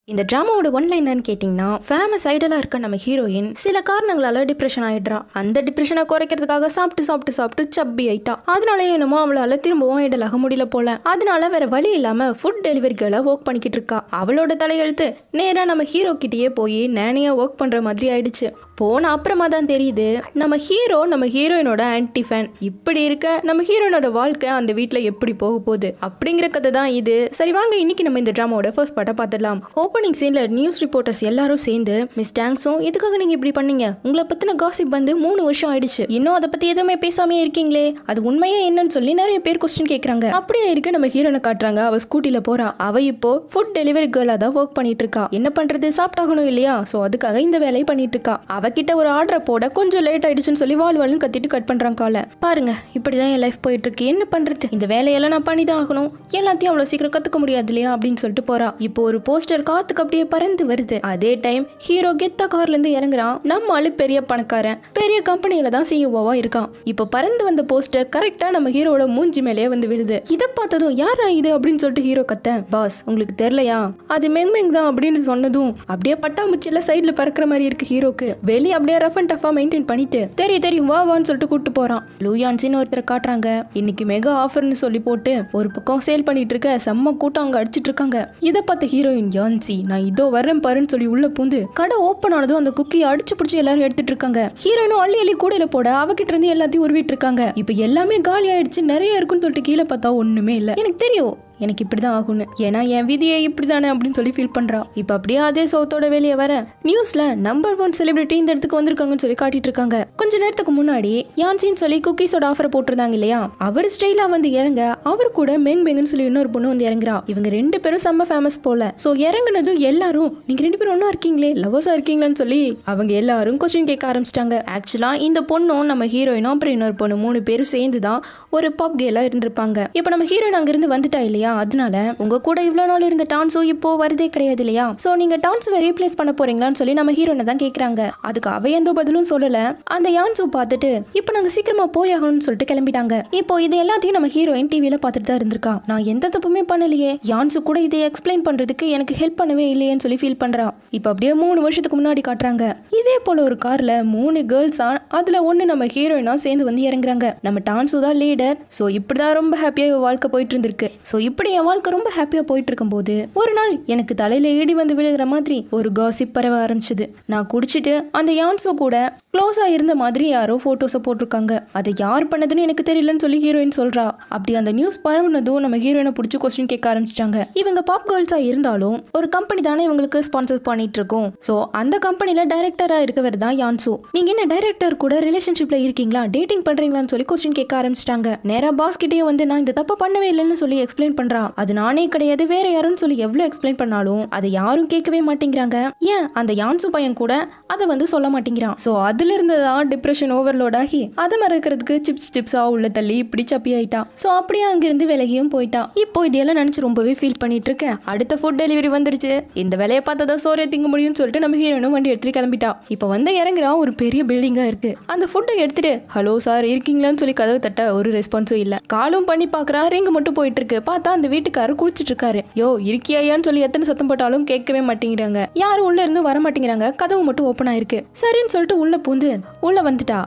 இந்த டிராமாவோட ஒன்லைன் என்னன்னு கேட்டிங்கன்னா, ஃபேமஸ் ஐடலாக இருக்க நம்ம ஹீரோயின் சில காரணங்களால டிப்ரெஷன் ஆயிடுறா. அந்த டிப்ரெஷனை குறைக்கிறதுக்காக சாப்பிட்டு சப்பி ஆயிட்டா. அதனால என்னமோ அவளால திரும்பவும் ஐடலாக முடியல போல. அதனால வேற வழி இல்லாம ஃபுட் டெலிவரி கேர்ளா ஒர்க் பண்ணிக்கிட்டு இருக்கா. அவளோட தலையெழுத்து நேரா நம்ம ஹீரோ கிட்டேயே போய் நேனையா ஒர்க் பண்ற மாதிரி ஆயிடுச்சு. போன அப்புறமா தான் தெரியுது நம்ம ஹீரோயினோட ஆன்டி ஃபேன். இப்படி இருக்க நம்ம ஹீரோயினோட வாழ்க்கை அந்த வீட்டில் எப்படி போக போகுது அப்படிங்கிற கதை தான் இது. சரி வாங்க இன்னைக்கு நம்ம இந்த டிராமாவோட ஃபர்ஸ்ட் பார்ட்டை பார்த்துடலாம். ஓப்பனிங் சீன்ல நியூஸ் ரிப்போர்ட்டர்ஸ் எல்லாரும் சேர்ந்து மிஸ் டேங்ஸும் எதுக்காக நீங்க இப்படி பண்ணீங்க, உங்களை பத்தின காசிப் வந்து 3 வருஷம் ஆயிடுச்சு, இன்னும் அதை பத்தி எதுவுமே பேசாமே இருக்கீங்களே, அது உண்மையா என்னன்னு சொல்லி நிறைய பேர் கொஸ்டின் கேட்கறாங்க. அப்படியே இருக்கு நம்ம ஹீரோனை காட்டுறாங்க. அவ ஸ்கூட்டில போறா. அவ இப்போ ஃபுட் டெலிவரி கேர்லா தான் ஒர்க் பண்ணிட்டு இருக்கா. என்ன பண்றது, சாப்பிட்டாகணும் இல்லையா, சோ அதுக்காக இந்த வேலையை பண்ணிட்டு இருக்கா. அவகிட்ட ஒரு ஆர்டரை போட கொஞ்சம் லேட் ஆயிடுச்சுன்னு சொல்லி வாழ்வாள்னு கத்திட்டு கட் பண்றாங்க காலை. பாருங்க இப்படிதான் என் லைஃப் போயிட்டு இருக்கு, என்ன பண்றது, இந்த வேலையெல்லாம் நான் பண்ணி தான் ஆகணும், எல்லாத்தையும் அவ்வளவு சீக்கிரம் கத்துக்க முடியாது இல்லையா அப்படின்னு சொல்லிட்டு போறா. இப்போ ஒரு போஸ்டர் காத்துக்கு அப்படியே பறந்து வருது. அதே டைம் ஹீரோ கெத்தா கார்ல இருந்து இறங்குறான். நம்ம ஆளு பெரிய பணக்காரன், பெரிய கம்பெனியில தான் சிஇஓவா இருக்கான். இப்போ பறந்து வந்த போஸ்டர் கரெக்டா நம்ம ஹீரோட மூஞ்சி மேலேயே வந்து விழுது. இதை பார்த்ததும் யாரா இது அப்படின்னு சொல்லிட்டு ஹீரோ கத்த, பாஸ் உங்களுக்கு தெரியலையா, அது மெங் தான் அப்படின்னு சொன்னதும் அப்படியே பட்டாம்பூச்சியில சைட்ல பறக்கிற மாதிரி இருக்கு ஹீரோக்கு. வெளியே அப்படியே ரஃப் அண்ட் டஃபா மெயின்டைன் பண்ணிட்டு தெரியும் வான்னு சொல்லிட்டு கூட்டு போறான். லூயான்சின்னு ஒருத்தரை காட்டுறாங்க. இன்னைக்கு மெகா ஆஃபர்னு சொல்லி போட்டு ஒரு பக்கம் சேல் பண்ணிட்டு இருக்க செம்ம கூட்டம் அங்க அடிச்சிட்டு இருக்காங்க. இதை பார்த்த ஹீரோயின் யான்சி நான் இதோ வரேன் பாருன்னு சொல்லி உள்ள பூந்து கடை ஓப்பன் ஆனதும் அந்த குக்கியை அடிச்சு பிடிச்சி எல்லாரும் எடுத்துட்டு இருக்காங்க. ஹீரோயினும் அள்ளி கூடையில போட அவகிட்ட இருந்து எல்லாத்தையும் உருவிட்டு இருக்காங்க. இப்ப எல்லாமே காலி ஆயிடுச்சு, நிறைய இருக்குன்னு சொல்லிட்டு கீழே பார்த்தா ஒண்ணுமே இல்ல. எனக்கு தெரியும் எனக்கு இப்படிதான் ஆகும்னு, ஏன்னா என் விதியை இப்படிதானே அப்படின்னு சொல்லி ஃபீல் பண்றா. இப்ப அப்படியே அதே சோத்தோட வெளியே வர நியூஸ்ல நம்பர் 1 செலிபிரிட்டி இந்த இடத்துக்கு வந்திருக்காங்கன்னு சொல்லி காட்டிட்டு இருக்காங்க. கொஞ்ச நேரத்துக்கு முன்னாடி யான்சின்னு சொல்லி குக்கீஸோட ஆஃபர் போட்டிருந்தாங்க இல்லையா, அவர் ஸ்டைலா வந்து இறங்க அவர் கூட மெங்னு சொல்லி இன்னொரு பொண்ணு வந்து இறங்குறா. இவங்க 2 பேரும் செம்ம ஃபேமஸ் போல. சோ இறங்குனதும் எல்லாரும் நீங்க 2 பேரும் ஒன்னா இருக்கீங்களே, லவ்வர்ஸா இருக்கீங்களான்னு சொல்லி அவங்க எல்லாரும் கொஸ்டின் கேட்க ஆரம்பிச்சிட்டாங்க. ஆக்சுவலா இந்த பொண்ணும் நம்ம ஹீரோயினும் அப்புறம் இன்னொரு பொண்ணு 3 பேரும் சேர்ந்து தான் ஒரு பப் கேலா இருந்திருப்பாங்க. இப்ப நம்ம ஹீரோயின் அங்க இருந்து வந்துட்டா இல்லையா, அதனால உங்க கூட இவ்வளவு நாள் இருந்த டான்ஸோ இப்போ வரதே கிடையாது இல்லையா, சோ நீங்க டான்ஸை ரீப்ளேஸ் பண்ண போறீங்களான்னு சொல்லி நம்ம ஹீரோனை தான் கேக்குறாங்க. அதுக்கு அவ எந்த பதிலும் சொல்லல. அந்த யான்ஸோ பார்த்துட்டு இப்போ நாங்க சீக்கிரமா போயாகணும்னு சொல்லிட்டு கிளம்பிட்டாங்க. இப்போ இது எல்லாத்தையும் நம்ம ஹீரோயின் டிவியில பார்த்துட்டு தான் இருந்திருக்கா. நான் எந்த தப்புமே பண்ணலையே, யான்ஸு கூட இதை எக்ஸ்பிளைன் பண்றதுக்கு எனக்கு ஹெல்ப் பண்ணவே இல்லையேன்னு சொல்லி ஃபீல் பண்றா. இப்போ அப்படியே 3 வருஷத்துக்கு முன்னாடி காட்டுறாங்க. இதே போல ஒரு கார்ல 3 கேர்ள்ஸா, அதுல ஒண்ணு நம்ம ஹீரோயினா சேர்ந்து வந்து இறங்குறாங்க. நம்ம டான்ஸோ தான் லீடர். சோ இப்படிதான் ரொம்ப ஹாப்பியா வாழ்க்கை போயிட்டு இருந்திருக்கு. சோ இப்படி என் வாழ்க்கை ரொம்ப ஹாப்பியா போயிட்டு இருக்கும் போது ஒரு நாள் எனக்கு தலையில இடி வந்து விழுகிற மாதிரி ஒரு காசிப் பரவ ஆரம்பிச்சது. நான் குடிச்சிட்டு அந்த யான்ஸோ கூட க்ளோஸா இருந்த மாதிரி யாரோ போட்டோஸை போட்டிருக்காங்க. அதை யார் பண்ணதுன்னு எனக்கு தெரியலன்னு சொல்லி ஹீரோயின் சொல்றா. அப்படி அந்த நியூஸ் பரவுனதும் நம்ம ஹீரோயினை பிடிச்சி கொஸ்டின் கேட்க ஆரம்பிச்சிட்டாங்க. இவங்க பாப் கேர்ள்ஸா இருந்தாலும் ஒரு கம்பெனி தானே இவங்களுக்கு ஸ்பான்சர் பண்ணிட்டு இருக்கோம். சோ அந்த கம்பெனில டைரக்டரா இருக்கவர் தான் யான்ஸோ. நீங்க என்ன டைரக்டர் கூட ரிலேஷன்ஷிப்ல இருக்கீங்களா, டேட்டிங் பண்றீங்களான்னு சொல்லி கொஸ்டின் கேட்க ஆரம்பிச்சிட்டாங்க. நேரா பாஸ் கிட்டேயும் வந்து நான் இந்த தப்ப பண்ணவே இல்லைன்னு சொல்லி எக்ஸ்பிளைன் பண்றா. அது நானே கிடையாது வேற யாருன்னு சொல்லி எவ்வளவு எக்ஸ்பிளைன் பண்ணாலும் அதை யாரும் கேட்கவே மாட்டேங்கிறாங்க. ஏன் அந்த யான்சு பையன் கூட அதை வந்து சொல்ல மாட்டேங்கிறான். சோ அதுல இருந்ததான் டிப்ரெஷன் ஓவர்லோட் ஆகி அதை மறக்கிறதுக்கு சிப்ஸா உள்ள தள்ளி இப்படி சப்பி ஆயிட்டா. சோ அப்படியே அங்கிருந்து விலகியும் போயிட்டா. இப்போ இதெல்லாம் நினைச்சு ரொம்பவே ஃபீல் பண்ணிட்டு இருக்கேன். அடுத்த ஃபுட் டெலிவரி வந்துருச்சு, இந்த வேலையை பார்த்ததான் சோறே திங்க முடியும்னு சொல்லிட்டு நம்ம ஹீரோனும் வண்டி எடுத்துட்டு கிளம்பிட்டா. இப்போ வந்து இறங்குறா. ஒரு பெரிய பில்டிங்கா இருக்கு. அந்த ஃபுட்டை எடுத்துட்டு ஹலோ சார் இருக்கீங்களான்னு சொல்லி கதவு தட்ட ஒரு ரெஸ்பான்ஸும் இல்ல. காலும் பண்ணி பாக்குறா, ரிங் மட்டும் போயிட்டு இருக்கு. பார்த்தா அந்த வீட்டுக்காரர் குளிச்சிட்டு இருக்காரு. யோ இருக்கியான்னு சொல்லி எத்தனை சத்தம் போட்டாலும் கேட்கவே மாட்டேங்கிறாங்க. யாரும் உள்ள இருந்து வர மாட்டேங்கிறாங்க. கதவு மட்டும் ஓப்பன் ஆயிருக்கு. சரின்னு சொல்லிட்டு உள்ள பூந்து உள்ள வந்துட்டா.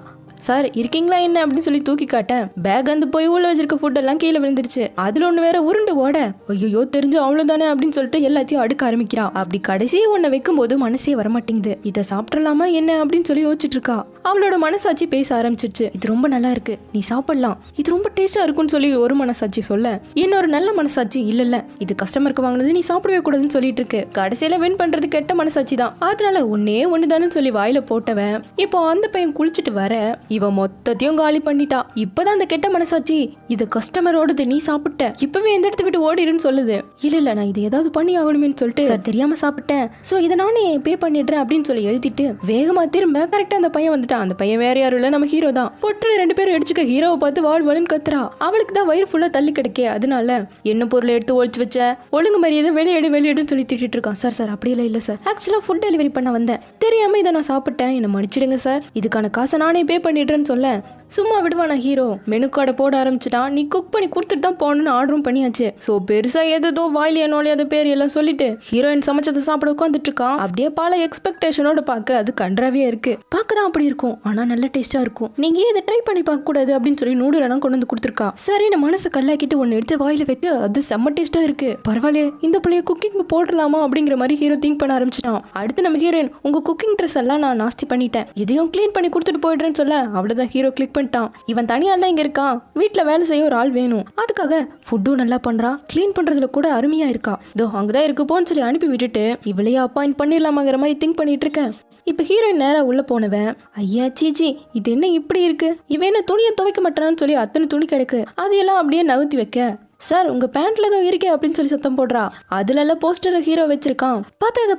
சார் இருக்கீங்களா என்ன அப்படின்னு சொல்லி தூக்கி காட்டேன். பேக் வந்து போய் உள்ள வச்சிருக்க ஃபுட் எல்லாம் கீழே விழுந்துருச்சு. அதுல ஒண்ணு வேற உருண்டு ஓட, ஐயோ தெரிஞ்சு அவ்வளவுதானே அப்படின்னு சொல்லிட்டு எல்லாத்தையும் அடுக்க ஆரம்பிக்கிறா. அப்படி கடைசி ஒன்ன வைக்கும் போது மனசே வரமாட்டேங்குது. இதை சாப்பிடலாமா என்ன அப்படின்னு சொல்லி யோசிச்சுட்டு இருக்கா. அவளோட மனசாட்சி பேச ஆரம்பிச்சிருச்சு. இது ரொம்ப நல்லா இருக்கு, நீ சாப்பிடலாம், இது ரொம்ப டேஸ்டா இருக்குன்னு சொல்லி ஒரு மனசாட்சி சொல்ல, இன்னொரு நல்ல மனசாட்சி இல்ல இது கஸ்டமருக்கு வாங்கினது நீ சாப்பிடவே கூடாதுன்னு சொல்லிட்டு இருக்கு. கடைசியில வின் பண்றது கெட்ட மனசாட்சி தான். அதனால ஒண்ணுதானு சொல்லி வாயில போட்டவன் இப்போ அந்த பையன் குளிச்சுட்டு வர இவ மொத்தத்தையும் காலி பண்ணிட்டா. இப்பதான் அந்த கெட்ட மனசாட்சி இது கஸ்டமரோடது, நீ சாப்பிட்ட, இப்பவே எந்த இடத்த விட்டு ஓடிடுன்னு சொல்லுது. இல்ல நான் இது ஏதாவது பண்ணி ஆகணுமே சொல்லிட்டு சார் தெரியாம சாப்பிட்டேன், சோ இதை நானே பே பண்ணிடுறேன் அப்படின்னு சொல்லி எழுதிட்டு வேகமா திரும்ப கரெக்டா அந்த பையன் வந்துட்டான். அந்த பையன் வேற யாரும் இல்ல, நம்ம ஹீரோ தான். பொட்டு 2 பேரும் அடிச்சுக்க ஹீரோவை பார்த்து வாழ் கத்துறா. அவளுக்கு தான் வயிறு ஃபுல்லா தள்ளி கிடைக்கே. அதனால என்ன பொருளை எடுத்து ஒழிச்சு வச்ச, ஒழுங்கு மரியாதை வெளியேடுன்னு சொல்லி திட்டிட்டு இருக்கான். சார் அப்படியெல்லாம் இல்ல சார், ஆக்சுவலா ஃபுட் டெலிவரி பண்ண வந்தேன், தெரியாம இதை நான் சாப்பிட்டேன், என்ன மன்னிச்சிடுங்க சார், இதுக்கான காசை நானே பே பண்ணிடுறேன்னு சொல்ல சும்மா விடுவானா ஹீரோ? மெனு கார்டை போட ஆரம்பிச்சிட்டான். நீ குக் பண்ணி கொடுத்துட்டு தான் போகணும்னு ஆர்டரும் பண்ணியாச்சு. ஸோ பெருசா ஏதோ வாயிலியா நோலியாத பேர் எல்லாம் சொல்லிட்டு ஹீரோயின் சமைச்சதை சாப்பிட உட்காந்துட்டு இருக்கான். அப்படியே பல எக்ஸ்பெக்டேஷனோட பார்க்க அது கன்றாவே இருக்கு. பார்க்கதான் அப்படி இருக்கும், ஆனா நல்ல டேஸ்டா இருக்கும். நீங்க இதை ட்ரை பண்ணி பார்க்க கூடாது அப்படின்னு சொல்லி நூடுல் எல்லாம் கொண்டு வந்து கொடுத்துருக்கா. சரி நான் மனசை கல்லாக்கிட்டு ஒன்னு எடுத்து வாயில வைக்க அது செம்ம டேஸ்டா இருக்கு. பரவாயில்லையே, இந்த பிள்ளைய குக்கிங் போடலாமா அப்படிங்கிற மாதிரி ஹீரோ திங்க் பண்ண ஆரம்பிச்சிட்டான். அடுத்து நம்ம ஹீரோயின், உங்க குக்கிங் ட்ரெஸ் எல்லாம் நான் நாஸ்தி பண்ணிட்டேன், இதையும் கிளீன் பண்ணி கொடுத்துட்டு போயிடுறேன்னு சொல்ல அவ்வளவுதான் ஹீரோ கிளிக் பண்ணிட்டான். இவன் தனியால இங்க இருக்கான், வீட்டுல வேலை செய்ய ஒரு ஆள் வேணும். அதுக்காக ஃபுட்டும் நல்லா பண்றான், கிளீன் பண்றதுல கூட அருமையா இருக்கா. இதோ அங்கதான் இருக்கு போன்னு சொல்லி அனுப்பி விட்டுட்டு இவளையே அப்பாயிண்ட் பண்ணிடலாமாங்கிற மாதிரி திங்க் பண்ணிட்டு இருக்கேன். இப்ப ஹீரோயின் நேரா உள்ள போனவன், ஐயா சீச்சி இது என்ன இப்படி இருக்கு, இவன் என்ன துணியை துவைக்க மாட்டான்னு சொல்லி அத்தனை துணி கிடக்கு, அதையெல்லாம் அப்படியே நகர்த்தி வைக்க, சார் உங்க பேண்ட்ல ஏதோ இருக்கே அப்படின்னு சொல்லி சத்தம் போடுறா. அதுல எல்லாம் போஸ்டர் ஹீரோ வச்சிருக்கான்.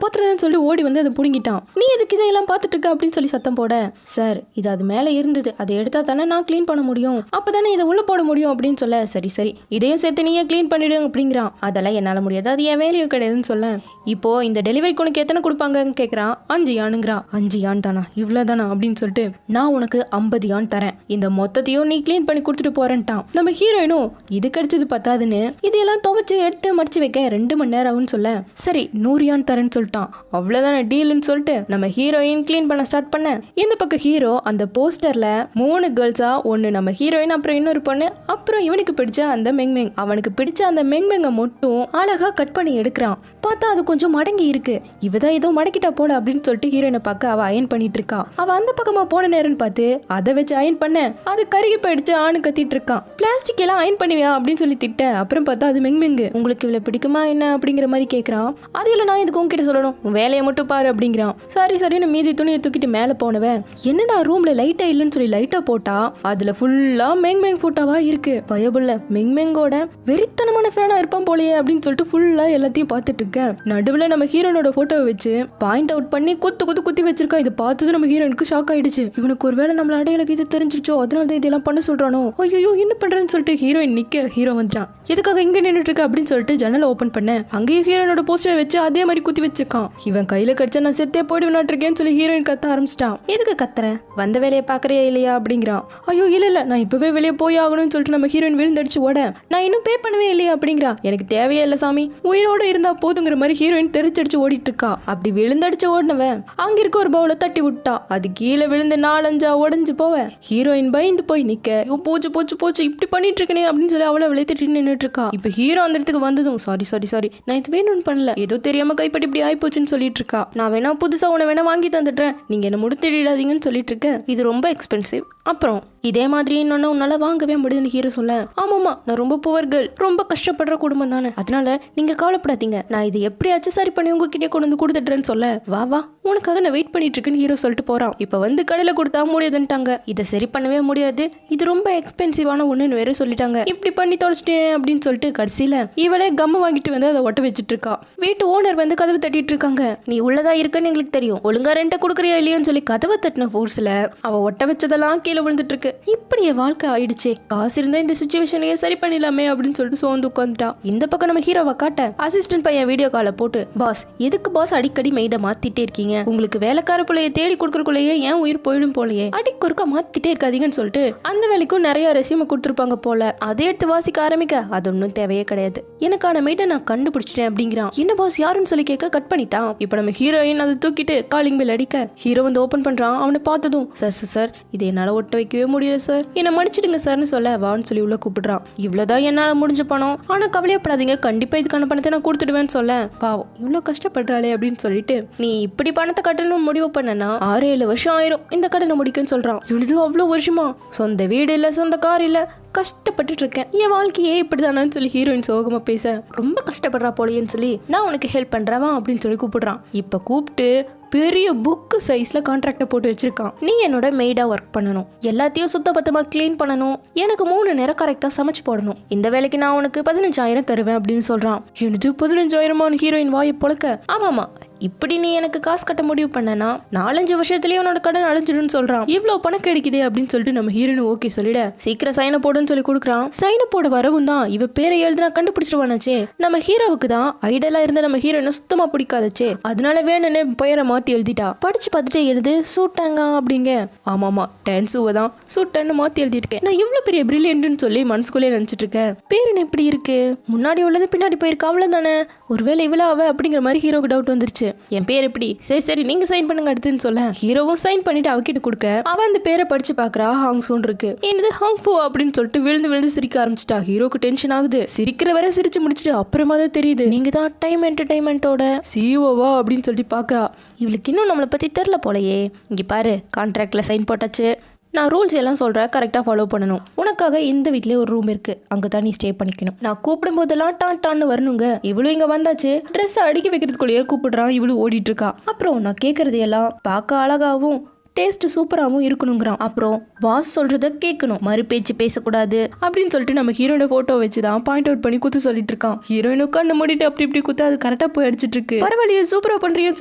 பாத்திரன்னு சொல்லி ஓடி வந்து அதை புடுங்கிட்டான். நீ எதுக்கு இதையெல்லாம் பார்த்துட்டு இருக்க அப்படின்னு சொல்லி சத்தம் போட, சார் இது அது மேல இருந்தது, அதை எடுத்தா தானே நான் கிளீன் பண்ண முடியும், அப்பதானே இதை உள்ள போட முடியும் அப்படின்னு சொல்ல, சரி இதையும் சேர்த்து நீயே கிளீன் பண்ணிடு அப்படிங்கிறான். அதெல்லாம் என்னால முடியாது, அது என் வேலையும் கிடையாதுன்னு சொல்ல, இப்போ இந்த டெலிவரிக்கு உனக்கு எத்தனை கொடுப்பாங்கன்னு கேட்கறான். 5 யானுங்கிறா. 5 யான் தானா, இவ்வளவுதானா அப்படின்னு சொல்லிட்டு, நான் உனக்கு 50 யான் தரேன், இந்த மொத்தத்தையும் நீ கிளீன் பண்ணி கொடுத்துட்டு போறேன்ட்டான். நம்ம ஹீரோயினும் இது கிடைச்சது பத்தாதுன்னு இதெல்லாம் துவைச்சு எடுத்து மடிச்சு வைக்க 2 மணி நேரம் ஆகும்னு சொல்ல, சரி 100 யான் தரேன்னு சொல்லிட்டான். அவ்வளவுதான டீல்னு சொல்லிட்டு நம்ம ஹீரோயின் கிளீன் பண்ண ஸ்டார்ட் பண்ண, இந்த பக்கம் ஹீரோ அந்த போஸ்டர்ல 3 கேர்ள்ஸா, ஒன்னு நம்ம ஹீரோயின், அப்புறம் இன்னொரு பொண்ணு, அப்புறம் இவனுக்கு பிடிச்ச அந்த மெங்மெங், அவனுக்கு பிடிச்ச அந்த மெங்மெங்க மட்டும் அழகா கட் பண்ணி எடுக்கிறான். பார்த்தா அது கொஞ்சம் மடங்கி இருக்கு. இவதான் ஏதோ மடக்கிட்டா போல அப்படின்னு சொல்லிட்டு ஹீரோயினை பார்க்க அவ அயன் பண்ணிட்டு இருக்கா. அவ அந்த பக்கமா போன நேரம்னு பார்த்து அதை வச்சு அயன் பண்ண அது கருகி போயிடுச்சு. ஆணு கத்திட்டு இருக்கான். பிளாஸ்டிக் எல்லாம் அயன் பண்ணுவியா அப்படின்னு சொல்லி திட்ட, அப்புறம் பார்த்தா அது மெங்மெங்கு. உங்களுக்கு இவ்வளவு பிடிக்குமா என்ன அப்படிங்கிற மாதிரி கேட்கறான். அது இல்லை, நான் இதுக்கு உங்ககிட்ட சொல்லணும், உன் வேலையை மட்டும் பாரு அப்படிங்கிறான். சரின்னு மீதி துணியை தூக்கிட்டு மேல போனவன், என்னடா ரூம்ல லைட்டா இல்லைன்னு சொல்லி லைட்டா போட்டா அதுல ஃபுல்லா மெங்மெங் போட்டாவா இருக்கு. பயபுள்ள மெங்மெங்கோட வெறித்தனமான ஃபேனா இருப்பான் போலயே அப்படின்னு சொல்லிட்டு ஃபுல்லா எல்லாத்தையும் பார்த்துட்டு இருக்க. நடுவுல நம்ம ஹீரோனோட போட்டோவை வச்சு பாயிண்ட் அவுட் பண்ணி குத்தி வச்சிருக்கா. இதை பார்த்தது நம்ம ஹீரோனுக்கு ஷாக் ஆயிடுச்சு. இவனுக்கு ஒருவேளை நம்மள அடையாளக்கு இது தெரிஞ்சிருச்சோ, அதனால தான் இதெல்லாம் பண்ண சொல்றானோ. ஐயோ என்ன பண்றேன்னு சொல்லிட்டு ஹீரோயின் நிக்க, ஹீரோ வந்துட்டான். எதுக்காக இங்க நின்றுட்டு இருக்க அப்படின்னு சொல்லிட்டு ஜன்னலை ஓபன் பண்ண, அங்கேயும் ஹீரோனோட போஸ்டரை வச்சு அதே மாதிரி குத்தி வச்சிருக்கான். இவன் கையில கடிச்சா நான் செத்தே போயிடுவேன் இருக்கேன்னு சொல்லி ஹீரோயின் கத்த ஆரம்பிச்சிட்டான். எதுக்கு கத்துற, வந்த வேலையை பாக்குறியா இல்லையா அப்படிங்கிறான். ஐயோ இல்ல நான் இப்பவே வெளியே போய் ஆகணும்னு சொல்லிட்டு நம்ம ஹீரோயின் விழுந்தடிச்சு ஓட, நான் இன்னும் பே பண்ணவே இல்லையா அப்படிங்கிறா. எனக்கு தேவையே இல்லை சாமி, உயிரோட இருந்தா போதுங்கிற மாதிரி ஹீரோயின் தெரிச்சடிச்சு ஓடிட்டு இருக்கா. அப்படி விழுந்தடிச்சு ஓடினவன் அங்க இருக்க ஒரு பவுல தட்டி விட்டா. அது கீழே விழுந்து 4-5 உடஞ்சு போவ. ஹீரோயின் பயந்து போய் நிக்க, போச்சு இப்படி பண்ணிட்டு இருக்கனே அப்படின்னு சொல்லி அவளை விளையாட்டு நின்றுட்டு இருக்கா. இப்ப ஹீரோ அந்த இடத்துக்கு வந்ததும் சாரி நான் இது வேணும்னு பண்ணல, ஏதோ தெரியாம கைப்பட்டி இப்படி ஆயி போச்சுன்னு சொல்லிட்டு இருக்கா. நான் வேணா புதுசா உன வேணா வாங்கி தந்துடுறேன், நீங்க என்ன முடித்திடாதீங்கன்னு சொல்லிட்டு இருக்கேன், இது ரொம்ப எக்ஸ்பென்சிவ். அப்புறம் இதே மாதிரி இன்னொன்னு உன்னால வாங்கவே முடியுதுன்னு ஹீரோ சொல்ல, ஆமாமா நான் ரொம்ப புவர் கேர்ள், ரொம்ப கஷ்டப்படுற குடும்பம் தானே, அதனால நீங்க கவலைப்படாதீங்க, நான் இது எப்படியாச்சும் சரி பண்ணி உங்ககிட்டே கொண்டு வந்து கொடுத்துட்றேன்னு சொல்ல, வா உனக்காக நான் வெயிட் பண்ணிட்டு இருக்கேன்னு ஹீரோ சொல்லிட்டு போறான். இப்ப வந்து கடையில கொடுத்தா முடியாதுன்ட்டாங்க, இதை சரி பண்ணவே முடியாது, இது ரொம்ப எக்ஸ்பென்சிவான ஒண்ணுன்னு வேற சொல்லிட்டாங்க, இப்படி பண்ணி தொலைச்சிட்டேன் அப்படின்னு சொல்லிட்டு கடைசியில இவளே கம்ம வாங்கிட்டு வந்து அதை ஒட்ட வச்சுட்டு இருக்கா. வீட்டு ஓனர் வந்து கதவு தட்டிட்டு இருக்காங்க. நீ உள்ளதா இருக்குன்னு எங்களுக்கு தெரியும், ஒழுங்கா ரெண்ட கொடுக்குறியா இல்லையோன்னு சொல்லி கதவை தட்டின ஃபோர்ஸ்ல அவ ஒட்ட வச்சதெல்லாம் கீழே விழுந்துட்டு இருக்கு. இப்படியே வாழ்க்கை ஆயிடுச்சு, காசு இருந்தா இந்த சிச்சுவேஷனையே சரி பண்ணிடலாமே அப்படின்னு சொல்லிட்டு சோர்ந்து உட்காந்துட்டா. இந்த பக்கம் நம்ம ஹீரோவை காட்ட அசிஸ்டன்ட் பையன் வீடியோ காலை போட்டு, பாஸ் எதுக்கு பாஸ் அடிக்கடி மெய்ட மாத்திட்டே இருக்கீங்க, உங்களுக்கு வேலைக்கார பிள்ளைய தேடி கொடுக்கறக்குள்ளேயே ஏன் உயிர் போயிடும் போலயே, அடிக்கொருக்கா மாத்திட்டே இருக்காதீங்கன்னு சொல்லிட்டு அந்த வேலைக்கும் நிறைய ரெசியூம் கொடுத்துருப்பாங்க போல, அதை எடுத்து வாசிக்க ஆரம்பிக்க அது ஒன்றும் தேவையே கிடையாது, எனக்கான மெய்ட நான் கண்டுபிடிச்சிட்டேன் அப்படிங்கிறான். என்ன பாஸ் யாருன்னு சொல்லி கேட்க கட் பண்ணிட்டான். இப்ப நம்ம ஹீரோயின் அதை தூக்கிட்டு காலிங் பெல் அடிக்க ஹீரோ வந்து ஓபன் பண்றான். அவனை பார்த்ததும் சார் இதை என்னால ஒட்ட வைக்கவே முடியல சார், என்ன மன்னிச்சிடுங்க சார்னு சொல்ல வான்னு சொல்லி உள்ள கூப்பிடுறான். இவ்வளவுதான் என்னால முடிஞ்ச பணம், ஆனா கவலையப்படாதீங்க கண்டிப்பா இதுக்கான பணத்தை நான் கொடுத்துடுவேன்னு சொல்ல, பாவம் இவ்வளவு கஷ்டப்படுறாளே அப்படின்னு சொல்லிட்டு, நீ இப்படி பணத்தை கட்டணும்னு முடிவு பண்ணனா 6-7 வருஷம் ஆயிரும் இந்த கடனை முடிக்குன்னு சொல்றான். இது அவ்வளவு வருஷமா, சொந்த வீடு இல்ல சொந்த கார் இல்ல, கஷ்டப்பட்டுட்டு இருக்கேன், என் வாழ்க்கையே இப்படிதானு சொல்லி ஹீரோயின் சோகமா பேச, ரொம்ப கஷ்டப்படுறா போலேன்னு சொல்லி நான் உனக்கு ஹெல்ப் பண்றவா அப்படின்னு சொல்லி கூப்பிடுறான். இப்ப கூப்பிட்டு பெரிய புக்கு சைஸ்ல கான்ட்ராக்ட போட்டு வச்சிருக்கான். நீ என்னோட மெய்டா ஒர்க் பண்ணணும், எல்லாத்தையும் சுத்தபத்தமா கிளீன் பண்ணணும், எனக்கு 3 நேரம் கரெக்டா சமைச்சு போடணும், இந்த வேலைக்கு நான் உனக்கு 15,000 தருவேன் அப்படின்னு சொல்றான். எனக்கு 15,000 ஹீரோயின் வாயை பொழக்க, ஆமாமா இப்படி நீ எனக்கு காசு கட்ட முடிவு பண்ணனா 4-5 வருஷத்துலயே உன்னோட கடன் அடைஞ்சிடுன்னு சொல்றான். இவ்வளவு பணம் கிடைக்குதே அப்படின்னு சொல்லிட்டு நம்ம ஹீரோயின் ஓகே சொல்லிட சீக்கிரம் சைனை போடுன்னு சொல்லி கொடுக்குறான். சைனை போட வரவும் தான் இவ பேரை எழுதுனா கண்டுபிடிச்சிருவானாச்சே. நம்ம ஹீரோவுக்கு தான் ஐடலா இருந்த நம்ம ஹீரோயினை சுத்தமா பிடிக்காதச்சே. அதனால வேணும்னே பெயரை மாத்தி எழுதிட்டா. படிச்சு பார்த்துட்டு எழுது சூட்டாங்க அப்படிங்க. ஆமாமா டான்ஸுவை தான் சூட்டன்னு மாத்தி எழுதிருக்கேன். நான் இவ்வளவு பெரிய பிரில்லியன்ட்னு சொல்லி மனசுக்குள்ளே நினைச்சிட்டு இருக்கேன். பேரு எப்படி இருக்கு, முன்னாடி உள்ளது பின்னாடி போயிருக்கா அவ்வளவுதானே. ஒருவேளை இவ்வளவு அவ அப்படிங்கிற மாதிரி ஹீரோக்கு டவுட் வந்துருச்சு. என் பேர் எப்படி, சரி நீங்க சைன் பண்ணுங்க அடுத்துன்னு சொல்ல ஹீரோவும் சைன் பண்ணிட்டு அவகிட்ட கொடுக்க அவ அந்த பேரை படிச்சு பாக்குறா. ஹாங் சூன் இருக்கு. என்னது ஹாங் போ அப்படின்னு சொல்லிட்டு விழுந்து சிரிக்க ஆரம்பிச்சிட்டா. ஹீரோக்கு டென்ஷன் ஆகுது. சிரிக்கிற வரை சிரிச்சு முடிச்சுட்டு அப்புறமா தான் தெரியுது நீங்க தான் டைம் என்டர்டைன்மெண்டோட சிஇஓவா அப்படின்னு சொல்லிட்டு பாக்குறா. இவளுக்கு இன்னும் நம்மளை பத்தி தெரியல போலயே. இங்க பாரு, கான்ட்ராக்ட்ல சைன் போட்டாச்சு. நான் ரூல்ஸ் எல்லாம் சொல்கிறேன், கரெக்டாக ஃபாலோ பண்ணணும். உனக்காக இந்த வீட்லேயே ஒரு ரூம் இருக்குது, அங்கே தான் நீ ஸ்டே பண்ணிக்கணும். நான் கூப்பிடும் போதெல்லாம் டான்னு வரணுங்க. இவ்வளோ இங்கே வந்தாச்சு, ட்ரெஸ் அடுக்கி வைக்கிறதுக்குள்ளேயே கூப்பிடுறான். இவ்வளோ ஓடிட்டு இருக்கா. அப்புறம் நான் கேட்குறதையெல்லாம் பார்க்க அழகாகவும் டேஸ்ட் சூப்பராகவும் இருக்கணுங்கிறான். அப்புறம் பாஸ் சொல்றத கேட்கணும், மறு பேச்சு பேசக்கூடாது அப்படின்னு சொல்லிட்டு நம்ம ஹீரோயின போட்டோ வச்சுதான் பாயிண்ட் அவுட் பண்ணி குத்து சொல்லிட்டு இருக்கான். ஹீரோயின் உட்காந்து மூடிட்டு அப்படி இப்படி குத்து அது கரெக்டா போய் அடிச்சிட்டு இருக்கு. பரவாயில்லையே சூப்பரா பண்றீங்கன்னு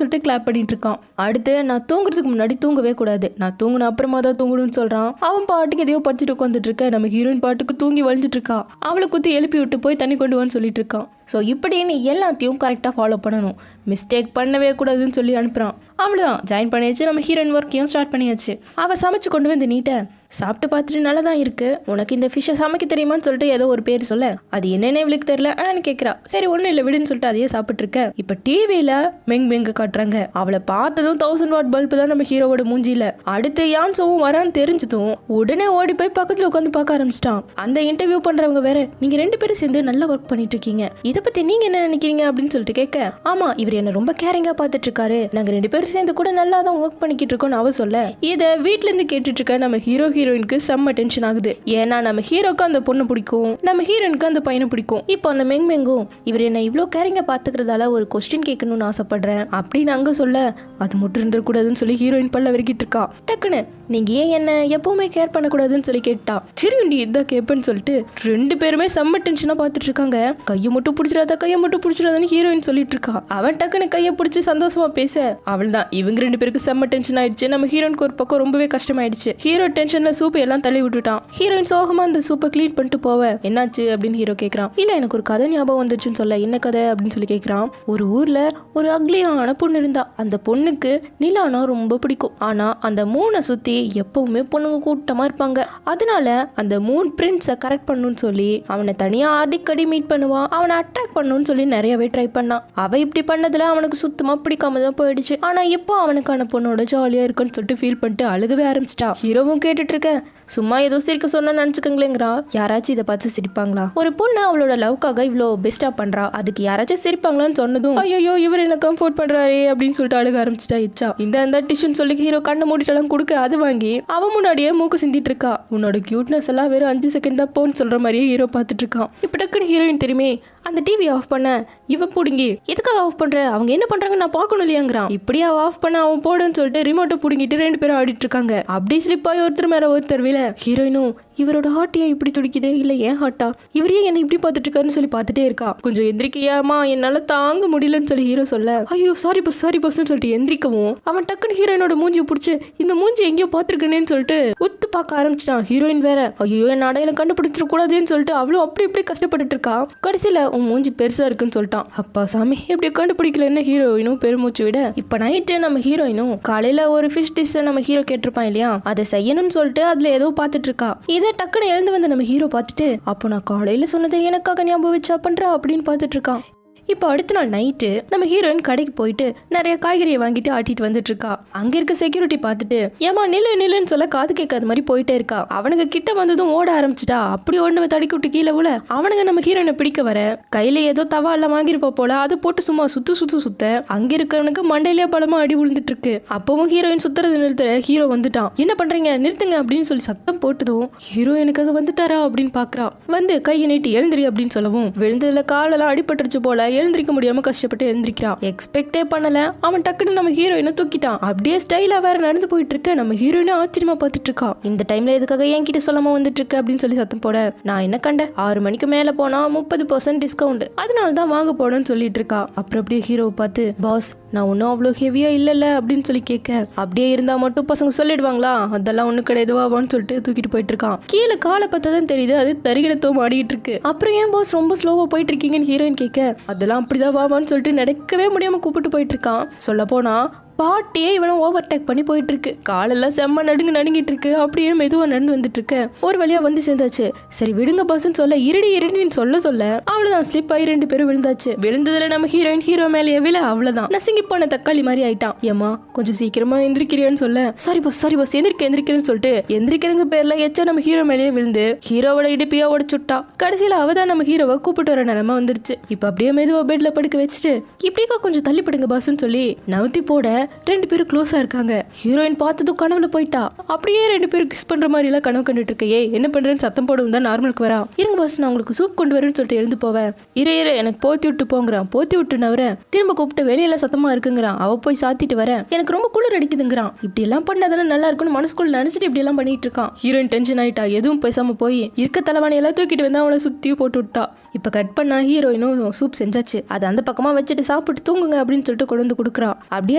சொல்லிட்டு கிளாப் பண்ணிட்டு இருக்கான். அடுத்து நான் தூங்குறதுக்கு முன்னாடி தூங்கவே கூடாது, நான் தூங்கின அப்புறமா தான் தூங்கணும்னு சொல்றான். அவன் பாட்டுக்கு எதையோ படிச்சுட்டு உட்காந்துட்டு இருக்க. நம்ம ஹீரோயின் பாட்டுக்கு தூங்கி வழிஞ்சிட்டு இருக்கா. அவளை குத்தி எழுப்பி விட்டு போய் தண்ணி கொண்டு வான்னு சொல்லிட்டு இருக்கான். ஸோ இப்படின்னு எல்லாத்தையும் கரெக்டாக ஃபாலோ பண்ணணும், மிஸ்டேக் பண்ணவே கூடாதுன்னு சொல்லி அனுப்புகிறான். அவ்வளோதான், ஜாயின் பண்ணியாச்சு. நம்ம ஹீரோயின் ஒர்க்கையும் ஸ்டார்ட் பண்ணியாச்சு. அவள் சமைச்சு கொண்டு வந்து நீட்ட சாப்பிட்டு பார்த்துட்டு நல்லா தான் இருக்கு, உனக்கு இந்த ஃபிஷ்ஷை சமைக்க தெரியுமான்னு சொல்லிட்டு ஏதோ ஒரு பேர் சொல்ல அது என்னென்ன இவளுக்கு தெரியல கேட்குறா. சரி ஒன்றும் இல்லை விடுன்னு சொல்லிட்டு அதையே சாப்பிட்டு இருக்க. இப்போ டிவியில் மெங்க காட்டுறாங்க. அவளை பார்த்ததும் 1000 வாட் பல்பு தான் நம்ம ஹீரோவோட மூஞ்சியில். அடுத்து யான்சோவும் வரான்னு தெரிஞ்சதும் உடனே ஓடி போய் பக்கத்தில் உட்காந்து பார்க்க ஆரம்பிச்சிட்டான். அந்த இன்டர்வியூ பண்ணுறவங்க வேற, நீங்கள் 2 பேரும் சேர்ந்து நல்லா ஒர்க் பண்ணிட்டு இருக்கீங்க, இதை பற்றி நீங்கள் என்ன நினைக்கிறீங்க அப்படின்னு சொல்லிட்டு கேட்க, ஆமாம் இவர் என்ன ரொம்ப கேரிங்காக பார்த்துட்டு இருக்காரு, நாங்கள் 2 பேரும் சேர்ந்து கூட நல்லா தான் ஒர்க் பண்ணிக்கிட்டு இருக்கோம்னு அவ சொல்ல இதை வீட்டிலேருந்து கேட்டுட்டு இருக்க நம்ம ஹீரோயினுக்கு செம்ம டென்ஷன் ஆகுது. ஏன்னா நம்ம ஹீரோக்கு அந்த பொண்ணு பிடிக்கும், நம்ம ஹீரோயினுக்கு அந்த பையனை பிடிக்கும். இப்போ அந்த மெங்கும் இவர் என்ன இவ்வளோ கேரிங்கா பாத்துக்கிறதால ஒரு கொஸ்டின் கேட்கணும்னு ஆசைப்படுறேன் அப்படின்னு அங்க சொல்ல அது மட்டும் இருந்துடக்கூடாதுன்னு சொல்லி ஹீரோயின் பல்ல வரைக்கிட்டு இருக்கா. டக்குன்னு நீங்க ஏன் என்ன எப்பவுமே கேர் பண்ணக்கூடாதுன்னு சொல்லி கேட்டா. திரும்பி இதான் கேட்பேன்னு சொல்லிட்டு 2 பேருமே செம்ம டென்ஷனா பாத்துட்டு இருக்காங்க. கையை மட்டும் பிடிச்சிடாதான்னு ஹீரோயின் சொல்லிட்டு இருக்கா. அவன் டக்குன்னு கையை பிடிச்சி சந்தோஷமா பேச அவள்தான் இவங்க 2 பேருக்கு செம்ம டென்ஷன் ஆயிடுச்சு. நம்ம ஹீரோயினுக்கு ஒரு பக்கம் ரொம்பவே கஷ்டமாயிடுச்சு. ஹீரோ டென்ஷன்ல சூப் எல்லாம் தள்ளி விட்டுட்டான். ஹீரோயின் சோகமா அந்த சூப்பை கிளீன் பண்ணிட்டு போவ என்னாச்சு அப்படின்னு ஹீரோ கேட்கறான். இல்ல எனக்கு ஒரு கதை ஞாபகம் வந்துருச்சுன்னு சொல்ல, என்ன கதை அப்படின்னு சொல்லி கேட்கறான். ஒரு ஊர்ல ஒரு அக்லியான பொண்ணு இருந்தா. அந்த பொண்ணுக்கு நிலானா ரொம்ப பிடிக்கும். ஆனா அந்த மூணை சுத்தி எப்பவுமே பொண்ணுங்க கூட்டமா இருப்பாங்க. அதனால அந்த 3 பிரின்ஸை கரெக்ட் பண்ணணும்னு சொல்லி அவனை தனியா அடிக்கடி மீட் பண்ணுவான். அவனை அட்ராக்ட் பண்ணணும்னு சொல்லி நிறையவே ட்ரை பண்ணான். அவ இப்படி பண்ணதுல அவனுக்கு சுத்தமா பிடிக்காம தான் போயிடுச்சு. ஆனா இப்போ அவனுக்கான பொண்ணோட ஜாலியா இருக்குன்னு சொல்லிட்டு ஃபீல் பண்ணிட்டு அழுகவே ஆரம்பிச்சிட்டா. ஹீரோவும் கேட்டுட்டு இருக்க, சும்மா ஏதோ சிரிக்க சொன்னா நினைச்சுக்கங்களேங்கிறா. யாராச்சும் இதை பார்த்து சிரிப்பாங்களா? ஒரு பொண்ணு அவளோட லவ்க்காக இவ்வளோ பெஸ்டா பண்றா, அதுக்கு யாராச்சும் சிரிப்பாங்களான்னு சொன்னதும் ஐயோ இவர் என்ன கம்ஃபர்ட் பண்றாரே அப்படின்னு சொல்லிட்டு அழுக ஆரம்பிச்சிட்டா. இச்சா இந்த டிஷ்யூன்னு சொல்லி ஹீரோ கண்ணை மூடிட்டெல்லாம் கொடுக்க அதை வாங்கி அவன் முன்னாடியே மூக்கு சிந்திட்டு இருக்கா. உன்னோட கியூட்னஸ் எல்லாம் வெறும் 5 செகண்ட் தான் போன்னு சொல்ற மாதிரியே ஹீரோ பார்த்துட்டு இருக்கான். இப்ப டக்குனு ஹீரோயின் தெரியுமே அந்த டிவி ஆஃப் பண்ண இவ புடுங்கி எதுக்காக ஆஃப் பண்ற, அவங்க என்ன பண்றாங்க நான் பார்க்கணும் இல்லையாங்கிறான். இப்படியே ஆஃப் பண்ண அவன் போடுன்னு சொல்லிட்டு ரிமோட்டை புடுங்கிட்டு 2 பேரும் ஆடிட்டு இருக்காங்க. அப்படி ஸ்லிப் ஆகி ஒருத்தர் மேல ஒருத்தர் விழ ஹீரோயினும் இவரோட ஹார்ட் ஏன் இப்படி துடிக்குது, இல்ல ஏன் ஹார்ட்டா, இவரே என்ன இப்படி பார்த்துட்டு இருக்காருன்னு சொல்லி பார்த்துட்டே இருக்கா. கொஞ்சம் எந்திரிக்கையாமா என்னால தாங்க முடியலன்னு சொல்லி ஹீரோ சொல்ல ஐயோ சாரி பஸ்ன்னு சொல்லிட்டு எந்திரிக்கவும் அவன் டக்குன்னு ஹீரோயினோட மூஞ்சியை பிடிச்சி இந்த மூஞ்சி எங்கேயோ பார்த்துருக்கேன்னு சொல்லிட்டு உத்து பார்க்க ஆரம்பிச்சிட்டான். ஹீரோயின் வேற ஐயோ என் அடையாளம் கண்டுபிடிச்சிட கூடாதுன்னு சொல்லிட்டு அவ்வளோ அப்படி இப்படி கஷ்டப்பட்டுட்டு இருக்கா. கடைசியில உன் மூஞ்சி பெருசா இருக்குன்னு சொல்லிட்டான். அப்பா சாமி எப்படி கண்டுபிடிக்கலன்னு ஹீரோயினும் பெருமூச்சு விட இப்ப நைட்டு நம்ம ஹீரோயினும் காலையில ஒரு ஃபிஷ் டிஷ் நம்ம ஹீரோ கேட்டிருப்பான் இல்லையா, அதை செய்யணும்னு சொல்லிட்டு அதுல ஏதோ பார்த்துட்டு இருக்கா. இதை டக்குன்னு எழுந்து வந்து நம்ம ஹீரோ பார்த்துட்டு அப்போ நான் காலையில சொன்னதை எனக்காக ஞாபகம் வச்சா பண்றா அப்படின்னு பார்த்துட்டு இருக்கான். இப்போ அடுத்த நாள் நைட்டு நம்ம ஹீரோயின் கடைக்கு போயிட்டு நிறைய காய்கறியை வாங்கிட்டு ஆட்டிட்டு வந்துட்டு இருக்கா. அங்க இருக்க செக்யூரிட்டி பார்த்துட்டு ஏமா நில்லுன்னு சொல்ல காது கேட்காத மாதிரி போயிட்டே இருக்கா. அவனுக்கு கிட்ட வந்ததும் ஓட ஆரம்பிச்சிட்டா. அப்படி ஒண்ணு தடுக்கி விட்டு கீழே விழ அவனுங்க நம்ம ஹீரோயினை பிடிக்க வர கையில ஏதோ தவா எல்லாம் வாங்கிருப்பா போல அதை போட்டு சும்மா சுத்த அங்க இருக்கவனுக்கு மண்டையிலே பலமா அடி விழுந்துட்டு இருக்கு. அப்பவும் ஹீரோயின் சுத்துறது நிறுத்த ஹீரோ வந்துட்டான். என்ன பண்றீங்க நிறுத்துங்க அப்படின்னு சொல்லி சத்தம் போட்டதும் ஹீரோயினுக்காக வந்துட்டாரா அப்படின்னு பாக்குறா. வந்து கையை நீட்டி எழுந்திரி அப்படின்னு சொல்லவும் விழுந்ததுல காலெல்லாம் அடிபட்டுருச்சு போல எழுந்திருக்க முடியாம கஷ்டப்பட்டு எழுந்திருக்கிறான். எக்ஸ்பெக்டே பண்ணல, அவன் டக்குன்னு நம்ம ஹீரோயினை தூக்கிட்டான். அப்படியே ஸ்டைலா வேற நடந்து போயிட்டு இருக்க. நம்ம ஹீரோயினை ஆச்சரியமா பார்த்துட்டு இருக்கா. இந்த டைம்ல எதுக்காக என்கிட்ட சொல்லாம வந்துட்டு இருக்கு அப்படின்னு சொல்லி சத்தம் போட, நான் என்ன கண்டேன், 6 மணிக்கு மேல போனா 30% டிஸ்கவுண்ட், அதனாலதான் வாங்க போனோம்னு சொல்லிட்டு இருக்கா. அப்புறம் அப்படியே ஹீரோவை பார்த்து, பாஸ் நான் ஒன்னும் அவ்வளவு ஹெவியா இல்லல்ல அப்படின்னு சொல்லி கேட்க, அப்படியே இருந்தா மட்டும் பசங்க சொல்லிடுவாங்களா, அதெல்லாம் ஒண்ணு கிடையாதுவான்னு சொல்லிட்டு தூக்கிட்டு போயிட்டு இருக்கான். கீழே காலை பார்த்ததான் தெரியுது அது தரிகிடத்தோ மாடிட்டு இருக்கு. அப்புறம் ஏன் பாஸ் ரொம்ப ஸ்லோவா போயிட்டு இருக்கீங்கன்னு ஹீரோயின் கேட்க, அதெல்லாம் அப்படிதான் வாவான்னு சொல்லிட்டு நடக்கவே முடியாம கூப்பிட்டு போயிட்டு இருக்கான். சொல்ல போனா பாட்டியே இவனை ஓவர்டேக் பண்ணி போயிட்டு இருக்கு. காலெல்லாம் செம்ம நடுங்கிட்டு இருக்கு. அப்படியே மெதுவா நடந்து வந்துட்டு இருக்க. ஒரு வழியா வந்து சேர்ந்தாச்சு. சரி விடுங்க பாஸ்ன்னு சொல்ல, இருடின்னு சொல்ல அவ்வளவுதான், ஸ்லிப் ஆகி 2 பேரும் விழுந்தாச்சு. விழுந்ததுல நம்ம ஹீரோயின் ஹீரோ மேலேயே விழ அவ்வளவுதான் நசுங்கி போன தக்காளி மாதிரி ஆயிட்டான். ஏமா கொஞ்சம் சீக்கிரமா எந்திரிக்கிறியான்னு சொல்ல, சாரி பாஸ் எந்திரிக்கிறேன்னு சொல்லிட்டு எந்திரிக்கிறங்க பேர்ல எச்சா நம்ம ஹீரோ மேலேயே விழுந்து ஹீரோவோட இடுப்பியா உடச்சுட்டா. கடைசியில அவதான் நம்ம ஹீரோவை கூப்பிட்டு வர நிலைமை வந்துருச்சு. இப்ப அப்படியே மெதுவா பெட்ல படுக்க வச்சுட்டு, இப்படிக்கா கொஞ்சம் தள்ளி படுங்க பாஸ்ன்னு சொல்லி நவுத்தி போட 2 பேரும் க்ளோஸா இருக்காங்க. ஹீரோயின் பார்த்ததும் கனவுல போயிட்டா. அப்படியே 2 பேரும் கிஸ் பண்ற மாதிரி எல்லாம் கனவு கண்டுட்டு இருக்கையே, என்ன பண்றேன்னு சத்தம் போடவும் தான் நார்மலுக்கு வரா. இருங்க பாஸ் நான் உங்களுக்கு சூப் கொண்டு வரேன்னு சொல்லிட்டு எழுந்து போவேன். இரு எனக்கு போத்தி விட்டு போங்கிறான். போத்தி விட்டு நவர திரும்ப கூப்பிட்டு வெளியில சத்தமா இருக்குங்கிறான். அவ போய் சாத்திட்டு வர எனக்கு ரொம்ப குளிர் அடிக்குதுங்கிறான். இப்படி எல்லாம் பண்ணாதானே நல்லா இருக்கும்னு மனசுக்குள்ள நினைச்சிட்டு இப்படி எல்லாம் பண்ணிட்டு இருக்கான். ஹீரோயின் டென்ஷன் ஆயிட்டா. எதுவும் பேசாம போய் இருக்க தலைவாணி எல்லாம் தூக்கிட்டு வந்து அவளை சுத்தி போட்டு விட்டா. இப்ப கட் பண்ணா ஹீரோயினும் சூப் செஞ்சாச்சு. அதை அந்த பக்கமா வச்சுட்டு சாப்பிட்டு தூங்குங்க அப்படின்னு சொல்லிட்டு கொண்டு வந்து கொடுக்குறா. அப்படியே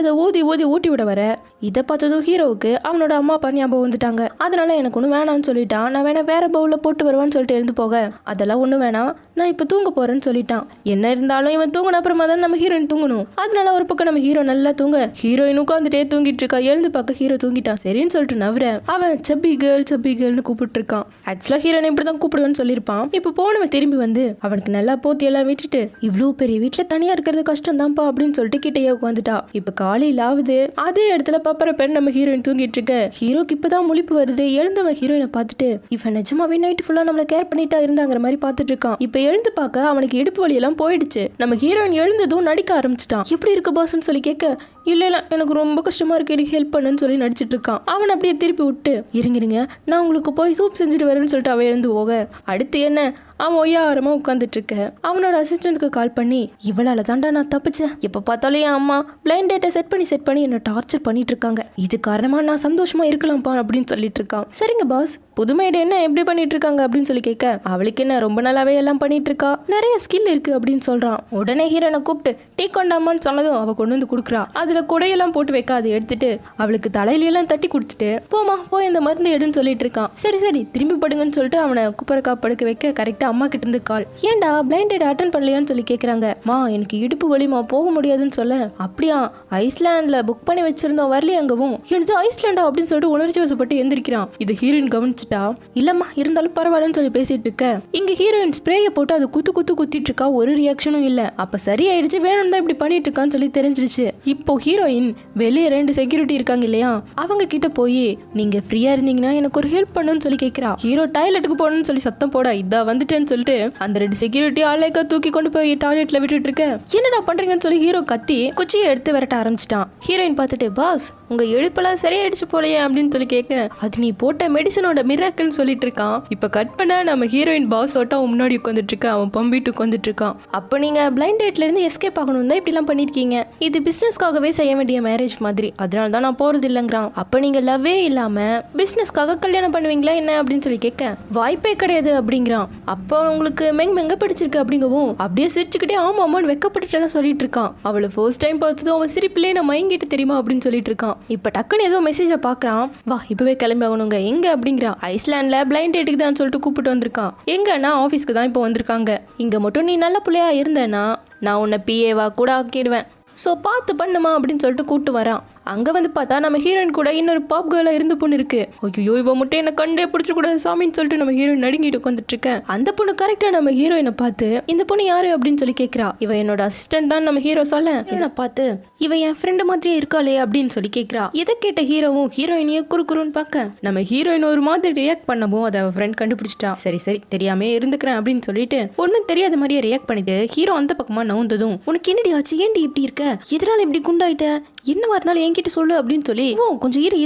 அதை ஊதி விட வர இதை பார்த்ததும் ஹீரோவுக்கு அவனோட அம்மா அப்பா ஞாபகம் வந்துட்டாங்க. அதனால எனக்கு ஒன்றும் வேணாம்னு சொல்லிட்டான். நான் வேணா வேற பவுல்ல போட்டு வருவான்னு சொல்லிட்டு எழுந்து போக, அதெல்லாம் ஒன்றும் வேணாம் நான் இப்போ தூங்க போறேன்னு சொல்லிட்டான். என்ன இருந்தாலும் இவன் தூங்கின அப்புறமா தான் நம்ம ஹீரோயின் தூங்கணும். அதனால ஒரு பக்கம் நம்ம ஹீரோ நல்லா தூங்க, ஹீரோயின் உட்காந்துட்டே தூங்கிட்டு இருக்கா. எழுந்து பார்க்க ஹீரோ தூங்கிட்டான். சரின்னு சொல்லிட்டு நவர அவன் சப்பி கேர்ள்னு கூப்பிட்டு இருக்கான். ஆக்சுவலா ஹீரோயின் இப்படிதான் கூப்பிடுவேன்னு சொல்லியிருப்பான். இப்போ போனவன் திரும்பி வந்து அவனுக்கு நல்லா போத்தி எல்லாம் விட்டுட்டு, இவ்வளவு பெரிய வீட்டுல தனியா இருக்கிறது கஷ்டம் தான்ப்பா அப்படின்னு சொல்லிட்டு கிட்டையே உட்காந்துட்டா. இப்ப காலையில ஆகுது. அதே இடத்துல பாப்பற பெண் நம்ம ஹீரோயின் தூங்கிட்டு இருக்க. ஹீரோக்கு இப்பதான் முழிப்பு வருது. எழுந்தவன் ஹீரோயினை பார்த்துட்டு, இவன் நிஜமாவே நைட் ஃபுல்லா நம்மள கேர் பண்ணிட்டா இருந்தாங்கிற மாதிரி பார்த்துட்டு இருக்கான். இப்ப எழுந்து பார்க்க அவனுக்கு இடுப்பு வலி எல்லாம் போயிடுச்சு. நம்ம ஹீரோயின் எழுந்ததும் நடிக்க ஆரம்பிச்சிட்டான். எப்படி இருக்கு பாஸ்ன்னு சொல்லி கேட்க, இல்ல எனக்கு ரொம்ப கஷ்டமா இருக்கு, எனக்கு ஹெல்ப் பண்ணுன்னு சொல்லி நடிச்சிட்டு இருக்கான். அவன் அப்படியே திருப்பி விட்டு, இருங்க நான் உங்களுக்கு போய் சூப் செஞ்சுட்டு வரேன்னு சொல்லிட்டு அவன் எழுந்து போக, அடுத்து என்ன அவன் ஒய்யாரமா உட்காந்துட்டு இருக்க. அவனோட அசிஸ்டன்ட்க்கு கால் பண்ணி, இவளால தாண்டா நான் தப்பிச்சேன். எப்ப பார்த்தாலும் என் அம்மா பிளைண்ட் டேட்டை செட் பண்ணி என்ன டார்ச்சர் பண்ணிட்டு இருக்காங்க. இது காரணமா நான் சந்தோஷமா இருக்கலாம்ப்பா அப்படின்னு சொல்லிட்டு இருக்கான். சரிங்க பாஸ் புதுமையிட என்ன எப்படி பண்ணிட்டு இருக்காங்க அப்படின்னு சொல்லி கேட்க, அவளுக்கு என்ன ரொம்ப நாளாவே எல்லாம் பண்ணிட்டு இருக்கா, நிறைய ஸ்கில் இருக்கு அப்படின்னு சொல்றான். உடனே ஹீரோனை கூப்பிட்டு டீ கொண்டாமான்னு சொன்னதும் அவ கொண்டு வந்து கொடுக்குறா. அதுல குடையெல்லாம் போட்டு வைக்க அதை எடுத்துட்டு அவளுக்கு தலையிலாம் தட்டி கொடுத்துட்டு, போமா போய் இந்த மருந்து எடுன்னு சொல்லிட்டு இருக்கான். சரி திரும்பி படுங்கன்னு சொல்லிட்டு அவனை குப்பரக்கா படுக்க வைக்க கரெக்டா அம்மா கிட்ட இருந்து கால். ஏன்டா பிளைண்ட் டேட் அட்டன் பண்ணலையான்னு சொல்லி கேக்குறாங்க. மா எனக்கு இடுப்பு வலிமா போக முடியாதுன்னு சொல்ல, அப்படியா ஐஸ்லாண்ட்ல புக் பண்ணி வச்சிருந்தோம் வரலையே அங்கவும். எனக்கு ஐஸ்லாண்டா அப்படின்னு சொல்லிட்டு உணர்ச்சி வசப்பட்டு எந்திரிக்கிறான். இது ஹீரோயின் கவனிச்சுட்டா. இல்லம்மா இருந்தாலும் பரவாயில்லன்னு சொல்லி பேசிட்டு இருக்க. இங்க ஹீரோயின் ஸ்ப்ரேயை போட்டு அது குத்திட்டு இருக்கா. ஒரு ரியாக்ஷனும் இல்ல. அப்ப சரியாயிடுச்சு, வேணும் தான் இப்படி பண்ணிட்டு இருக்கான்னு சொல்லி தெரிஞ்சிருச்சு. இப்போ ஹீரோயின் வெளியே 2 செக்யூரிட்டி இருக்காங்க இல்லையா, அவங்க கிட்ட போய் நீங்க ஃப்ரீயா இருந்தீங்கன்னா எனக்கு ஒரு ஹெல்ப் பண்ணுன்னு சொல்லி கேட்கிறா. ஹீரோ டாய்லெட்டுக்கு போகணும்னு சொல்லி சத்தம் போட, இதா வந்துட்டேன்னு சொல்லிட்டு அந்த 2 செக்யூரிட்டி ஆளைக்கா தூக்கி கொண்டு போய் டாய்லெட்ல விட்டுட்டு இருக்க. என்னடா பண்றீங்கன்னு சொல்லி ஹீரோ கத்தி குச்சியை எடுத்து விரட்ட ஆரம்பிச்சிட்டான். ஹீரோயின் பார்த்துட்டு, பாஸ் உங்க எழுப்பெல்லாம் சரியாயிடுச்சு போலையே அப்படின்னு சொல்லி கேட்க, அது நீ போட்ட மெடிசனோட மிராக்கிள்னு சொல்லிட்டு இருக்கான். இப்ப கட் பண்ண நம்ம ஹீரோயின் பாஸ் ஓட்டா முன்னாடி உட்காந்துட்டு இருக்கா. அவன் பம்பிட்டு உட்காந்துட்டு இருக்கான். அப்ப நீங்க பிளைண்ட் டேட்ல இருந்து எஸ்கேப் ஆகணும் தான் இப்படி எல்லாம் பண்ணிருக்கீங்க. இது பிசினஸ்க்காகவே செய்ய வேண்டிய மேரேஜ் மாதிரி, அதனால தான் நான் போறது இல்லைங்கிறான். அப்ப நீங்க லவ்வே இல்லாம பிசினஸ்க்காக கல்யாணம் பண்ணுவீங்களா என்ன அப்படின்னு சொல்லி கேட்க, வாய்ப்பே கிடையாது அப்படிங்கிறான். அப்போ உங்களுக்கு மெங்க பிடிச்சிருக்கு அப்படிங்கவும் அப்படியே சிரிச்சுக்கிட்டே ஆமாமான்னு வெக்கப்பட்டு சொல்லிட்டு இருக்கான். அவளை ஃபர்ஸ்ட் டைம் பார்த்ததும் அவன் சிரிப்பிலே நான் மயங்கிட்டு தெரியுமா அப்படின்னு சொல்லிட்டு இருக்கான். இப்ப டக்குன்னு ஏதோ மெசேஜை பாக்குறான். வா இப்பவே கிளம்பி ஆகணுங்க. எங்க அப்படிங்கிறா. ஐஸ்லாண்ட்ல பிளைண்ட் டேட்டுக்கு தான் சொல்லிட்டு கூப்பிட்டு வந்திருக்கான். எங்கன்னா ஆபீஸ்க்கு தான் இப்போ வந்திருக்காங்க. இங்க மட்டும் நீ நல்ல பிள்ளையா இருந்தேன்னா நான் உன்னை பிஏவா கூட ஆக்கிடுவேன். ஸோ பார்த்து பண்ணுமா அப்படின்னு சொல்லிட்டு கூப்பிட்டு வரான். அங்கே வந்து பார்த்தா நம்ம ஹீரோயின் கூட இன்னொரு பாப் கேர்ளாக இருந்து பொண்ணு இருக்கு. ஐயோ இவ மட்டும் என்ன கண்டே பிடிச்சிக்கூடாது சாமின்னு சொல்லிட்டு நம்ம ஹீரோயின் நடுங்கிட்டு உட்காந்துட்டு இருக்கேன். அந்த பொண்ணு கரெக்டாக நம்ம ஹீரோயினை பார்த்து, இந்த பொண்ணு யாரு அப்படின்னு சொல்லி கேட்குறா. இவ என்னோட அசிஸ்டன்ட் தான் நம்ம ஹீரோ சொல்ல. என்ன பார்த்து, இவ என் ஃப்ரெண்டு மாதிரியே இருக்காளே அப்படின்னு சொல்லி கேட்குறா. இதை கேட்ட ஹீரோவும் ஹீரோயினையே குறுக்குறுன்னு பார்க்க, நம்ம ஹீரோயின் ஒரு மாதிரி ரியாக்ட் பண்ணவும் அதை அவ ஃப்ரெண்ட் கண்டுபிடிச்சிட்டா. சரி தெரியாமே இருந்துக்கிறேன் அப்படின்னு சொல்லிட்டு ஒன்றும் தெரியாத மாதிரியே ரியாக்ட் பண்ணிட்டு ஹீரோ அந்த பக்கமாக நவுந்ததும், உனக்கு என்னடி ஆச்சு, ஏன்டி இப்படி இருக்க, எதனால இப்படி குண்டாயிட்ட, என்னவா இருந்தாலும் என்கிட்ட சொல்லு அப்படின்னு சொல்லி ஓ கொஞ்சம் இரு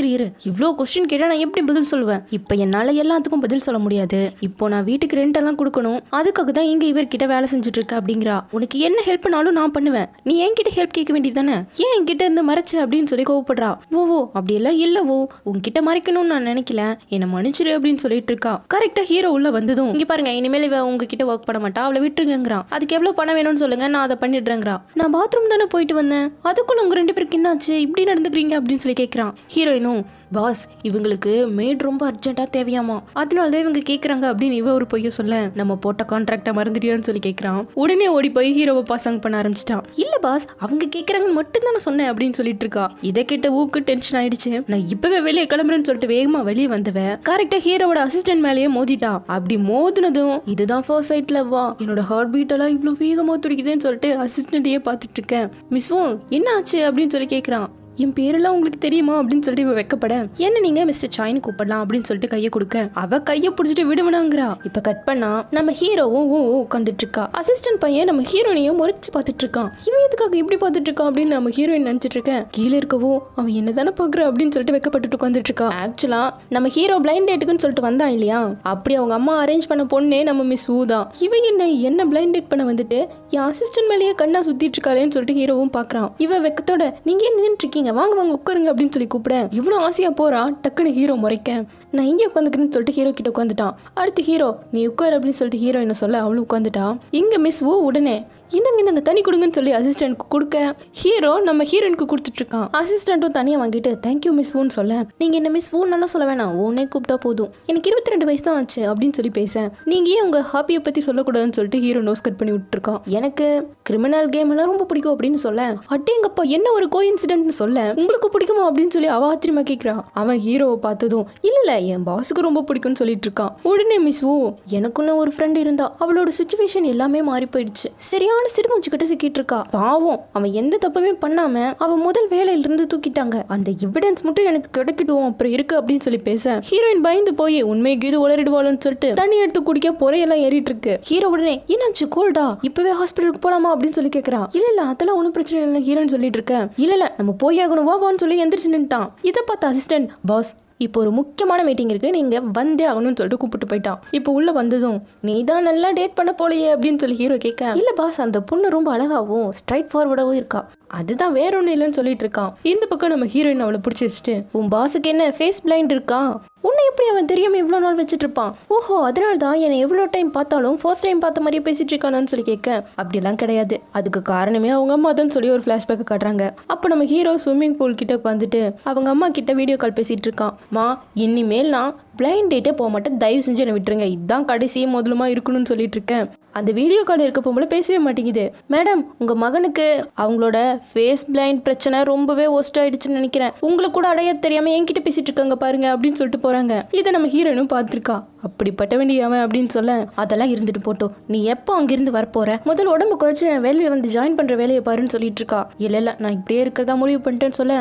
இவ்வளோ கொஸ்டின் கேட்டா நான் எப்படி பதில் சொல்லுவேன்? இப்போ என்னால எல்லாத்துக்கும் பதில் சொல்ல முடியாது. இப்போ நான் வீட்டுக்கு ரெண்ட் எல்லாம் கொடுக்கணும். அதுக்காக தான் இங்க இவர்கிட்ட வேலை செஞ்சுட்டு இருக்க அப்படிங்கிறா. உனக்கு என்ன ஹெல்ப்னாலும் நான் பண்ணுவேன். நீ என்கிட்ட ஹெல்ப் கேட்க வேண்டியது தானே? ஏன் என்கிட்ட இருந்து மறைச்ச அப்படின்னு சொல்லி கோவப்படுறா. ஓ அப்படியெல்லாம் இல்லவோ, உன்கிட்ட மறைக்கணும்னு நான் நினைக்கல, என்ன மன்னிச்சிரு அப்படின்னு சொல்லிட்டு இருக்கா. கரெக்டா ஹீரோ உள்ள வந்ததும் இங்க பாருங்க, இனிமேல் இவ உங்ககிட்ட ஒர்க் பண்ண மாட்டா, அவளை விட்டுருங்கிறான். அதுக்கு எவ்வளவு பணம் வேணும்னு சொல்லுங்க, நான் அதை பண்ணிடுறேங்கிறா. நான் பாத்ரூம் தானே போயிட்டு வந்தேன், அதுக்குள்ள உங்க 2 பேருக்கு என்னாச்சு, இப்படி நடந்துக்கிறீங்க அப்படின்னு சொல்லி கேட்கிறான். ஹீரோயினும் பாஸ் இவங்களுக்கு மெய்ட் ரொம்ப அர்ஜென்ட்டா தேவையாமா, அதனாலதான் இவங்க கேக்குறாங்க அப்படின்னு இவ ஒரு பொய்ய சொல்ல, நம்ம போட்ட கான்ட்ராக்டை மறந்துட்டியான்னு சொல்லி கேட்கறான். உடனே ஓடி போய் ஹீரோவை பாசங்க பண்ண ஆரம்பிச்சிட்டான். இல்ல பாஸ் அவங்க கேக்குறாங்கன்னு மட்டும் தான் நான் சொன்னேன் அப்படின்னு சொல்லிட்டு இருக்கா. இதை கேட்ட ஊக்கு டென்ஷன் ஆயிடுச்சு. நான் இப்பவே வெளியே கிளம்புறேன்னு சொல்லிட்டு வேகமா வெளியே வந்தவன் கரெக்டா ஹீரோவோட அசிஸ்டன்ட் மேலேயே மோதிட்டா. அப்படி மோதுனதும் இதுதான் ஃபர்ஸ்ட் சைட்ல வா, என்னோட ஹார்ட் பீட் எல்லாம் இவ்வளவு வேகமா துடிக்குதுன்னு சொல்லிட்டு அசிஸ்டன்ட்டையே பார்த்துட்டு இருக்கேன். மிஸ்வும் என்ன ஆச்சு அப்படின்னு சொல்லி கேட்கறான். என் பேரெல்லாம் உங்களுக்கு தெரியுமா அப்படின்னு சொல்லிட்டு இவ வெக்கப்பட, என்ன நீங்க மிஸ்டர் சாய்னு கூப்பிடலாம் அப்படின்னு சொல்லிட்டு கையை கொடுக்க அவ கையை பிடிச்சிட்டு விடுவனாங்கிறா. இப்ப கட் பண்ணா நம்ம ஹீரோவும் உட்காந்துட்டு இருக்கா. அசிஸ்டன்ட் பையன் நம்ம ஹீரோயினையும் முறைச்சு பார்த்துட்டு இருக்கான். இவன் எதுக்காக இப்படி பார்த்துட்டு இருக்கான் அப்படின்னு நம்ம ஹீரோயின் நினைச்சிட்டு இருக்கேன். கீழே இருக்கவோ அவன் என்னதானே பாக்குற அப்படின்னு சொல்லிட்டு வெக்கப்பட்டு உட்காந்துட்டு இருக்கா. ஆக்சுவலா நம்ம ஹீரோ பிளைண்ட் டேட்டுக்குன்னு சொல்லிட்டு வந்தான் இல்லையா, அப்படி அவங்க அம்மா அரேஞ்ச் பண்ண பொண்ணே நம்ம மிஸ் ஊ தான். இவன் என்ன பிளைண்ட் டேட் பண்ண வந்துட்டு என் அசிஸ்டன்ட் மேலேயே கண்ணா சுத்திட்டு இருக்காளேன்னு சொல்லிட்டு ஹீரோவும் பாக்குறான். இவ வெக்கத்தோட நீங்க ஏன் நின்றுட்டு இருக்கீங்க, வாங்க உட்காருங்க அப்படின்னு சொல்லி கூப்பிட இவ்வளவு ஆசையா போறா. டக்குன்னு ஹீரோ முறைக்க நான் இங்கே உட்காந்துக்கிறேன்னு சொல்லிட்டு ஹீரோ கிட்ட உட்காந்துட்டான். அடுத்து ஹீரோ நீ உட்காரு அப்படின்னு சொல்லிட்டு ஹீரோ என்ன சொல்ல அவளும் உட்காந்துட்டா. இங்க மிஸ் ஓ உடனே இந்தங்க தண்ணி கொடுங்கன்னு சொல்லி அசிஸ்டன்ட்க்கு கொடுக்க ஹீரோ நம்ம ஹீரோயினுக்கு கொடுத்துட்டு இருக்கான். அசிஸ்டன்ட்டும் தனியா வாங்கிட்டு தேங்க்யூ மிஸ் ஊன்னு சொல்ல, நீங்க என்ன மிஸ் ஊன்னு நல்லா சொல்ல வேணாம், ஓனே கூப்பிட்டா போதும், எனக்கு 22 வயசு தான் ஆச்சு அப்படின்னு சொல்லி பேச, நீங்க ஏன் உங்க ஹாப்பியை பத்தி சொல்லக்கூடாதுன்னு சொல்லிட்டு ஹீரோ நோஸ் கட் பண்ணி விட்டுருக்கான். எனக்கு கிரிமினல் கேம் எல்லாம் ரொம்ப பிடிக்கும் அப்படின்னு சொல்ல, அட்டேங்கப்பா என்ன ஒரு கோஇன்சிடென்ட்னு சொல்ல, உங்களுக்கு பிடிக்குமா அப்படின்னு சொல்லி அவ ஆச்சரியமா கேட்கிறான். அவன் ஹீரோவை பார்த்ததும் இல்ல என் பாஸுக்கு ரொம்ப பிடிக்கும்னு சொல்லிட்டு இருக்கான். உடனே மிஸ் ஓ எனக்குன்னு ஒரு ஃப்ரெண்ட் இருந்தா, அவளோட சிச்சுவேஷன் எல்லாமே மாறி போயிடுச்சு, சரியான சிறுமூச்சுக்கிட்ட சிக்கிட்டு இருக்கா. பாவம் அவன் எந்த தப்புமே பண்ணாம அவன் முதல் வேலையில இருந்து தூக்கிட்டாங்க, அந்த எவிடன்ஸ் மட்டும் எனக்கு கிடைக்கட்டும் அப்புறம் இருக்கு அப்படின்னு சொல்லி பேச ஹீரோயின் பயந்து போய் உண்மைக்கு இது உளறிடுவாளுன்னு சொல்லிட்டு தண்ணி எடுத்து குடிக்க பொறையெல்லாம் ஏறிட்டு இருக்கு. ஹீரோ உடனே என்னாச்சு கோல்டா, இப்பவே ஹாஸ்பிட்டலுக்கு போலாமா அப்படின்னு சொல்லி கேட்கறான். இல்ல அதெல்லாம் ஒன்னும் பிரச்சனை இல்லை ஹீரோன்னு சொல்லிட்டு இருக்கேன். இல்ல நம்ம போய் ஆகணும் வான்னு சொல்லி எந்திரிச்சு நின்ட்டான். இதை பார்த்த அசிஸ்டன்ட் பாஸ் இப்போ ஒரு முக்கியமான மீட்டிங் இருக்கு, நீங்க வந்தே ஆகணும்னு சொல்லிட்டு கூப்பிட்டு போயிட்டான். இப்போ உள்ள வந்ததும் நீ தான் நல்லா டேட் பண்ண போலையே அப்படின்னு சொல்லி ஹீரோ கேட்க, இல்ல பாஸ் அந்த பொண்ணு ரொம்ப அழகாவும் ஸ்ட்ரைட் ஃபார்வர்டாவும் இருக்கா, அதுதான் வேற ஒன்றும் இல்லைன்னு சொல்லிட்டு இருக்கான். இந்த பக்கம் நம்ம ஹீரோயின் அவளை பிடிச்சி வச்சுட்டு உன் பாஸுக்கு என்ன ஃபேஸ் பிளைண்ட் இருக்கா, உன்னை எப்படி அவன் தெரியாம இவ்வளோ நாள் வச்சுட்டு இருப்பான், ஓஹோ அதனால தான் என்னை எவ்வளோ டைம் பார்த்தாலும் ஃபர்ஸ்ட் டைம் பார்த்த மாதிரியே பேசிட்டு இருக்கானு சொல்லி கேட்க, அப்படிலாம் கிடையாது, அதுக்கு காரணமே அவங்க அம்மா தான் சொல்லி ஒரு ஃபிளாஷ்பேக் காட்டுறாங்க. அப்போ நம்ம ஹீரோ ஸ்விம்மிங் பூல் கிட்ட உட்காந்துட்டு அவங்க அம்மா கிட்ட வீடியோ கால் பேசிட்டு இருக்கான். மா இனிமேல் நான் பிளைண்ட் டேட்டே போக மாட்டேன், தயவு செஞ்சு என்னை விட்டுருங்க, இதுதான் கடைசியே முதலுமா இருக்கணும்னு சொல்லிட்டு இருக்கேன். அந்த வீடியோ கால் இருக்க போகும்போது பேசவே மாட்டேங்குது. மேடம் உங்க மகனுக்கு அவங்களோட ஃபேஸ் பிளைண்ட் பிரச்சனை ரொம்பவே ஒஸ்ட் ஆயிடுச்சுன்னு நினைக்கிறேன், உங்களுக்கு கூட அடைய தெரியாம என்கிட்ட பேசிட்டு இருக்காங்க பாருங்க அப்படின்னு சொல்லிட்டு போறாங்க. இதை நம்ம ஹீரோனும் பார்த்துருக்கா. அப்படிப்பட்ட வேண்டிய அவன் அப்படின்னு சொல்ல, அதெல்லாம் இருந்துட்டு போட்டோம், நீ எப்போ அங்கிருந்து வரப்போற, முதல் உடம்பு குறைச்சு நான் வேலையில வந்து ஜாயின் பண்ற வேலையை பாருன்னு சொல்லிட்டு இருக்கா. இல்ல நான் இப்படியே இருக்கிறதா முடிவு பண்ணிட்டேன்னு சொல்ல,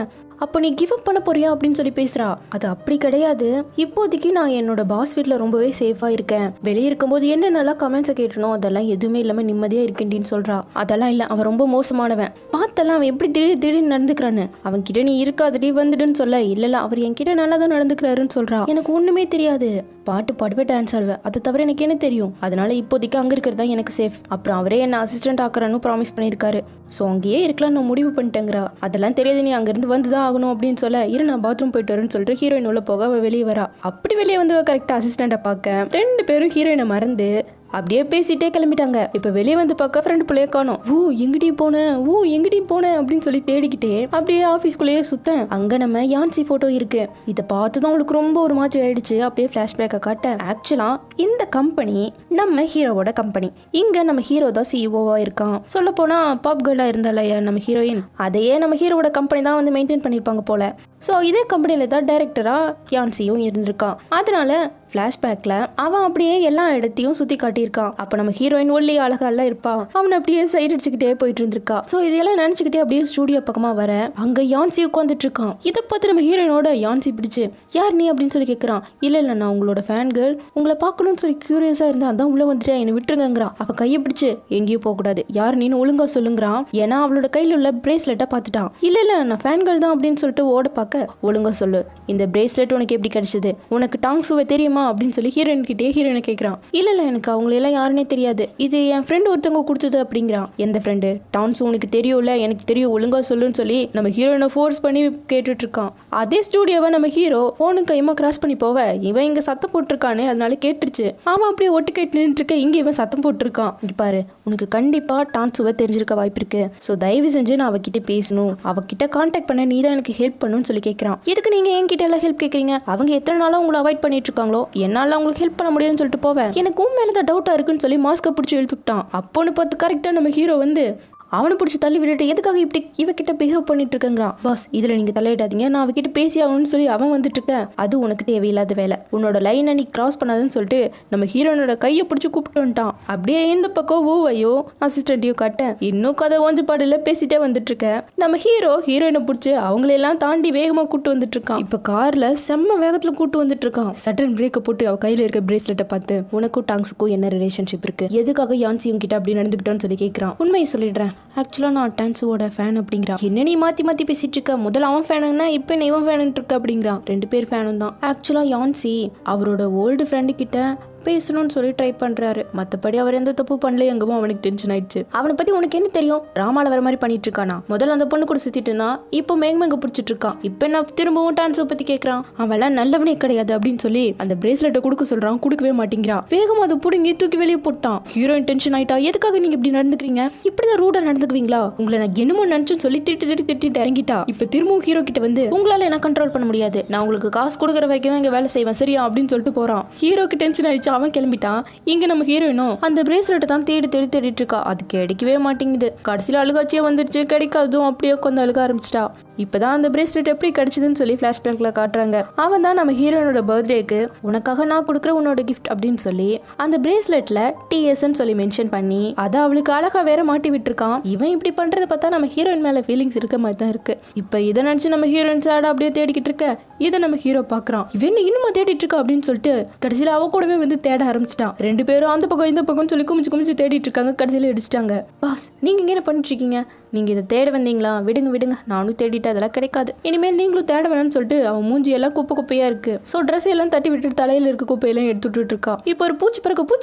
அப்போ நீ கிவ் அப் பண்ண போறியா அப்படின்னு சொல்லி பேசுறா. அது அப்படி கிடையாது, இப்போதைக்கு நான் என்னோட பாஸ் வீட்டில் ரொம்பவே சேஃபா இருக்கேன், வெளியே இருக்கும்போது என்னென்னலாம் கமெண்ட்ஸை கேட்டணும் அதெல்லாம் எதுவுமே இல்லாம நிம்மதியா இருக்கேன்னு சொல்றா. அதெல்லாம் இல்லை, அவன் ரொம்ப மோசமானவன், பார்த்தெல்லாம் அவன் எப்படி திடீர்னு நடந்துக்கிறான்னு, அவன் கிட்ட நீ இருக்காதடி வந்துடுன்னு சொல்ல, இல்ல அவர் என்கிட்ட நல்லா தான் நடந்துக்கிறாருன்னு சொல்றா. எனக்கு ஒண்ணுமே தெரியாது, பாட்டு பாடுவேன் டான்ஸ் ஆடுவேன், அதை தவிர எனக்கு என்ன தெரியும், அதனால இப்போதைக்கு அங்க இருக்கிறது தான் எனக்கு சேஃப், அப்புறம் அவரே என்ன அசிஸ்டன்ட் ஆக்குறான்னு ப்ராமிஸ் பண்ணியிருக்காரு, ஸோ அங்கேயே இருக்கலாம் நான் முடிவு பண்ணிட்டேங்கிறா. அதெல்லாம் தெரியாது, நீ அங்கிருந்து வந்துதான் ஆகணும் அப்படின்னு சொல்ல, இரு நான் பாத்ரூம் போயிட்டு வரேன்னு சொல்லிட்டு ஹீரோயின் உள்ள போக அவ வெளியே வரா. அப்படி வெளியே வந்து கரெக்டா அசிஸ்டண்ட்டை பார்க்க 2 பேரும் ஹீரோயினை மறந்து அப்படியே பேசிட்டே கிளம்பிட்டாங்க. இப்ப வெளியே வந்து பார்க்க ஃப்ரெண்ட் பிள்ளைய காணோம். எங்கடி போனேன் அப்படின்னு சொல்லி தேடிக்கிட்டே அப்படியே ஆஃபீஸ்குள்ளேயே சுத்தேன். அங்க நம்ம யான்சி போட்டோ இருக்கு. இதை பார்த்துதான் அவளுக்கு ரொம்ப ஒரு மாதிரி ஆயிடுச்சு. அப்படியே ஃபிளாஷ்பேக்கை காட்ட, ஆக்சுவலா இந்த கம்பெனி நம்ம ஹீரோவோட கம்பெனி, இங்க நம்ம ஹீரோ தான் சிஇஓவா இருக்கான். சொல்ல போனா பாப் கேர்ளா இருந்தால நம்ம ஹீரோயின், அதையே நம்ம ஹீரோவோட கம்பெனி தான் வந்து மெயின்டைன் பண்ணிருப்பாங்க போல. ஸோ இதே கம்பெனியில தான் டைரக்டரா யான்சியும் இருந்திருக்கான். அதனால ஃபிளாஷ்பேக்ல அவன் அப்படியே எல்லா இடத்தையும் சுத்தி காட்டியிருக்கான். அப்ப நம்ம ஹீரோயின் ஒல்லி அழகால இருப்பா, அவன் அப்படியே சைட் அடிச்சுக்கிட்டே போயிட்டு இருந்திருக்கா. சோ இதெல்லாம் நினைச்சுக்கிட்டே அப்படியே ஸ்டூடியோ பக்கமா வர அங்க யான்சி உட்காந்துட்டு இருக்கான். இதை பார்த்து நம்ம ஹீரோயினோட யான்சி பிடிச்சு யார் நீ அப்படின்னு சொல்லி கேட்கறான். இல்ல நான் உங்களோட ஃபேன் கேர்ள், உங்களை பார்க்கணும்னு சொல்லி கியூரியஸா இருந்தா அதான் உள்ள வந்துட்டு என்னை விட்டுருங்கிறான். அவ கையை பிடிச்சு எங்கேயும் போக கூடாது, யார் நீன்னு ஒழுங்கா சொல்லுங்கிறான். ஏன்னா அவளோட கையில உள்ள பிரேஸ்லெட்டை பார்த்துட்டான். இல்ல நான் ஃபேன் கேர்ள் தான் அப்படின்னு சொல்லிட்டு ஓட பார்க்க ஒழுங்கா சொல்லு, இந்த பிரேஸ்லெட் உனக்கு எப்படி கிடைச்சது, உனக்கு டாங்ஸுவை தெரியுமா அப்படின்னு சொல்லி ஹீரோயின் கிட்டே ஹீரோயினை கேட்கறான். இல்ல எனக்கு அவங்களெல்லாம் யாருன்னே தெரியாது, இது என் ஃப்ரெண்டு ஒருத்தவங்க கொடுத்தது அப்படிங்கிறான். எந்த ஃப்ரெண்டு? டான்ஸ் உனக்கு தெரியும்ல, எனக்கு தெரியும், ஒழுங்கா சொல்லுன்னு சொல்லி நம்ம ஹீரோயினை ஃபோர்ஸ் பண்ணி கேட்டுட்டு இருக்கான். அதே ஸ்டூடியோவை நம்ம ஹீரோ போனுக்கு கைமா கிராஸ் பண்ணி போவ இவன் இங்க சத்தம் போட்டிருக்கானே, அதனால கேட்டுருச்சு. அவன் அப்படியே ஒட்டு கேட்டு நின்று இருக்க, இங்க இவன் சத்தம் போட்டிருக்கான். இங்க பாரு, உனக்கு கண்டிப்பா டான்ஸுவை தெரிஞ்சிருக்க வாய்ப்பு இருக்கு, ஸோ தயவு செஞ்சு நான் அவகிட்ட பேசணும், அவகிட்ட கான்டாக்ட் பண்ண நீ தான் எனக்கு ஹெல்ப் பண்ணணும்னு சொல்லி கேட்கறான். இதுக்கு நீங்க என்கிட்ட எல்லாம் ஹெல்ப் கேட்கறீங்க, அவங்க எத்தனை நாளா உங்களை அவாய்ட் பண்ணிட்டு இருக்காங்களோ, என்னால உங்களுக்கு ஹெல்ப் பண்ண முடியும்னு சொல்லிட்டு போவேன். எனக்கு உன் மேலதான் டவுட்டா இருக்குன்னு சொல்லி மாஸ்கை பிடிச்சி இழுத்துட்டான். அப்போன்னு பார்த்து கரெக்டா நம்ம ஹீரோ வந்து அவனை பிடிச்சி தள்ளி விட்டுட்டு எதுக்காக இப்படி இவகிட்ட பிஹேவ் பண்ணிட்டு இருக்கங்கிறான். பாஸ் இதுல நீங்க தலையிடாதீங்க, நான் அவகிட்ட பேசி ஆகணும்னு சொல்லி அவன் வந்துட்டு இருக்க, அது உனக்கு தேவையில்லாத வேலை, உன்னோட லைனை நீ கிராஸ் பண்ணாதுன்னு சொல்லிட்டு நம்ம ஹீரோனோட கையை பிடிச்சி கூப்பிட்டு வந்துட்டான். அப்படியே இந்த பக்கம் ஊவையோ அசிஸ்டன்ட்டையோ காட்ட இன்னும் கதை ஓஞ்சு பாடல பேசிட்டே வந்துட்டு இருக்க. நம்ம ஹீரோயினை பிடிச்சி அவங்களெல்லாம் தாண்டி வேகமா கூட்டு வந்துட்டு இருக்கான். இப்ப கார்ல செம்ம வேகத்துல கூட்டு வந்துட்டு இருக்கான். சடன் பிரேக்கை போட்டு அவ கையில இருக்க பிரேஸ்லெட்டை பார்த்து உனக்கும் டாங்ஸுக்கும் என்ன ரிலேஷன்ஷிப் இருக்கு, எதுக்காக யான்சி உங்ககிட்ட அப்படி நடந்துக்கிட்டான்னு சொல்லி கேட்கறான். உண்மையை சொல்லிடுறேன், ஆக்சுவலா நான் டான்ஸோட ஃபேன் அப்படிங்கிறான். என்ன நீ மாத்தி பேசிட்டு இருக்க, முதல்ல அவன் ஃபேனுன்னா இப்போ என்ன இவன் ஃபேனு இருக்க அப்படிங்கிறான். 2 பேர் ஃபேனும் தான். ஆக்சுவலா யான்சி அவரோட ஓல்டு ஃப்ரெண்டு கிட்ட பேசணும்னு சொல்லி ட்ரை பண்றாரு, மற்றபடி அவர் எந்த தப்பு பண்ணல. எங்கவும் அவனுக்கு டென்ஷன் ஆயிடுச்சு. அவனை பத்தி உனக்கு என்ன தெரியும், ராமால வர மாதிரி பண்ணிட்டு இருக்கானா, முதல்ல அந்த பொண்ணு கூட சுத்திட்டு இருந்தான், இப்போ மேங்க பிடிச்சிட்டு இருக்கான், இப்போ என்ன திரும்பவும் டான்ஸை பத்தி கேட்கறான். அவெல்லாம் நல்லவனே கிடையாது அப்படின்னு சொல்லி அந்த பிரேஸ்லெட்டை கொடுக்க சொல்றான், கொடுக்கவே மாட்டேங்கிறான். வேகமா அதை புடுங்கி தூக்கி வெளியே போட்டான். ஹீரோயின் டென்ஷன் ஆயிட்டா, எதுக்காக நீங்க இப்படி நடந்துக்கிறீங்க, இப்படிதான் ரூடா நடந்துக்குவீங்களா, உங்களை நான் என்னமோ நினைச்சுன்னு சொல்லி திட்டிட்டு இறங்கிட்டா. இப்ப திரும்பவும் ஹீரோ கிட்ட வந்து உங்களால என்ன கண்ட்ரோல் பண்ண முடியாது, நான் உங்களுக்கு காசு கொடுக்குற வரைக்கும் தான் இங்க வேலை செய்வேன் சரியா அப்படின்னு சொல்லிட்டு போறான். ஹீரோக்கு டென்ஷன் ஆயிடுச்சு, அவன் கிளம்பிட்டான். இங்க நம்ம ஹீரோயினும் அந்த பிரேஸ்லெட்டை தான் தேடிட்டு இருக்கா, அது கிடைக்கவே மாட்டேங்குது. கடைசியில் அழுகாச்சியே வந்துருச்சு, கிடைக்காதும் அப்படியே உட்காந்து அழுக ஆரம்பிச்சிட்டா. இப்பதான் அந்த பிரேஸ்லெட் எப்படி கிடைச்சதுன்னு சொல்லி ஃபிளாஷ்பேக்ல காட்டுறாங்க. அவன் தான் நம்ம ஹீரோயினோட பர்த்டேக்கு உனக்காக நான் கொடுக்குற உன்னோட கிஃப்ட் அப்படின்னு சொல்லி அந்த பிரேஸ்லெட்ல டிஎஸ்ன்னு சொல்லி மென்ஷன் பண்ணி அதை அவளுக்கு அழகா வேற மாட்டி விட்டுருக்கான். இவன் இப்படி பண்றதை பார்த்தா நம்ம ஹீரோயின் மேல ஃபீலிங்ஸ் இருக்க மாதிரி தான் இருக்கு. இப்ப இதை நினைச்சு நம்ம ஹீரோயின் சேடா அப்படியே தேடிக்கிட்டு இருக்க, இதை நம்ம ஹீரோ பாக்குறான். இவன் இன்னுமா தேடிட்டு இருக்கா அப்படின்னு சொல்லிட்டு கடைசியில அவ கூடவே வந்து தேட ஆரம்பிச்சிட்டான். 2 பேரும் அந்த பக்கம் இந்த பக்கம் சொல்லி குமிச்சு தேடிட்டு இருக்காங்க. கடைசியில அடிச்சிட்டாங்க. பாஸ் நீங்க இங்க என்ன பண்ணிட்டு இருக்கீங்க, நீங்க இதை தேட வந்தீங்களா, விடுங்க நானும் தேடிட்டு அதெல்லாம் கிடைக்காது, இனிமேல் நீங்களும் தேட வேணும்னு சொல்லிட்டு அவன் மூஞ்சி எல்லாம் குப்பையா இருக்கு. ஸோ ட்ரெஸ் எல்லாம் தட்டி விட்டுட்டு தலையில இருக்க குப்பையெல்லாம் எடுத்துட்டு இருக்கா. இப்போ ஒரு பூச்சி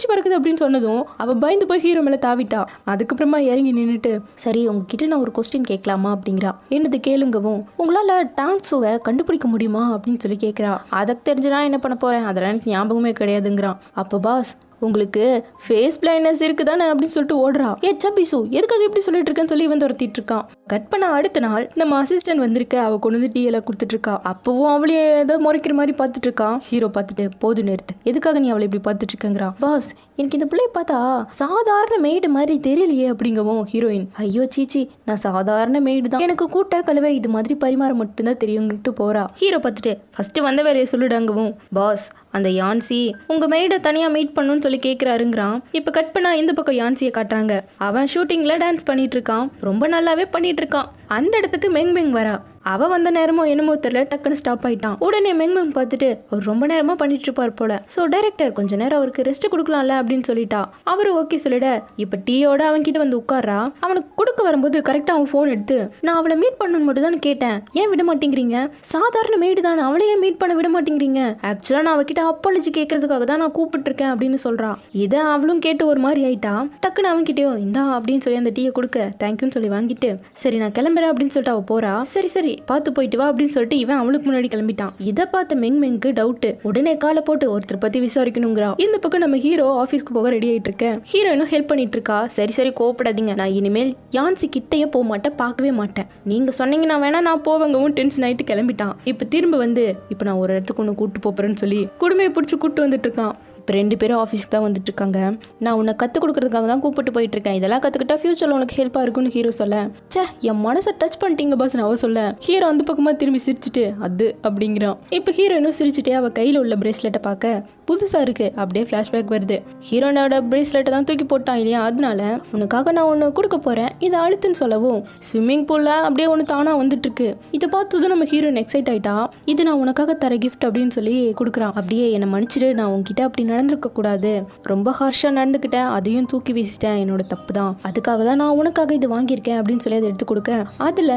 பறக்குது அப்படின்னு சொன்னதும் அவ பயந்து போய் ஹீரோ மேல தாவிட்டா. அதுக்கப்புறமா இறங்கி நின்றுட்டு சரி உங்ககிட்ட நான் ஒரு கொஸ்டின் கேட்கலாமா அப்படிங்கிறா. என்னது கேளுங்கவும், உங்களால டான்ஸுவை கண்டுபிடிக்க முடியுமா அப்படின்னு சொல்லி கேட்கிறா. அதுக்கு தெரிஞ்சுனா என்ன பண்ண போறேன், அதெல்லாம் எனக்கு ஞாபகமே கிடையாதுங்கிறான். அப்போ பாஸ் உங்களுக்கு ஃபேஸ் பிளைண்ட்னஸ் இருக்குதானே அப்படின்னு சொல்லிட்டு ஓடுறா. சப்பிசு எதுக்காக இப்படி சொல்லிட்டு இருக்கேன்னு சொல்லி இவன் துரத்திட்டு இருக்கான். கட் பண்ண அடுத்த நாள் நம்ம அசிஸ்டன்ட் வந்திருக்க, அவ கொண்டு வந்து டீ எல்லாம் கொடுத்துட்டு இருக்கா. அப்பவும் அவளையே ஏதோ முறைக்கிற மாதிரி பார்த்துட்டு இருக்கான். ஹீரோ பார்த்துட்டு போது நிறுத்து, எதுக்காக நீ அவளை இப்படி பார்த்துட்டு இருக்கங்கிறான். பாஸ் எனக்கு இந்த பிள்ளைய பார்த்தா சாதாரண மெய்டு மாதிரி தெரியலையே அப்படிங்கவும் ஹீரோயின் ஐயோ சீச்சி நான் சாதாரண மெய்டு தான், எனக்கு கூட்ட கழுவை இது மாதிரி பரிமாற மட்டும்தான் தெரியுங்கிட்டு போறா. ஹீரோ பார்த்துட்டு ஃபர்ஸ்ட் வந்த வேலையை சொல்லிடாங்கவும் பாஸ் அந்த யான்சி உங்க மெய்டை தனியா மீட் பண்ணணும்னு சொல்லி கேட்கிறாருங்கிறான். இப்ப கட் பண்ணா இந்த பக்கம் யான்சியை காட்டுறாங்க. அவன் ஷூட்டிங்ல டான்ஸ் பண்ணிட்டு இருக்கான், ரொம்ப நல்லாவே பண்ணிட்டு இருக்கான். அந்த இடத்துக்கு மெங் வரா. அவ வந்த நேரமோ என்னமோ தெரியல, டக்குன்னு ஸ்டாப் ஆயிட்டான். உடனே மெங் பார்த்துட்டு அவர் ரொம்ப நேரமா பண்ணிட்டு இருப்பார் போல, சோ டைரக்டர் கொஞ்ச நேரம் அவருக்கு ரெஸ்ட் கொடுக்கலாம்ல அப்படின்னு சொல்லிட்டா. அவரு ஓகே சொல்லிட இப்ப டீயோட அவன் கிட்ட வந்து உட்கார்றா. அவனுக்கு கொடுக்க வரும்போது கரெக்டா அவன் போன் எடுத்து நான் அவளை மீட் பண்ணணும் மட்டும் தான் கேட்டேன், ஏன் விட மாட்டேங்கிறீங்க, சாதாரண மெய்டு தானே, அவளையே மீட் பண்ண விட மாட்டேங்கிறீங்க, ஆக்சுவலா நான் அவகிட்ட அப்பாலஜி கேட்கறதுக்காக தான் நான் கூப்பிட்டு இருக்கேன் அப்படின்னு சொல்றான். இதை அவளும் கேட்டு ஒரு மாதிரி ஆயிட்டா. டக்குன்னு அவன் கிட்டயோ இந்தா அப்படின்னு சொல்லி அந்த டீயை கொடுக்க தேங்க்யூன்னு சொல்லி வாங்கிட்டு சரி நான் கிளம்புறேன் அப்படின்னு சொல்லிட்டு அவ போறா. சரி பார்த்து போயிட்டு வா அப்படின்னு சொல்லிட்டு இவன் அவளுக்கு முன்னாடி கிளம்பிட்டான். இதை பார்த்த மெங்க்கு டவுட். உடனே காலை போட்டு ஒருத்தர் பத்தி விசாரிக்கணுங்கிறா. இந்த பக்கம் நம்ம ஹீரோ ஆபீஸ்க்கு போக ரெடி ஆயிட்டு இருக்கேன். ஹீரோயினும் ஹெல்ப் பண்ணிட்டு இருக்கா. சரி கோவப்படாதீங்க, நான் இனிமேல் யான்சி கிட்டையே போக மாட்டேன், பார்க்கவே மாட்டேன், நீங்க சொன்னீங்கன்னா வேணா நான் போவங்கவும் டென்ஷன் ஆயிட்டு கிளம்பிட்டான். இப்ப திரும்ப வந்து இப்ப நான் ஒரு இடத்துக்கு ஒன்று கூட்டு போறேன்னு சொல்லி குடுமையை பிடிச்சி கூட்டு வந்துட்டு இருக்கான். இப்போ 2 பேரும் ஆஃபீஸ்க்கு தான் வந்துட்டு இருக்காங்க. நான் உன்னை கற்றுக் கொடுக்கறதுக்காக தான் கூப்பிட்டு போயிட்டு இருக்கேன். இதெல்லாம் கற்றுக்கிட்டா ஃபியூச்சரில் உனக்கு ஹெல்ப்பாக இருக்கும்னு ஹீரோ சொல்ல, சே என் மனசை டச் பண்ணிட்டீங்க பாஸ் அவ சொல்ல. ஹீரோ அந்த பக்கமாக திரும்பி சிரிச்சுட்டு அது அப்படிங்கிறான். இப்போ ஹீரோயினும் சிரிச்சுட்டே அவள் கையில் உள்ள பிரேஸ்லெட்டை பார்க்க புதுசாக இருக்கு. அப்படியே ஃப்ளாஷ்பேக் வருது. ஹீரோனோட பிரேஸ்லெட்டை தான் தூக்கி போட்டான் இல்லையா, அதனால உனக்காக நான் ஒன்று கொடுக்க போகிறேன், இதை அழுத்துன்னு சொல்லவும் ஸ்விம்மிங் பூலில் அப்படியே ஒன்று தானாக வந்துட்டு இருக்கு. இதை பார்த்ததும் நம்ம ஹீரோயின் எக்ஸைட் ஆயிட்டா. இது நான் உனக்காக தர கிஃப்ட் அப்படின்னு சொல்லி கொடுக்குறான். அப்படியே என்னை மன்னிச்சிடு, நான் உன்கிட்ட அப்படி நடந்திருக்க கூடாது, ரொம்ப ஹார்ஷாக நடந்துக்கிட்டேன், அதையும் தூக்கி வீசிட்டேன், என்னோட தப்பு தான், அதுக்காக தான் நான் உனக்காக இது வாங்கியிருக்கேன் அப்படின்னு சொல்லி அதை எடுத்து கொடுக்க அதில்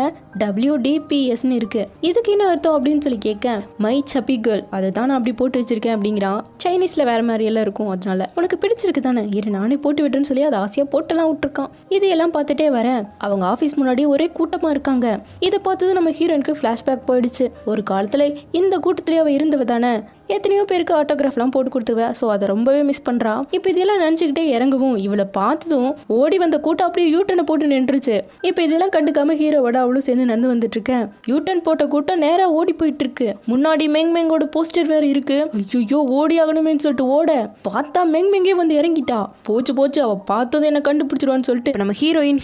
WDPSன்னு இருக்கு. இதுக்கு என்ன அர்த்தம் அப்படின்னு சொல்லி கேட்க, மை சப்பி கேர்ள், அதை தான் நான் அப்படி போட்டு வச்சிருக்கேன் அப்படிங்கிறான். சைனீஸில் வேறு மாதிரி எல்லாம் இருக்கும், அதனால உனக்கு பிடிச்சிருக்கு தானே, இரு நானே போட்டு விட்டுன்னு சொல்லி அதை ஆசையாக போட்டெல்லாம் விட்டுருக்கான். இதையெல்லாம் பார்த்துட்டே வர அவங்க ஆஃபீஸ் முன்னாடி ஒரே கூட்டமாக இருக்காங்க. இதை பார்த்தது நம்ம ஹீரோயினுக்கு ஃப்ளாஷ்பேக் போயிடுச்சு. ஒரு காலத்தில் இந்த கூட்டத்திலே அவள் இருந்தவ தானே, எத்தனையோ பேருக்கு ஆட்டோகிராஃப்லாம் போட்டு கொடுத்துவேன். ஸோ அதை ரொம்பவே மிஸ் பண்ணுறா. இப்போ இதெல்லாம் நினச்சிக்கிட்டே இறங்கவும் இவளை பார்த்ததும் ஓடி வந்த கூட்டம் அப்படியே யூட்டனை போட்டு நின்றுச்சு. இப்போ இதெல்லாம் கண்டுக்காம ஹீரோவோட அவளும் சேர்ந்து நடந்து வந்துட்டு இருக்கேன். யூட்டன் போட்ட கூட்டம் நேராக ஓடி போயிட்டு இருக்கு. முன்னாடி மெங்கோட போஸ்டர் வேறு இருக்கு. ஐயோ ஓடி ஆகணுமேனு சொல்லிட்டு ஓட பார்த்தா மெங்கே வந்து இறங்கிட்டா. போச்சு அவள் பார்த்ததும் என்ன கண்டுபிடிச்சிருவான்னு சொல்லிட்டு நம்ம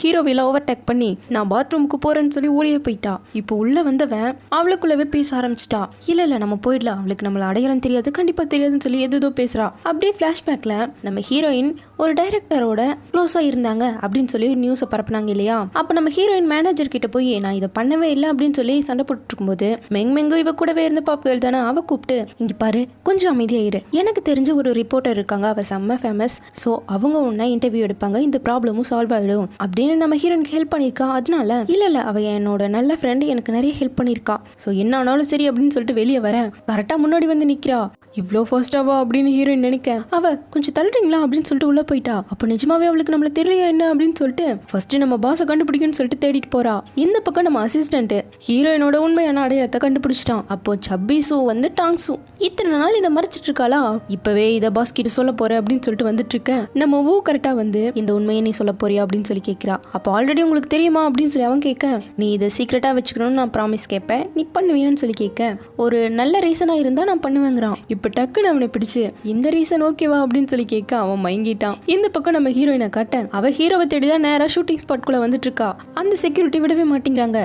ஹீரோவில ஓவர்டேக் பண்ணி நான் பாத்ரூமுக்கு போறேன்னு சொல்லி ஓடியே போயிட்டா. இப்போ உள்ள வந்தவன் அவளுக்குள்ளவே பேச ஆரம்பிச்சிட்டா. இல்ல நம்ம போயிடலாம், அவளுக்கு நம்மள அடையாளம் தெரியாது, கண்டிப்பா தெரியாதுன்னு சொல்லி ஏதோ பேசுறா. அப்படியே ஃபிளாஷ்பேக்ல நம்ம ஹீரோயின் ஒரு டைரக்டரோட க்ளோஸா இருந்தாங்க அப்படின்னு சொல்லி நியூஸை பரப்புனாங்க இல்லையா. அப்ப நம்ம ஹீரோயின் மேனேஜர் கிட்ட போய் நான் இதை பண்ணவே இல்லை அப்படின்னு சொல்லி சண்டை போட்டு இருக்கும்போது மெங்கோ இவ கூடவே இருந்த பாப்புகள் தானே, அவ கூப்பிட்டு இங்க பாரு கொஞ்சம் அமைதியாயிரு, எனக்கு தெரிஞ்ச ஒரு ரிப்போர்ட்டர் இருக்காங்க, அவ செம்ம ஃபேமஸ், ஸோ அவங்க ஒன்னா இன்டர்வியூ எடுப்பாங்க, இந்த ப்ராப்ளமும் சால்வ் ஆயிடும் அப்படின்னு நம்ம ஹீரோயினுக்கு ஹெல்ப் பண்ணியிருக்கா. அதனால இல்ல அவ என்னோட நல்ல ஃப்ரெண்டு, எனக்கு நிறைய ஹெல்ப் பண்ணியிருக்கா, ஸோ என்ன ஆனாலும் சரி அப்படின்னு சொல்லிட்டு வெளியே வர கரெக்டா முன்னாடி வந்து நிக்கிறா. இவ்வளோ ஃபாஸ்டாவா அப்படின்னு ஹீரோயின் நினைக்க அவ கொஞ்சம் தள்ளுறீங்களா அப்படின்னு சொல்லிட்டு உள்ள போயிட்டா. அப்போ நிஜமாவே அவளுக்கு நம்மள தெரியலையா என்ன அப்படின்னு சொல்லிட்டு ஃபர்ஸ்ட் நம்ம பாஸை கண்டுபிடிக்கும்னு சொல்லிட்டு தேடிட்டு போறா. இந்த பக்கம் நம்ம அசிஸ்டன்ட் ஹீரோயினோட உண்மையான அடையாளத்தை கண்டுபிடிச்சிட்டான். அப்போ சப்பி சூ வந்து டாங்ஸு இத்தனை நாள் இதை மறைச்சிட்டு இருக்காளா, இப்பவே இதை பாஸ் கிட்ட சொல்ல போற அப்படின்னு சொல்லிட்டு வந்துட்டு இருக்க. நம்ம ஊ கரெக்டா வந்து இந்த உண்மையை நீ சொல்ல போறியா அப்படின்னு சொல்லி கேட்கிறா. அப்போ ஆல்ரெடி உங்களுக்கு தெரியுமா அப்படின்னு சொல்லி அவன் கேட்க, நீ இதை சீக்கிரட்டா வச்சுக்கணும்னு நான் ப்ராமிஸ் கேட்பேன், நீ பண்ணுவியான்னு சொல்லி கேட்க, ஒரு நல்ல ரீசனா இருந்தா நான் பண்ணுவேங்கிறான். இப்போ டக்குன்னு அவனை பிடிச்சு இந்த ரீசன் ஓகேவா அப்படின்னு சொல்லி கேட்க அவன் மயங்கிட்டான். இந்த பக்கம் நம்ம ஹீரோயினை காட்ட அவ ஹீரோவை தேடிதான் நேரா ஷூட்டிங் ஸ்பாட் குள்ள வந்துட்டு இருக்கா. அந்த செக்யூரிட்டி விடவே மாட்டேங்கிறாங்க.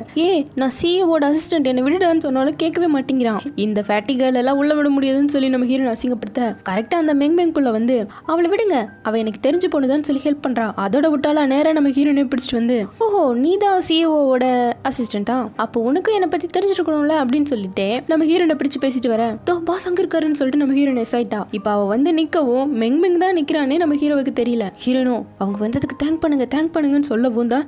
நான் சிஇஓட அசிஸ்டன்ட் என்ன விடுடான்னு சொன்னாலும் கேட்கவே மாட்டேங்கிறான். இந்த ஃபேட்டி கேர்ள் எல்லாம் உள்ள விட முடியாதுன்னு சொல்லி நம்ம ஹீரோயின் அசிங்கப்படுத்த கரெக்டா அந்த மெங்குள்ள வந்து அவளை விடுங்க, அவ எனக்கு தெரிஞ்சு போனதான்னு சொல்லி ஹெல்ப் பண்றா. அதோட விட்டாலா நேரா நம்ம ஹீரோயினை பிடிச்சிட்டு வந்து ஓஹோ நீதான் சிஇஓட அசிஸ்டன்டா, அப்போ உனக்கு என்னை பத்தி தெரிஞ்சிருக்கணும்ல அப்படின்னு சொல்லிட்டு நம்ம ஹீரோயினை பிடிச்சு பேசிட்டு வர தோ பாஸ் அங்க இருக்காருன்னு சொல்லிட்டு நம்ம ஹீரோயின் எஸ்ஐட்டா. இப்ப அவ வந்து நிக்கவும் மெங் தான் நிக்கிறானே நம்ம ஹீரோவுக்கு தெரியல. ஹீரோனும் அவங்க வந்ததுக்கு தேங்க் பண்ணுங்கன்னு சொல்லவும் தான்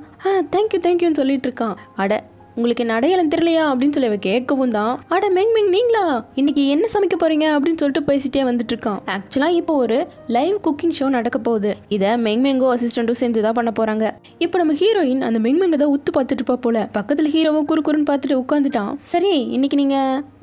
தேங்க்யூன்னு சொல்லிட்டு இருக்கான். அட உங்களுக்கு என்ன அடையாளம் தெரியலையா அப்படின்னு சொல்லி அவ கேட்கவும் தான் அட மெங் நீங்களா இன்னைக்கு என்ன சமைக்க போறீங்க அப்படின்னு சொல்லிட்டு பேசிட்டே வந்துட்டு இருக்கான். ஆக்சுவலா இப்போ ஒரு லைவ் குக்கிங் ஷோ நடக்க போகுது. இதை மெங்கோ அசிஸ்டன்ட்டும் சேர்ந்து தான் பண்ண போறாங்க. இப்போ நம்ம ஹீரோயின் அந்த மெங்க தான் உத்து பார்த்துட்டு இருப்பா போல. பக்கத்துல ஹீரோவும் குறுன்னு பார்த்துட்டு உட்காந்துட்டான். சரி இன்னைக்கு நீங்க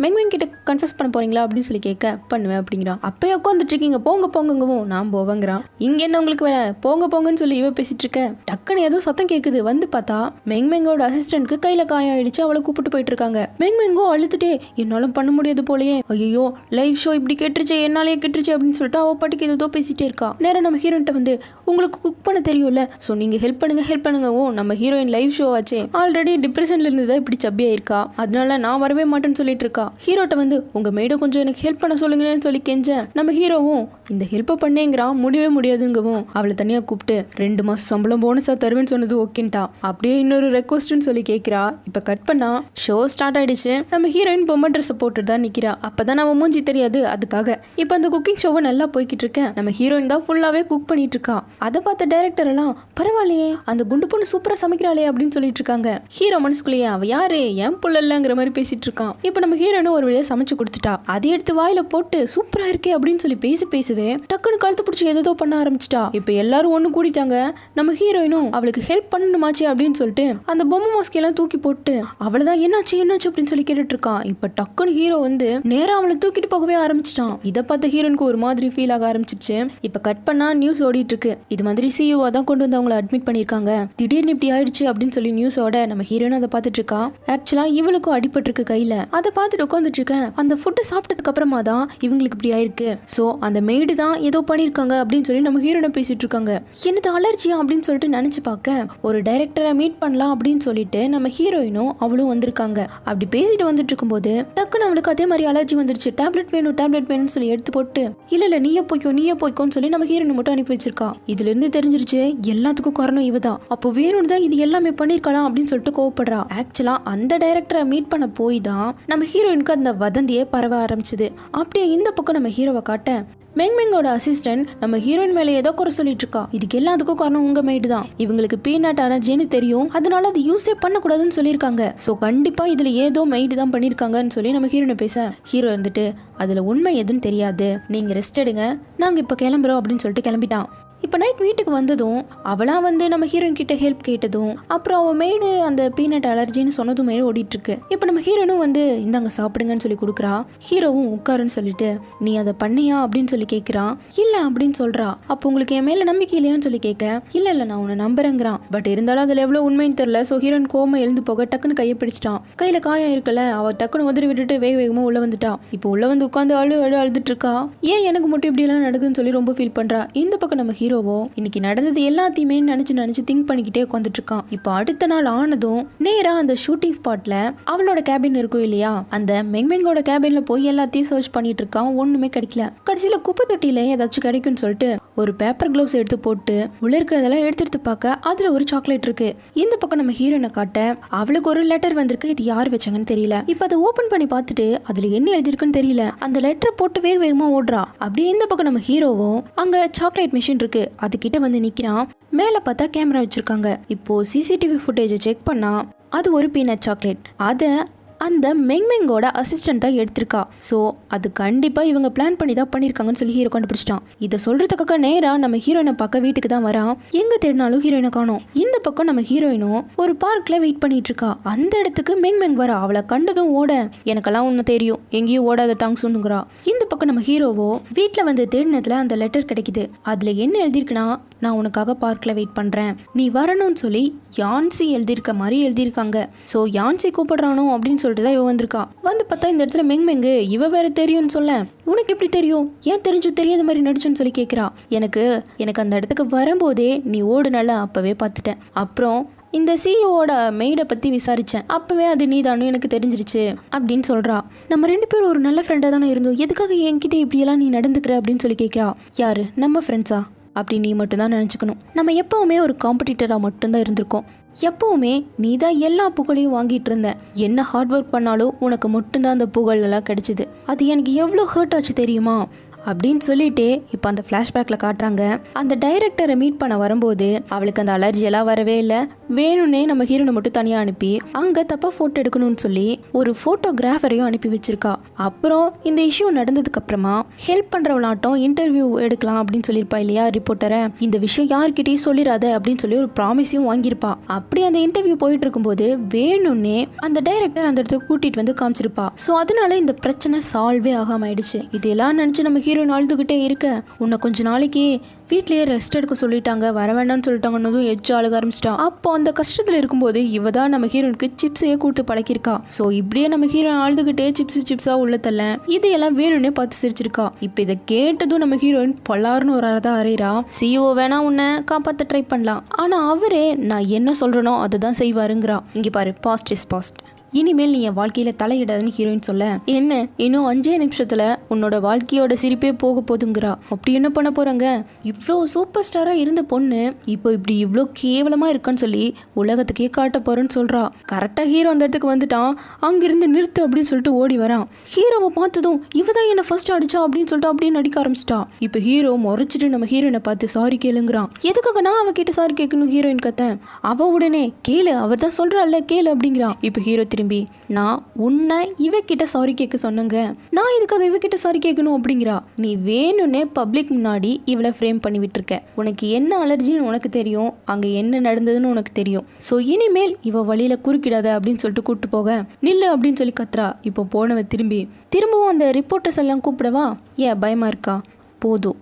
மெங் கிட்ட கன்ஃபஸ் பண்ண போறீங்களா அப்படின்னு சொல்லி கேட்க பண்ணுவேன் அப்படிங்கிறான். அப்பயே உட்காந்துட்டு இருக்கீங்க போங்கங்கவும் நான் போவேங்கிறான். இங்க என்ன உங்களுக்கு வேலை போங்கன்னு சொல்லி இவ பேசிட்டு இருக்க. டக்குன்னு ஏதோ சத்தம் கேக்குது. வந்து பார்த்தா மெங்கோட அசிஸ்டன்ட்க்கு கையில காயம் ஆயிடுச்சு. அவளை கூப்பிட்டு போயிட்டு இருக்காங்க. மெங்கோ அழுத்துட்டே என்னாலும் பண்ண முடியாது போலயே, ஐயோ லைவ் ஷோ இப்படி கேட்டுருச்சு என்னாலேயே கேட்டுருச்சு அப்படின்னு சொல்லிட்டு அவ பாட்டுக்கு ஏதோ பேசிட்டே இருக்கா. நேரம் நம்ம ஹீரோயின்ட்ட வந்து உங்களுக்கு குக் பண்ண தெரியும்ல, ஸோ நீங்க ஹெல்ப் பண்ணுங்க. ஓ நம்ம ஹீரோயின் லைவ் ஷோ ஆச்சே, ஆல்ரெடி டிப்ரெஷன்ல இருந்துதான் இப்படி சப்பியா இருக்கா, அதனால நான் வரவே மாட்டேன்னு சொல்லிட்டு இருக்கா. ஹீரோட்ட வந்து உங்க மேடம் கொஞ்சம் எனக்கு ஹெல்ப் பண்ண சொல்லுங்கன்னு சொல்லி கெஞ்ச நம்ம ஹீரோவும் இந்த ஹெல்ப் பண்ணேங்கிறான். முடியவே முடியாதுங்கவும் அவளை தனியா கூப்பிட்டு 2 மாசம் சம்பளம் போனஸா தருவேன்னு சொன்னது ஓகேன்ட்டா. அப்படியே இன்னொரு ரெக்வஸ்ட்னு சொல்லி கேட்கிறா. இப்ப கட் பண்ணா ஷோ ஸ்டார்ட் ஆயிடுச்சு. நம்ம ஹீரோயின் பொம்மை ட்ரெஸ் போட்டுட்டு தான் நிக்கிறா. அப்பதான் நம்ம மூஞ்சி தெரியாது அதுக்காக. இப்ப அந்த குக்கிங் ஷோவை நல்லா போய்கிட்டு இருக்கேன். நம்ம ஹீரோயின் தான் ஃபுல்லாவே குக் பண்ணிட்டு இருக்கா. அதை பார்த்த டைரக்டர் எல்லாம் பரவாயில்லையே அந்த குண்டு பொண்ணு சூப்பரா சமைக்கிறாளே அப்படின்னு சொல்லிட்டு இருக்காங்க. ஹீரோ மனசுக்குள்ளேயே அவ யாரு என் புள்ள இல்லங்கிற மாதிரி பேசிட்டு இருக்கான். இப்ப நம்ம ஹீரோயினும் ஒரு வழியா சமைச்சு கொடுத்துட்டா. அதை எடுத்து வாயில போட்டு சூப்பரா இருக்கே அப்படின்னு சொல்லி பேசவே டக்குன்னு கழுத்து பிடிச்சி ஏதோ பண்ண ஆரம்பிச்சிட்டா. இப்ப எல்லாரும் ஒண்ணு கூடிட்டாங்க. நம்ம ஹீரோயினும் அவளுக்கு ஹெல்ப் பண்ணணுமாச்சு அப்படின்னு சொல்லிட்டு அந்த பொம்மை மாஸ்க் எல்லாம் தூக்கி போட்டு போட்டு அவளதான் என்னாச்சு அப்படின்னு சொல்லி கேட்டுட்டு இருக்கான். இப்ப டக்குன்னு ஹீரோ வந்து நேரா அவளை தூக்கிட்டு போகவே ஆரம்பிச்சிட்டான். இதை பார்த்த ஹீரோனுக்கு ஒரு மாதிரி ஃபீல் ஆக ஆரம்பிச்சிருச்சு. இப்ப கட் பண்ணா நியூஸ் ஓடிட்டு இருக்கு. இது மாதிரி சிஇஓ தான் கொண்டு வந்து அவங்களை அட்மிட் பண்ணிருக்காங்க, திடீர்னு இப்படி ஆயிடுச்சு அப்படின்னு சொல்லி நியூஸோட நம்ம ஹீரோயின் அதை பார்த்துட்டு இருக்கா. ஆக்சுவலா இவளுக்கும் அடிபட்டு இருக்கு கையில. அதை பார்த்துட்டு உட்காந்துட்டு இருக்கேன். அந்த ஃபுட்டு சாப்பிட்டதுக்கு அப்புறமா தான் இவங்களுக்கு இப்படி ஆயிருக்கு. சோ அந்த மெய்டு தான் ஏதோ பண்ணிருக்காங்க அப்படின்னு சொல்லி நம்ம ஹீரோனை பேசிட்டு இருக்காங்க. என்னது அலர்ஜியா அப்படின்னு சொல்லிட்டு நினைச்சு பார்க்க ஒரு டைரக்டரை மீட் பண்ணலாம் அப்படின்னு சொல்லிட்டு நம்ம ஹீரோயினும் அவளும் வந்திருக்காங்க. அப்படி பேசிட்டு வந்துட்டு இருக்கும்போது டக்குன்னு அவளுக்கு அதே மாதிரி அலர்ஜி வந்துருச்சு. டேப்லெட் வேணும்னு சொல்லி எடுத்து போட்டு இல்ல நீயே போய்க்கோன்னு சொல்லி நம்ம ஹீரோயின் மட்டும் அனுப்பி வச்சிருக்கா. இதுல இருந்து தெரிஞ்சிருச்சு எல்லாத்துக்கும் காரணம் இவதான். அப்போ வேணும்னு தான் இது எல்லாமே பண்ணிருக்கலாம் அப்படின்னு சொல்லிட்டு கோவப்படுறா. ஆக்சுவலா அந்த டைரக்டரை மீட் பண்ண போய் தான் நம்ம ஹீரோயினுக்கு அந்த வதந்தியே பரவ ஆரம்பிச்சது. அப்படியே இந்த பக்கம் நம்ம ஹீரோவை காட்ட மெங்மெங்கோட அசிஸ்டன்ட் நம்ம ஹீரோயின் மேலே ஏதோ குறை சொல்லிட்டு இருக்கா. இதுக்கு எல்லாத்துக்கும் காரணம் உங்க மெய்டு தான். இவங்களுக்கு பீனட் அலர்ஜின்னு தெரியும், அதனால அது யூஸே பண்ணக்கூடாதுன்னு சொல்லியிருக்காங்க. ஸோ கண்டிப்பா இதுல ஏதோ மெய்டு தான் பண்ணிருக்காங்கன்னு சொல்லி நம்ம ஹீரோனை பேச ஹீரோ இருந்துட்டு அதுல உண்மை எதுன்னு தெரியாது, நீங்க ரெஸ்ட் எடுங்க, நாங்க இப்ப கிளம்புறோம் அப்படின்னு சொல்லிட்டு கிளம்பிட்டான். இப்போ நைட் வீட்டுக்கு வந்ததும் அவளா வந்து நம்ம ஹீரோயின் கிட்ட ஹெல்ப் கேட்டதும் அப்புறம் அவள் மெய்டு அந்த பீனட் அலர்ஜின்னு சொன்னதும் மேலே ஓடிட்டு இருக்கு. இப்போ நம்ம ஹீரோனும் வந்து இந்தாங்க சாப்பிடுங்கன்னு சொல்லி கொடுக்குறா. ஹீரோவும் உட்காருன்னு சொல்லிட்டு நீ அதை பண்ணியா அப்படின்னு சொல்லி கேட்குறான். இல்லை அப்படின்னு சொல்றா. அப்போ உங்களுக்கு என் மேல நம்பிக்கை இல்லையான்னு சொல்லி கேட்க இல்லை நான் உன்னை நம்புறேங்கிறான். பட் இருந்தாலும் அதில் எவ்வளோ உண்மைன்னு தெரியல. ஸோ ஹீரோயின் கோமா எழுந்து போக டக்குன்னு கையை பிடிச்சிட்டான். கையில காயம் இருக்குல்ல, அவள் டக்குன்னு உதறி விட்டுட்டு வேகமாக உள்ள வந்துட்டா. இப்போ உள்ள வந்து உட்காந்து அழுதுட்டு இருக்கா. ஏன் எனக்கு மட்டும் இப்படி எல்லாம் நடக்குதுன்னு சொல்லி ரொம்ப ஃபீல் பண்றா. இந்த பக்கம் நம்ம ஹீரோவோ இன்னைக்கு நடந்தது எல்லாத்தையுமே நினைச்சு திங்க் பண்ணிக்கிட்டே உட்காந்துட்டு இருக்கான். இப்போ அடுத்த நாள் ஆனதும் நேரா அந்த ஷூட்டிங் ஸ்பாட்ல அவளோட கேபின் இருக்கும் இல்லையா, அந்த மெங்மெங்கோட கேபின்ல போய் எல்லாத்தையும் சர்ச் பண்ணிட்டு இருக்கான். ஒண்ணுமே கிடைக்கல. கடைசியில குப்பை தொட்டியில ஏதாச்சும் கிடைக்கும்னு சொல்லிட்டு ஒரு பேப்பர் கிளவுஸ் எடுத்து போட்டு உள்ள இருக்கிறதெல்லாம் எடுத்து பார்க்க அதுல ஒரு சாக்லேட் இருக்கு. இந்த பக்கம் நம்ம ஹீரோனை காட்ட அவளுக்கு ஒரு லெட்டர் வந்திருக்கு. இது யார் வச்சாங்கன்னு தெரியல. இப்ப அதை ஓபன் பண்ணி பார்த்துட்டு அதுல என்ன எழுதிருக்குன்னு தெரியல. அந்த லெட்டரை போட்டு வேகமா ஓடுறா. அப்படியே இந்த பக்கம் நம்ம ஹீரோவும் அங்க சாக்லேட் மிஷின் இருக்கு அதுகிட்ட வந்து நிக்கிறான். மேல பார்த்தா கேமரா வச்சிருக்காங்க. இப்போ சிசிடிவி ஃபுட்டேஜை செக் பண்ணா அது ஒரு பீனட் சாக்லேட். அதை அந்த மெங்மெங்கோட அசிஸ்டன்ட் தான் எடுத்திருக்கா. ஸோ அது கண்டிப்பா இவங்க பிளான் பண்ணி தான் பண்ணிருக்காங்கன்னு சொல்லி ஹீரோ கண்டுபிடிச்சிட்டான். இதை சொல்றதுக்காக நேரா நம்ம ஹீரோயினை பார்க்க வீட்டுக்கு தான் வரான். எங்க தேடினாலும் ஹீரோயினை காணோம். இந்த பக்கம் நம்ம ஹீரோயினும் ஒரு பார்க்ல வெயிட் பண்ணிட்டு இருக்கா. அந்த இடத்துக்கு மெங்மெங் வரா. அவளை கண்டதும் ஓட எனக்கெல்லாம் ஒண்ணு தெரியும், எங்கேயும் ஓடாத டாங்ஸுங்கிறா. இந்த பக்கம் நம்ம ஹீரோவோ வீட்டுல வந்து தேடினதுல அந்த லெட்டர் கிடைக்குது. அதுல என்ன எழுதிருக்குன்னா, நான் உனக்காக பார்க்ல வெயிட் பண்றேன், நீ வரணும்னு சொல்லி யான்சி எழுதியிருக்க மாதிரி எழுதியிருக்காங்க. ஸோ யான்சி கூப்பிடுறானோ அப்படின்னு சொல்லிட்டு தான் இவ வந்திருக்கா. வந்து பார்த்தா இந்த இடத்துல மெங்மெங்கு இவ வேற தெரியும்னு சொல்ல, உனக்கு எப்படி தெரியும், ஏன் தெரியாத மாதிரி நடிச்சுன்னு சொல்லி கேட்குறா. எனக்கு அந்த இடத்துக்கு வரும்போதே நீ ஓடுனால அப்பவே பார்த்துட்டேன். அப்புறம் இந்த சிஇஓட மெய்டை பற்றி விசாரித்தேன், அப்போவே அது நீதானு எனக்கு தெரிஞ்சிருச்சு அப்படின்னு சொல்கிறா. நம்ம 2 பேரும் ஒரு நல்ல ஃப்ரெண்டாக தானே இருந்தோம், எதுக்காக என்கிட்ட இப்படியெல்லாம் நீ நடந்துக்கிற அப்படின்னு சொல்லி கேட்குறா. யாரு, நம்ம ஃப்ரெண்ட்ஸா அப்படி நீ மட்டும்தான் நினச்சிக்கணும். நம்ம எப்போவுமே ஒரு காம்படிட்டராக மட்டும்தான் இருந்திருக்கோம். எப்பவுமே நீ தான் எல்லா புகழையும் வாங்கிட்டு இருந்த. என்ன ஹார்ட் ஒர்க் பண்ணாலும் உனக்கு மட்டும்தான் அந்த புகழ் எல்லாம் கிடைச்சிது. அது எனக்கு எவ்வளோ ஹர்ட் ஆச்சு தெரியுமா அப்படின்னு சொல்லிட்டு இப்போ அந்த ஃப்ளாஷ்பேக்ல காட்டுறாங்க. அந்த டைரக்டரை மீட் பண்ண வரும்போது அவளுக்கு அந்த அலர்ஜி எல்லாம் வரவே இல்லை. வேணும்னே நம்ம ஹீரோனை மட்டும் தனியாக அனுப்பி அங்கே தப்பா ஃபோட்டோ எடுக்கணும்னு சொல்லி ஒரு ஃபோட்டோகிராஃபரையும் அனுப்பி வச்சிருக்கா. அப்புறம் இந்த இஷ்யூ நடந்ததுக்கு அப்புறமா ஹெல்ப் பண்றவளாட்டம் இன்டர்வியூ எடுக்கலாம் அப்படின்னு சொல்லியிருப்பா இல்லையா ரிப்போர்ட்டரை. இந்த விஷயம் யார்கிட்டயும் சொல்லிடாத அப்படின்னு சொல்லி ஒரு ப்ராமிஸையும் வாங்கியிருப்பா. அப்படி அந்த இன்டர்வியூ போயிட்டு இருக்கும்போது வேணும்னே அந்த டைரக்டர் அந்த இடத்துக்கு கூட்டிட்டு வந்து காமிச்சிருப்பா. ஸோ அதனால இந்த பிரச்சனை சால்வே ஆகாம ஆயிடுச்சு. இதெல்லாம் நினைச்சு நம்ம ஹீரோயின் அழுதுகிட்டே இருக்க, உன்னை கொஞ்ச நாளைக்கு வீட்லயே ரெஸ்ட் எடுக்க சொல்லிட்டாங்க, வர வேண்டாம்னு சொல்லிட்டாங்கன்னதும் எச்சு அழுக ஆரம்பிச்சிட்டா. அப்போ அந்த கஷ்டத்துல இருக்கும்போது இவ தான் நம்ம ஹீரோனுக்கு சிப்ஸையே கூட்டு பழக்கிருக்கா. ஸோ இப்படியே நம்ம ஹீரோயின் அழுதுகிட்டே சிப்ஸா உள்ள தள்ள இதையெல்லாம் வேணும்னே பார்த்து சிரிச்சிருக்கா. இப்போ இதை கேட்டதும் நம்ம ஹீரோயின் பொல்லாருன்னு ஒரு அறதான் அறையிறா. சிஓ வேணா உன்னை காப்பாற்ற ட்ரை பண்ணலாம், ஆனா அவரே நான் என்ன சொல்றேனோ அதை தான் செய்வாருங்கிறா. இங்க பாரு, பாஸ்ட் இஸ் பாஸ்ட், இனிமேல் நீ என் வாழ்க்கையில தலையிடாதுன்னு ஹீரோயின் சொல்ல, என்ன இன்னும் 5 நிமிஷத்துல உன்னோட வாழ்க்கையோட சிரிப்பே போக போதுங்கிறா. அப்படி என்ன பண்ண போறாங்க, இவ்வளோ சூப்பர் ஸ்டாரா இருந்த பொண்ணு இப்போ இப்படி இவ்வளோ கேவலமா இருக்கான்னு சொல்லி உலகத்துக்கே காட்ட போறேன்னு சொல்றா. கரெக்டா ஹீரோ அந்த இடத்துக்கு வந்துட்டான். அங்கிருந்து நிறுத்து அப்படின்னு சொல்லிட்டு ஓடி வரான். ஹீரோவை பார்த்ததும் இவதான் என்ன ஃபர்ஸ்ட் அடிச்சா அப்படின்னு சொல்லிட்டு அப்படியே நடிக்க ஆரம்பிச்சிட்டா. இப்போ ஹீரோ முறைச்சிட்டு நம்ம ஹீரோயினை பார்த்து சாரி கேளுங்கிறான். எதுக்காக நான் அவகிட்ட சாரி கேட்கணும் ஹீரோயின் கத்த. அவ உடனே கேளு, அவர் தான் சொல்றாள் கேளு அப்படிங்கிறான். இப்போ ஹீரோ திரும்பி திரும்பி, நான் உன்னை இவகிட்ட சாரி கேட்க சொன்னங்க, நான் இதுக்காக இவகிட்ட சாரி கேட்கணும் அப்படிங்கிறா. நீ வேணும்னே பப்ளிக் முன்னாடி இவளை ஃப்ரேம் பண்ணி விட்டுருக்க. உனக்கு என்ன அலர்ஜின்னு உனக்கு தெரியும், அங்கே என்ன நடந்ததுன்னு உனக்கு தெரியும். ஸோ இனிமேல் இவ வழியில குறுக்கிடாத அப்படின்னு சொல்லிட்டு கூப்பிட்டு போக, நில்லு அப்படின்னு சொல்லி கத்துறா. இப்போ போனவ திரும்பவும் அந்த ரிப்போர்ட்டர்ஸ் எல்லாம் கூப்பிடவா, ஏன் பயமா இருக்கா, போதும்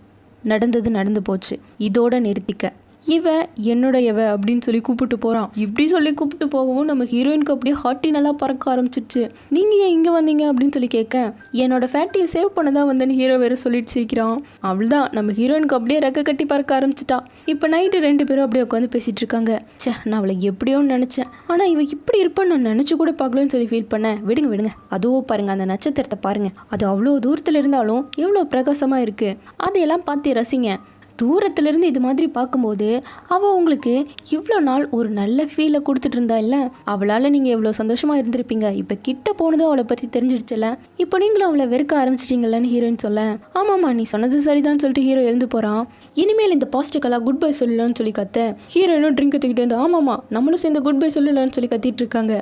நடந்தது நடந்து போச்சு, இதோட நிறுத்திக்க, இவ என்னுடையவ அப்படின்னு சொல்லி கூப்பிட்டு போகிறான். இப்படி சொல்லி கூப்பிட்டு போகவும் நம்ம ஹீரோயினுக்கு அப்படியே ஹார்ட்டி நல்லா பறக்க ஆரம்பிச்சிடுச்சு. நீங்கள் ஏன் இங்கே வந்தீங்க அப்படின்னு சொல்லி கேட்க, என்னோட ஃபேட்டியை சேவ் பண்ணதான் வந்தேன்னு ஹீரோ வேறு சொல்லிட்டு சிரிக்கிறான். அவள்தான் நம்ம ஹீரோயினுக்கு அப்படியே ரெக்க கட்டி பறக்க ஆரம்பிச்சிட்டா. இப்போ நைட்டு 2 பேரும் அப்படியே உட்காந்து பேசிகிட்டு இருக்காங்க. சே, நான் அவளை எப்படியோன்னு நினச்சேன், ஆனால் இவ இப்படி இருப்பான்னு நான் நினச்சி கூட பார்க்கலன்னு சொல்லி ஃபீல் பண்ணேன். விடுங்க அதுவோ பாருங்க, அந்த நட்சத்திரத்தை பாருங்க, அது அவ்வளோ தூரத்தில் இருந்தாலும் எவ்வளோ பிரகாசமாக இருக்குது, அதையெல்லாம் பார்த்து ரசிங்க. தூரத்துலேருந்து இது மாதிரி பார்க்கும்போது அவள் உங்களுக்கு இவ்வளோ நாள் ஒரு நல்ல ஃபீலை கொடுத்துட்டு இருந்தா இல்லை, அவளால் நீங்கள் எவ்வளோ சந்தோஷமாக இருந்திருப்பீங்க. இப்போ கிட்ட போனதும் அவளை பற்றி தெரிஞ்சிடுச்சுல, இப்போ நீங்களும் அவளை வெறுக்க ஆரம்பிச்சிட்டீங்களன்னு ஹீரோயின் சொல்ல, ஆமாம்மா நீ சொன்னது சரிதான் சொல்லிட்டு ஹீரோ எழுந்து போகிறான். இனிமேல் இந்த பாசிட்டிவ் குட் பை சொல்லலான்னு சொல்லி கத்த, ஹீரோயினும் ட்ரிங்க் தூக்கிட்டு வந்து ஆமாம்மா நம்மளும் சேர்ந்து குட் பை சொல்லலான்னு சொல்லி கத்திட்டு இருக்காங்க.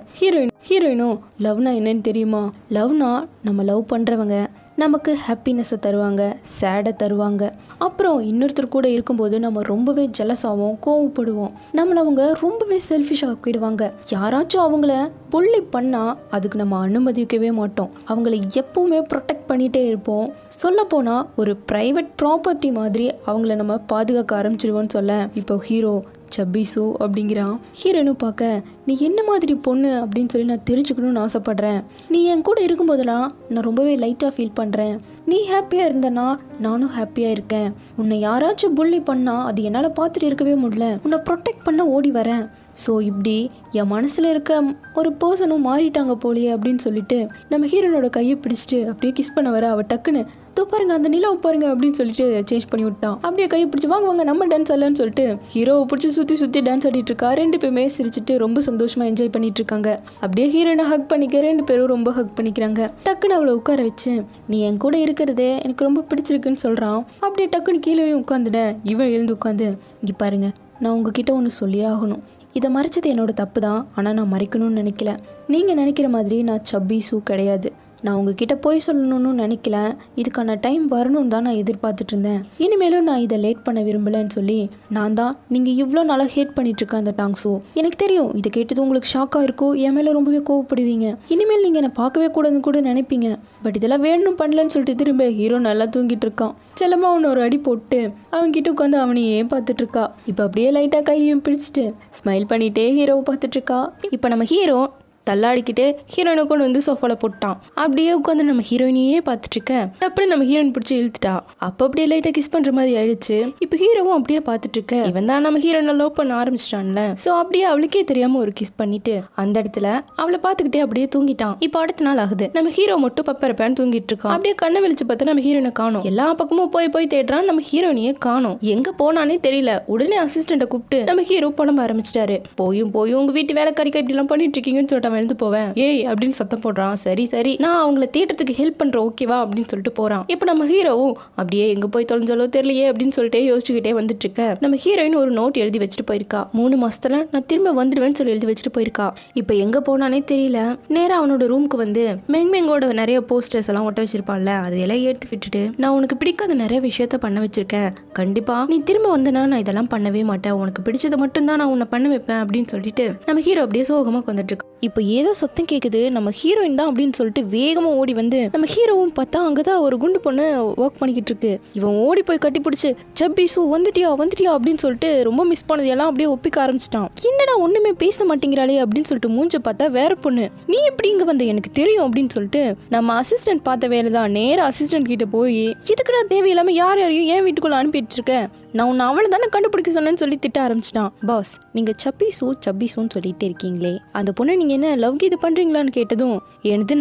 ஹீரோயினும் லவ்னா என்னன்னு தெரியுமா, லவ்னா நம்ம லவ் பண்ணுறவங்க நமக்கு ஹாப்பினஸை தருவாங்க, சேடை தருவாங்க, அப்புறம் இன்னொருத்தர் கூட இருக்கும்போது நம்ம ரொம்பவே ஜெலஸாகவும் கோவப்படுவோம், நம்மளை அவங்க ரொம்பவே செல்ஃபிஷாக ஆக்கிடுவாங்க. யாராச்சும் அவங்கள புள்ளி பண்ணால் அதுக்கு நம்ம அனுமதிக்கவே மாட்டோம், அவங்கள எப்பவுமே ப்ரொடெக்ட் பண்ணிகிட்டே இருப்போம். சொல்லப்போனால் ஒரு ப்ரைவேட் ப்ராப்பர்ட்டி மாதிரி அவங்கள நம்ம பாதுகாக்க ஆரம்பிச்சிடுவோன்னு சொல்ல, இப்போ ஹீரோ சப்பிசு அப்படிங்கிறான். ஹீரோனும் பார்க்க, நீ என்ன மாதிரி பொண்ணு அப்படின்னு சொல்லி நான் தெரிஞ்சுக்கணும்னு ஆசைப்பட்றேன். நீ என் கூட இருக்கும்போதெல்லாம் நான் ரொம்பவே லைட்டாக ஃபீல் பண்ணுறேன். நீ ஹாப்பியாக இருந்தனா நானும் ஹாப்பியாக இருக்கேன். உன்னை யாராச்சும் புள்ளி பண்ணால் அது என்னால் பார்த்துட்டு இருக்கவே முடியல, உன்னை ப்ரொடெக்ட் பண்ண ஓடி வரேன். ஸோ இப்படி என் மனசில் இருக்க ஒரு பர்சனும் மாறிட்டாங்க போலியே அப்படின்னு சொல்லிட்டு நம்ம ஹீரோனோட கையை பிடிச்சிட்டு அப்படியே கிஸ் பண்ண வர, அவள் டக்குன்னு தோ பாருங்க அந்த நிலாவை பாருங்க அப்படின்னு சொல்லிட்டு சேஞ்ச் பண்ணி விட்டான். அப்படியே கையை பிடிச்சி வாங்க நம்ம டான்ஸ் ஆடலான்னு சொல்லிட்டு ஹீரோவை பிடிச்சி சுற்றி டான்ஸ் ஆடிட்டு இருக்கா. 2 பேருமே சிரிச்சுட்டு ரொம்ப சந்தோஷமாக என்ஜாய் பண்ணிட்டு இருக்காங்க. அப்படியே ஹீரோனை ஹக் பண்ணிக்க 2 பேரும் ரொம்ப ஹக் பண்ணிக்கிறாங்க. டக்குன்னு அவளை உட்கார வச்சு, நீ என் கூட இருக்கிறதே எனக்கு ரொம்ப பிடிச்சிருக்குன்னு சொல்கிறான். அப்படியே டக்குன்னு கீழே உட்காந்துட்டேன். இவன் எழுந்து உட்காந்து, இங்கே பாருங்க நான் உங்ககிட்ட ஒன்று சொல்லியே ஆகணும், இதை மறைச்சது என்னோட தப்பு தான், ஆனால் நான் மறைக்கணும்னு நினைக்கல. நீங்கள் நினைக்கிற மாதிரி நான் சப்பிசு கிடையாது. நான் உங்ககிட்ட போய் சொல்லணும்னு நினைக்கல, இதுக்கான டைம் வரணும்னு தான் நான் எதிர்பார்த்துட்டு இருந்தேன். இனிமேலும் நான் இதை லேட் பண்ண விரும்பலைன்னு சொல்லி நான் தான் நீங்கள் இவ்வளோ நாளாக ஹேட் பண்ணிட்டு இருக்கேன் அந்த டாங்ஸோ. எனக்கு தெரியும் இதை கேட்டது உங்களுக்கு ஷாக்காக இருக்கும், என் மேலே ரொம்பவே கோவப்படுவீங்க, இனிமேல் நீங்கள் என்னை பார்க்கவே கூடாதுன்னு கூட நினைப்பீங்க. பட் இதெல்லாம் வேணும் பண்ணலன்னு சொல்லிட்டு திரும்ப ஹீரோ நல்லா தூங்கிட்டு இருக்கான். செல்லமா அவனை ஒரு அடி போட்டு அவன்கிட்ட உட்காந்து அவனையே பார்த்துட்டு இருக்கா. இப்போ அப்படியே லைட்டாக கையையும் பிடிச்சிட்டு ஸ்மைல் பண்ணிட்டே ஹீரோவை பார்த்துட்டு இருக்கா. இப்போ நம்ம ஹீரோ தள்ளாடிக்கிட்டு ஹீரோயினை கொண்டு வந்து சோஃபாவில் போட்டான். அப்படியே உட்காந்து நம்ம ஹீரோயினையே பார்த்துட்டு இருக்கேன். அப்படி நம்ம ஹீரோயின் பிடிச்சி இழுத்துட்டா. அப்போ அப்படியே லைட்டாக கிஸ் பண்ணுற மாதிரி ஆயிடுச்சு. இப்போ ஹீரோவும் அப்படியே பார்த்துட்டு இருக்க, இவன் தான் நம்ம ஹீரோயினை லவ் பண்ண ஆரம்பிச்சிட்டான்ல. ஸோ அப்படியே அவளுக்கே தெரியாமல் ஒரு கிஸ் பண்ணிட்டு அந்த இடத்துல அவளை பார்த்துக்கிட்டே அப்படியே தூங்கிட்டான். இப்போ அடுத்த நாள் ஆகுது. நம்ம ஹீரோ மட்டும் பப்பரப்பேன்னு தூங்கிட்டு இருக்கான். அப்படியே கண்ணை வெளிச்சு பார்த்தா நம்ம ஹீரோயினை காணும். எல்லா பக்கமும் போய் தேடுறான், நம்ம ஹீரோயினையே காணும். எங்க போனானே தெரியல. உடனே அசிஸ்டண்ட்டை கூப்பிட்டு நம்ம ஹீரோ புலம்ப ஆரம்பிச்சிட்டாரு. போயும் உங்க வீட்டு வேலைக்காரிக்கா இப்படி எல்லாம் பண்ணிட்டு இருக்கீங்கன்னு சொல்லிட்டு எழுந்து போவேன், ஏய் அப்படின்னு சத்தம் போடுறான். சரி நான் அவங்கள தேடுறதுக்கு ஹெல்ப் பண்றேன் ஓகேவா அப்படின்னு சொல்லிட்டு போறான். இப்போ நம்ம ஹீரோவும் அப்படியே எங்க போய் தொலைஞ்சாலோ தெரியலையே அப்படின்னு சொல்லிட்டு யோசிச்சுக்கிட்டே வந்துட்டு இருக்க. நம்ம ஹீரோயின் ஒரு நோட் எழுதி வச்சுட்டு போயிருக்கா. 3 மாசத்துல நான் திரும்ப வந்துடுவேன்னு சொல்லி எழுதி வச்சுட்டு போயிருக்கா. இப்போ எங்க போனானே தெரியல. நேரா அவனோட ரூமுக்கு வந்து மெங்மெங்கோட நிறைய போஸ்டர்ஸ் எல்லாம் ஒட்ட வச்சிருப்பான்ல, அதையெல்லாம் எடுத்து விட்டுட்டு, நான் உனக்கு பிடிக்காத நிறைய விஷயத்த பண்ண வச்சிருக்கேன், கண்டிப்பா நீ திரும்ப வந்தனா நான் இதெல்லாம் பண்ணவே மாட்டேன், உனக்கு பிடிச்சதை மட்டும் தான் நான் உன்னை பண்ண வைப்பேன் அப்படின்னு சொல்லிட்டு நம்ம ஹீரோ அப்படியே சோகமா வந்துட்டு இருக்கு. இப்போ ஏதோ சத்தம் கேட்குது, நம்ம ஹீரோயின் தான் அப்படின்னு சொல்லிட்டு வேகமாக ஓடி வந்து நம்ம ஹீரோவும் பார்த்தா அங்கதான் ஒரு குண்டு பொண்ணு ஒர்க் பண்ணிக்கிட்டு இருக்கு. இவன் ஓடி போய் கட்டி பிடிச்சி சப்பிசு வந்துட்டியா அப்படின்னு சொல்லிட்டு ரொம்ப மிஸ் பண்ணது எல்லாம் அப்படியே ஒப்பிக்க ஆரம்பிச்சிட்டான். என்னடா ஒண்ணுமே பேச மாட்டேங்கிறாளே அப்படின்னு சொல்லிட்டு மூஞ்ச பார்த்தா வேற பொண்ணு. நீ எப்படி இங்க வந்த எனக்கு தெரியும் அப்படின்னு சொல்லிட்டு நம்ம அசிஸ்டன்ட் பார்த்த வேலை தான். நேரம் அசிஸ்டன்ட் கிட்ட போய் இதுக்கு நான் தேவையில்லாம யாரையும் ஏன் வீட்டுக்குள்ள அனுப்பிட்டு இருக்கேன், நான் உன்னை அவளை தானே கண்டுபிடிக்க சொன்னேன்னு சொல்லி திட்ட ஆரம்பிச்சிட்டான். பாஸ் நீங்க சப்பிசுன்னு சொல்லிட்டு இருக்கீங்களே, அந்த பொண்ணை நீங்க என்ன லவ் இது பண்றீங்களான்னு கேட்டதும், எனது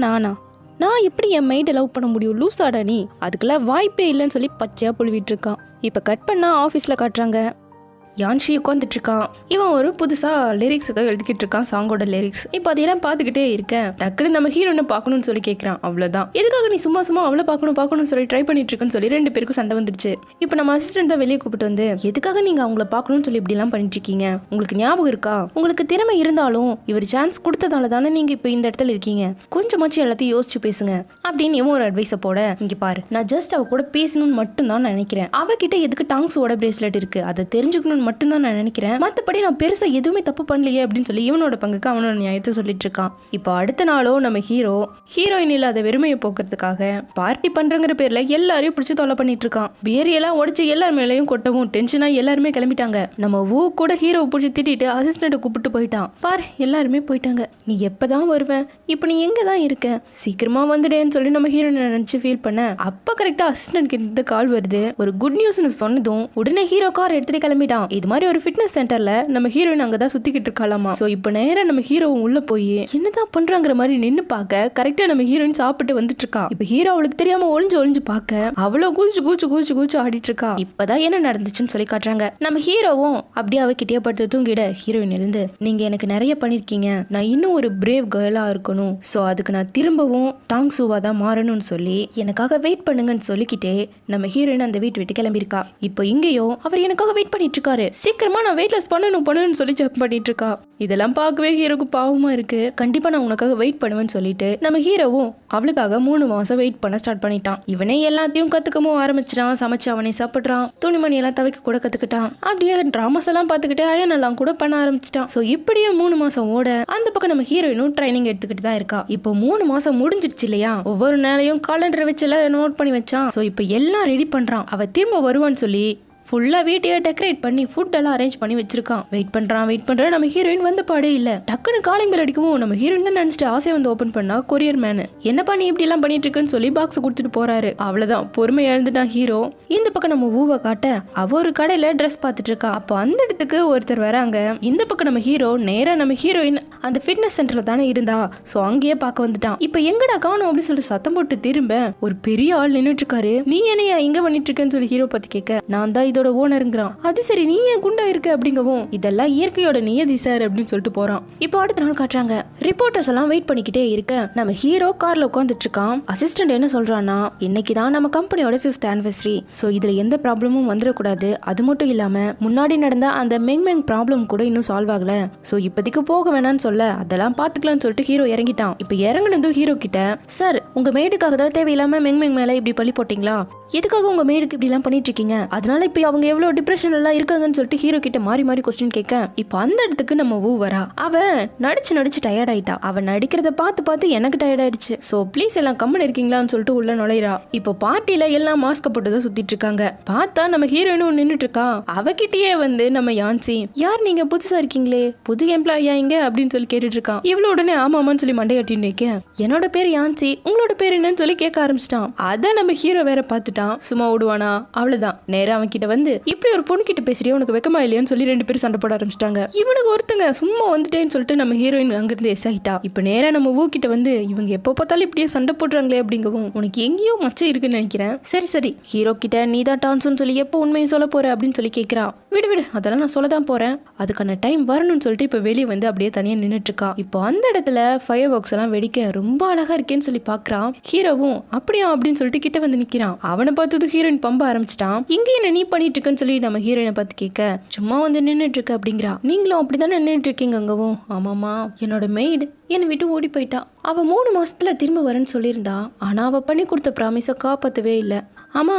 நான் எப்படி என் மைண்டை லவ் பண்ண முடியும், லூஸ் ஆடா நீ, அதுக்கெல்லாம் வாய்ப்பே இல்லைன்னு சொல்லி பச்சையா புழுவிட்டு இருக்கான். இப்ப கட் பண்ணா ஆஃபீஸ்ல காட்டுறாங்க. யான்ஷி உட்காந்துட்டு இருக்கான். இவன் ஒரு புதுசா லிரிக்ஸ் ஏதோ எழுதிக்கிட்டு இருக்கான், சாங்கோட லிரிக்ஸ். இப்போ அதெல்லாம் பார்த்துக்கிட்டே இருக்கேன். டக்குன்னு நம்ம ஹீரோனை பார்க்கணும்னு சொல்லி கேட்கறான். அவ்வளவுதான், எதுக்காக நீ சும்மா சும்மா அவளை பார்க்கணும்னு சொல்லி ட்ரை பண்ணிட்டு இருக்கேன்னு சொல்லி 2 பேருக்கும் சண்டை வந்துருச்சு. இப்போ நம்ம அசிஸ்டன்ட் தான் வெளியே கூப்பிட்டு வந்து, எதுக்காக நீங்க அவங்கள பார்க்கணும்னு சொல்லி இப்படி எல்லாம் பண்ணிட்டு இருக்கீங்க? உங்களுக்கு ஞாபகம் இருக்கா? உங்களுக்கு திறமை இருந்தாலும் இவர் சான்ஸ் கொடுத்ததால தானே நீங்க இப்போ இந்த இடத்துல இருக்கீங்க. கொஞ்சமாச்சும் எல்லாத்தையும் யோசிச்சு பேசுங்க அப்படின்னு இவன் ஒரு அட்வைஸை போட, இங்க பாரு, நான் ஜஸ்ட் அவ கூட பேசணும்னு மட்டும் தான் நினைக்கிறேன். அவகிட்ட எதுக்கு டாங்ஸோட பிரேஸ்லெட் இருக்கு அதை தெரிஞ்சுக்கணும்னு மட்டும் தான் நான் நினைக்கிறேன். மற்றபடி நான் பெருசா எதுவுமே தப்பு பண்ணலையே அப்படின்னு சொல்லி இவனோட பங்குக்கு அவனோட நியாயத்தை சொல்லிட்டு இருக்கான். இப்போ அடுத்த நாளோ நம்ம ஹீரோயின் இல்லாத வெறுமையை போக்குறதுக்காக பார்ட்டி பண்றங்கிற பேர்ல எல்லாரையும் பிடிச்சி தொலை பண்ணிட்டு இருக்கான். வேரியெல்லாம் உடச்சு எல்லார் மேலேயும் கொட்டவும் டென்ஷனா எல்லாருமே கிளம்பிட்டாங்க. நம்ம கூட ஹீரோ பிடிச்சி திட்டிட்டு அசிஸ்டன்ட் கூப்பிட்டு போயிட்டான். பாரு, எல்லாருமே போயிட்டாங்க. நீ எப்பதான் வருவேன்? இப்போ நீ எங்க தான் இருக்க? சீக்கிரமா வந்துடேன்னு சொல்லி நம்ம ஹீரோயின் நினைச்சு ஃபீல் பண்ண, அப்ப கரெக்டா அசிஸ்டன்ட் கிட்ட கால் வருது. ஒரு குட் நியூஸ்னு சொன்னதும் உடனே ஹீரோ கார் எடுத்துட்டு கிளம்பிட்டான். இது மாதிரி ஒரு ஃபிட்னஸ் சென்டர்ல நம்ம ஹீரோயின் அங்கதான் சுத்திக்கிட்டு இருக்காளாமா. சோ இப்போ நேரா நம்ம ஹீரோவும் உள்ள போய் என்னதான் பண்றாங்கிற மாதிரி நின்னு பார்க்க கரெக்டா நம்ம ஹீரோயின் சாப்பிட்டு வந்துட்டு இருக்கா. இப்போ ஹீரோ அவளுக்கு தெரியாம ஒளிஞ்சு பார்க்க அவ்வளோ கூச்சு ஆடிட்டு இருக்கா. இப்பதான் என்ன நடந்துச்சுன்னு சொல்லி காட்டுறாங்க. நம்ம ஹீரோவும் அப்படியே அவகிட்டே படுத்து தூங்கிட ஹீரோயின் எழுந்து, நீங்க எனக்கு நிறைய பண்ணிருக்கீங்க, நான் இன்னும் ஒரு பிரேவ் கேர்ளா இருக்கணும், சோ அதுக்கு நான் திரும்பவும் டாங்ஸுவா தான் மாறணும்னு சொல்லி எனக்காக வெயிட் பண்ணுங்கன்னு சொல்லிக்கிட்டே நம்ம ஹீரோயின் அந்த வீட்டு விட்டு கிளம்பியிருக்கா. இப்போ இங்கேயோ அவர் எனக்காக வெயிட் பண்ணிட்டு இருக்காரு. சீக்கிரமா நான் வெயிட்லெஸ் பண்ணணும்னு சொல்லி ஜம்ப் பண்ணிட்டு இருக்கா. இதெல்லாம் பார்க்கவே ஹீரோக்கு பாவமா இருக்கு. கண்டிப்பா நான் உனக்காக வெயிட் பண்ணுவேன்னு சொல்லிட்டு நம்ம ஹீரோவும் அவளுக்காக 3 மாசம் வெயிட் பண்ண ஸ்டார்ட் பண்ணிட்டான். இவனே எல்லாத்தையும் கத்துக்கவும் ஆரம்பிச்சிட்டான். சமைச்சு அவனே சாப்பிடுறான், துணிமணி எல்லாம் துவைக்க கூட கத்துக்கிட்டான். அப்படியே டிராமாஸ் எல்லாம் பார்த்துக்கிட்டு அயன் எல்லாம் கூட பண்ண ஆரம்பிச்சிட்டான். சோ இப்படியே 3 மாசம் ஓட அந்த பக்கம் நம்ம ஹீரோயினும் ட்ரைனிங் எடுத்துக்கிட்டு தான் இருக்கா. இப்போ 3 மாசம் முடிஞ்சிடுச்சு இல்லையா? ஒவ்வொரு நாளையும் காலண்டர் வச்சு எல்லாம் நோட் பண்ணி வச்சான். சோ இப்போ எல்லாம் ரெடி பண்றான். அவ திரும்ப வருவான்னு சொல்லி ஃபுல்லா வீட்டையே டெக்கரேட் பண்ணி ஃபுட் எல்லாம் அரேஞ்ச் பண்ணி வச்சிருக்கான். வெயிட் பண்றான். நம்ம ஹீரோயின் வந்த பாடே இல்ல. டக்குன்னு காலிங் பெல் அடிக்கவும் நம்ம ஹீரோயின் தான் நினைச்சிட்டு ஆசையை வந்து ஓபன் பண்ணா கொரியர் மேனு. என்னப்பா நீ இப்படி எல்லாம் பண்ணிட்டு இருக்குன்னு சொல்லி பாக்ஸ் கொடுத்துட்டு போறாரு. அவ்வளவுதான், பொறுமை இழந்துட்டான் ஹீரோ. இந்த பக்கம் நம்ம ஊவை காட்ட அவ ஒரு கடையில ட்ரெஸ் பார்த்துட்டு இருக்கா. அப்போ அந்த இடத்துக்கு ஒருத்தர் வராங்க. இந்த பக்கம் நம்ம ஹீரோ நேரா நம்ம ஹீரோயின் அந்த ஃபிட்னஸ் சென்டர்ல தானே இருந்தா. சோ அங்கேயே பார்க்க வந்துட்டான். இப்போ எங்கடா காணும் அப்படின்னு சொல்லி சத்தம் போட்டு திரும்ப ஒரு பெரிய ஆள் நின்னுட்டு இருக்காரு. நீ என்னையா இங்க பண்ணிட்டு இருக்கேன்னு சொல்லி ஹீரோ பத்தி கேட்க, நான் தான் இதோட ஓனருங்கிறான். அது சரி, நீ ஏன் குண்டா இருக்க அப்படிங்கவும், இதெல்லாம் இயற்கையோட நியதி சார் அப்படின்னு சொல்லிட்டு போறான். இப்போ அடுத்த நாள் காட்டுறாங்க. ரிப்போர்ட்டர்ஸ் எல்லாம் வெயிட் பண்ணிக்கிட்டே இருக்க நம்ம ஹீரோ கார்ல உட்காந்துட்டு இருக்கான். அசிஸ்டன்ட் என்ன சொல்றான்னா, இன்னைக்கு தான் நம்ம கம்பெனியோட 5th anniversary. சோ இதுல எந்த ப்ராப்ளமும் வந்துடக்கூடாது. அது மட்டும் இல்லாம முன்னாடி நடந்த அந்த மெங் ப்ராப்ளம் கூட இன்னும் சால்வ் ஆகல. சோ இப்போதைக்கு போக வேணாம்னு சொல்ல, அதெல்லாம் பாத்துக்கலாம்னு சொல்லிட்டு ஹீரோ இறங்கிட்டான். இப்போ இறங்குனதும் ஹீரோ கிட்ட, சார் உங்க மேடுக்காக தான் தேவையில்லாம மெங் மேல இப்படி பழி போட்டீங்களா? எதுக்காக உங்க மேடுக்கு இப்படி எல்லாம் பண்ணிட்டு இருக்கீங்க? அதனால இப்ப அவங்க எவ்வளவு டிப்ரெஷன் எல்லாம் இருக்காங்கன்னு சொல்லிட்டு ஹீரோ கிட்ட மாறி கொஸ்டின் கேட்க, இப்போ அந்த இடத்துக்கு நம்ம ஊ வரா. அவன் நடிச்சு டயர்ட் ஆயிட்டா. அவன் நடிக்கிறத பார்த்து எனக்கு டயர்ட் ஆயிடுச்சு. சோ ப்ளீஸ் எல்லாம் கம்மன் இருக்கீங்களான்னு சொல்லிட்டு உள்ள நுழைறா. இப்போ பார்ட்டில எல்லாம் மாஸ்க் போட்டுதான் சுத்திட்டு இருக்காங்க. பார்த்தா நம்ம ஹீரோயினும் நின்னுட்டு இருக்கா. அவகிட்டயே வந்து நம்ம யான்சி, யார் நீங்க புதுசா இருக்கீங்களே, புது எம்ப்ளாயா இங்க அப்படின்னு சொல்லி கேட்டுட்டு இருக்கான். இவ்வளவு உடனே ஆமாமான்னு சொல்லி மண்டை கட்டின்னு நிக்க, என்னோட பேர் யான்சி, உங்களோட பேர் என்னன்னு சொல்லி கேட்க ஆரம்பிச்சிட்டான். அத நம்ம ஹீரோ வேற பார்த்துட்டான். சும்மா ஓடுவானா? அவ்வளவுதான், நேரா அவன் கிட்ட வந்து, இப்படி ஒரு பொண்ணு கிட்ட பேசுறியா, உனக்கு வெக்கமா இல்லையான்னு சொல்லி 2 பேரும் சண்டை போட ஆரம்பிச்சிட்டாங்க. இவனுக்கு ஒருத்தங்க சும்மா வந்துட்டேன்னு சொல்லிட்டு நம்ம ஹீரோயின் அங்கிருந்து எஸ் ஆகிட்டா. இப்ப நேரா நம்ம ஊ கிட்ட வந்து, இவங்க எப்ப பார்த்தாலும் இப்படியே சண்டை போடுறாங்களே அப்படிங்கவும், உனக்கு எங்கேயோ மச்சம் இருக்குன்னு நினைக்கிறேன். சரி ஹீரோ கிட்ட நீதான் டான்ஸ்னு சொல்லி எப்போ உண்மையை சொல்ல போற அப்படின்னு சொல்லி கேட்கிறா. விடு அதெல்லாம் நான் சொல்லதான் போறேன், அதுக்கான டைம் வரணும்னு சொல்லிட்டு இப்ப வெளியே வந்து அப்படியே தனியா நின்னுட்டு இருக்கா. இப்போ அந்த இடத்துல ஃபயர் ஒர்க்ஸ் எல்லாம் வெடிக்க ரொம்ப அழகா இருக்கேன்னு சொல்லி பாக்குறான். ஹீரோவும் அப்படியா அப்படின்னு சொல்லிட்டு கிட்ட வந்து நிக்கிறான். அவனை பார்த்தது ஹீரோயின் பம்ப ஆரம்பிச்சிட்டான். இங்க என்ன நீ பண்ணிட்டு இருக்கன்னு சொல்லி நம்ம ஹீரோயினை பார்த்து கேட்க, சும்மா வந்து நின்னுட்டு இருக்க அப்படிங்கிறா. நீங்களும் அப்படித்தானே நின்னுட்டு இருக்கீங்க அங்கவும்? ஆமாமா, என்னோட மெய்டு என்னை விட்டு ஓடி போயிட்டா. அவ 3 மாசத்துல திரும்ப வரேன்னு சொல்லியிருந்தா. ஆனா அவ பண்ணி கொடுத்த ப்ராமிஸை காப்பாற்றவே இல்லை. ஆமா,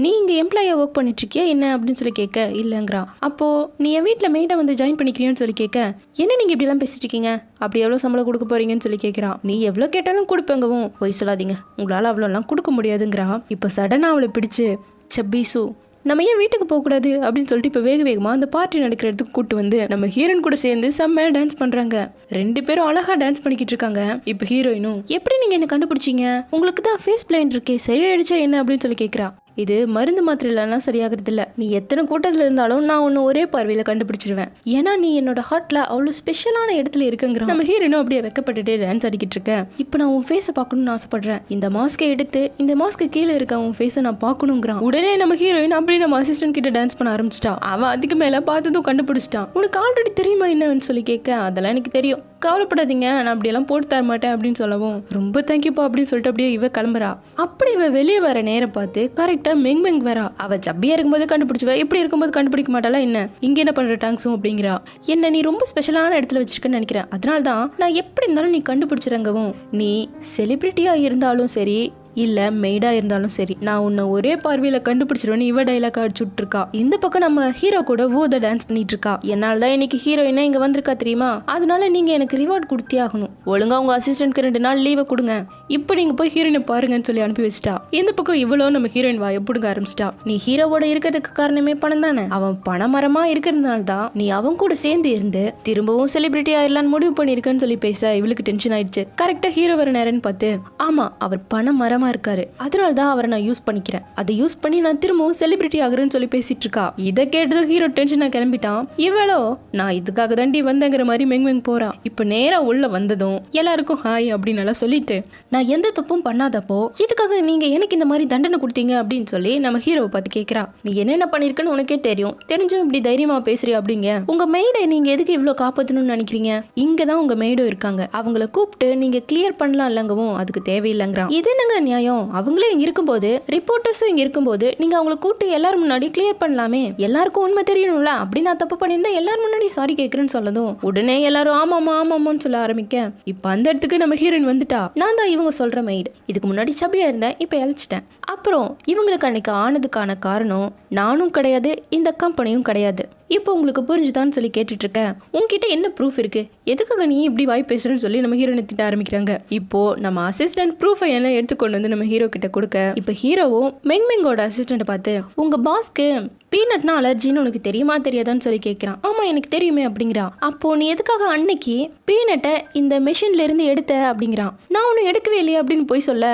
நீ இங்கே எம்ப்ளாயாக ஒர்க் பண்ணிட்டு இருக்கியா என்ன அப்படின்னு சொல்லி கேட்க, இல்லைங்கிறா. அப்போ நீ என் வீட்டில் மெய்டை வந்து ஜாயின் பண்ணிக்கிறியான்னு சொல்லி கேட்க, என்ன நீங்கள் இப்படிலாம் பேசிட்டு இருக்கீங்க, அப்படி எவ்வளோ சம்பளம் கொடுக்க போறீங்கன்னு சொல்லி கேட்குறா. நீ எவ்வளோ கேட்டாலும் கொடுப்பேங்கவும், போய் சொல்லாதீங்க, உங்களால் அவ்வளோலாம் கொடுக்க முடியாதுங்கிறா. இப்போ சடனாக அவளை பிடிச்சு, சப்பீசு நம்ம ஏன் வீட்டுக்கு போகக்கூடாது அப்படின்னு சொல்லிட்டு இப்போ வேகமாக அந்த பார்ட்டி நடக்கிற இடத்துக்கு கூட்டு வந்து நம்ம ஹீரோயின் கூட சேர்ந்து செம்மையா டான்ஸ் பண்றாங்க. 2 பேரும் அழகா டான்ஸ் பண்ணிக்கிட்டு இருக்காங்க. இப்போ ஹீரோயினும், எப்படி நீங்க என்ன கண்டுபிடிச்சீங்க, உங்களுக்கு தான் ஃபேஸ் பிளைண்ட் இருக்கே, சரி அடிச்சா என்ன அப்படின்னு சொல்லி கேட்குறா. இது மருந்து மாத்திரையிலாம் சரியாகிறது இல்ல. நீ எத்தனை கூட்டத்துல இருந்தாலும் நான் உன்னை ஒரே பார்வையில கண்டுபிடிச்சிருவேன். ஏன்னா நீ என்னோட ஹார்ட்ல அவ்வளவு ஸ்பெஷலான இடத்துல இருக்குங்கிற. நம்ம ஹீரோனும் அப்படியே வெக்கப்பட்டுட்டு டான்ஸ் ஆடிக்கிட்டு இருக்கேன். இப்போ நான் உன் ஃபேஸை பார்க்கணும்னு ஆசைப்படுறேன். இந்த மாஸ்கை எடுத்து இந்த மாஸ்க்கு கீழே இருக்க உன் ஃபேஸை நான் பார்க்கணுங்கிறான். உடனே நம்ம ஹீரோயின் அப்படியே நம்ம அசிஸ்டன்ட் கிட்ட டான்ஸ் பண்ண ஆரம்பிச்சிட்டான். அவன் அதுக்கு மேல பார்த்ததும் கண்டுபிடிச்சிட்டான். உனக்கு ஆல்ரெடி தெரியுமா என்னன்னு சொல்லி கேட்க, அதெல்லாம் எனக்கு தெரியும், கவலைப்படாதீங்க, நான் அப்படியெல்லாம் போட்டு தர மாட்டேன் அப்படின்னு சொல்லவும், ரொம்ப தேங்க்யூப்பா அப்படின்னு சொல்லிட்டு அப்படியே இவ கிளம்புறா. அப்படி இவ வெளியே வர நேரம் பார்த்து கரெக்டா மெங் வரா. அவ ஜப்பியா இருக்கும்போது கண்டுபிடிச்சுவ, இப்படி இருக்கும்போது கண்டுபிடிக்க மாட்டாளா என்ன, இங்க என்ன பண்ற டாங்ஸும் அப்படிங்கிறா. என்ன நீ ரொம்ப ஸ்பெஷலான இடத்துல வச்சிருக்கேன்னு நினைக்கிறேன், அதனால்தான் நான் எப்படி இருந்தாலும் நீ கண்டுபிடிச்சிருங்கவும், நீ செலிபிரிட்டியா இருந்தாலும் சரி இல்ல மெய்டா இருந்தாலும் சரி, நான் உன்னை ஒரே பார்வையில கண்டுபிடிச்சிருவேன்னு இவ டைலாக் அடிச்சுட்டு இருக்கா. இந்த பக்கம் நம்ம ஹீரோ கூட ஊத டான்ஸ் பண்ணிட்டு இருக்கா. என்னால்தான் இன்னைக்கு ஹீரோயினா இங்க வந்திருக்கா தெரியுமா, அதனால நீங்க எனக்கு ரிவார்ட் கொடுத்தே ஆகணும். ஒழுங்கா உங்க அசிஸ்டன்ட்க்கு 2 நாள் லீவை கொடுங்க, இப்போ நீங்க போய் ஹீரோயினை பாருங்கன்னு சொல்லி அனுப்பி வச்சிட்டா. இந்த பக்கம் இவ்வளோ நம்ம ஹீரோயின் வாயை பிடுங்க ஆரம்பிச்சிட்டா. நீ ஹீரோவோட இருக்கிறதுக்கு காரணமே பணம் தானே, அவன் பணமரமா இருக்கிறதுனால தான் நீ அவன் கூட சேர்ந்து இருந்து திரும்பவும் செலிபிரிட்டி ஆயிரலான்னு முடிவு பண்ணிருக்கன்னு சொல்லி பேச இவளுக்கு டென்ஷன் ஆயிடுச்சு. கரெக்டா ஹீரோ வர நேரம்னு பார்த்து, ஆமா அவர் பணமரம் இருக்காரு, அதனால தான் அவரை நான் யூஸ் பண்ணிக்கிறேன், அதை யூஸ் பண்ணி நான் திரும்பவும் செலிபிரிட்டி ஆகுறேன்னு சொல்லி பேசிட்டு இருக்கா. இதை கேட்டதும் ஹீரோ டென்ஷனா கிளம்பிட்டான். இவளோ நான் இதுக்காக தாண்டி வந்தேங்கிற மாதிரி மெங் போறா. இப்ப நேரா உள்ள வந்ததும் எல்லாருக்கும் ஹாய் அப்படின்னு எல்லாம் சொல்லிட்டு, நான் எந்த தப்பும் பண்ணாதப்போ இதுக்காக நீங்க எனக்கு இந்த மாதிரி தண்டனை கொடுத்தீங்க அப்படின்னு சொல்லி நம்ம ஹீரோவை பார்த்து கேட்கிறா. நீ என்னென்ன பண்ணிருக்கன்னு உனக்கே தெரியும், தெரிஞ்சும் இப்படி தைரியமா பேசுறியா அப்படிங்க. உங்க மெய்டை நீங்க எதுக்கு இவ்வளவு காப்பாத்தணும்னு நினைக்கிறீங்க, இங்கதான் உங்க மெய்டும் இருக்காங்க, அவங்கள கூப்பிட்டு நீங்க கிளியர் பண்ணலாம் இல்லங்கவும் அதுக்கு தேவையில்லைங்கிறான். இது என்னங்க நியாயம், அவங்களே இங்க இருக்கும்போது ரிப்போர்ட்டர்ஸும் இங்க இருக்கும்போது நீங்க அவங்களை கூப்பிட்டு எல்லாரும் முன்னாடி கிளியர் பண்ணலாமே, எல்லாருக்கும் உண்மை தெரியணும்ல, அப்படி நான் தப்பு பண்ணியிருந்தா எல்லாரும் முன்னாடி சாரி கேட்கறேன்னு சொல்லதும் உடனே எல்லாரும் ஆமாமான்னு சொல்ல ஆரம்பிக்க, இப்ப அந்த இடத்துக்கு நம்ம ஹீரோயின் வந்துட்டா. நான் தான் இவங்க சொல்ற மெய்டு, இதுக்கு முன்னாடி சபியா இருந்தேன், இப்ப இழைச்சிட்டேன். அப்புறம் இவங்களுக்கு அன்னைக்கு ஆனதுக்கான காரணம் நானும் கிடையாது, இந்த கம்பெனியும் கிடையாது. இப்போ உங்களுக்கு புரிஞ்சுதான்னு சொல்லி கேட்டுட்டு இருக்கேன். உங்ககிட்ட என்ன ப்ரூஃப் இருக்கு, எதுக்காக நீ இப்படி வாய் பேசுறேன்னு சொல்லி நம்ம ஹீரோனை திட்ட ஆரம்பிக்கிறாங்க. இப்போ நம்ம அசிஸ்டன்ட் ப்ரூஃபை எல்லாம் எடுத்துக்கொண்டு வந்து நம்ம ஹீரோ கிட்ட கொடுக்க, இப்போ ஹீரோவும் மெங்கோட அசிஸ்டன்ட் பார்த்து, உங்க பாஸ்க்கு பீனட்னா அலர்ஜின்னு உனக்கு தெரியுமா தெரியாதான்னு சொல்லி கேட்கிறான். ஆமா எனக்கு தெரியுமே அப்படிங்கிறான். அப்போ நீ எதுக்காக அன்னைக்கு பீனட்டை இந்த மெஷின்ல இருந்து எடுத்த அப்படிங்கிறான். நான் ஒன்னும் எடுக்கவே இல்லையே அப்படின்னு போய் சொல்ல,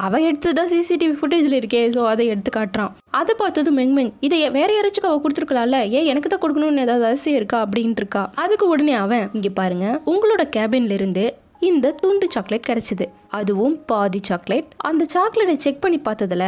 அவ எடுத்ததான் சிசிடிவி ஃபுட்டேஜ்ல இருக்கே, ஸோ அதை எடுத்து காட்டுறான். அதை பார்த்ததும் மெங் இதை வேற யாராச்சும் அவ கொடுத்துருக்கலாம்ல, ஏன் எனக்கு தான் கொடுக்கணும்னு ஏதாவது அவசியம் இருக்கா அப்படின்ட்டு இருக்கா. அதுக்கு உடனே அவன், இங்க பாருங்க, உங்களோட கேபின்ல இருந்து இந்த துண்டு சாக்லேட் கிடைச்சது, அதுவும் பாதி சாக்லேட். அந்த சாக்லேட்டை செக் பண்ணி பார்த்ததுல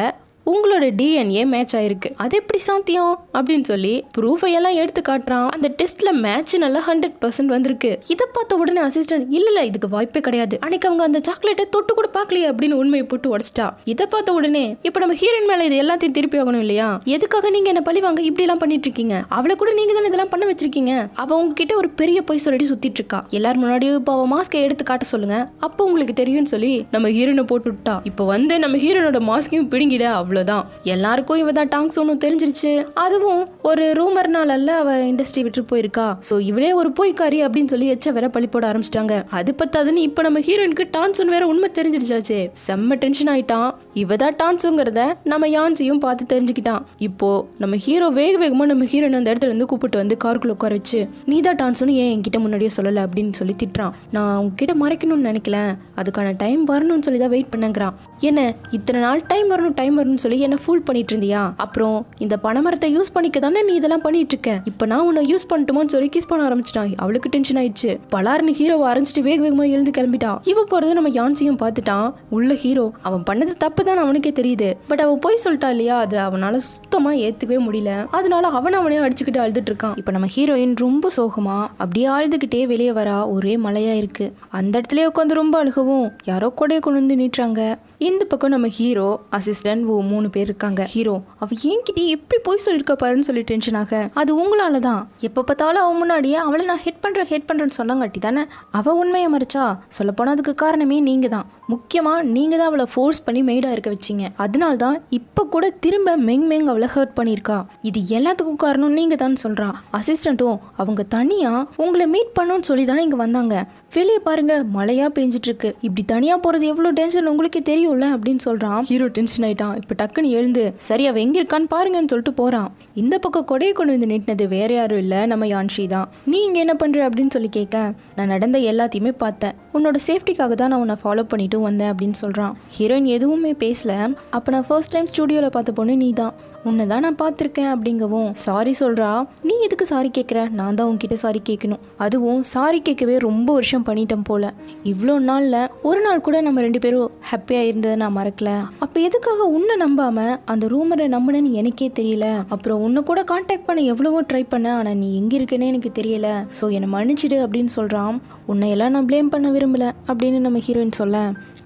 உங்களோட டிஎன்ஏ மேட்ச் ஆயிருக்கு, அது எப்படி சாத்தியம் அப்படின்னு சொல்லி ப்ரூஃபை எல்லாம் எடுத்து காட்டுறான். அந்த டெஸ்ட்ல மேட்ச் நல்லா 100% வந்திருக்கு. இதை பார்த்த உடனே அசிஸ்டன்ட், இல்ல இதுக்கு வாய்ப்பே கிடையாது, அன்னைக்கு அவங்க அந்த சாக்லேட்டை தொட்டு கூட பார்க்கலையே அப்படின்னு உண்மையை போட்டு உடச்சிட்டா. இதை பார்த்த உடனே இப்ப நம்ம ஹீரோயின் மேல இது எல்லாத்தையும் திருப்பி ஆகணும் இல்லையா, எதுக்காக நீங்க என்ன பழி வாங்க இப்படி எல்லாம் பண்ணிட்டு இருக்கீங்க, அவளை கூட நீங்க தானே இதெல்லாம் பண்ண வச்சிருக்கீங்க, அவ உங்ககிட்ட ஒரு பெரிய பொய் சொல்லிட்டு சுத்திட்டு இருக்கா, எல்லாரும் முன்னாடியும் இப்போ அவ மாஸ்கை எடுத்து காட்ட சொல்லுங்க, அப்போ உங்களுக்கு தெரியும்னு சொல்லி நம்ம ஹீரோனை போட்டு விட்டா. இப்போ வந்து நம்ம ஹீரோனோட மாஸ்கையும் பிடுங்கிட. அவ்வளவுதான், எல்லாருக்கும் இவதான் டாங்ஸ் ஒன்னும் தெரிஞ்சிருச்சு. அதுவும் ஒரு ரூமர்னால அவ இண்டஸ்ட்ரி விட்டு போயிருக்கா, சோ இவளே ஒரு போய்க்காரி அப்படின்னு சொல்லி எச்ச வேற பழி போட ஆரம்பிச்சிட்டாங்க. அது பத்தாதுன்னு இப்ப நம்ம ஹீரோயினுக்கு டான்ஸ் வேற உண்மை தெரிஞ்சிருச்சாச்சு. செம்ம டென்ஷன் ஆயிட்டான். இவதான் டான்ஸுங்கிறத நம்ம யான்சியும் பார்த்து தெரிஞ்சுக்கிட்டான். இப்போ நம்ம ஹீரோ வேகமா நம்ம ஹீரோயின் அந்த இடத்துல இருந்து கூப்பிட்டு வந்து காருக்குள்ள உட்கார வச்சு, நீதான் டான்ஸ்னு ஏன் என்கிட்ட முன்னாடியே சொல்லல அப்படின்னு சொல்லி திட்டுறான். நான் உங்ககிட்ட மறைக்கணும்னு நினைக்கல, அதுக்கான டைம் வரணும்னு சொல்லி தான் வெயிட் பண்ணுங்கிறான். என்ன இத்தனை நாள் டைம் வரணும்னு சொல்லி என்ன ஃபூல் பண்ணிட்டு இருந்தியா, அப்புறம் இந்த பனைமரத்தை யூஸ் பண்ணிக்க தானே நீ இதெல்லாம் பண்ணிட்டு இருக்க, இப்ப நான் உன்னை யூஸ் பண்ணிட்டுமோன்னு சொல்லி கிஸ் பண்ண ஆரம்பிச்சிட்டான். அவளுக்கு டென்ஷன் ஆயிடுச்சு. பலார்னு ஹீரோவை அரைஞ்சிட்டு வேகமா எழுந்து கிளம்பிட்டான். இவ போறதை நம்ம யான்சியும் பார்த்துட்டான். உள்ள ஹீரோ அவன் பண்ணது தப்பு தான் அவனுக்கே தெரியுது, பட் அவன் போய் சொல்லிட்டா இல்லையா, அது அவனால சுத்தமா ஏத்துக்கவே முடியல. அதனால அவனே அடிச்சுக்கிட்டு அழுதுட்டு இருக்கான். இப்ப நம்ம ஹீரோயின் ரொம்ப சோகமா அப்படியே அழுதுகிட்டே வெளியே வரா. ஒரே மழையா இருக்கு. அந்த இடத்துல உட்காந்து ரொம்ப அழுகவும் யாரோ கொடையை கொண்டு வந்து நீட்டுறாங்க. இந்த பக்கம் நம்ம ஹீரோ அசிஸ்டன்ட் 3 பேர் இருக்காங்க. ஹீரோ அவ என்கிட்ட எப்படி போய் சொல்லிருக்கா பாருன்னு சொல்லி டென்ஷன் ஆக, அது உங்களால தான், எப்ப பார்த்தாலும் அவன் முன்னாடியே அவளை நான் ஹெட் பண்றேன்னு சொன்னாங்காட்டி தானே அவ உண்மையை மறைச்சா. சொல்ல போனா அதுக்கு காரணமே நீங்க தான். முக்கியமா நீங்க தான் அவளை ஃபோர்ஸ் பண்ணி மெய்டா இருக்க வச்சீங்க. அதனால தான் இப்ப கூட திரும்ப மெங் அவளை ஹர்ட் பண்ணிருக்கா. இது எல்லாத்துக்கும் காரணம் நீங்க தான் சொல்றா. அசிஸ்டன்ட்டும் அவங்க தனியா உங்களை மீட் பண்ணணும்னு சொல்லி தானே இங்க வந்தாங்க. வெளியே பாருங்க மழையா பெஞ்சிட்டு இருக்கு, இப்படி தனியா போறது எவ்வளவு டேஞ்சர் உங்களுக்கே தெரியும்ல அப்படின்னு சொல்றான். ஹீரோ டென்ஷன் ஆயிட்டான். இப்ப டக்குன்னு எழுந்து சரி அவ எங்க இருக்கான்னு பாருங்கன்னு சொல்லிட்டு போறான். இந்த பக்கம் கொடையை கொண்டு வந்து நீட்டினது வேற யாரும் இல்ல, நம்ம யான்ஷி தான். நீ இங்க என்ன பண்ற அப்படின்னு சொல்லி கேட்க, நான் நடந்த எல்லாத்தையுமே பார்த்தேன், உன்னோட சேஃப்டிக்காக தான் நான் உன்னை ஃபாலோ பண்ணிட்டு வந்தேன் அப்படின்னு சொல்றான். ஹீரோயின் எதுவுமே பேசல. அப்ப நான் ஃபர்ஸ்ட் டைம் ஸ்டுடியோல பார்த்த பொண்ணு நீ தான், உன்னை தான் நான் பார்த்துருக்கேன் அப்படிங்கவும் சாரி சொல்றா. நீ எதுக்கு சாரி கேட்குற, நான் தான் உன்கிட்ட சாரி கேட்கணும், அதுவும் சாரி கேட்கவே ரொம்ப வருஷம் பண்ணிட்டேன் போல, இவ்வளோ நாளில் ஒரு நாள் கூட நம்ம 2 பேரும் ஹாப்பியாக இருந்ததை நான் மறக்கல, அப்போ எதுக்காக உன்னை நம்பாம அந்த ரூமரை நம்பினேன்னு எனக்கே தெரியல, அப்புறம் உன்னை கூட கான்டாக்ட் பண்ண எவ்வளவோ ட்ரை பண்ணேன், ஆனால் நீ எங்கே இருக்கேன்னே எனக்கு தெரியல, ஸோ என்னை மன்னிச்சிடு அப்படின்னு சொல்கிறான். உன்னையெல்லாம் நான் ப்ளேம் பண்ண விரும்பல அப்படின்னு நம்ம ஹீரோயின் சொல்ல,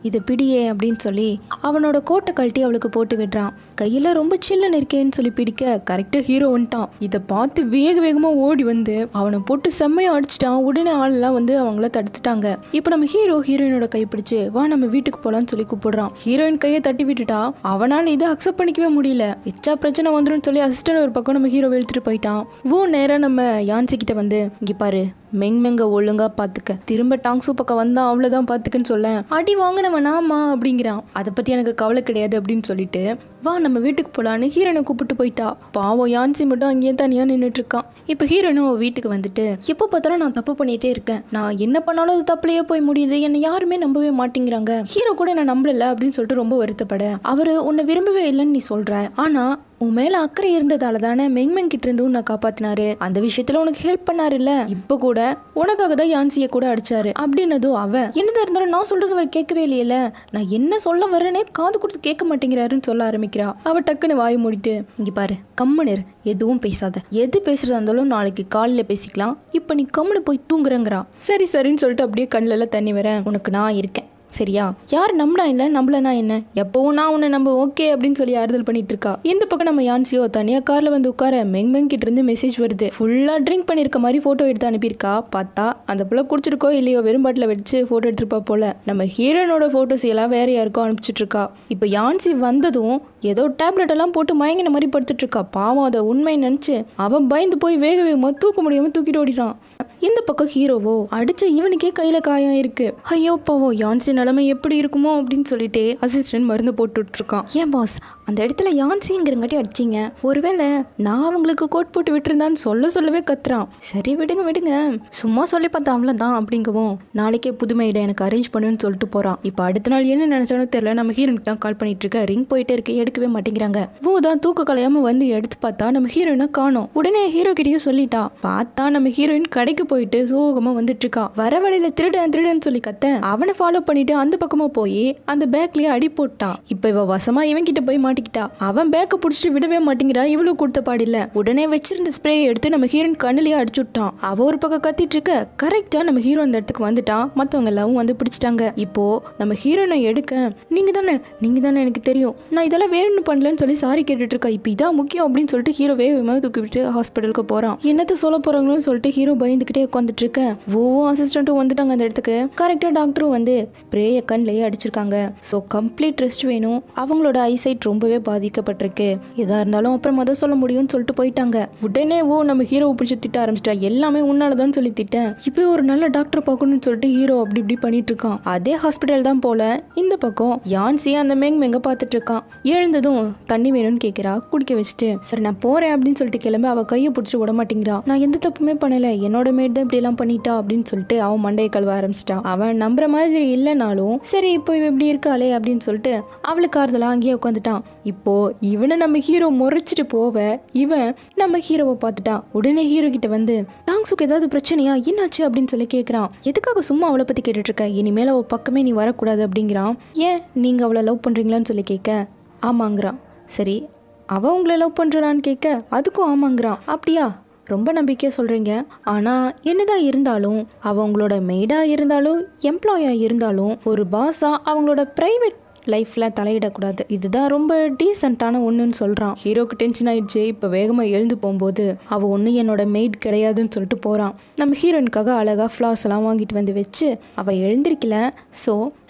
இதை பிடியே அப்படின்னு சொல்லி அவனோட கோட்டை கழட்டி அவளுக்கு போட்டு விடுறான். கையில ரொம்ப சில்லுன்னு இருக்கேன்னு சொல்லி பிடிக்க கரெக்டா ஹீரோ வந்துட்டான். இதை பார்த்து வேகமா ஓடி வந்து அவனை போட்டு செம்மையா அடிச்சிட்டான். உடனே ஆளெல்லாம் வந்து அவங்கள தடுத்துட்டாங்க. இப்போ நம்ம ஹீரோயினோட கை பிடிச்சு வா நம்ம வீட்டுக்கு போலான்னு சொல்லி கூப்பிடுறான். ஹீரோயின் கையை தட்டி விட்டுட்டா. அவனால இதை அக்செப்ட் பண்ணிக்கவே முடியல. எச்சா பிரச்சனை வந்துடும் சொல்லி அசிஸ்டன்ட் ஒரு பக்கம் நம்ம ஹீரோ இழுத்துட்டு போயிட்டான். நேரம் நம்ம யான்சி கிட்ட வந்து இங்க பாரு மெங்க ஒழுங்கா பாத்துக்க, திரும்ப டாங்ஸு பக்கம் வந்தா அவ்வளவுதான் பாத்துக்கன்னு சொல்ல, அடி வாங்கினவனாமா அப்படிங்கிறான். அதை பத்தி எனக்கு கவலை கிடையாது அப்படின்னு சொல்லிட்டு வா நம்ம வீட்டுக்கு போலான்னு ஹீரோனை கூப்பிட்டு போயிட்டா. பாவம் யான்சி மட்டும் அங்கேயே தனியா நின்றுட்டு இருக்கான். இப்போ ஹீரோனும் வீட்டுக்கு வந்துட்டு எப்போ பார்த்தாலும் நான் தப்பு பண்ணிட்டே இருக்கேன், நான் என்ன பண்ணாலும் அது தப்புலயே போய் முடியுது, என்னை யாருமே நம்பவே மாட்டேங்கிறாங்க, ஹீரோ கூட நான் நம்பல அப்படின்னு சொல்லிட்டு ரொம்ப வருத்தப்பட, அவரு உன்னை விரும்பவே இல்லைன்னு நீ சொல்ற, ஆனா உன் மேல அக்கறை இருந்ததால தானே மெங் கிட்ட இருந்து உன்னை காப்பாத்தினாரு, அந்த விஷயத்துல உனக்கு ஹெல்ப் பண்ணாரு இல்ல, இப்ப கூட உனக்காக தான் யான்சியை கூட அடிச்சாரு அப்படின்னதும் அவ என்னதான் இருந்தாலும் நான் சொல்றது அவர் கேட்கவே இல்லையில, நான் என்ன சொல்ல வரேனே காது கொடுத்து கேட்க மாட்டேங்கிறாருன்னு சொல்ல ஆரம்பிக்கிறா. அவ டக்குன்னு வாய் மூடிட்டு இங்க பாரு கம்முனு எதுவும் பேசாத, எது பேசுறதா இருந்தாலும் நாளைக்கு காலையில பேசிக்கலாம், இப்ப நீ கம்முனு போய் தூங்குறங்கிறா. சரி சரின்னு சொல்லிட்டு அப்படியே கண்ணுல எல்லாம் தண்ணி வர, உனக்கு நான் இருக்கேன் சரியா, யார் நம்பனா இல்லை நம்பலனா என்ன, எப்பவும் நான் உன்னை நம்ப ஓகே அப்படின்னு சொல்லி ஆறுதல் பண்ணிட்டு இருக்கா. இந்த பக்கம் நம்ம யான்சியோ தனியா கார்ல வந்து உட்கார மெங் கிட்ட இருந்து மெசேஜ் வருது. ஃபுல்லா ட்ரிங்க் பண்ணிருக்க மாதிரி போட்டோ எடுத்து அனுப்பியிருக்கா. பார்த்தா அந்த புள்ள குடிச்சிருக்கோ இல்லையோ வெறும் பாட்டில வச்சு போட்டோ எடுத்துருப்பா போல. நம்ம ஹீரோனோட போட்டோஸ் எல்லாம் வேற யாருக்கோ அனுப்பிச்சிட்டு இருக்கா. இப்போ யான்சி வந்ததும் ஏதோ டேப்லெட் எல்லாம் போட்டு மயங்கின மாதிரி படுத்துட்டு இருக்கா. பாவம் அதை உண்மை நினைச்சு அவன் பயந்து போய் வேகமா தூக்க முடியாம தூக்கிட்டு ஓடிட்டான். இந்த பக்கம் ஹீரோவோ அடிச்ச இவனுக்கே கையில காயம் இருக்கு. ஐயோ பாவோ யான்சி நிலைமை எப்படி இருக்குமோ அப்படின்னு சொல்லிட்டு அசிஸ்டன்ட் மருந்து போட்டுட்டு இருக்கான். ஏன் பாஸ் அந்த இடத்துல யான்சிங்கிறங்காட்டி அடிச்சிங்க, ஒருவேளை நான் அவங்களுக்கு கோட் போட்டு விட்டுருந்தான்னு சொல்லவே கத்துறான். சரி விடுங்க சும்மா சொல்லி பார்த்தா அவ்வளோதான் அப்படிங்கவும் நாளைக்கே புதுமையிட எனக்கு அரேஞ்ச் பண்ணுன்னு சொல்லிட்டு போறான். இப்போ அடுத்த நாள் என்ன நினைச்சாலும் தெரியல. நம்ம ஹீரோனுக்கு தான் கால் பண்ணிட்டு இருக்க, ரிங் போயிட்டே இருக்கு, எடுக்கவே மாட்டேங்கிறாங்க. தான் தூக்க கலையாம வந்து எடுத்து பார்த்தா நம்ம ஹீரோயினை காணோம். உடனே ஹீரோ கிட்டயும் சொல்லிட்டா. பார்த்தா நம்ம ஹீரோயின் கடைக்கு போயிட்டு சோகமா வந்துட்டு இருக்கா. வர வழியில திருடன்னு சொல்லி கத்த அவனை ஃபாலோ பண்ணிட்டு அந்த பக்கமா போய் அந்த பேக்லயே அடி போட்டா. இப்ப இவ வசமா இவன் கிட்ட போய் மாட்டிக்கிட்டா. அவன் பேக்க புடிச்சிட்டு விடவே மாட்டேங்கிறா. இவளும் கொடுத்த பாடில்ல. உடனே வச்சிருந்த ஸ்ப்ரே எடுத்து நம்ம ஹீரோயின் கண்ணிலேயே அடிச்சு விட்டான். அவ ஒரு பக்கம் கத்திட்டு இருக்க கரெக்டா நம்ம ஹீரோ அந்த இடத்துக்கு வந்துட்டான். மத்தவங்க எல்லாம் வந்து பிடிச்சிட்டாங்க. இப்போ நம்ம ஹீரோனை எடுக்க நீங்க தானே எனக்கு தெரியும், நான் இதெல்லாம் வேணும்னு பண்ணலன்னு சொல்லி சாரி கேட்டுட்டு இருக்கா. இப்ப இதான் முக்கியம் அப்படின்னு சொல்லிட்டு ஹீரோ வேகமாக தூக்கி விட்டு ஹாஸ்பிட்டலுக்கு போறான். என்னத்த சொல்ல போறாங்களோன்னு சொல்லிட்டு ஹீரோ பயந்துகிட்டே உட்காந்துட்டு இருக்க. அசிஸ்டன்ட்டும் வந்துட்டாங்க அந்த இடத்துக்கு. கரெக்டா டாக்டரும் வந்து ஸ்ப்ரேயை கண்ணிலேயே அடிச்சிருக்காங்க. ஸோ கம்ப்ளீட் ரெஸ்ட் வேணும், அவங்களோட ஐசைட் ரொம்பவே பாதிக்கப்பட்டிருக்கு, எதா இருந்தாலும் அப்புறம் அதை சொல்ல முடியும்னு சொல்லிட்டு போயிட்டாங்க. உடனே நம்ம ஹீரோவை பிடிச்சி திட்ட ஆரம்பிச்சிட்டா. எல்லாமே உன்னாலதான் சொல்லி திட்டேன், இப்போ ஒரு நல்ல டாக்டர் பார்க்கணும்னு சொல்லிட்டு ஹீரோ அப்படி பண்ணிட்டு இருக்கான். அதே ஹாஸ்பிட்டல் தான் போல. இந்த பக்கம் யான்சி அந்த மெங்க பார்த்துட்டு இருக்கான். எழுந்ததும் தண்ணி வேணும்னு கேட்கிறா. குடிக்க வச்சுட்டு சரி நான் போறேன் அப்படின்னு சொல்லிட்டு கிளம்ப அவ கையை பிடிச்சி விட மாட்டேங்கிறா. நான் எந்த தப்புமே பண்ணல, என்னோட மேட் தான் இப்படி எல்லாம் பண்ணிட்டா அப்படின்னு சொல்லிட்டு அவன் மண்டையை கழுவ ஆரம்பிச்சிட்டான். அவன் நம்புற மாதிரி இல்லைனாலும் சரி இப்போ இவ இப்படி இருக்காளே அப்படின்னு சொல்லிட்டு அவளுக்கு ஆறுதலா அங்கேயே உட்காந்துட்டான். இப்போ இவனை நம்ம ஹீரோ முறைச்சிட்டு போவ இவன் நம்ம ஹீரோவை பார்த்துட்டான். உடனே ஹீரோ கிட்ட வந்து டாங்ஸுக்கு ஏதாவது பிரச்சனையா என்னாச்சு அப்படின்னு சொல்லி கேட்குறான். எதுக்காக சும்மா அவளை பத்தி கேட்டுட்டு இருக்க, இனிமேல் அவள் பக்கமே நீ வரக்கூடாது அப்படிங்கிறான். ஏன் நீங்க அவளை லவ் பண்றீங்களான்னு சொல்லி கேட்க ஆமாங்கிறான். சரி அவ உங்களை லவ் பண்றான்னு கேட்க அதுக்கும் ஆமாங்கிறான். அப்படியா ரொம்ப நம்பிக்கையாக சொல்கிறீங்க, ஆனால் என்னதான் இருந்தாலும் அவங்களோட மெய்டாக இருந்தாலும் எம்ப்ளாயாக இருந்தாலும் ஒரு பாஸாக அவங்களோட ப்ரைவேட் லைஃப்பில் தலையிடக்கூடாது, இதுதான் ரொம்ப டீசெண்டான ஒன்றுன்னு சொல்கிறான். ஹீரோக்கு டென்ஷன் ஆயிடுச்சு. இப்போ வேகமாக எழுந்து போகும்போது அவள் ஒன்றும் என்னோட மெய்ட் கிடையாதுன்னு சொல்லிட்டு போகிறான். நம்ம ஹீரோயினுக்காக அழகாக ஃப்ளார்ஸ் எல்லாம் வாங்கிட்டு வந்து வச்சு அவள் எழுந்திருக்கல. ஸோ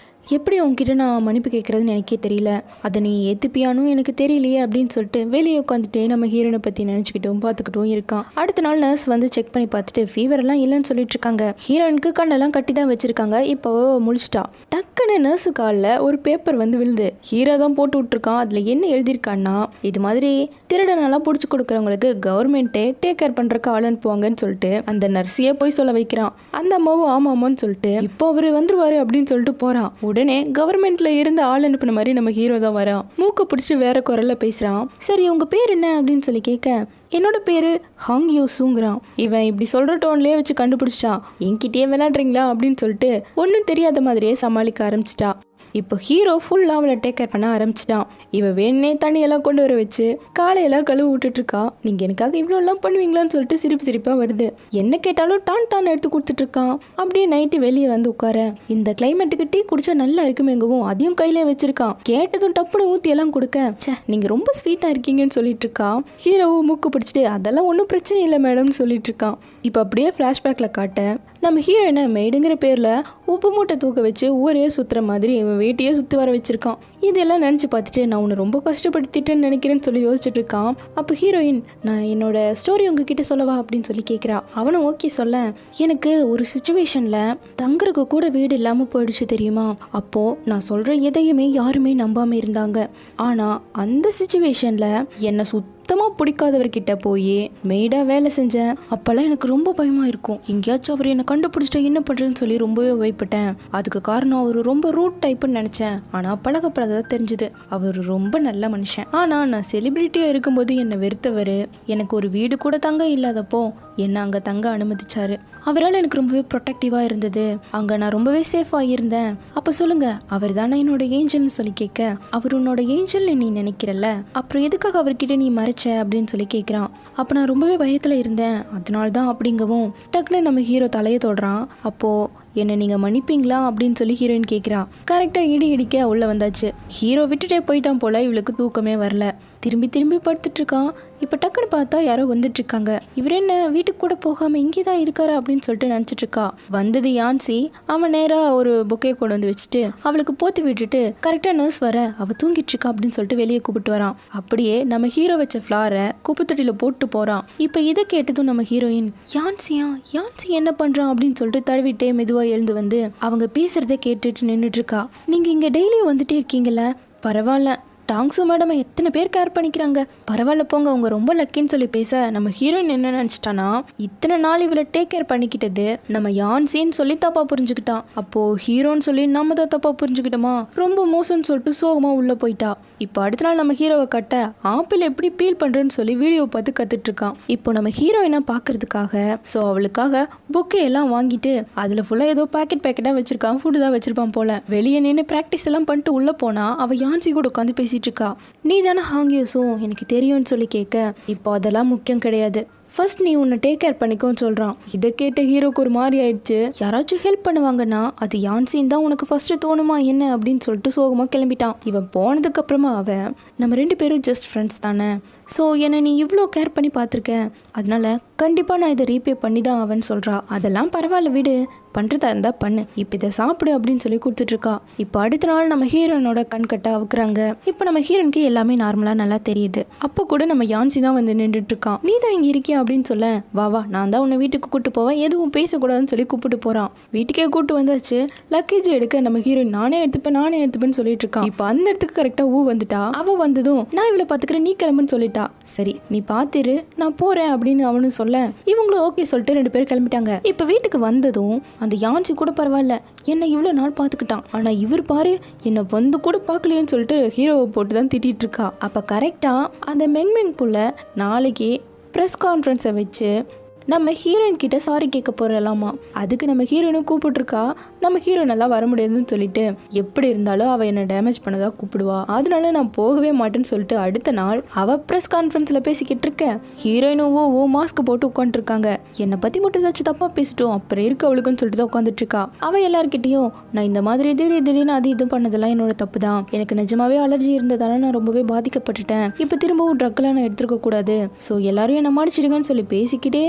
எப்படி உங்ககிட்ட நான் மன்னிப்பு கேட்குறதுன்னு எனக்கே தெரியல, அதை நீ ஏற்றுப்பியானும் எனக்கு தெரியலையே அப்படின்னு சொல்லிட்டு வெளியே உட்காந்துட்டு நம்ம ஹீரோனை பற்றி நினச்சிக்கிட்டும் பார்த்துக்கிட்டும் இருக்கான். அடுத்த நாள் நர்ஸ் வந்து செக் பண்ணி பார்த்துட்டு ஃபீவரெல்லாம் இல்லைன்னு சொல்லிட்டு இருக்காங்க. ஹீரோனுக்கு கண்ணெல்லாம் கட்டி தான் வச்சிருக்காங்க. இப்போ முழிச்சிட்டா. டக்குன்னு நர்ஸு காலில் ஒரு பேப்பர் வந்து விழுது. ஹீரோ தான் போட்டு விட்டுருக்கான். அதில் என்ன எழுதியிருக்கான்னா, இது மாதிரி திருடனெல்லாம் பிடிச்சி கொடுக்குறவங்களுக்கு கவர்மெண்ட்டே டேக் கேர் பண்ணுறக்கு ஆள் அனுப்புவாங்கன்னு சொல்லிட்டு அந்த நர்ஸையே போய் சொல்ல வைக்கிறான். அந்த அம்மாவும் ஆமாமான்னு சொல்லிட்டு இப்போ அவர் வந்துருவாரு அப்படின்னு சொல்லிட்டு போறான். உடனே கவர்மெண்ட்ல இருந்து ஆள் அனுப்பின மாதிரி நம்ம ஹீரோ தான் வரான். மூக்க பிடிச்சிட்டு வேற குரல்ல பேசுறான். சரி உங்க பேர் என்ன அப்படின்னு சொல்லி கேட்க, என்னோட பேரு ஹாங் யூஸுங்கிறான். இவன் இப்படி சொல்ற டோன்லயே வச்சு கண்டுபிடிச்சான். என்கிட்டயே விளையாடுறீங்களா அப்படின்னு சொல்லிட்டு ஒன்றும் தெரியாத மாதிரியே சமாளிக்க ஆரம்பிச்சிட்டா. இப்போ ஹீரோ ஃபுல்லாக அவளை டேக் கேர் பண்ண ஆரம்பிச்சிட்டான். இவன் வேணே தண்ணியெல்லாம் கொண்டு வர வச்சு காலையெல்லாம் கழுவு விட்டுட்டு இருக்கா. நீங்கள் எனக்காக இவ்வளோலாம் பண்ணுவீங்களான்னு சொல்லிட்டு சிரிப்பாக வருது. என்ன கேட்டாலும் டான் எடுத்து கொடுத்துட்டு இருக்கான். அப்படியே நைட்டு வெளியே வந்து உட்கார, இந்த கிளைமேட்டுக்கு டீ குடிச்சா நல்லா இருக்குமேங்கவும் அதையும் கையிலே வச்சிருக்கான். கேட்டதும் டப்புனு ஊற்றியெல்லாம் கொடுக்க, சே நீங்கள் ரொம்ப ஸ்வீட்டாக இருக்கீங்கன்னு சொல்லிட்டு இருக்கான். ஹீரோவும் மூக்கு பிடிச்சிட்டு அதெல்லாம் ஒன்றும் பிரச்சனை இல்லை மேடம்னு சொல்லிட்டு இருக்கான். இப்போ அப்படியே ஃப்ளாஷ்பேக்கில் காட்ட, நம்ம ஹீரோயினை மெய்டுங்கிற பேரில் உப்பு மூட்டை தூக்க வச்சு ஊரே சுற்றுற மாதிரி இவன் வீட்டையே சுற்றி வர வச்சிருக்கான். இதெல்லாம் நினச்சி பார்த்துட்டு நான் உன்னை ரொம்ப கஷ்டப்படுத்திட்டேன்னு நினைக்கிறேன்னு சொல்லி யோசிச்சுட்டு இருக்கான். அப்போ ஹீரோயின், நான் என்னோட ஸ்டோரி உங்ககிட்ட சொல்லவா அப்படின்னு சொல்லி கேட்குறா. அவனும் ஓகே சொல்ல, எனக்கு ஒரு சுச்சுவேஷனில் தங்குறதுக்கு கூட வீடு இல்லாமல் போயிடுச்சு தெரியுமா. அப்போது நான் சொல்கிற எதையுமே யாருமே நம்பாமல் இருந்தாங்க. ஆனால் அந்த சுச்சுவேஷனில் என்னை சுத்தமாக பிடிக்காதவர்கிட்ட போய் மெய்டாக வேலை செஞ்சேன். அப்போல்லாம் எனக்கு ரொம்ப பயமாக இருக்கும். எங்கேயாச்சும் அவர் என்னை கண்டுபிடிச்சிட்டா என்ன பண்ணுறதுன்னு சொல்லி ரொம்பவே பயப்பட்டேன். அதுக்கு காரணம் அவர் ரொம்ப ரூட் டைப்புன்னு நினச்சேன். ஆனால் பழக தான் தெரிஞ்சுது அவர் ரொம்ப நல்ல மனுஷன். ஆனால் நான் செலிபிரிட்டியாக இருக்கும்போது என்னை வெறுத்தவர். எனக்கு ஒரு வீடு கூட தங்க இல்லாதப்போ என்னை அங்கே தங்க அனுமதிச்சாரு. அவரால் எனக்கு ரொம்பவே ப்ரொடெக்டிவாக இருந்தது. அங்கே நான் ரொம்பவே சேஃபாக இருந்தேன். அப்போ சொல்லுங்க, அவர் தானே என்னோட ஏஞ்சல்னு சொல்லி கேட்க, அவர் உன்னோட ஏஞ்சல்னு நீ நினைக்கிறல்ல, அப்புறம் எதுக்காக அவர்கிட்ட நீ மறைச்ச அப்படின்னு சொல்லி கேட்குறான். அப்போ நான் ரொம்பவே பயத்தில் இருந்தேன், அதனால தான் அப்படிங்கவும் டக்குன்னு நம்ம ஹீரோ தலையை தொடுறான். அப்போது என்னை நீங்கள் மன்னிப்பீங்களா அப்படின்னு சொல்லி ஹீரோயின் கேட்குறா. கரெக்டாக இடிக்க உள்ளே வந்தாச்சு. ஹீரோ விட்டுட்டே போயிட்டான் போல. இவளுக்கு தூக்கமே வரல. திரும்பி படுத்துட்டு இருக்கான். இப்போ டக்குன்னு பார்த்தா யாரோ வந்துட்டு இருக்காங்க. இவர் என்ன வீட்டுக்கு கூட போகாமல் இங்கே தான் இருக்காரு அப்படின்னு சொல்லிட்டு நினச்சிட்டு இருக்கா. வந்தது யான்சி. அவன் நேராக ஒரு பொக்கையை கொண்டு வந்து வச்சுட்டு அவளுக்கு போத்தி விட்டுட்டு கரெக்டாக நர்ஸ் வர அவள் தூங்கிட்டு இருக்கா அப்படின்னு சொல்லிட்டு வெளியே கூப்பிட்டு வரான். அப்படியே நம்ம ஹீரோ வச்ச ஃப்ளாரை குப்பைத்தொட்டியில் போட்டு போகிறான். இப்போ இதை கேட்டதும் நம்ம ஹீரோயின், யான்சி என்ன பண்ணுறான் அப்படின்னு சொல்லிட்டு தழுவிட்டே மெதுவாக எழுந்து வந்து அவங்க பேசுகிறத கேட்டுட்டு நின்றுட்டு இருக்கா. நீங்கள் இங்கே டெய்லியும் வந்துட்டே இருக்கீங்கள, பரவாயில்ல. டாங்ஸு மேடம் எத்தனை பேர் கேர் பண்ணிக்கிறாங்க, பரவாயில்ல போங்க, அவங்க ரொம்ப லக்கின்னு சொல்லி பேச நம்ம ஹீரோயின் என்ன நினச்சிட்டானா, இத்தனை நாள் இவளை டேக் கேர் பண்ணிக்கிட்டது நம்ம யான்சின்னு சொல்லி தப்பா புரிஞ்சுக்கிட்டான். அப்போது ஹீரோன்னு சொல்லி நம்ம தான் தப்பா புரிஞ்சுக்கிட்டோமா, ரொம்ப மோசம்னு சொல்லிட்டு சோகமாக உள்ளே போயிட்டா. இப்போ அடுத்த நாள் நம்ம ஹீரோவை கட்ட ஆப்பிள் எப்படி பீல் பண்ணுறேன்னு சொல்லி வீடியோ பார்த்து கற்றுட்டு இருக்கான். இப்போ நம்ம ஹீரோயினை பார்க்கறதுக்காக ஸோ அவளுக்காக பொக்கே எல்லாம் வாங்கிட்டு அதில் ஃபுல்லாக ஏதோ பேக்கெட்டாக வச்சிருக்கான். ஃபுட்டு தான் வச்சிருப்பான் போல. வெளியே நின்று ப்ராக்டிஸ் எல்லாம் பண்ணிட்டு உள்ளே போனால் அவள் யான்சி கூட உட்காந்து பேசிட்டு இருக்கா. நீ தானே ஹாங்கியோஸும் எனக்கு தெரியும்னு சொல்லி கேட்க, இப்போ அதெல்லாம் முக்கியம் கிடையாது, ஃபர்ஸ்ட் நீ உன்னை டேக் கேர் பண்ணிக்கோன்னு சொல்கிறான். இதை கேட்ட ஹீரோக்கு ஒரு மாதிரி ஆயிடுச்சு. யாராச்சும் ஹெல்ப் பண்ணுவாங்கன்னா அது யான்சின்னு தான் உனக்கு ஃபர்ஸ்ட்டு தோணுமா என்ன அப்படின்னு சொல்லிட்டு சோகமாக கிளம்பிட்டான். இவன் போனதுக்கப்புறமா அவன், நம்ம 2 பேரும் ஜஸ்ட் ஃப்ரெண்ட்ஸ் தானே, ஸோ என்னை நீ இவ்வளோ கேர் பண்ணி பார்த்துருக்கேன், அதனால கண்டிப்பாக நான் இதை ரீபே பண்ணி தான் அவன் சொல்கிறா. அதெல்லாம் பரவாயில்ல விடு, பண்ணுறதா இருந்தால் பண்ணு, இப்போ இதை சாப்பிடு அப்படின்னு சொல்லி கொடுத்துட்ருக்கா. இப்போ அடுத்த நாள் நம்ம ஹீரோனோட கண் கட்ட அவுக்குறாங்க. இப்போ நம்ம ஹீரோனுக்கு எல்லாமே நார்மலாக நல்லா தெரியுது. அப்போ கூட நம்ம யான்சி தான் வந்து நின்றுட்டுருக்கான். நீ தான் இங்கே இருக்கியா அப்படின்னு சொல்ல, வா நான் தான் உன்னை வீட்டுக்கு கூப்பிட்டு போவேன், எதுவும் பேசக்கூடாதுன்னு சொல்லி கூப்பிட்டு போகிறான். வீட்டுக்கே கூப்பிட்டு வந்தாச்சு. லக்கேஜ் எடுக்க நம்ம ஹீரோயின் நானே எடுத்துப்பேன்னு சொல்லிட்டு இருக்கான். இப்போ அந்த இடத்துக்கு கரெக்டாக வந்துட்டா. அவள் வந்ததும் நான் இவளை பார்த்துக்கிறேன், நீ கிளம்புன்னு சொல்லிட்டா. சரி நீ பார்த்துரு, நான் போகிறேன் அப்படின்னு அவனும் சொல்ல, இவங்களும் ஓகே சொல்லிட்டு 2 பேரும் கிளம்பிட்டாங்க. இப்போ வீட்டுக்கு வந்ததும் அந்த யான்சி கூட பரவாயில்ல, என்னை இவ்வளோ நாள் பார்த்துக்கிட்டான், ஆனால் இவர் பாரு என்னை வந்து கூட பார்க்கலையேன்னு சொல்லிட்டு ஹீரோவை போட்டு தான் திட்டிகிட்டு இருக்கா. அப்போ கரெக்டாக அந்த மெங்மெங் புள்ள நாளைக்கு ப்ரெஸ் கான்ஃபரன்ஸை வச்சு நம்ம ஹீரோயின் கிட்ட சாரி கேட்க போறலாமா. அதுக்கு நம்ம ஹீரோயினும் கூப்பிட்டுருக்கா. நம்ம ஹீரோயின் எல்லாம் வர முடியாதுன்னு சொல்லிட்டு, எப்படி இருந்தாலும் அவள் என்னை டேமேஜ் பண்ணதா கூப்பிடுவா, அதனால நான் போகவே மாட்டேன்னு சொல்லிட்டு அடுத்த நாள் அவள் ப்ரெஸ் கான்ஃபரன்ஸில் பேசிக்கிட்டு இருக்க. ஹீரோயினும் ஓ மாஸ்க் போட்டு உட்காந்துருக்காங்க. என்னை பற்றி மட்டும் ஏதாச்சும் தப்பாக பேசிட்டோம் அப்புறம் இருக்கு அவளுக்குன்னு சொல்லிட்டு தான் உட்காந்துட்டு இருக்கா. அவள் எல்லாருக்கிட்டையும் நான் இந்த மாதிரி திடீர்னு அது இது பண்ணதெல்லாம் என்னோட தப்பு தான், எனக்கு நிஜமாவே அலர்ஜி இருந்ததால நான் ரொம்பவே பாதிக்கப்பட்டுட்டேன், இப்போ திரும்பவும் ட்ரக்லாம் நான் எடுத்துருக்க கூடாது, ஸோ எல்லாரும் என்னை மன்னிச்சிடுங்கன்னு சொல்லி பேசிக்கிட்டே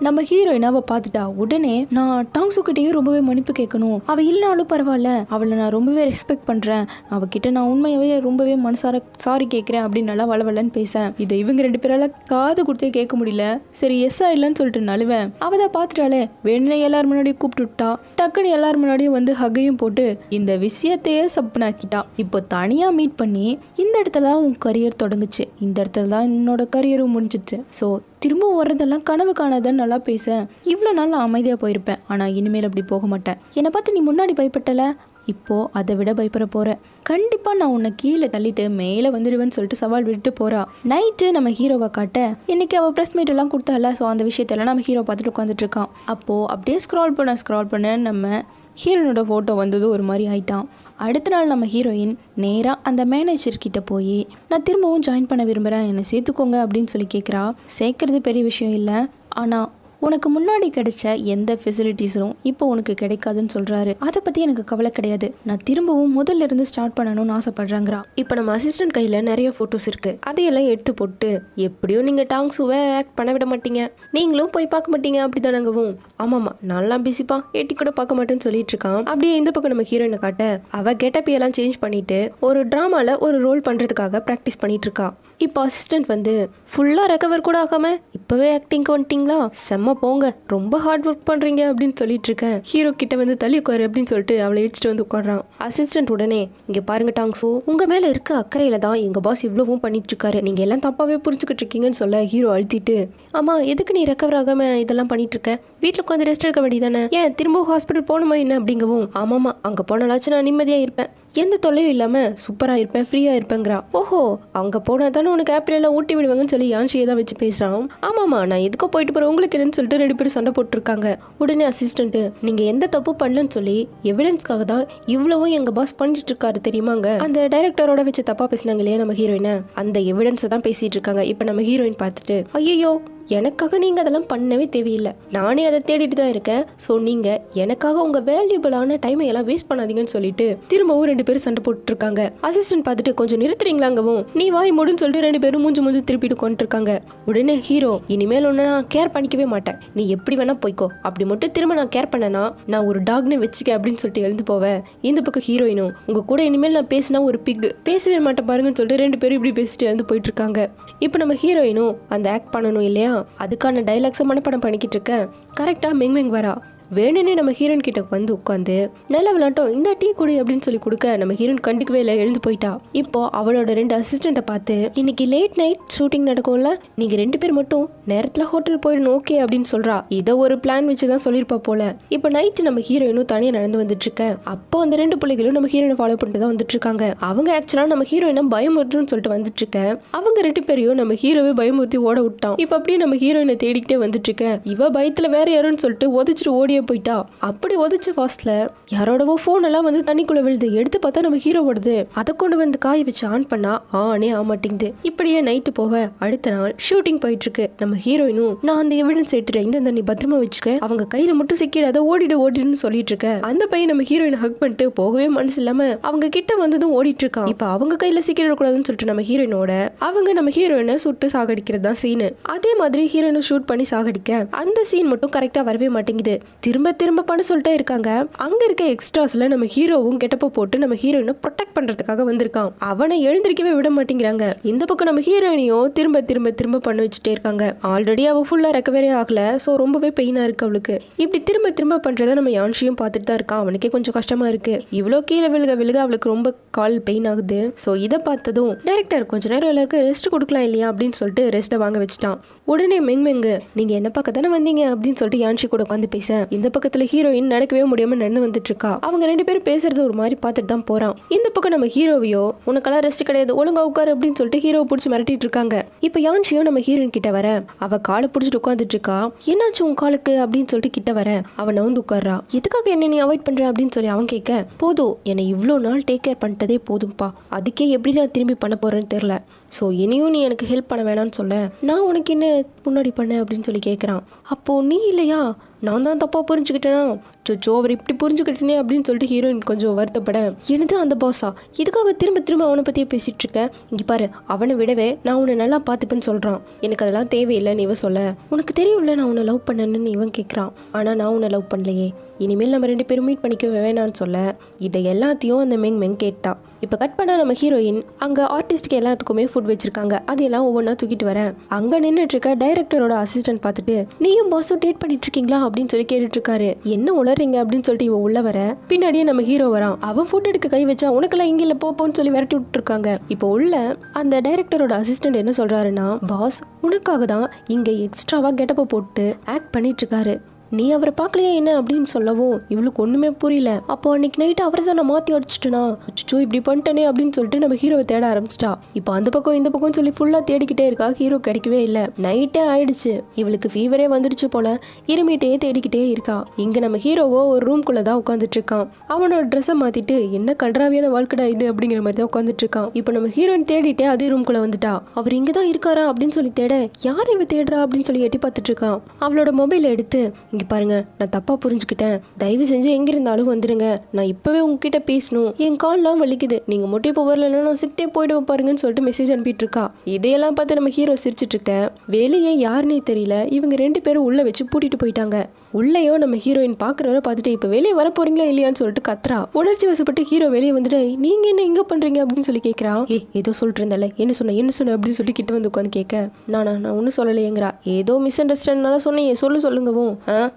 நம்ம ஹீரோயின் அவ பார்த்துட்டா. உடனே நான் டாங்ஸுக்கிட்டேயும் ரொம்பவே மன்னிப்பு கேட்கணும். அவள் இல்லைனாலும் பரவாயில்ல, அவளை நான் ரொம்பவே ரெஸ்பெக்ட் பண்ணுறேன், அவகிட்ட நான் உண்மையாகவே ரொம்பவே மனசார சாரி கேட்குறேன் அப்படின்னு நல்லா வளவலன்னு பேச இதை இவங்க 2 பேரால காது கொடுத்தே கேட்க முடியல. சரி எஸ்ஸா இல்லைன்னு சொல்லிட்டு நழுவேன். அவள் தான் பார்த்துட்டாலே வேணுனே எல்லாரும் முன்னாடியும் கூப்பிட்டு விட்டா. டக்குன்னு எல்லாரும் முன்னாடியும் வந்து ஹக்கையும் போட்டு இந்த விஷயத்தையே சப்புனாக்கிட்டா. இப்போ தனியாக மீட் பண்ணி இந்த இடத்துல தான் உன் கரியர் தொடங்குச்சு, இந்த இடத்துல தான் என்னோட கரியரும் முடிஞ்சிச்சு, ஸோ திரும்ப வர்றதெல்லாம் கனவு காணாதன்னு நல்லா பேச இவ்வளோ நாள் நான் அமைதியாக போயிருப்பேன். ஆனால் இனிமேல் அப்படி போக மாட்டேன். என்னை பார்த்து நீ முன்னாடி பயப்பட்டல, இப்போது அதை விட பயப்பட போகிறேன். கண்டிப்பாக நான் உன்னை கீழே தள்ளிட்டு மேலே வந்துடுவேன்னு சொல்லிட்டு சவால் விட்டுட்டு போகிறா. நைட்டு நம்ம ஹீரோவை காட்ட இன்றைக்கி அவள் ப்ரெஸ் மீட் எல்லாம் கொடுத்தால, ஸோ அந்த விஷயத்தெல்லாம் நம்ம ஹீரோ பார்த்துட்டு உட்காந்துட்டு இருக்கான். அப்போது அப்படியே ஸ்க்ரால் பண்ண நம்ம ஹீரோனோட ஃபோட்டோ வந்தது ஒரு மாதிரி ஆயிட்டான். அடுத்த நாள் நம்ம ஹீரோயின் நேராக அந்த மேனேஜர்கிட்ட போய் நான் திரும்பவும் ஜாயின் பண்ண விரும்புகிறேன், என்னை சேர்த்துக்கோங்க அப்படின்னு சொல்லி கேட்குறா. சேர்க்கறது பெரிய விஷயம் இல்லை, ஆனால் உனக்கு முன்னாடி கிடைச்ச எந்த ஃபெசிலிட்டிஸும் இப்போ உனக்கு கிடைக்காதுன்னு சொல்கிறாரு. அதை பற்றி எனக்கு கவலை கிடையாது, நான் திரும்பவும் முதல்ல இருந்து ஸ்டார்ட் பண்ணணும்னு ஆசைப்படுறாங்கிறா. இப்போ நம்ம அசிஸ்டன்ட் கையில் நிறைய ஃபோட்டோஸ் இருக்குது, அதையெல்லாம் எடுத்து போட்டு எப்படியோ நீங்கள் டாங்ஸுவை ஆக்ட் பண்ண விட மாட்டீங்க, நீங்களும் போய் பார்க்க மாட்டீங்க அப்படி தானங்கவும். ஆமாம்மா நான்லாம் பிஸிப்பா, எட்டி கூட பார்க்க மாட்டேன்னு சொல்லிட்டு இருக்கான். அப்படியே இந்த பக்கம் நம்ம ஹீரோயினை காட்ட அவள் கெட்டப்பியெல்லாம் சேஞ்ச் பண்ணிட்டு ஒரு ட்ராமாவில் ஒரு ரோல் பண்ணுறதுக்காக ப்ராக்டிஸ் பண்ணிட்டு இருக்கா. இப்போ அசிஸ்டன்ட் வந்து ஃபுல்லாக ரெக்கவர் கூட ஆகாமல் இப்போவே ஆக்டிங்க்கு வந்துட்டிங்களா, செம்ம போங்க, ரொம்ப ஹார்ட் ஒர்க் பண்ணுறீங்க அப்படின்னு சொல்லிட்டு இருக்கேன். ஹீரோ கிட்ட வந்து தள்ளி உட்காரு அப்படின்னு சொல்லிட்டு அவளை இடிச்சிட்டு வந்து உட்காடுறான். அசிஸ்டன்ட் உடனே இங்கே பாருங்க டாங்ஸோ, உங்கள் மேலே இருக்க அக்கறையில் தான் எங்கள் பாஸ் இவ்வளவும் பண்ணிட்டு இருக்காரு, நீங்கள் எல்லாம் தப்பாகவே புரிஞ்சுக்கிட்டு இருக்கீங்கன்னு சொல்ல ஹீரோ அழுத்திட்டு, ஆமாம் எதுக்கு நீ ரெக்கவர் ஆகாமல் இதெல்லாம் பண்ணிட்டு இருக்க, வீட்டில் உட்காந்து ரெஸ்ட் எடுக்க வேண்டியதானே, ஏன் திரும்ப ஹாஸ்பிட்டல் போகணுமா என்ன அப்படிங்கவும். ஆமாம்மா அங்கே போனாலாச்சும் நான் நிம்மதியாக இருப்பேன், எந்த தொல்லையும் இல்லாமல் சூப்பராக இருப்பேன், ஃப்ரீயாக இருப்பேங்கிறா. ஓஹோ அங்கே போனால் தானே உனக்கு ஆப்பிளெல்லாம் ஊட்டி விடுவாங்கன்னு சொல்லி யான்ஷியை தான் வச்சு பேசுகிறான். ஆமாம்மா நான் எதுக்கோ போயிட்டு போகிறேன் உங்களுக்கு என்னன்னு சொல்லிட்டு 2 பேரும் சண்டை போட்டுருக்காங்க. உடனே அசிஸ்டன்ட்டு நீங்கள் எந்த தப்பு பண்ணலன்னு சொல்லி எவிடன்ஸ்க்காக தான் இவ்வளவும் எங்கள் பாஸ் பண்ணிட்டு இருக்காரு தெரியுமாங்க. அந்த டைரக்டரோட வச்சு தப்பாக பேசினாங்க இல்லையா நம்ம ஹீரோயினை, அந்த எவிடன்ஸை தான் பேசிகிட்டு இருக்காங்க. இப்போ நம்ம ஹீரோயின் பார்த்துட்டு ஐயோ எனக்காக நீங்கள் அதெல்லாம் பண்ணவே தேவையில்லை, நானே அதை தேடிட்டு தான் இருக்கேன், ஸோ நீங்கள் எனக்காக உங்கள் வேல்யூபிளான டைமை எல்லாம் வேஸ்ட் பண்ணாதீங்கன்னு சொல்லிட்டு திரும்பவும் 2 பேரும் சண்டை போட்டுருக்காங்க. அசிஸ்டன்ட் பார்த்துட்டு கொஞ்சம் நிறுத்துறீங்களாங்கவும் நீ வாய் மூடுன்னு சொல்லிட்டு 2 பேரும் மூஞ்சி திருப்பிட்டு கொண்டுருக்காங்க. உடனே ஹீரோ இனிமேல் ஒன்று நான் கேர் பண்ணிக்கவே மாட்டேன், நீ எப்படி வேணா போய்க்கோ, அப்படி மட்டும் திரும்ப நான் கேர் பண்ணனா நான் ஒரு டாக்னு வச்சுக்க அப்படின்னு சொல்லிட்டு எழுந்து போவேன். இந்த பக்கம் ஹீரோயினும் உங்கள் கூட இனிமேல் நான் பேசினா ஒரு பிக் பேசவே மாட்டேன் பாருங்கன்னு சொல்லிட்டு 2 பேரும் இப்படி பேசிட்டு எழுந்து போயிட்டு இருக்காங்க. இப்போ நம்ம ஹீரோயினும் அந்த ஆக்ட் பண்ணணும் இல்லையா, அதுக்கான டைலாக்ஸை மனப்படம் பண்ணிக்கிட்டு இருக்கேன். கரெக்டாக மெங் வரா. வேணுன்னே நம்ம ஹீரோயின் கிட்ட வந்து உட்காந்து நல்ல விளாட்டம் இந்த டீ குடி அப்படின்னு சொல்லி கொடுக்க நம்ம ஹீரோயின் கண்டுக்கவே இல்லை, எழுந்து போயிட்டா. இப்போ அவளோட 2 அசிஸ்டண்ட்டை பார்த்து இன்னைக்கு லேட் நைட் ஷூட்டிங் நடக்கும்ல, நீங்க 2 பேர் மட்டும் நேரத்தில் ஹோட்டல் போயிடணும் ஓகே அப்படின்னு சொல்றா. இதை ஒரு பிளான் வச்சு தான் சொல்லியிருப்பா போல. இப்போ நைட்டு நம்ம ஹீரோயினும் தனியாக நடந்து வந்துட்டு இருக்கேன். அப்போ அந்த 2 பிள்ளைகளும் நம்ம ஹீரோயினை ஃபாலோ பண்ணிட்டு தான் வந்துட்டு இருக்காங்க. அவங்க ஆக்சுவலாக நம்ம ஹீரோயினை பயமுறுத்துன்னு சொல்லிட்டு வந்துட்டு இருக்கேன். அவங்க 2 பேரையும் நம்ம ஹீரோவே பயமுறுத்தி ஓட விட்டான். இப்போ அப்படியே நம்ம ஹீரோயினை தேடிக்கிட்டே வந்துட்டு இருக்கேன். இவ பயத்துல வேற யாருன்னு சொல்லிட்டு உதச்சிட்டு ஓடியே போயிட்டா. அப்படி உதச்ச ஃபாஸ்ட்ல யாரோடவோ போன் எல்லாம் வந்து தண்ணிக்குள்ள விழுது. எடுத்து பார்த்தா நம்ம ஹீரோ ஓடுது. அதை கொண்டு வந்து காய வச்சு ஆன் பண்ணா ஆனே ஆமாட்டிங்குது. இப்படியே நைட்டு போக அடுத்த நாள் ஷூட்டிங் போயிட்டு இருக்கு. நம்ம ஹீரோயினும் நான் அந்த எவிடன்ஸ் எடுத்துட்டேன், இந்த நீ பத்திரமா வச்சுக்க, அவங்க கையில மட்டும் சிக்கிடாத, ஓடிடுன்னு சொல்லிட்டு இருக்க. அந்த பையன் நம்ம ஹீரோயின் ஹக் பண்ணிட்டு போகவே மனசு இல்லாம அவங்க கிட்ட வந்ததும் ஓடிட்டு இருக்கான். இப்ப அவங்க கையில சிக்கிடக்கூடாதுன்னு சொல்லிட்டு நம்ம ஹீரோயினோட அவங்க நம்ம ஹீரோயினை சுட்டு சாகடிக்கிறது தான் சீனு. அதே மாதிரி ஹீரோயினை ஷூட் பண்ணி சாகடிக்க அந்த சீன் மட்டும் கரெக்டா வரவே மாட்டேங்குது. திரும்ப பண்ண சொல்லிட்டே இருக்காங்க. அங்க இருக்க எக்ஸ்ட்ராஸ்ல நம்ம ஹீரோவும் கெட்டப்ப போட்டு நம்ம ஹீரோயினை ப்ரொடெக்ட் பண்றதுக்காக வந்திருக்கான். அவனை எழுந்திருக்கவே விட மாட்டேங்கிறாங்க. இந்த பக்கம் நம்ம ஹீரோயினையும் திரும்ப பண்ண வச்சுட்டே இருக்காங்க. ஆல்ரெடி அவ ஃபுல்லா ரெக்கவரே ஆகல, சோ ரொம்பவே பெயினா இருக்கு அவளுக்கு. இப்படி திரும்ப பண்றத நம்ம யான்ஷியும் பார்த்துட்டு தான் இருக்கான். அவனுக்கே கொஞ்சம் கஷ்டமா இருக்கு. இவ்வளோ கீழே விழுக அவளுக்கு ரொம்ப கால் பெயின் ஆகுது. சோ இதை பார்த்ததும் டைரக்டர் கொஞ்ச நேரம் எல்லாருக்கும் ரெஸ்ட் கொடுக்கலாம் இல்லையா அப்படின்னு சொல்லிட்டு ரெஸ்ட்டை வாங்க வச்சுட்டான். உடனே மெங்கு நீங்க என்ன பக்கம் தானே வந்தீங்க அப்படின்னு சொல்லிட்டு யான்ஷி கூட உட்காந்து பேச இந்த பக்கத்துல ஹீரோயின் நடக்கவே முடியாம நடந்து வந்துட்டு இருக்கா. அவங்க 2 பேரும் பேசுறது ஒரு மாதிரி பார்த்துட்டு தான் போறான். இந்த பக்கம் நம்ம ஹீரோவையோ உனக்கெல்லாம் ரெஸ்ட் கிடையாது, ஒழுங்கா உட்காரு அப்படின்னு சொல்லிட்டு ஹீரோவை பிடிச்சி மிரட்டிட்டு இருக்காங்க. இப்ப யான்ஷியோ நம்ம ஹீரோயின் கிட்ட வர அவ காலை பிடிச்சிட்டு உட்காந்துட்டு இருக்கா. என்னாச்சு உன் காலுக்கு அப்படின்னு சொல்லிட்டு கிட்ட வர அவன் நவுந்து உட்கார்றா. எதுக்காக என்ன நீ அவாய்ட் பண்ற அப்படின்னு சொல்லி அவன் கேட்க, போதும் என்னை இவ்வளோ நாள் டேக் கேர் பண்ணிட்டதே போதும்பா, அதுக்கே எப்படி நான் திரும்பி பண்ண போறேன்னு தெரியல, ஸோ இனியும் நீ எனக்கு ஹெல்ப் பண்ண வேணான்னு சொல்ல நான் உனக்கு என்ன முன்னாடி பண்ண அப்படின்னு சொல்லி கேட்குறான். அப்போது நீ இல்லையா, நான் தான் தப்பாக புரிஞ்சுக்கிட்டேனா, சொச்சோ அவர் இப்படி புரிஞ்சுக்கிட்டேனே அப்படின்னு சொல்லிட்டு ஹீரோயின் கொஞ்சம் வருத்தப்பட, எனது அந்த பாஸா, இதுக்காக திரும்ப திரும்ப அவனை பற்றியே பேசிகிட்டு இருக்க, இங்கே பாரு அவனை விடவே நான் உன்னை நல்லா பார்த்துப்பேன்னு சொல்கிறான், எனக்கு அதெல்லாம் தேவையில்லைன்னு இவன் சொல்ல, உனக்கு தெரியும்ல நான் உன்னை லவ் பண்ணேன்னு இவன் கேட்குறான், ஆனால் நான் உன்னை லவ் பண்ணலையே, இனிமேல் நம்ம 2 பேரும் மீட் பண்ணிக்க வேணான்னு சொல்ல, இதை எல்லாத்தையும் அந்த மெங் கேட்டான். இப்போ கட் பண்ணால் நம்ம ஹீரோயின் அங்கே ஆர்டிஸ்ட்டுக்கு எல்லாத்துக்குமே ஃபுட் வச்சுருக்காங்க, அதையெல்லாம் ஒவ்வொன்றா தூக்கிட்டு வரேன். அங்கே நின்றுட்டு இருக்க டைரக்டரோட அசிஸ்டன்ட் பார்த்துட்டு, நீயும் பாஸும் டேட் பண்ணிட்டு இருக்கீங்களா அப்படின்னு சொல்லி கேட்டுட்டு இருக்காரு. என்ன உளறீங்க அப்படின்னு சொல்லிட்டு இவன் உள்ள வர, பின்னாடியே நம்ம ஹீரோ வரான். அவன் ஃபுட் எடுக்க கை வச்சா உனக்கெல்லாம் இங்கே இல்லை போன்னு சொல்லி விரட்டி விட்டுருக்காங்க. இப்போ உள்ள அந்த டைரக்டரோட அசிஸ்டன்ட் என்ன சொல்கிறாருன்னா, பாஸ் உனக்காக தான் இங்கே எக்ஸ்ட்ராவாக கெட்டப்பை போட்டு ஆக்ட் பண்ணிட்டு இருக்காரு, நீ அவரை பார்க்கலையா என்ன அப்படின்னு சொல்லவும் இவளுக்கு ஒன்றுமே புரியல. அப்போ அன்னைக்கு நைட்டு அவரை தான் நான் மாற்றி அடிச்சிட்டேனா, அச்சோ இப்படி பண்ணிட்டேனே அப்படின்னு சொல்லிட்டு நம்ம ஹீரோவை தேட ஆரம்பிச்சிட்டா. இப்போ அந்த பக்கம் இந்த பக்கம் சொல்லி ஃபுல்லாக தேடிக்கிட்டே இருக்கா, ஹீரோ கிடைக்கவே இல்லை. நைட்டே ஆயிடுச்சு, இவளுக்கு ஃபீவரே வந்துடுச்சு போல, இருமிட்டே தேடிக்கிட்டே இருக்கா. இங்கே நம்ம ஹீரோவோ ஒரு ரூம்குள்ளே தான் உட்காந்துட்டு இருக்கான். அவனோட ட்ரெஸ்ஸை மாற்றிட்டு என்ன கன்றாவியான வாழ்க்கடா இது அப்படிங்கிற மாதிரி தான் உட்காந்துட்டு இருக்கான். இப்போ நம்ம ஹீரோயின் தேடிட்டே அதே ரூம்குள்ளே வந்துட்டா. அவர் இங்கே தான் இருக்காரா அப்படின்னு சொல்லி தேட, யார் இவ தேடுறா அப்படின்னு சொல்லி எட்டி பார்த்துட்டு இருக்கான். அவளோட மொபைலை எடுத்து, இங்கே பாருங்க நான் தப்பா புரிஞ்சுக்கிட்டேன், தயவு செஞ்சு எங்க இருந்தாலும் வந்துடுங்க, நான் இப்பவே உங்ககிட்ட பேசணும், என் கால்லாம் வலிக்குது, நீங்க மொட்டை இப்போ வரலன்னா நான் சிப்தே போயிடுவோம் பாருங்கன்னு சொல்லிட்டு மெசேஜ் அனுப்பிட்டு இருக்கா. இதையெல்லாம் பார்த்து நம்ம ஹீரோ சிரிச்சிட்டு இருக்க, வெளியே யாருன்னே தெரியல, இவங்க 2 பேரும் உள்ள வச்சு பூட்டிட்டு போயிட்டாங்க. உள்ளேயோ நம்ம ஹீரோயின் பாக்குறவரை பார்த்துட்டு இப்ப வெளியே வர போறீங்களா இல்லையான்னு சொல்லிட்டு கத்துறா. உணர்ச்சி வசப்பட்டு ஹீரோ வெளியே வந்துட்டு, நீங்க என்ன இங்க பண்றீங்க அப்படின்னு சொல்லி கேட்கறா. ஏதோ சொல்லிட்டு இருந்தால, என்ன சொன்ன அப்படின்னு சொல்லி கிட்ட வந்து உட்காந்து கேட்க, நான் ஒன்னும் சொல்லலையேங்கிறா. ஏதோ மிஸ் அண்டர்ஸ்டாண்ட்னால சொன்னேன், சொல்லுங்கவும்,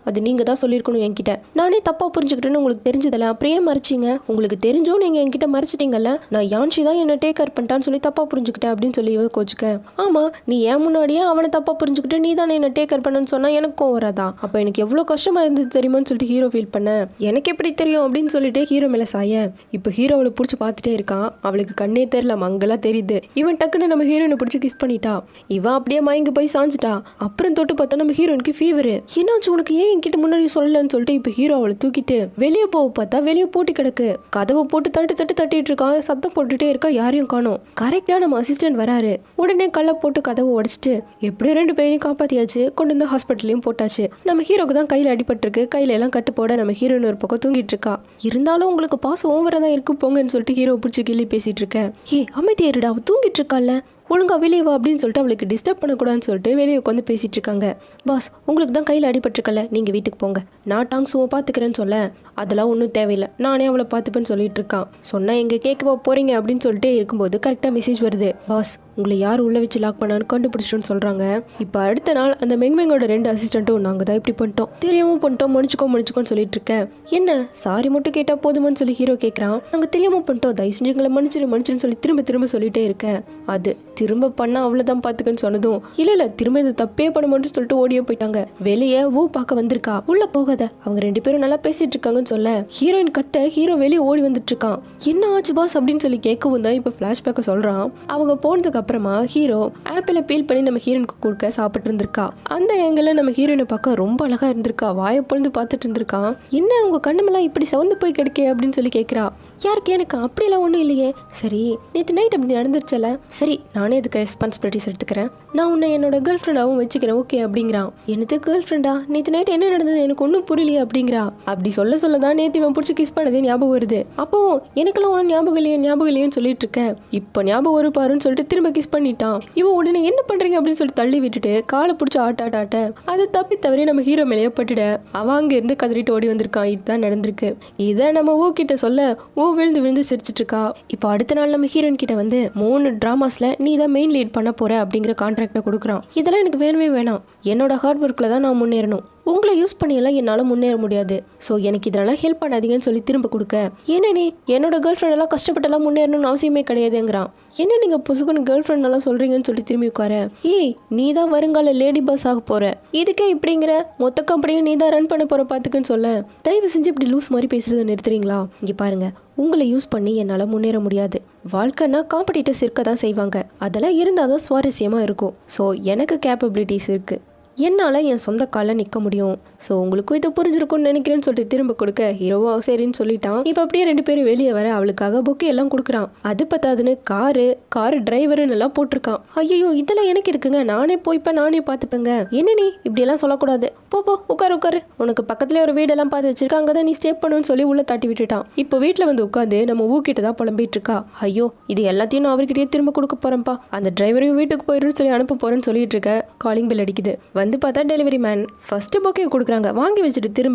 அது நீங்க தான் சொல்லியிருக்கணும் என்கிட்ட, நானே தப்பா புரிஞ்சுக்கிட்டேன்னு உங்களுக்கு தெரிஞ்சதில்ல, அப்படியே மறைச்சிங்க, உங்களுக்கு தெரிஞ்சும் நீங்க என்கிட்ட மறைச்சிட்டீங்கல்ல, நான் யான்ஷி தான் என்ன டேக் கேர் பண்ணிட்டான்னு சொல்லி தப்பா புரிஞ்சுக்கிட்டேன் அப்படின்னு சொல்லி கோச்சுக்க. ஆமா நீ ஏன் முன்னாடியே அவனை தப்பா புரிஞ்சுக்கிட்டு நீ தானே என்ன டேக் கேர் பண்ணன்னு சொன்னா எனக்கும் வராதா, அப்ப எனக்கு எவ்வளவு கஷ்டமா இருந்தது தெரியுமான்னு சொல்லிட்டு ஹீரோ ஃபீல் பண்ண, எனக்கு எப்படி தெரியும் அப்படின்னு சொல்லிட்டு ஹீரோ மேல சாய. இப்போ ஹீரோ அவளை பிடிச்சி பார்த்துட்டே இருக்கான், அவளுக்கு கண்ணே தெரியல மங்களா தெரியுது. இவன் டக்குன்னு நம்ம ஹீரோனை பிடிச்சி கிஸ் பண்ணிட்டா. இவன் அப்படியே மயங்கி போய் சாஞ்சிட்டா. அப்புறம் தொட்டு பார்த்தா நம்ம ஹீரோனுக்கு ஃபீவர். என்னாச்சு உனக்கு, ஏன் என்கிட்ட முன்னாடி சொல்லலன்னு சொல்லிட்டு இப்போ ஹீரோ அவளை தூக்கிட்டு வெளியே போக பார்த்தா வெளியே போட்டு கிடக்கு. கதவை போட்டு தட்டிட்டு இருக்கான், சத்தம் போட்டுட்டே இருக்கா, யாரையும் காணோம். கரெக்டா நம்ம அசிஸ்டன்ட் வராரு. உடனே கல்லை போட்டு கதவை உடைச்சிட்டு எப்படியோ 2 பேரையும் காப்பாத்தியாச்சு, கொண்டு வந்து ஹாஸ்பிட்டலையும் போட்டாச்சு. நம்ம ஹீரோக்கு தான் கையில் அடிபட்டிருக்கு, கையில எல்லாம் கட்டு போட நம்ம ஹீரோயின் ஒரு பக்கம் தூங்கிட்டு இருக்கா. இருந்தாலும் உங்களுக்கு பாசம் ஓவரா தான் இருக்கு போங்கன்னு சொல்லிட்டு ஹீரோ பிடிச்சி கிள்ளி பேசிட்டு இருக்கேன். அமைதியாருடா, அவ தூங்கிட்டு இருக்கால, ஒழுங்கா வெளியே வா அப்படின்னு சொல்லிட்டு அவளுக்கு டிஸ்டர்ப் பண்ணக்கூடாதுன்னு சொல்லிட்டு வெளியே உட்காந்து பேசிட்டு இருக்காங்க. பாஸ் உங்களுக்கு தான் கையில் அடிபட்டிருக்கல, நீங்கள் வீட்டுக்கு போங்க, நான் டாங்ஸுவை பார்த்துக்கிறேன்னு சொல்ல, அதெல்லாம் ஒன்றும் தேவையில்லை, நானே அவளை பார்த்துப்பேன்னு சொல்லிட்டு இருக்கான். சொன்னால் எங்கே கேட்க போகிறீங்க அப்படின்னு சொல்லிட்டே இருக்கும்போது கரெக்டாக மெசேஜ் வருது, பாஸ் உங்களை யார் உள்ளே வச்சு லாக் பண்ணான்னு கண்டுபிடிச்சிட்டோன்னு சொல்கிறாங்க. இப்போ அடுத்த நாள் அந்த மெங்கோட 2 அசிஸ்டண்ட்டும் நாங்கள் தான் இப்படி பண்ணிட்டோம், தெரியாமல் பண்ணிட்டோம், மன்னிச்சுக்கோன்னு சொல்லிட்டு இருக்கேன். என்ன சாரி மட்டும் கேட்டால் போதுமான்னு சொல்லி ஹீரோ கேட்குறான். நாங்கள் தெரியாமல் பண்ணிட்டோம், தயவு செஞ்சு எங்களை மன்னிச்சுன்னு சொல்லி திரும்ப சொல்லிட்டே இருக்கேன். அது திரும்ப பண்ணா அவ்வளவுதான் பாத்துக்கன்னு சொன்னதும், இல்ல திரும்ப இந்த தப்பே பண்ண மாட்டேன்னு சொல்லிட்டு ஓடியே போயிட்டாங்க. வெளியே பார்க்க வந்திருக்கா, உள்ள போகாத, அவங்க 2 பேரும் நல்லா பேசிட்டு இருக்காங்கன்னு சொல்ல ஹீரோயின் கத்த, ஹீரோ வெளியே ஓடி வந்துட்டு இருக்கான். என்ன ஆச்சு பாஸ் அப்படின்னு சொல்லி கேட்கவும் தான் இப்ப பிளாஷ்பேக்க சொல்றான். அவங்க போனதுக்கு அப்புறமா ஹீரோ ஆப்பிள பீல் பண்ணி நம்ம ஹீரோனுக்கு கொடுக்க சாப்பிட்டு இருந்திருக்கா. அந்த ஏங்கல்ல நம்ம ஹீரோயினை பார்க்க ரொம்ப அழகா இருந்திருக்கா, வாயை பொழுது பார்த்துட்டு இருந்திருக்கான். என்ன உங்க கண்ணமெல்லாம் இப்படி சவந்து போய் கிடைக்கே அப்படின்னு சொல்லி கேட்கிறா. யாருக்கு, எனக்கு அப்படியெல்லாம் ஒன்றும் இல்லையே, சரி நேற்று நைட் அப்படி நடந்துருச்சல, சரி நானே இதுக்கு ரெஸ்பான்சிபிலிட்டிஸ் எடுத்துக்கிறேன், நான் உன்னை என்னோட கேர்ள் ஃப்ரெண்டாகவும் வச்சுக்கிறேன் ஓகே அப்படிங்கிறான். எனக்கு கேர்ள் ஃப்ரெண்டா, நேற்று நைட் என்ன நடந்தது எனக்கு ஒன்றும் புரியலையே அப்படிங்கிறா. அப்படி சொல்ல தான் நேற்று இவன் பிடிச்சி கிஸ் பண்ணதே ஞாபகம் வருது. அப்போ எனக்கெல்லாம் ஒன்றும் ஞாபகம் இல்லையேன்னு சொல்லிட்டு இருக்கேன். இப்போ ஞாபகம் வரும் பாருன்னு சொல்லிட்டு திரும்ப கிஸ் பண்ணிட்டான். இவன் உடனே என்ன பண்றீங்க அப்படின்னு சொல்லி தள்ளி விட்டுட்டு காலை பிடிச்சி ஆட்ட அதை தவிர நம்ம ஹீரோ மேலேயே பட்டுட அவன் அங்க இருந்து கதறிட்டு ஓடி வந்திருக்கான். இதுதான் நடந்திருக்கு. இதை நம்ம கிட்ட சொல்ல விழுந்து சிரிச்சிட்டு இருக்கா. இப்போ அடுத்த நாள் நம்ம ஹீரோயின் கிட்ட வந்து 3 டிராமாஸ்ல நீ தான் மெயின் லீட் பண்ண போற அப்படிங்கிற கான்ட்ராக்டை கொடுக்குறான். இதெல்லாம் எனக்கு வேணவே வேணாம், என்னோட ஹார்ட் ஒர்க்ல தான் நான் முன்னேறணும், உங்களை யூஸ் பண்ணியெல்லாம் என்னால் முன்னேற முடியாது, ஸோ எனக்கு இதெல்லாம் ஹெல்ப் பண்ணாதீங்கன்னு சொல்லி திரும்ப கொடுக்க, ஏன்னா நீ என்னோட கேர்ள் ஃப்ரெண்டெல்லாம் கஷ்டப்பட்டெல்லாம் முன்னேறணும்னு அவசியமே கிடையாதுங்கிறான். என்ன நீங்கள் புசுக்குன்னு கேர்ள் ஃப்ரெண்ட் எல்லாம் சொல்கிறீங்கன்னு சொல்லி திரும்பி உட்கார, ஏய் நீ தான் வருங்கால லேடி பாஸ் ஆக போகிற, இதுக்கே இப்படிங்கிற, மொத்த கம்பெனியும் நீ தான் ரன் பண்ண போகிற பார்த்துக்குன்னு சொல்ல, தயவு செஞ்சு இப்படி லூஸ் மாதிரி பேசுகிறத நிறுத்துறீங்களா, இங்கே பாருங்க உங்களை யூஸ் பண்ணி என்னால் முன்னேற முடியாது, வாழ்க்கைன்னா காம்படிட்டர்ஸ் இருக்க தான் செய்வாங்க, அதெல்லாம் இருந்தால் தான் சுவாரஸ்யமாக இருக்கும், ஸோ எனக்கு கேப்பபிலிட்டிஸ் இருக்குது, என்னால் என் சொந்த காலில் நிற்க முடியும். ஸோ உங்களுக்கும் இதை புரிஞ்சிருக்கும்னு நினைக்கிறேன்னு சொல்லிட்டு திரும்ப கொடுக்க ஹீரோவும் சரின்னு சொல்லிட்டான். இப்போ அப்படியே 2 பேரும் வெளியே வர அவளுக்காக பொக்கே எல்லாம் கொடுக்குறான். அது பத்தாதுன்னு காரு டிரைவருன்னு எல்லாம் போட்டிருக்கான். ஐயோ இதெல்லாம் எனக்கு இருக்குங்க, நானே போய்ப்பேன், நானே பார்த்துப்பேங்க. என்ன நீ இப்படியெல்லாம் சொல்லக்கூடாது, போ உட்காரு, உனக்கு பக்கத்துலேயே ஒரு வீடெல்லாம் பார்த்து வச்சிருக்கா, அங்கே தான் நீ ஸ்டே பண்ணுன்னு சொல்லி உள்ள தட்டி விட்டுட்டான். இப்போ வீட்டில் வந்து உட்காந்து நம்ம ஊக்கிட்ட தான் புலம்பிட்டு இருக்கா. ஐயோ இது எல்லாத்தையும் நான் அவர்கிட்டயே திரும்ப கொடுக்க போறேன்ப்பா, அந்த டிரைவரையும் வீட்டுக்கு போயிடுன்னு சொல்லி அனுப்ப போறேன்னு சொல்லிட்டு இருக்க. காலிங் பெல் அடிக்குது. வந்து பார்த்தா டெலிவரி மேன் ஃபர்ஸ்ட் பொக்கே கொடுக்குறாங்க. வாங்கி வச்சுட்டு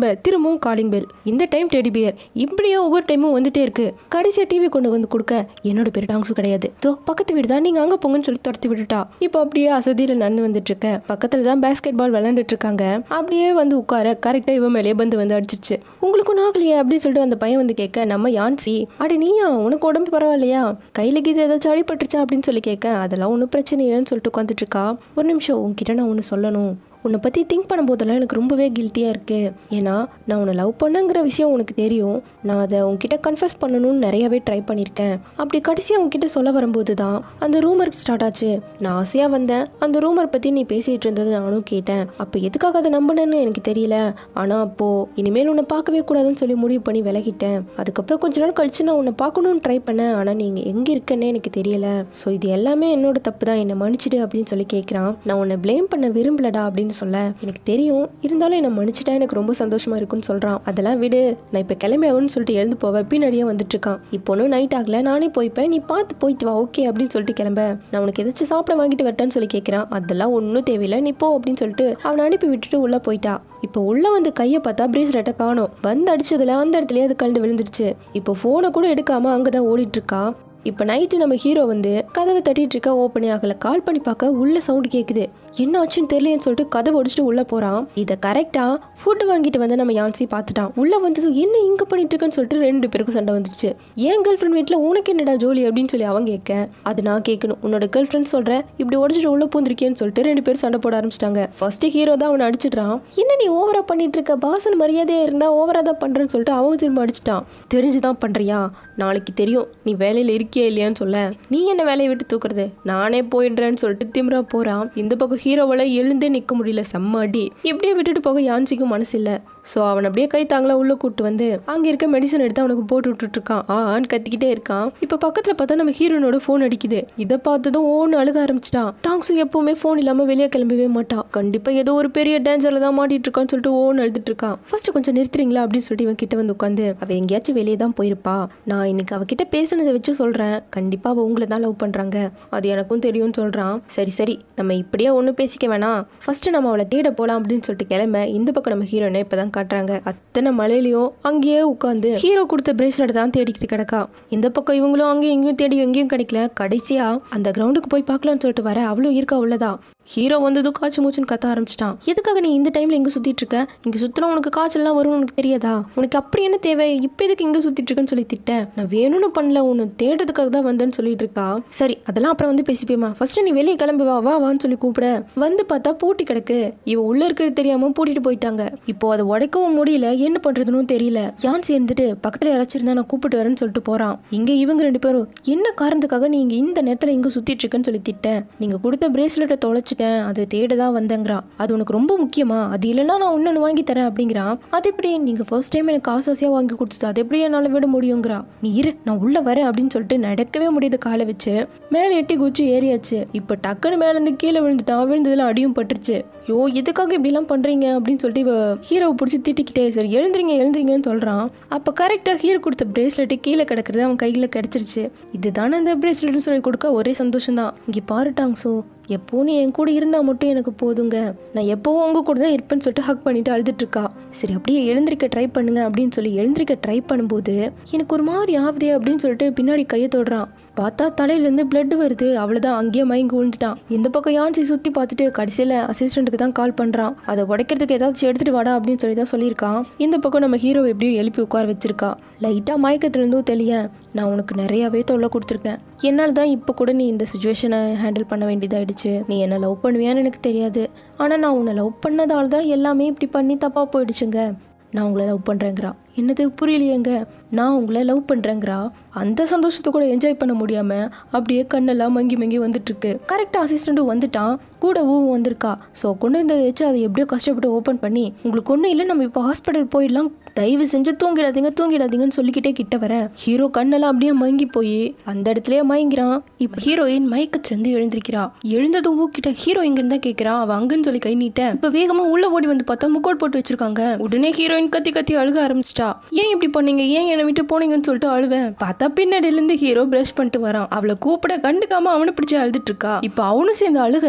திரும்பவும் காலிங் பெல். இந்த டைம் டெடி பியர். இப்படியே ஒவ்வொரு டைமும் வந்துட்டே இருக்கு. கடைசியா டிவி கொண்டு வந்து கொடுக்க என்னோட பேர் டாங்ஸும் கிடையாது, பக்கத்து வீடு தான், நீங்க அங்க போங்கன்னு சொல்லி துரத்தி விட்டுட்டா. இப்போ அப்படியே அசதியில நடந்து வந்துட்டு இருக்க. பக்கத்துல தான் பேஸ்கெட் பால் விளையாண்டுட்டு இருக்காங்க. அப்படியே வந்து உட்கார கரெக்டா இவன் மேலே வந்து அடிச்சிருச்சு. உங்களுக்கும் நாகலையே அப்படின்னு சொல்லிட்டு அந்த பையன் வந்து கேட்க, நம்ம யான்சி. அடி நீயா, உனக்கு உடம்பு பரவாயில்லையா, கையில கீது ஏதாச்சும் அடிபட்டுருச்சா அப்படின்னு சொல்லி கேட்க, அதெல்லாம் ஒன்றும் பிரச்சனை இல்லைன்னு சொல்லிட்டு உட்காந்துட்டு இருக்கா. ஒரு நிமிஷம் உன்கிட்ட நான் ஒன்று சொல்லணும். உன்னை பற்றி திங்க் பண்ணும்போதெல்லாம் எனக்கு ரொம்பவே கில்ட்டியாக இருக்குது. ஏன்னா நான் உன்னை லவ் பண்ணங்கிற விஷயம் உனக்கு தெரியும். நான் அதை உன்கிட்ட கன்ஃபஸ் பண்ணணும்னு நிறையாவே ட்ரை பண்ணியிருக்கேன். அப்படி கடைசியாக உன்கிட்ட சொல்ல வரும்போது தான் அந்த ரூமருக்கு ஸ்டார்ட் ஆச்சு. நான் ஆசையாக வந்தேன், அந்த ரூமர் பற்றி நீ பேசிகிட்டு இருந்தது நானும் கேட்டேன். அப்போ எதுக்காக அதை நம்பினேன்னு எனக்கு தெரியல. ஆனால் அப்போது இனிமேல் உன்னை பார்க்கவே கூடாதுன்னு சொல்லி முடிவு பண்ணி விலகிட்டேன். அதுக்கப்புறம் கொஞ்ச நாள் கழிச்சு நான் உன்னை பார்க்கணும்னு ட்ரை பண்ணேன். ஆனால் நீங்கள் எங்கே இருக்கன்னே எனக்கு தெரியல. ஸோ இது எல்லாமே என்னோட தப்பு தான், என்னை மன்னிச்சிடு அப்படின்னு சொல்லி கேட்குறான். நான் உன்னை ப்ளேம் பண்ண விரும்பலடா அப்படின்னு சொல்ல, எனக்கு தெரியும், இருந்தாலும் என்ன மன்னிச்சிட்டா எனக்கு ரொம்ப சந்தோஷமா இருக்குன்னு சொல்றான். அதெல்லாம் விடு, நான் இப்ப கிளம்பி ஆகும்னு சொல்லிட்டு எழுந்து போவ. பின்னாடியே வந்துட்டு இருக்கான். இப்போ ஒன்றும் நைட் ஆகல, நானே போய்ப்பேன், நீ பார்த்து போயிட்டு வா ஓகே அப்படின்னு சொல்லிட்டு கிளம்ப. நான் உனக்கு எதாச்சும் சாப்பிட வாங்கிட்டு வரட்டான்னு சொல்லி கேட்கிறான். அதெல்லாம் ஒன்றும் தேவையில்லை, நீ போ அப்படின்னு சொல்லிட்டு அவனை அனுப்பி விட்டுட்டு உள்ள போயிட்டா. இப்போ உள்ள வந்து கையை பார்த்தா பிரேஸ்லெட்டை காணோம். வந்து அடிச்சதுல அந்த இடத்துலயே அது கலந்து விழுந்துருச்சு. இப்போ போனை கூட எடுக்காம அங்கதான் ஓடிட்டு இருக்கா. இப்போ நைட்டு நம்ம ஹீரோ வந்து கதவை தட்டிட்டு இருக்க, ஓப்பனே ஆகல. கால் பண்ணி பார்க்க உள்ள சவுண்டு கேட்குது. என்ன ஆச்சுன்னு தெரியலன்னு சொல்லிட்டு கதவை ஒடிச்சிட்டு உள்ள போறான். இதை கரெக்டா ஃபுட் வாங்கிட்டு வந்து நம்ம யான்சி பார்த்துட்டான். உள்ள வந்தது என்ன இங்க பண்ணிட்டு இருக்குன்னு சொல்லிட்டு 2 பேருக்கும் சண்டை வந்துருச்சு. ஏன் கேர்ள் ஃப்ரெண்ட் வீட்டில் உனக்கு என்னடா ஜோலி அப்படின்னு சொல்லி அவங்க கேட்க, அது நான் கேட்கணும். உன்னோட கேர்ள் ஃப்ரெண்ட் சொல்ற இப்படி ஒடிச்சிட்டு உள்ள பூந்திருக்கேன்னு சொல்லிட்டு 2 பேரும் சண்டை போட ஆரம்பிச்சிட்டாங்க. ஃபர்ஸ்ட் ஹீரோ தான் அவனை அடிச்சிடுறான். என்ன நீ ஓவரா பண்ணிட்டு இருக்க, பாசன் மரியாதையா இருந்தா ஓவரா தான் பண்றேன்னு சொல்லிட்டு அவன் திரும்ப அடிச்சிட்டான். தெரிஞ்சுதான் பண்றியா, நாளைக்கு தெரியும் நீ வேலையில இருக்கியா இல்லையான்னு சொல்ல. நீ என்ன வேலையை விட்டு தூக்குறது, நானே போயிடுறேன்னு சொல்லிட்டு திமிரா போறான். இந்த பக்கம் ஹீரோவால எழுந்தே நிக்க முடியல, செம்ம அடி. இப்படியே விட்டுட்டு போக யான்சிக்கும் மனசு இல்ல. ஸோ அவன் அப்படியே கை தாங்களா உள்ள கூட்டு வந்து அங்கே இருக்க மெடிசன் எடுத்து அவனுக்கு போட்டு விட்டுட்டு இருக்கான். ஆன்னு கத்திக்கிட்டே இருக்கான். இப்போ பக்கத்தில் பார்த்தா நம்ம ஹீரோனோட ஃபோன் அடிக்குது. இதை பார்த்ததும் ஓன்னு அழுக ஆரம்பிச்சிட்டான். டாங்ஸும் எப்பவுமே ஃபோன் இல்லாமல் வெளியே கிளம்பவே மாட்டான். கண்டிப்பாக ஏதோ ஒரு பெரிய டேஞ்சரில் தான் மாட்டிட்டு இருக்கான்னு சொல்லிட்டு ஓன்னு அழுதுட்டு இருக்கான். ஃபர்ஸ்ட் கொஞ்சம் நிறுத்துறீங்களா அப்படின்னு சொல்லிட்டு இவன் கிட்ட வந்து உட்காந்து, அவள் எங்கேயாச்சும் வெளியே தான் போயிருப்பா, நான் இன்னைக்கு அவகிட்ட பேசினதை வச்சு சொல்கிறேன், கண்டிப்பாக அவள் உங்களை தான் லவ் பண்ணுறாங்க, அது எனக்கும் தெரியும்னு சொல்கிறான். சரி நம்ம இப்படியே ஒன்றும் பேசிக்க வேணாம், ஃபர்ஸ்ட் நம்ம அவளை தேட போகலாம் அப்படின்னு சொல்லிட்டு கிளம்ப. இந்த பக்கம் நம்ம ஹீரோனை இப்போதான் காட்டுறாங்க. அத்தனை மலையிலையும் அங்கேயே உட்காந்து ஹீரோ கொடுத்த பிரேஸ்லெட் தான் தேடிக்கிட்டு கிடக்கா. இந்த பக்கம் இவங்களும் அங்கேயும் எங்கேயும் தேடி எங்கேயும் கிடைக்கல. கடைசியா அந்த கிரவுண்டுக்கு போய் பார்க்கலாம்னு சொல்லிட்டு வர அவளும் இருக்கா உள்ளதான். ஹீரோ வந்ததும் காய்ச்சி மூச்சுன்னு கத்த ஆரம்பிச்சிட்டான். எதுக்காக நீ இந்த டைம்ல இங்க சுத்திட்டு இருக்க, இங்க சுத்தினா உனக்கு காய்ச்சல்லாம் வரும்னு உனக்கு தெரியாதா, உனக்கு அப்படி என்ன தேவை, இப்ப எதுக்கு இங்க சுத்திட்டு இருக்குன்னு சொல்லி திட்டேன். நான் வேணும்னு பண்ணல, உன்னை தேடுறதுக்காக தான் வந்தேன்னு சொல்லிட்டு இருக்கா. சரி அதெல்லாம் அப்புறம் வந்து பேசிப்பேமா, ஃபர்ஸ்ட் நீ வெளியே கிளம்பி வான்னு சொல்லி கூப்பிட. வந்து பார்த்தா பூட்டி கிடக்கு. இவ உள்ள இருக்கிறது தெரியாம பூட்டிட்டு போயிட்டாங்க. இப்போ அதை உடைக்கவும் முடியல, என்ன பண்றதுன்னு தெரியல. யான் சேர்ந்துட்டு பக்கத்துல யாராச்சும் இருந்தா நான் கூப்பிட்டு வரேன்னு சொல்லிட்டு போறான். இங்க இவங்க 2 பேரும் என்ன காரணத்துக்காக நீங்க இந்த நேரத்துல இங்க சுத்திட்டு இருக்குன்னு சொல்லி திட்டேன். நீங்க கொடுத்த பிரேஸ்லெட்டை தொலைச்சிட்டேன், அது தேடதான் வந்தேங்கிறான். அது உனக்கு ரொம்ப முக்கியமா, அது இல்லைன்னா நான் இன்னொன்னு வாங்கி தரேன் அப்படிங்கிறான். அது எப்படி, நீங்க ஃபர்ஸ்ட் டைம் எனக்கு ஆசாசியா வாங்கி கொடுத்தது, அது எப்படி என்னால விட முடியுங்கிறா. நீ இரு நான் உள்ள வரேன் அப்படின்னு சொல்லிட்டு நடக்கவே முடியாத காலை வச்சு மேலே எட்டி குச்சி ஏறியாச்சு. இப்ப டக்குன்னு மேல இருந்து கீழே விழுந்துட்டான். விழுந்ததுல அடியும் பட்டுருச்சு. யோ எதுக்காக இப்படி எல்லாம் பண்றீங்க அப்படின்னு சொல்லிட்டு இவ ஹீரோவை பிடிச்சி திட்டிக்கிட்டே, சரி எழுந்திரிங்கன்னு சொல்றான். அப்ப கரெக்டா ஹீரோ கொடுத்த பிரேஸ்லெட் கீழே கிடக்குறது அவன் கையில கிடைச்சிருச்சு. இதுதானே அந்த பிரேஸ்லெட்னு சொல்லி கொடுக்க ஒரே சந்தோஷம் தான். இங்க பாருட்டாங்க. ஸோ எப்போ நீ என் கூட இருந்தா மட்டும் எனக்கு போதுங்க, நான் எப்போவும் உங்க கூட தான் இருப்பேன்னு சொல்லிட்டு ஹக் பண்ணிட்டு அழுதுட்டு இருக்கா. சரி அப்படியே எழுந்திரிக்க ட்ரை பண்ணுங்க அப்படின்னு சொல்லி எழுந்திரிக்க ட்ரை பண்ணும்போது எனக்கு ஒரு மாதிரி ஆகுதே அப்படின்னு சொல்லிட்டு பின்னாடி கையை தொடுறான். பார்த்தா தலையிலேருந்து பிளட் வருது. அவ்வளோதான், அங்கேயே மயங்கி விழுந்துட்டான். இந்த பக்கம் யான்சி சுற்றி பார்த்துட்டு கடைசியில் அசிஸ்டண்ட்டுக்கு தான் கால் பண்ணுறான். அதை உடைக்கிறதுக்கு ஏதாச்சும் எடுத்துட்டு வாடா அப்படின்னு சொல்லி தான் சொல்லியிருக்கான். இந்த பக்கம் நம்ம ஹீரோ எப்படியும் எழுப்பி உட்கார வச்சிருக்கா. லைட்டாக மயக்கத்துலேருந்தும் தெளிய, நான் உனக்கு நிறையாவே தொல்லை கொடுத்துருக்கேன், என்னால் தான் இப்போ கூட நீ இந்த சுச்சுவேஷனை ஹேண்டில் பண்ண வேண்டியதாகிடுச்சு. நீ என்னை லவ் பண்ணுவியான்னு எனக்கு தெரியாது, ஆனால் நான் உன்னை லவ் பண்ணதால் தான் எல்லாமே இப்படி பண்ணி தப்பாக போயிடுச்சுங்க. நான் உங்களை லவ் பண்ணுறேங்கிறா. என்னது புரியலையேங்க, நான் உங்களை லவ் பண்ணுறேங்கிறா. அந்த சந்தோஷத்தை கூட என்ஜாய் பண்ண முடியாமல் அப்படியே கண்ணெல்லாம் மங்கி மங்கி வந்துட்டுருக்கு. கரெக்டாக அசிஸ்டண்ட்டும் வந்துட்டான், கூடவும் வந்திருக்கா. ஸோ கொண்டு வந்து வச்சு அதை எப்படியோ கஷ்டப்பட்டு ஓப்பன் பண்ணி, உங்களுக்கு ஒன்றும் இல்லை, நம்ம இப்போ ஹாஸ்பிட்டல் போயிடலாம், தயவு செஞ்சு தூங்கிடாதீங்கன்னு சொல்லிக்கிட்டே கிட்ட வர ஹீரோ கண்ணெல்லாம் அப்படியே மங்கி போய் அந்த இடத்துலயே மயங்கிறான். இப்போ ஹீரோயின் மயக்கத்திலிருந்து எழுந்திருக்கிறா. எழுந்ததும் ஊக்கிட்ட ஹீரோ இங்கன்னு தான் கேட்கிறா. அவ அங்கன்னு சொல்லி கை நீட்ட இப்போ வேகமா உள்ள ஓடி வந்து பார்த்தா முக்கோட் போட்டு வச்சிருக்காங்க. உடனே ஹீரோயின் கத்தி கத்தி அழுக ஆரம்பிச்சிட்டா. ஏன் இப்படி பண்ணீங்க, ஏன் என்னை விட்டு போனீங்கன்னு சொல்லிட்டு அழுவேன். பார்த்தா பின்னாடில இருந்து ஹீரோ பிரஷ் பண்ணிட்டு வரான். அவளை கூப்பிட கண்டுக்காம அவனை பிடிச்சி அழுதுட்டு இருக்கா. இப்போ அவனும் சேர்ந்து அழுக,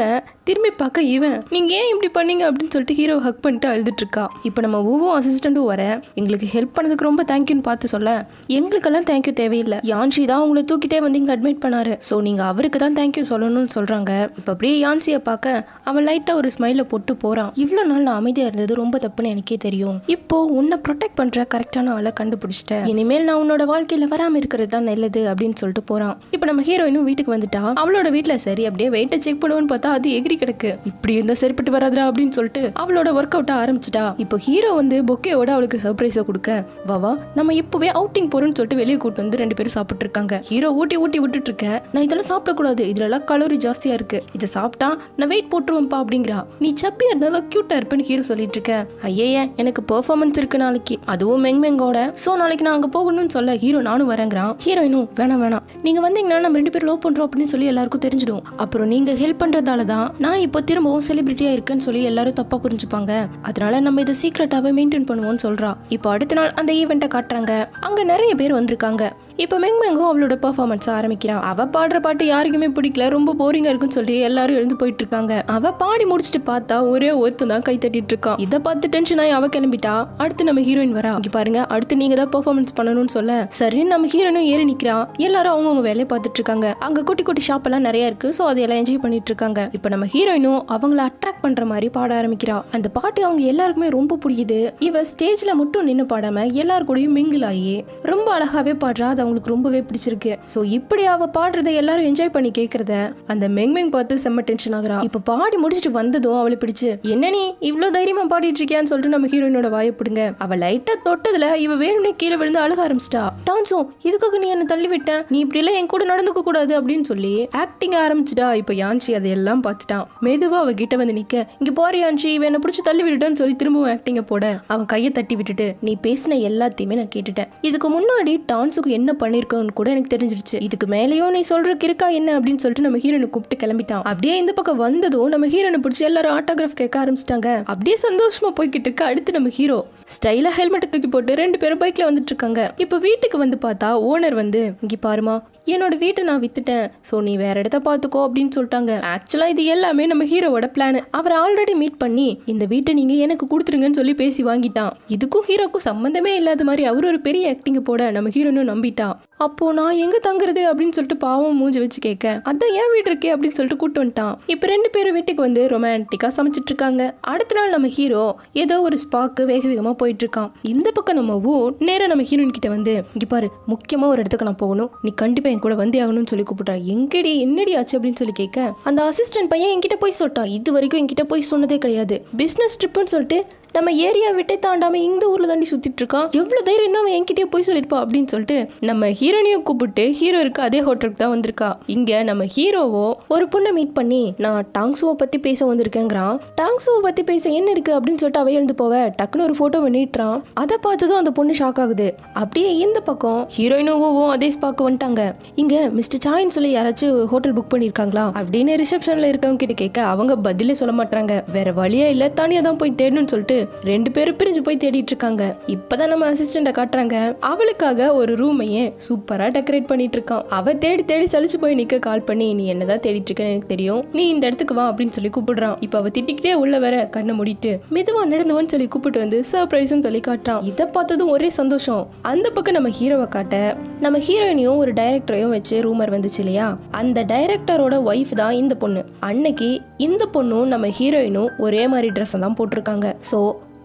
திரும்பி பார்க்க இவன் நீங்க ஏன் இப்படி பண்ணீங்க அப்படின்னு சொல்லிட்டு ஹீரோ ஹக் பண்ணிட்டு அழுதுட்டு இருக்கா. இப்போ நம்ம ஒவ்வொரு அசிஸ்டண்ட்டும் வர எங்களுக்கு ஹெல்ப் பண்ணதுக்கு ரொம்ப தேங்க்யூன்னு பார்த்து சொல்ல, எங்களுக்கெல்லாம் தேங்க்யூ தேவையில்லை, யான்சி தான் உங்களை தூக்கிட்டே வந்து இங்கே அட்மிட் பண்ணாரு, ஸோ நீங்க அவருக்கு தான் தேங்க்யூ சொல்லணும்னு சொல்றாங்க. இப்போ அப்படியே யான்சியை பார்க்க அவன் லைட்டா ஒரு ஸ்மைலை போட்டு போறான். இவ்வளோ நாள் நான் அமைதியா இருந்தது ரொம்ப தப்புன்னு எனக்கே தெரியும். இப்போ உன்னை ப்ரொடெக்ட் பண்ற கரெக்டான ஆளை கண்டுபிடிச்சிட்டேன், இனிமேல் நான் உன்னோட வாழ்க்கையில வராம இருக்கிறது தான் நல்லது அப்படின்னு சொல்லிட்டு போறான். இப்போ நம்ம ஹீரோயினும் வீட்டுக்கு வந்துட்டா. அவளோட வீட்டுல சரி அப்படியே வெயிட்டை செக் பண்ணுவோன்னு பார்த்தா அது எகிரி கிடக்கு. இப்படி இருந்தா சரிப்பட்டு வராதுடா அப்படின்னு சொல்லிட்டு அவளோட ஒர்க் அவுட் ஆரம்பிச்சிட்டா. இப்போ ஹீரோ வந்து பொக்கேயோட அவளுக்கு சர்ப்ரைஸை கொடுக்க, வாவா நம்ம இப்பவே அவுட்டிங் போறோம்னு சொல்லிட்டு வெளியே கூட்டு வந்து 2 பேரும் சாப்பிட்டு இருக்காங்க. ஹீரோ ஊட்டி விட்டுட்டு இருக்க, நான் இதெல்லாம் சாப்பிடக்கூடாது, இதுல எல்லாம் கலோரி ஜாஸ்தியா இருக்கு, இதை சாப்பிட்டா நான் வெயிட் போட்டுருவேன்ப்பா அப்படிங்கிறா. நீ சப்பியா இருந்தாலும் கியூட்டா இருப்பேன்னு ஹீரோ சொல்லிட்டு இருக்க. ஐயே எனக்கு பெர்ஃபார்மன்ஸ் இருக்கு நாளைக்கு, அதுவும் மெங்மெங்கோட, சோ நாளைக்கு நான் அங்க போகணும்னு சொல்ல ஹீரோ நானும் வரேங்கிறான். ஹீரோயினும் வேணாம் நீங்க வந்தீங்கன்னா நம்ம 2 பேரும் லவ் பண்றோம் அப்படின்னு சொல்லி எல்லாருக்கும் தெரிஞ்சிடும். அப்புறம் நீங்க ஹெல்ப் பண்றதால தான் நான் இப்போ திரும்பவும் செலிபிரிட்டியா இருக்குன்னு சொல்லி எல்லாரும் தப்பா புரிஞ்சுப்பாங்க, அதனால நம்ம இதை சீக்ரெட்டாவே மெயின்டைன் பண்ணுவோம்னு சொல்றா. இப்போ அடுத்த நாள் அந்த ஈவெண்ட்டை காட்டுறாங்க. அங்க நிறைய பேர் வந்திருக்காங்க. இப்போ மெங்மெங்கோ அவளோட பெர்ஃபார்மன்ஸ் ஆரம்பிக்கிறான். அவ பாடுற பாட்டு யாருக்குமே பிடிக்கல, ரொம்ப போரிங்கா இருக்குன்னு சொல்லி எல்லாரும் எழுந்து போயிட்டு இருக்காங்க. அவ பாடி முடிச்சுட்டு பார்த்தா ஒரே ஒருத்தன் தான் கை தட்டிட்டு இருக்கான். இதை பார்த்து டென்ஷன் ஆகி அவ கிளம்பிட்டா. அடுத்து நம்ம ஹீரோயின் வரா. இங்க பாருங்க, அடுத்து நீங்க தான் பெர்ஃபார்மன்ஸ் பண்ணணும்னு சொல்ல சரி நம்ம ஹீரோயினும் ஏறி நிக்கிறா. எல்லாரும் அவங்கவுங்க வேலையை பார்த்துட்டு இருக்காங்க. அங்க குட்டி குட்டி ஷாப் எல்லாம் நிறைய இருக்கு, ஸோ அதையெல்லாம் என்ஜாய் பண்ணிட்டு இருக்காங்க. இப்போ நம்ம ஹீரோயினும் அவங்கள அட்ராக்ட் பண்ற மாதிரி பாட ஆரம்பிக்கிறா. அந்த பாட்டு அவங்க எல்லாருக்குமே ரொம்ப பிடிக்குது. இவ ஸ்டேஜ்ல மட்டும் நின்று பாடாம எல்லாரு கூடயும் மிங்கிள் ஆகி ரொம்ப அழகாவே பாடுறா. அது அவங்களுக்கு ரொம்பவே பிடிச்சிருக்கு. சோ இப்படி அவ பாடுறத எல்லாரும் என்ஜாய் பண்ணி கேக்குறத அந்த மெங்மெங் பார்த்து செம்ம டென்ஷன் ஆகுறா. இப்ப பாடி முடிச்சுட்டு வந்ததும் அவளை பிடிச்சு, என்ன நீ இவ்வளவு தைரியமா பாடிட்டு இருக்கியான்னு சொல்லிட்டு நம்ம ஹீரோயினோட வாயை பிடுங்க. அவ லைட்டா தொட்டதுல இவ வேணும்னே கீழே விழுந்து அழுக ஆரம்பிச்சிட்டா. டான்ஸோ இதுக்காக நீ என்ன தள்ளி விட்ட, நீ இப்படி எல்லாம் என் கூட நடந்துக்க கூடாது அப்படின்னு சொல்லி ஆக்டிங் ஆரம்பிச்சிட்டா. இப்ப யான்சி அதையெல்லாம் பார்த்துட்டான். மெதுவா அவ கிட்ட வந்து நிக்க, இங்க போற யான்சி இவ என்ன பிடிச்சி தள்ளி விட்டுட்டான்னு சொல்லி திரும்பவும் ஆக்டிங்க போட அவன் கையை தட்டி விட்டுட்டு, நீ பேசின எல்லாத்தையுமே நான் கேட்டுட்டேன், இதுக்கு முன்னாடி டான்ஸுக்கு என்ன பண்ணிருக்க கூட எனக்கு தெரிஞ்சிருச்சு, இதுக்கு மேலேயும் நீ சொல்றதுக்கு இருக்கா என்ன அப்படின்னு சொல்லிட்டு நம்ம ஹீரோனை கூப்பிட்டு கிளம்பிட்டான். அப்படியே இந்த பக்கம் வந்ததும் நம்ம ஹீரோனை பிடிச்சி எல்லாரும் ஆட்டோகிராஃப் கேட்க ஆரம்பிச்சிட்டாங்க. அப்படியே சந்தோஷமா போய்கிட்டு இருக்க. அடுத்து நம்ம ஹீரோ ஸ்டைலா ஹெல்மெட்டை தூக்கி போட்டு 2 பேரும் பைக்ல வந்துட்டு இருக்காங்க. இப்ப வீட்டுக்கு வந்து பார்த்தா ஓனர் வந்து, இங்க பாருமா என்னோட வீட்டை நான் வித்துட்டேன், ஸோ நீ வேற இடத்த பார்த்துக்கோ அப்படின்னு சொல்லிட்டாங்க. ஆக்சுவலா இது எல்லாமே நம்ம ஹீரோவோட பிளான். அவர் ஆல்ரெடி மீட் பண்ணி இந்த வீட்டை நீங்க எனக்கு கொடுத்துருங்கன்னு சொல்லி பேசி வாங்கிட்டான். இதுக்கும் ஹீரோக்கும் சம்பந்தமே இல்லாத மாதிரி அவர் ஒரு பெரிய ஆக்டிங் போட நம்ம ஹீரோனும் நம்பிட்டான். அப்போ நான் எங்க தங்குறது அப்படின்னு சொல்லிட்டு பாவம் மூஞ்சி வச்சு கேட்க, அதான் ஏன் வீடு இருக்கே அப்படின்னு சொல்லிட்டு கூட்டு வந்துட்டான். இப்ப 2 பேரும் வீட்டுக்கு வந்து ரொமான்டிக்கா சமைச்சிட்டு இருக்காங்க. அடுத்த நாள் நம்ம ஹீரோ ஏதோ ஒரு ஸ்பாக்கு வேக வேகமா போயிட்டு இருக்கான். இந்த பக்கம் நம்ம நேரா நம்ம ஹீரோயின் கிட்ட வந்து, இங்க பாரு முக்கியமா ஒரு இடத்துக்கு நான் போகணும், நீ கண்டிப்பா என் கூட வந்தே ஆகணும்னு சொல்லி கூப்பிட்டா. எங்கடி என்னடி ஆச்சு அப்படின்னு சொல்லி கேட்க, அந்த அசிஸ்டன்ட் பையன் என்கிட்ட போய் சொல்லிட்டான், இது வரைக்கும் என்கிட்ட போய் சொன்னதே கிடையாது, பிசினஸ் ட்ரிப்னு சொல்லிட்டு நம்ம ஏரியா விட்டே தாண்டாம இந்த ஊர்ல தாண்டி சுத்திட்டு இருக்கான், எவ்வளவு தைரியம் தான் அவன் என்கிட்டயே போய் சொல்லிருப்பா அப்படின்னு சொல்லிட்டு நம்ம ஹீரோனையும் கூப்பிட்டு ஹீரோ இருக்க அதே ஹோட்டலுக்கு தான் வந்திருக்கா. இங்க நம்ம ஹீரோவோ ஒரு பொண்ணை மீட் பண்ணி, நான் டாங்ஸுவை பத்தி பேச வந்திருக்கேங்கிறான். டாங்ஸுவை பத்தி பேச என்ன இருக்கு அப்படின்னு சொல்லிட்டு அவ எழுந்து போவ டக்குன்னு ஒரு போட்டோ நீட்டுறான். அதை பார்த்ததும் அந்த பொண்ணு ஷாக் ஆகுது. அப்படியே இந்த பக்கம் ஹீரோயினும் அதே ஸ்பாக்கு வந்துட்டாங்க. இங்க மிஸ்டர் சாயின்னு சொல்லி யாராச்சும் ஹோட்டல் புக் பண்ணிருக்காங்களா அப்படின்னு ரிசப்ஷன்ல இருக்கவங்க கிட்ட கேட்க அவங்க பதிலே சொல்ல மாட்டாங்க. வேற வழியா இல்ல, தனியா தான் போய் தேடணும்னு சொல்லிட்டு 2 பேரும் பிரிஞ்சு போய் தேடிட்டு இருக்காங்க. இப்பதான் நம்ம அசிஸ்டண்ட காட்டுறாங்க. அவளுக்காக ஒரு ரூமையே சூப்பரா டெக்கரேட் பண்ணிட்டு இருக்கான். அவ தேடி தேடி சலிச்சு போய் நிக்க கால் பண்ணி, நீ என்னதான் தேடிட்டு இருக்கன்னு எனக்கு தெரியும், நீ இந்த இடத்துக்கு வா அப்படின்னு சொல்லி கூப்பிடுறான். இப்ப அவ திட்டிக்கிட்டே உள்ள வர கண்ணை மூடிட்டு மெதுவா நடந்துவன்னு சொல்லி கூப்பிட்டு வந்து சர்ப்ரைஸ்ன்னு சொல்லி காட்டுறான். இதை பார்த்ததும் ஒரே சந்தோஷம். அந்த பக்கம் நம்ம ஹீரோவை காட்ட நம்ம ஹீரோயினையும் ஒரு டைரக்டரையும் வச்சு ரூமர் வந்துச்சு இல்லையா, அந்த டைரக்டரோட ஒய்ஃப் தான் இந்த பொண்ணு. அன்னைக்கு இந்த பொண்ணும் நம்ம ஹீரோயினும் ஒரே மாதிரி ட்ரெஸ் தான் போட்டிருக்காங்க. ஸோ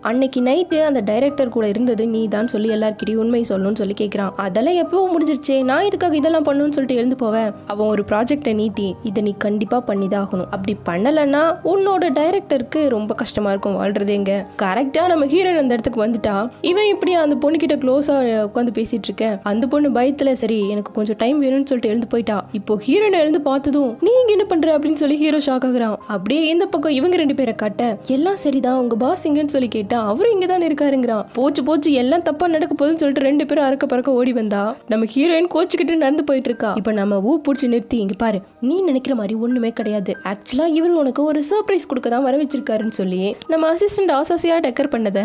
அன்னைக்கு நைட்டு அந்த டைரக்டர் கூட இருந்தது நீ தான் சொல்லி எல்லார்கிட்டையும் உண்மை சொல்லணும்னு சொல்லி கேட்குறான். அதெல்லாம் எப்போ முடிஞ்சிருச்சே, நான் இதுக்காக இதெல்லாம் பண்ணணும்னு சொல்லிட்டு எழுந்து போவேன். அவன் ஒரு ப்ராஜெக்டை நீட்டி இதை நீ கண்டிப்பாக பண்ணிதான் ஆகணும், அப்படி பண்ணலைன்னா உன்னோட டைரக்டருக்கு ரொம்ப கஷ்டமா இருக்கும் வாழ்றது. எங்க கரெக்டா நம்ம ஹீரோயின் அந்த இடத்துக்கு வந்துட்டா இவன் இப்படி அந்த பொண்ணுகிட்ட க்ளோஸா உட்காந்து பேசிட்டு இருக்க. அந்த பொண்ணு பயத்துல சரி எனக்கு கொஞ்சம் டைம் வேணும்னு சொல்லிட்டு எழுந்து போயிட்டா. இப்போ ஹீரோயின் எழுந்து பார்த்ததும் நீ இங்க என்ன பண்ற அப்படின்னு சொல்லி ஹீரோ ஷாக் ஆகுறான். அப்படியே இந்த பக்கம் இவங்க 2 பேரை காட்ட எல்லாம் சரிதான் உங்க பாஸ் இங்கன்னு சொல்லி கேட்டா அவரும் இங்கதான் இருக்காருங்கிறான். போச்சு எல்லாம் தப்பா நடக்க போகுதுன்னு சொல்லிட்டு 2 பேரும் அறக்க பறக்க ஓடி வந்தா நம்ம ஹீரோயின் கோச்சுக்கிட்டு நடந்து போயிட்டு இருக்கா. இப்ப நம்ம பிடிச்சி நிறுத்தி இங்க பாரு நீ நினைக்கிற மாதிரி ஒண்ணுமே கிடையாது, ஆக்சுவலா இவர் உனக்கு ஒரு சர்ப்ரைஸ் கொடுக்க தான் வர வச்சிருக்காருன்னு சொல்லி நம்ம அசிஸ்டன்ட் ஆசாசியா டெக்கர் பண்ணத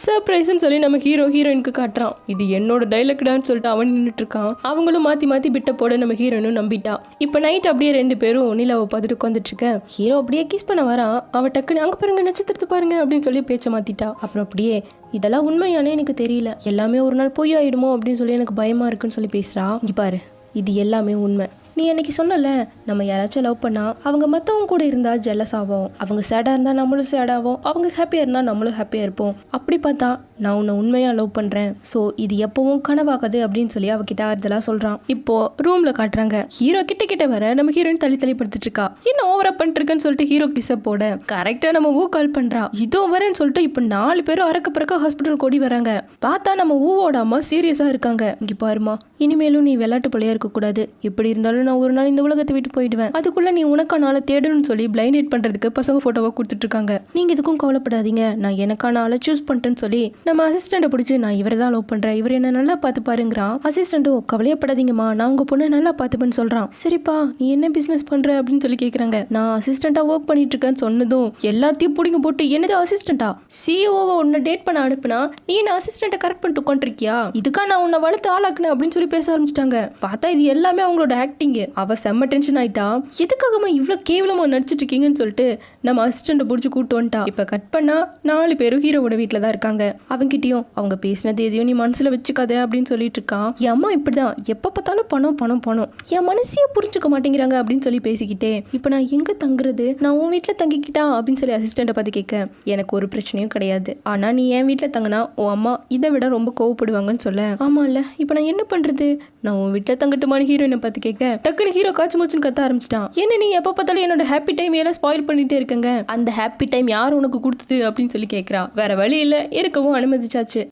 சர்ப்ரைஸ்ன்னு சொல்லி நம்ம ஹீரோயினுக்கு காட்டுறான். இது என்னோட டைலாக்டான்னு சொல்லிட்டு அவன் நின்றுட்டு இருக்கான். அவங்களும் மாத்தி பிட்ட போட நம்ம ஹீரோயினும் நம்பிட்டா. இப்ப நைட் அப்படியே 2 பேரும் நிலாவை பார்த்துட்டு உட்காந்துட்டு இருக்க. ஹீரோ அப்படியே கிஸ் பண்ண வரான். அவ டக்குன்னு அங்க பாருங்க நட்சத்திரத்தை பாருங்க அப்படின்னு சொல்லி பேச்ச மாத்திட்டா. அப்புறம் அப்படியே இதெல்லாம் உண்மையானே எனக்கு தெரியல, எல்லாமே ஒரு நாள் பொய் ஆயிடுமோ அப்படின்னு சொல்லி எனக்கு பயமா இருக்குன்னு சொல்லி பேசுறா. இங்க பாரு இது எல்லாமே உண்மை. நீ அன்னைக்கு சொன்னல நம்ம யாராச்சும் லவ் பண்ணா அவங்க மற்றவங்க கூட இருந்தா ஜெலஸ் ஆகும், அவங்க சேடா இருந்தா நம்மளும் சேட் ஆகும், அவங்க ஹாப்பியா இருந்தா நம்மளும் ஹாப்பியா இருப்போம். அப்படி பார்த்தா நான் உன்னை உண்மையா லவ் பண்றேன், ஸோ இது எப்பவும் கனவாகாது அப்படின்னு சொல்லி அவகிட்ட ஆறுதலாக சொல்றான். இப்போ ரூம்ல காட்டுறாங்க. ஹீரோ கிட்ட வர நம்ம ஹீரோயின் தள்ளி படுத்துட்டு இருக்கா. என்ன ஓவரா பண்ணிட்டு இருக்கன்னு சொல்லிட்டு ஹீரோ டிசப் போட கரெக்டா நம்ம கால் பண்றா. இதோ வரேன்னு சொல்லிட்டு இப்போ 4 பேரும் அறக்க பறக்க ஹாஸ்பிட்டல் கூடி வராங்க. பார்த்தா நம்ம ஊவோட அம்மா சீரியஸா இருக்காங்க. இங்க பாருமா இனிமேலும் நீ விளையாட்டு பிள்ளையா இருக்க கூடாது, எப்படி இருந்தாலும் நான் ஒரு நாள் இந்த உலகத்தை விட்டு போயிடுவேன், அதுக்குள்ள நீ உனக்கான ஆளை தேடணும்னு சொல்லி பிளைண்ட் டேட் பண்றதுக்கு பசங்க போட்டோவா கொடுத்துட்டு இருக்காங்க. நீங்க எதுக்கும் கவலைப்படாதீங்க, நான் எனக்கான ஆளை சூஸ் பண்ணிட்டேன்னு சொல்லி நம்ம அசிஸ்டண்ட்டை பிடிச்சி நான் இவரை தான் லவ் பண்றேன், இவர் என்ன நல்லா பார்த்து பாருங்கிறான். அசிஸ்டண்ட்டும் கவலையப்படாதீங்கம்மா நான் உங்க பொண்ணை நல்லா பார்த்துப்பேன்னு சொல்றான். சரிப்பா நீ என்ன பிசினஸ் பண்ற அப்படின்னு சொல்லி கேக்குறாங்க. நான் அசிஸ்டண்டா ஒர்க் பண்ணிட்டு இருக்கேன்னு சொன்னதும் எல்லாத்தையும் பிடிங்க போட்டு என்னது அசிஸ்டண்டா சிஓவை உன்னை டேட் பண்ண அனுப்புனா நீ என்ன அசிஸ்டண்ட்டை கரெக்ட் பண்ணிட்டு உட்காந்துருக்கியா, இதுக்கா நான் உன்னை வளர்த்து ஆளாக்குனேன் அப்படின்னு சொல்லி பேச ஆரம்பிச்சிட்டாங்க. பார்த்தா இது எல்லாமே அவங்களோட ஆக்டிங். அவ செம்ம டென்ஷன் ஆயிட்டா. எதுக்காகமா இவ்வளவு கேவலமா நடிச்சிட்டு இருக்கீங்கன்னு சொல்லிட்டு நம்ம அசிஸ்டண்ட்டை பிடிச்சி கூட்டு வந்துட்டா. இப்ப கட் பண்ணா 4 பேரும் ஹீரோவோட வீட்டுல தான் இருக்காங்க. அவங்கிட்டயும் அவங்க பேசினது எதையும் நீ மனசுல வச்சுக்காத அப்படின்னு சொல்லிட்டு இருக்கான். என் அம்மா இப்படிதான் எப்ப பார்த்தாலும் பணம் பணம் பணம், என் மனசையே புரிஞ்சுக்க மாட்டேங்கிறாங்க அப்படின்னு சொல்லி பேசிக்கிட்டே இப்ப நான் எங்க தங்குறது, நான் உன் வீட்டுல தங்கிக்கிட்டா அப்படின்னு சொல்லி அசிஸ்டண்ட்டை பார்த்து கேட்க எனக்கு ஒரு பிரச்சனையும் கிடையாது, ஆனா நீ என் வீட்டுல தங்கினா உன் அம்மா இதை விட ரொம்ப கோவப்படுவாங்கன்னு சொல்ல. ஆமா இல்ல இப்ப நான் என்ன பண்றது, நான் உன் வீட்டுல தங்கட்டுமான ஹீரோயினை பார்த்து கேட்க டக்குனு ஹீரோ காய்ச்சி மூச்சுன்னு கத்த ஆரம்பிச்சிட்டான். என்ன நீ எப்ப பார்த்தாலும் என்னோட ஹாப்பி டைம் எல்லாம் ஸ்பாயில் பண்ணிட்டே இருக்கங்க, அந்த ஹாப்பி டைம் யார் உனக்கு கொடுத்தது அப்படின்னு சொல்லி கேட்கறா. வேற வழி இல்ல இருக்கவும் அனுமதிச்சாச்சு.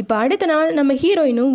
இப்போ அடுத்த நாள் நம்ம ஹீரோயினும்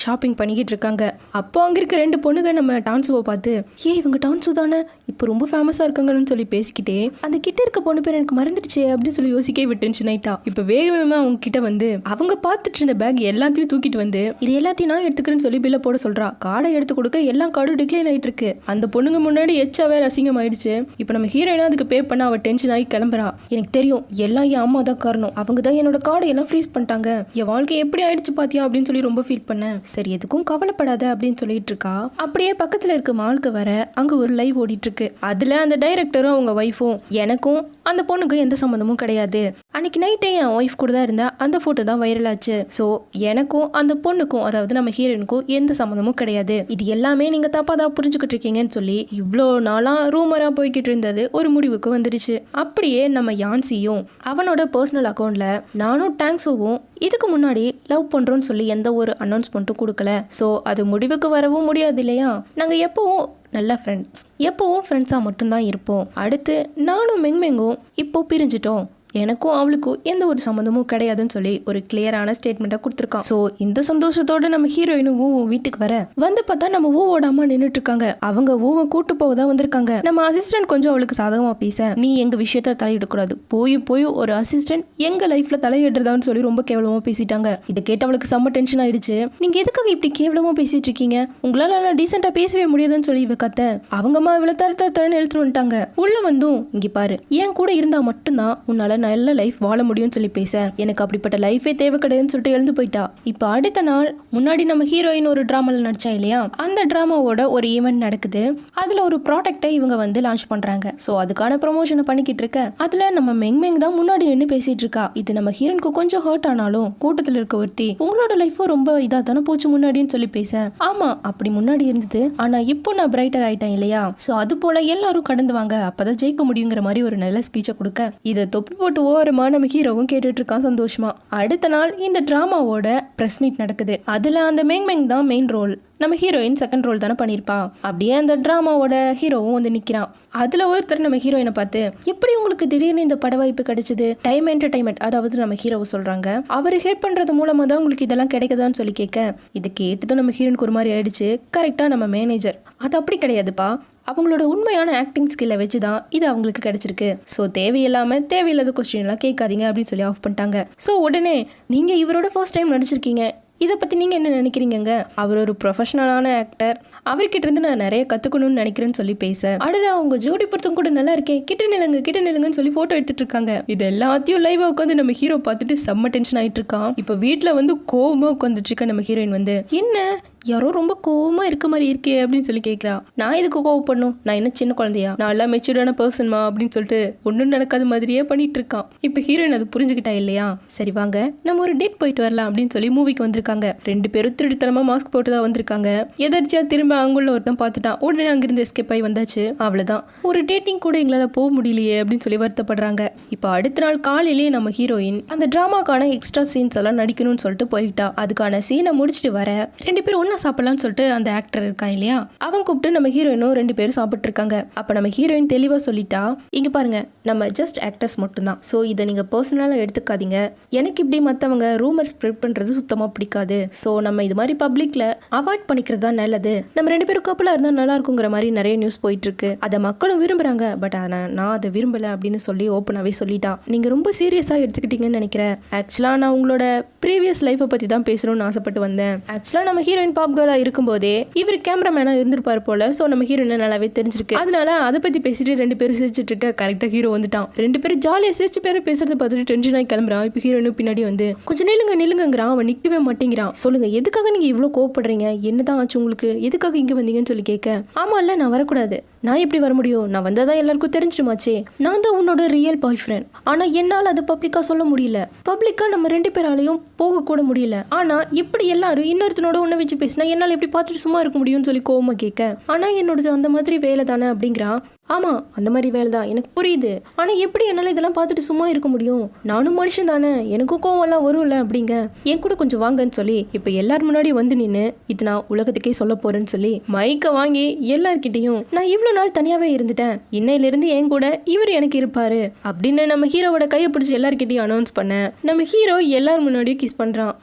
ஷாப்பிங் பண்ணிக்கிட்டு இருக்காங்க. அப்போ அங்கே இருக்க 2 பொண்ணுங்க நம்ம டான்ஸுவை பார்த்து இவங்க டான்ஸு தானே இப்போ ரொம்ப ஃபேமஸாக இருக்காங்கன்னு சொல்லி பேசிக்கிட்டே அந்த கிட்ட இருக்க பொண்ணு பேர் எனக்கு மறந்துடுச்சு அப்படின்னு சொல்லி யோசிக்கவே விட்டுருச்சு நைட்டா. இப்போ வேகமாக அவங்க கிட்ட வந்து அவங்க பார்த்துட்டு இருந்த பேக் எல்லாத்தையும் தூக்கிட்டு வந்து இது எல்லாத்தையும் நான் எடுத்துக்கிறேன்னு சொல்லி பில்லை போட சொல்றா. கார்டை எடுத்து கொடுக்க எல்லா கார்டும் டிக்ளைன் ஆகிட்டு இருக்கு. அந்த பொண்ணுங்க முன்னாடி எச்சாவே அசிங்கம் ஆயிடுச்சு. இப்போ நம்ம ஹீரோயினா அதுக்கு பே பண்ண அவள் டென்ஷன் ஆகி கிளம்புறா. எனக்கு தெரியும் எல்லாம் என் அம்மா தான் காரணம், அவங்க தான் என்னோட கார்டை எல்லாம் ஃப்ரீஸ் பண்ணிட்டாங்க, என் வாழ்க்கை எப்படி ஆயிடுச்சு பாத்தியா அப்படின்னு சொல்லி ரொம்ப ஃபீல் பண்ணேன். சரி எதுக்கும் கவலைப்படாத அப்படின்னு சொல்லிட்டு இருக்கா. அப்படியே பக்கத்துல இருக்க மாலுக்கு வர அங்க ஒரு லைவ் ஓடிட்டு இருக்கு. அதுல அந்த டைரக்டரும் அவங்க ஒய்ஃபும் எனக்கும் அந்த பொண்ணுக்கும் எந்த சம்மந்தமும் கிடையாது, அன்னைக்கு நைட்டே என் ஒய்ஃப் கூட தான் இருந்தா அந்த போட்டோ தான் வைரல் ஆச்சு, ஸோ எனக்கும் அந்த பொண்ணுக்கும் அதாவது நம்ம ஹீரோனுக்கும் எந்த சம்மந்தமும் கிடையாது, இது எல்லாமே நீங்க தப்பா தான் புரிஞ்சுக்கிட்டு இருக்கீங்கன்னு சொல்லி இவ்வளோ நாளா ரூமரா போய்கிட்டு இருந்தது ஒரு முடிவுக்கு வந்துடுச்சு. அப்படியே நம்ம யான்சியும் அவனோட பர்சனல் அக்கௌண்ட்ல நானும் டேங்க்ஸுவும் இதுக்கு முன்னாடி லவ் பண்றோம்னு சொல்லி எந்த ஒரு அனௌன்ஸ்மெண்ட்டும் கொடுக்கல, ஸோ அது முடிவுக்கு வரவும் முடியாது இல்லையா, நாங்கள் எப்பவும் நல்ல ஃப்ரெண்ட்ஸ், எப்பவும் ஃப்ரெண்ட்ஸாக மட்டும்தான் இருப்போம், அடுத்து நானும் மெங்மெங்கும் இப்போ பிரிஞ்சிட்டோம், எனக்கும் அவளுக்கும் எந்த ஒரு சம்மந்தமும் கிடையாதுன்னு சொல்லி ஒரு கிளியரான ஸ்டேட்மெண்ட்டை கொடுத்துருக்கான். ஸோ இந்த சந்தோஷத்தோட நம்ம ஹீரோயினும் வீட்டுக்கு வர வந்து பார்த்தா நம்ம ஊவோட அம்மா நின்றுட்டு இருக்காங்க. அவங்க ஊவை கூட்டு போக தான் வந்திருக்காங்க. நம்ம அசிஸ்டன்ட் கொஞ்சம் அவளுக்கு சாதகமா பேச நீ எங்க விஷயத்த தலையிடக்கூடாது, போய் ஒரு அசிஸ்டன்ட் எங்க லைஃப்ல தலையிடுறதான்னு சொல்லி ரொம்ப கேவலமா பேசிட்டாங்க. இதை கேட்டு அவளுக்கு செம்ம டென்ஷன் ஆயிடுச்சு. நீங்க எதுக்காக இப்படி கேவலமா பேசிட்டு இருக்கீங்க, உங்களால டீசெண்டா பேசவே முடியாதுன்னு சொல்லி இவ கத்த அவங்கம்மா இவ்வளவு தரன்னு எழுத்துட்டு வந்துட்டாங்க. உள்ள வந்தும் இங்க பாரு என் கூட இருந்தா மட்டும்தான் உன்னால நல்ல லைஃப் வாழ முடியும்னு சொல்லி பேச எனக்கு அப்படிப்பட்ட லைஃபே தேவை கிடையாதுன்னு சொல்லிட்டு எழுந்து போயிட்டா. இப்போ அடுத்த நாள் முன்னாடி நம்ம ஹீரோயின் ஒரு டிராமால நடிச்சா இல்லையா, அந்த டிராமாவோட ஒரு ஈவெண்ட் நடக்குது. அதுல ஒரு ப்ராடக்டை இவங்க வந்து லான்ச் பண்றாங்க. ஸோ அதுக்கான ப்ரமோஷனை பண்ணிக்கிட்டு இருக்க அதுல நம்ம மெங்மெங் தான் முன்னாடி நின்று பேசிட்டு இருக்கா. இது நம்ம ஹீரோனுக்கு கொஞ்சம் ஹர்ட் ஆனாலும் கூட்டத்தில் இருக்க ஒருத்தி உங்களோட லைஃபும் ரொம்ப இதா தானே போச்சு முன்னாடின்னு சொல்லி பேச ஆமா அப்படி முன்னாடி இருந்தது, ஆனா இப்போ நான் பிரைட்டர் ஆயிட்டேன் இல்லையா, ஸோ அது போல எல்லாரும் கடந்து வாங்க அப்பதான் ஜெயிக்க முடியுங்கிற மாதிரி ஒரு நல்ல ஸ்பீச்சை கொடுக்க இதை தொப்பி போட்டு ஓரமா நம்ம ஹீரோவும் கேட்டுட்டு இருக்கான் சந்தோஷமா. அடுத்த நாள் இந்த டிராமாவோட பிரஸ் மீட் நடக்குது. அதுல அந்த மேங் தான் மெயின் ரோல். நம்ம ஹீரோயின் செகண்ட் ரோல் தானே பண்ணியிருப்பா. அப்படியே அந்த டிராமாவோட ஹீரோவும் வந்து நிற்கிறான். அதில் ஒருத்தர் நம்ம ஹீரோயினை பார்த்து, எப்படி உங்களுக்கு திடீர்னு இந்த பட வாய்ப்பு கிடைச்சது? டைம் என்டர்டைன்மெண்ட், அதாவது நம்ம ஹீரோவை சொல்கிறாங்க, அவர் ஹெல்ப் பண்ணுறது மூலமாக தான் உங்களுக்கு இதெல்லாம் கிடைக்குதான்னு சொல்லி கேட்க, இது கேட்டதும் நம்ம ஹீரோயினுக்கு ஒரு மாதிரி ஆயிடுச்சு. கரெக்டாக நம்ம மேனேஜர், அது அப்படி கிடையாதுப்பா, அவங்களோட உண்மையான ஆக்டிங் ஸ்கில்லை வச்சு தான் இது அவங்களுக்கு கிடைச்சிருக்கு. ஸோ தேவையில்லாத கொஸ்டின் எல்லாம் கேட்காதீங்க அப்படின்னு சொல்லி ஆஃப் பண்ணிட்டாங்க. ஸோ உடனே நீங்கள் இவரோட ஃபர்ஸ்ட் டைம் நடிச்சிருக்கீங்க, இதை பற்றி நீங்கள் என்ன நினைக்கிறீங்க? அவர் ஒரு ப்ரொஃபஷனலான ஆக்டர், அவர்கிட்ட இருந்து நான் நிறைய கற்றுக்கணும்னு நினைக்கிறேன்னு சொல்லி பேச, அடுத்து அவங்க ஜோடி பொருத்தம் கூட நல்லா இருக்கேன், கிட்ட நிலுங்கன்னு சொல்லி ஃபோட்டோ எடுத்துட்டு இருக்காங்க. இது எல்லாத்தையும் லைவாக உட்காந்து நம்ம ஹீரோ பார்த்துட்டு செம்ம டென்ஷன் ஆகிட்டு இருக்கான். இப்போ வீட்டில் வந்து கோவமாக உட்காந்துட்டு இருக்க நம்ம ஹீரோயின் வந்து, என்ன யாரோ ரொம்ப கோவமா இருக்க மாதிரி இருக்கே அப்படின்னு சொல்லி கேட்குறா. நான் இதுக்கு கோவப்படணும்? நான் என்ன சின்ன குழந்தையா? நான் எல்லாம் மெச்சூர்டான பர்சன்மா அப்படின்னு சொல்லிட்டு ஒன்றும் நடக்காத மாதிரியே பண்ணிட்டு இருக்கான். இப்போ ஹீரோயின் அது புரிஞ்சுக்கிட்டா இல்லையா? சரி வாங்க நம்ம ஒரு டேட் போயிட்டு வரலாம் அப்படின்னு சொல்லி மூவிக்கு வந்திருக்காங்க. 2 பேரும் திருடித்தனமா மாஸ்க் போட்டு தான் வந்திருக்காங்க. எதர்ச்சியா திரும்ப அங்குள்ள ஒருத்தன் பார்த்துட்டான். உடனே அங்கிருந்து எஸ்கேப் ஆகி வந்தாச்சு. அவ்வளவுதான், ஒரு டேட்டிங் கூட எங்களால் போக முடியலையே அப்படின்னு சொல்லி வருத்தப்படுறாங்க. இப்போ அடுத்த நாள் காலையிலேயே நம்ம ஹீரோயின் அந்த டிராமாக்கான எக்ஸ்ட்ரா சீன்ஸ் எல்லாம் நடிக்கணும்னு சொல்லிட்டு போயிட்டா. அதுக்கான சீனை முடிச்சுட்டு வர 2 பேரும் ஒன்னா சாப்பிடலாம்னு சொல்லிட்டு அந்த ஆக்டர் இருக்கான் இல்லையா, அவன் கூப்பிட்டு நம்ம ஹீரோயினும் 2 பேரும் சாப்பிட்டு இருக்காங்க. அப்ப நம்ம ஹீரோயின் தெளிவா சொல்லிட்டா, இங்க பாருங்க நம்ம ஜஸ்ட் ஆக்டர்ஸ் மட்டும்தான், ஸோ இதை நீங்க பர்சனலா எடுத்துக்காதீங்க. எனக்கு இப்படி மற்றவங்க ரூமர் ஸ்ப்ரெட் பண்றது சுத்தமா பிடிக்காது. ஸோ நம்ம இது மாதிரி பப்ளிக்ல அவாய்ட் பண்ணிக்கிறது தான் நல்லது. நம்ம 2 பேரும் கப்பலா இருந்தா நல்லா இருக்குங்கிற மாதிரி நிறைய நியூஸ் போயிட்டு இருக்கு. அதை மக்களும் விரும்புறாங்க. பட் நான் அதை விரும்பல அப்படின்னு சொல்லி ஓப்பனாவே சொல்லிட்டா. நீங்க ரொம்ப சீரியஸா எடுத்துக்கிட்டீங்கன்னு நினைக்கிறேன். ஆக்சுவலா நான் உங்களோட ப்ரீவியஸ் லைஃபை பத்தி தான் பேசணும்னு ஆசைப்பட்டு வந்தேன். ஆக்சுவலா நம்ம ஹீரோயின் பாப் கேர்லா இருக்கும்போதே இவர் கேமராமேனா இருந்திருப்பாரு போல. ஸோ நம்ம ஹீரோயின் நல்லாவே தெரிஞ்சிருக்கு. அதனால அதை பத்தி பேசிட்டு 2 பேரும் சிரிச்சிட்டு இருக்க கரெக்டா ஹீரோ வந்துட்டான். 2 பேரும் ஜாலியா சிரிச்சு பேரும் பேசுறத பார்த்துட்டு டென்ஷன் ஆகி கிளம்புறான். இப்போ ஹீரோயினும் பின்னாடி வந்து கொஞ்சம் நில்லுங்கிறான். அவன் நிக்கவே மாட்டேங்கிறான். சொல்லுங்க எதுக்காக நீங்க இவ்வளவு கோவப்படுறீங்க? என்னதான் ஆச்சு உங்களுக்கு? எதுக்காக இங்க வந்தீங்கன்னு சொல்லி கேட்க, ஆமா இல்ல நான் வரக்கூடாது. நான் எப்படி வர முடியும்? நான் வந்தாதான் எல்லாருக்கும் தெரிஞ்சிடுமாச்சே. நான் தான் உன்னோட ரியல் பாய் ஃப்ரெண்ட். ஆனா என்னால் அது பப்ளிக்கா சொல்ல முடியல. பப்ளிக்கா நம்ம 2 பேராலையும் போக கூட முடியல. ஆனா இப்படி எல்லாரும் இன்னொருத்தனோட உன்னை வச்சு பேசினா என்னால் எப்படி பார்த்துட்டு சும்மா இருக்க முடியும்னு சொல்லி கோவமா கேட்க, ஆனா என்னோட அந்த மாதிரி வேலை தானே அப்படிங்கிறான். ஆமா அந்த மாதிரி வேலை தான், எனக்கு புரியுது. ஆனா எப்படி என்னால இதெல்லாம் பார்த்துட்டு சும்மா இருக்க முடியும்? நானும் மனுஷன் தானே, எனக்கும் கோவம் எல்லாம் வரும்ல அப்படிங்க. என் கூட கொஞ்சம் வாங்கன்னு சொல்லி இப்ப எல்லாரும் முன்னாடி வந்து நின்று இது நான் உலகத்துக்கே சொல்ல போறேன்னு சொல்லி மைக்க வாங்கி எல்லார்கிட்டையும், நான் இவ்வளவு நாள் தனியாவே இருந்துட்டேன், இன்னையிலிருந்து என் கூட இவர் எனக்கு இருப்பாரு அப்படின்னு நம்ம ஹீரோவோட கையை பிடிச்சி எல்லார்கிட்டையும் அனௌன்ஸ் பண்ண, நம்ம ஹீரோ எல்லாரும் முன்னாடியும் கிஸ் பண்றான்.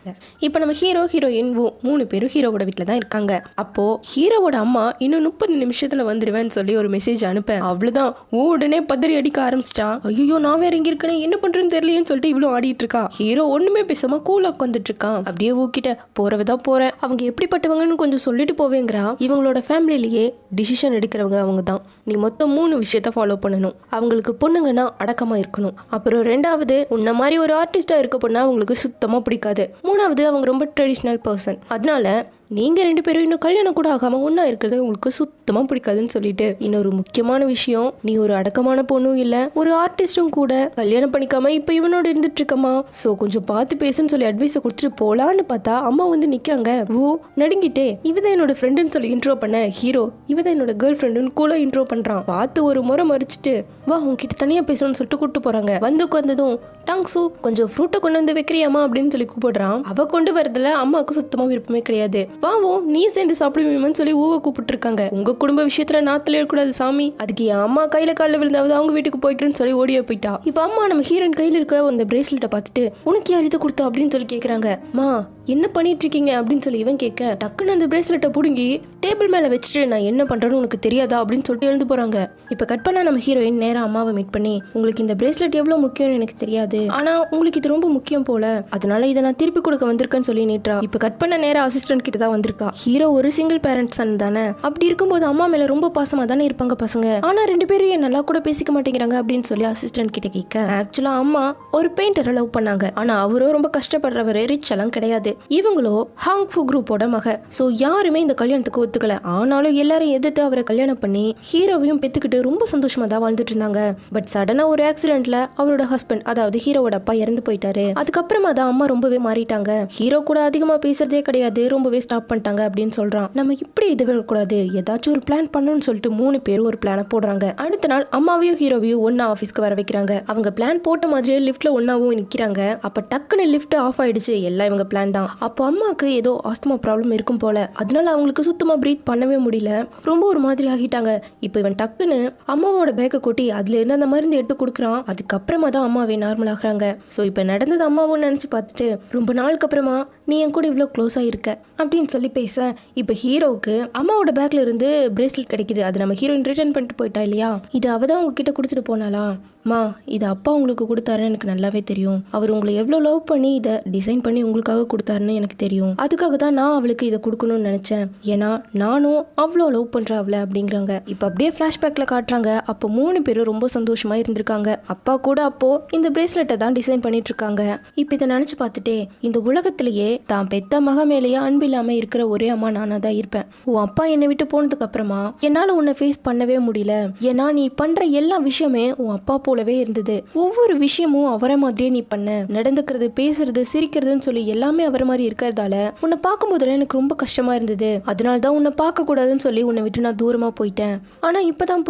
இப்ப நம்ம ஹீரோயின் 3 பேரும் ஹீரோவோட வீட்டுல தான் இருக்காங்க. அப்போ ஹீரோவோட அம்மா இன்னும் 30 நிமிஷத்துல வந்துடுவேன்னு சொல்லி ஒரு மெசேஜ் அனுப்ப, அவ்வளவுதான் உடனே பதறி அடிக்க ஆரம்பிச்சிட்டா. ஐயோ நான் வேற எங்க இருக்கேன், என்ன பண்றேன்னு தெரியலன்னு சொல்லிட்டு இவ்வளவு ஆடிட்டு இருக்கா. ஹீரோ ஒண்ணுமே பேசாம கூலா உட்காந்துட்டு இருக்கான். அப்படியே ஊக்கிட்ட போறவதான் போறேன், அவங்க எப்படிப்பட்டவங்கன்னு கொஞ்சம் சொல்லிட்டு போவேங்கிறா. இவங்களோட ஃபேமிலிலேயே டிசிஷன் எடுக்கிறவங்க அவங்க தான். நீ மொத்தம் 3 விஷயத்த ஃபாலோ பண்ணணும். அவங்களுக்கு பொண்ணுங்கன்னா அடக்கமா இருக்கணும். அப்புறம் 2வது உன்ன மாதிரி ஒரு ஆர்டிஸ்டா இருக்க பொண்ணா அவங்களுக்கு சுத்தமா பிடிக்காது. 3வது அவங்க ரொம்ப ட்ரெடிஷ்னல் பர்சன். அதனால நீங்க 2 பேரும் இன்னும் கல்யாணம் கூட ஆகாம ஒன்னா இருக்கிறது உங்களுக்கு சுத்தமா பிடிக்காதுன்னு சொல்லிட்டு, இன்னொரு முக்கியமான விஷயம், நீ ஒரு அடக்கமான பொண்ணும் இல்ல, ஒரு ஆர்டிஸ்டும் கூட, கல்யாணம் பண்ணிக்காம இப்ப இவனோட இருந்துட்டு இருக்கமா. சோ கொஞ்சம் பார்த்து பேசுன்னு சொல்லி அட்வைஸை கொடுத்துட்டு போலான்னு பார்த்தா அம்மா வந்து நிக்கிறாங்க. ஓ நடுங்கிட்டே, இவதான் என்னோட ஃப்ரெண்டுன்னு சொல்லி இன்ட்ரோ பண்ண ஹீரோ, இவதான் என்னோட கேர்ள் ஃப்ரெண்டுன்னு கூட இன்ட்ரோ பண்றான். பார்த்து ஒரு முறை மறிச்சிட்டு, வா உன்கிட்ட தனியா பேசணும்னு சொல்லிட்டு கூப்பிட்டு போறாங்க. வந்து உட்கார்ந்ததும், டாங்ஸு கொஞ்சம் ஃப்ரூட்டை கொண்டு வந்து வைக்கிறியாமா அப்படின்னு சொல்லி கூப்பிடுறான். அவ கொண்டு வரதுல அம்மாவுக்கு சுத்தமா விருப்பமே கிடையாது. வாவோ நீ சேர்ந்து சாப்பிடுவீங்கன்னு சொல்லி ஊவை கூப்பிட்டு இருக்காங்க. உங்க குடும்ப விஷயத்துல நான் தலையிடக்கூடாது சாமி, அதுக்கு என் அம்மா கையில காலில் விழுந்தாவது அவங்க வீட்டுக்கு போய்க்கிறேன்னு சொல்லி ஓடியே போயிட்டா. இப்ப அம்மா நம்ம ஹீரோயின் கையில இருக்க அந்த பிரேஸ்லெட்டை பார்த்துட்டு, உனக்கு யார் இது கொடுத்தா அப்படின்னு சொல்லி கேக்குறாங்க. மா என்ன பண்ணிட்டு இருக்கீங்க அப்படின்னு சொல்லி இவன் கேட்க, டக்குன்னு அந்த பிரேஸ்லெட்டை புடுங்கி டேபிள் மேல வச்சுட்டு, நான் என்ன பண்றேன்னு உனக்கு தெரியாதா அப்படின்னு சொல்லிட்டு எழுந்து போறாங்க. இப்ப கட் பண்ணா நம்ம ஹீரோயின் நேரா அம்மாவை மீட் பண்ணி, உங்களுக்கு இந்த பிரேஸ்லெட் எவ்வளவு முக்கியம்னு எனக்கு தெரியாது, ஆனா உங்களுக்கு இது ரொம்ப முக்கியம் போல, அதனால இதை நான் திருப்பி கொடுக்க வந்திருக்கேன்னு சொல்லி நீட்டா. இப்ப கட் பண்ண நேரா அசிஸ்டன்ட் கிட்ட தான் வந்திருக்கா. ஹீரோ ஒரு சிங்கிள் பேரண்ட் சன் தானே, அப்படி இருக்கும்போது அம்மா மேல ரொம்ப பாசமா தானே இருப்பாங்க பசங்க, ஆனா 2 பேரும் ஏன் நல்லா கூட பேசிக்க மாட்டேங்கிறாங்க அப்படின்னு சொல்லி அசிஸ்டன்ட் கிட்ட கேட்க, ஆக்சுவலா அம்மா ஒரு பெயிண்டரை லவ் பண்ணாங்க, ஆனா அவரும் ரொம்ப கஷ்டப்படுறவரு, ரிச் எல்லாம் கிடையாது. இவங்களோ ஹாங் ஃபு குரூப்போட மக. ஸோ யாருமே இந்த கல்யாணத்துக்கு ஒத்துக்கல. ஆனாலும் எல்லாரும் எதிர்த்து அவரை கல்யாணம் பண்ணி ஹீரோவையும் பெத்துக்கிட்டு ரொம்ப சந்தோஷமா தான் வாழ்ந்துட்டு இருந்தாங்க. பட் சடனா ஒரு ஆக்சிடென்ட்ல அவரோட ஹஸ்பண்ட், அதாவது ஹீரோவோட அப்பா இறந்து போயிட்டாரு. அதுக்கப்புறமா தான் அம்மா ரொம்பவே மாறிட்டாங்க. ஹீரோ கூட அதிகமா பேசுறதே கிடையாது, ரொம்பவே ஸ்டாப் பண்ணிட்டாங்க அப்படின்னு சொல்றான். நம்ம இப்படி இது கூடாது, ஏதாச்சும் ஒரு பிளான் பண்ணணும்னு சொல்லிட்டு 3 பேரும் ஒரு பிளான போடுறாங்க. அடுத்த நாள் அம்மாவையும் ஹீரோவையும் ஒன்னா ஆபீஸ்க்கு வர வைக்கிறாங்க. அவங்க பிளான் போட்ட மாதிரியே லிஃப்ட்ல ஒன்னாவும் நிக்கிறாங்க. அப்ப டக்குன்னு லிஃப்ட் ஆஃப் ஆயிடுச்சு. எல்லாம் இவங்க பிளான் தான். அப்போ அம்மாக்கு ஏதோ ஆஸ்துமா ப்ராப்ளம் இருக்கும் போல. அதனால அவங்களுக்கு சுத்தமா பிரீத் பண்ணவே முடியல. ரொம்ப ஒரு மாதிரி ஆகிட்டாங்க. இப்போ இவன் டக்குன்னு அம்மாவோட பேக்கை கொட்டி அதுல இருந்து அந்த மருந்து எடுத்து கொடுக்குறான். அதுக்கப்புறமா தான் அம்மாவே நார்மல் ஆகுறாங்க. ஸோ இப்போ நடந்தது அம்மாவும் நினைச்சு பார்த்துட்டு ரொம்ப நாளுக்கு அப்புறமா நீ என் கூட இவ்வளோ க்ளோஸ் ஆகிருக்க அப்படின்னு சொல்லி பேச, இப்போ ஹீரோவுக்கு அம்மாவோட பேக்ல இருந்து பிரேஸ்லெட் கிடைக்குது. அது நம்ம ஹீரோயின் ரிட்டர்ன் பண்ணிட்டு போயிட்டா இல்லையா, இது அவ தான் உங்ககிட்ட கொடுத்துட்டு போனாலா. மா, இது அப்பா உங்களுக்கு கொடுத்தாருன்னு எனக்கு நல்லாவே தெரியும். அவர் உங்களை எவ்வளோ லவ் பண்ணி இதை டிசைன் பண்ணி உங்களுக்காக கொடுத்தாருன்னு எனக்கு தெரியும். அதுக்காக தான் நான் அவளுக்கு இதை கொடுக்கணும்னு நினைச்சேன். ஏன்னா நானும் அவ்வளோ லவ் பண்றேன் அவளை அப்படிங்கிறாங்க. இப்போ அப்படியே ஃபிளாஷ்பேக்ல காட்டுறாங்க. அப்போ 3 பேரும் ரொம்ப சந்தோஷமா இருந்திருக்காங்க. அப்பா கூட அப்போ இந்த பிரேஸ்லெட்டை தான் டிசைன் பண்ணிட்டு இருக்காங்க. இப்போ இதை நினைச்சு பார்த்துட்டே இந்த உலகத்திலேயே தான் பெத்த மக மேலேயே அன்பு இல்லாம இருக்கிற ஒரே அம்மா நானா தான் இருப்பேன். உன் அப்பா என்னை விட்டு போனதுக்கு அப்புறமா என்னால உன்னை ஃபேஸ் பண்ணவே முடியல. ஏன்னா நீ பண்ற எல்லா விஷயமே உன் அப்பா போலவே இருந்தது. ஒவ்வொரு விஷயமும் அவரை மாதிரியே நீ பண்ண, நடந்துக்கிறது, பேசுறது, சிரிக்கிறதுன்னு சொல்லி எல்லாமே அவரை மாதிரி இருக்கிறதால உன்னை பார்க்கும்போதுல எனக்கு ரொம்ப கஷ்டமா இருந்தது. அதனால தான் உன்னை பார்க்க கூடாதுன்னு சொல்லி உன்னை விட்டு நான் தூரமா போயிட்டேன். ஆனா இப்பதான்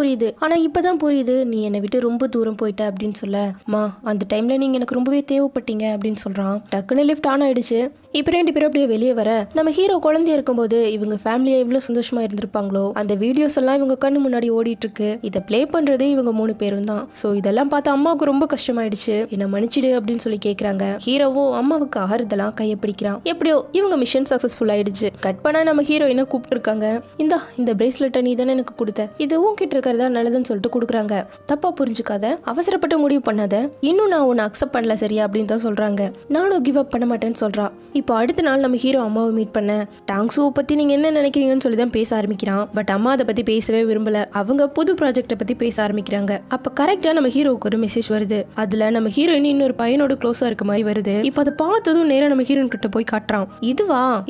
புரியுது நீ என்னை விட்டு ரொம்ப தூரம் போயிட்ட அப்படின்னு சொல்ல. மா, அந்த டைம்ல நீங்க எனக்கு ரொம்பவே தேவைப்பட்டீங்க அப்படின்னு சொல்றான். டக்குன்னு லிஃப்ட் ஆன் ஆயிடுச்சு. இப்போ 2 பேரும் அப்படியே வெளியே வர நம்ம ஹீரோ குழந்தைய இருக்கும்போது இவங்க ஃபேமிலியா எவ்வளவு சந்தோஷமா இருந்திருப்பாங்களோ அந்த வீடியோஸ் எல்லாம் இவங்க கண்ணு முன்னாடி ஓடிட்டு இருக்கு. இதை பிளே பண்றதே இவங்க 3 பேரும் தான். ஸோ இதெல்லாம் பார்த்து அம்மாவுக்கு ரொம்ப கஷ்டமாயிடுச்சு. என்ன மன்னிச்சிடு அப்படின்னு சொல்லி கேட்கறாங்க. ஹீரோவும் அம்மாவுக்கு ஆறுதலாம் கையை பிடிக்கிறான். எப்படியோ இவங்க மிஷன் சக்சஸ்ஃபுல் ஆயிடுச்சு. கட் பண்ணா நம்ம ஹீரோயினை கூப்பிட்டு இருக்காங்க. இந்த பிரேஸ்லெட்டை நீ தானே எனக்கு கொடுத்த, இது உன்கிட்ட இருக்கிறதா நல்லதுன்னு சொல்லிட்டு கொடுக்குறாங்க. தப்பா புரிஞ்சுக்காத, அவசரப்பட்டு முடிவு பண்ணாத, இன்னும் நான் உன்னை அக்செப்ட் பண்ணல சரியா அப்படின்னு தான் சொல்றாங்க. நானும் கிவ் அப் பண்ண மாட்டேன்னு சொல்றா. இப்போ அடுத்த நாள் நம்ம ஹீரோ அம்மாவை மீட் பண்ண டாங்ஸுவை பத்தி நீங்க என்ன நினைக்கிறீங்கன்னு சொல்லி தான் பேச ஆரம்பிக்கிறான். பட் அம்மா அதை பத்தி பேசவே விரும்பல. அவங்க புது ப்ராஜெக்டை பத்தி பேச ஆரம்பிக்கிறாங்க. அப்ப கரெக்டா நம்ம ஹீரோவுக்கு ஒரு மெசேஜ் வருது. அதுல நம்ம ஹீரோயின் இன்னொரு பையனோட க்ளோஸா இருக்க மாதிரி வருது. இப்போ அதை பார்த்ததும் நேரம் நம்ம ஹீரோயின் கிட்ட போய் காட்டுறான்.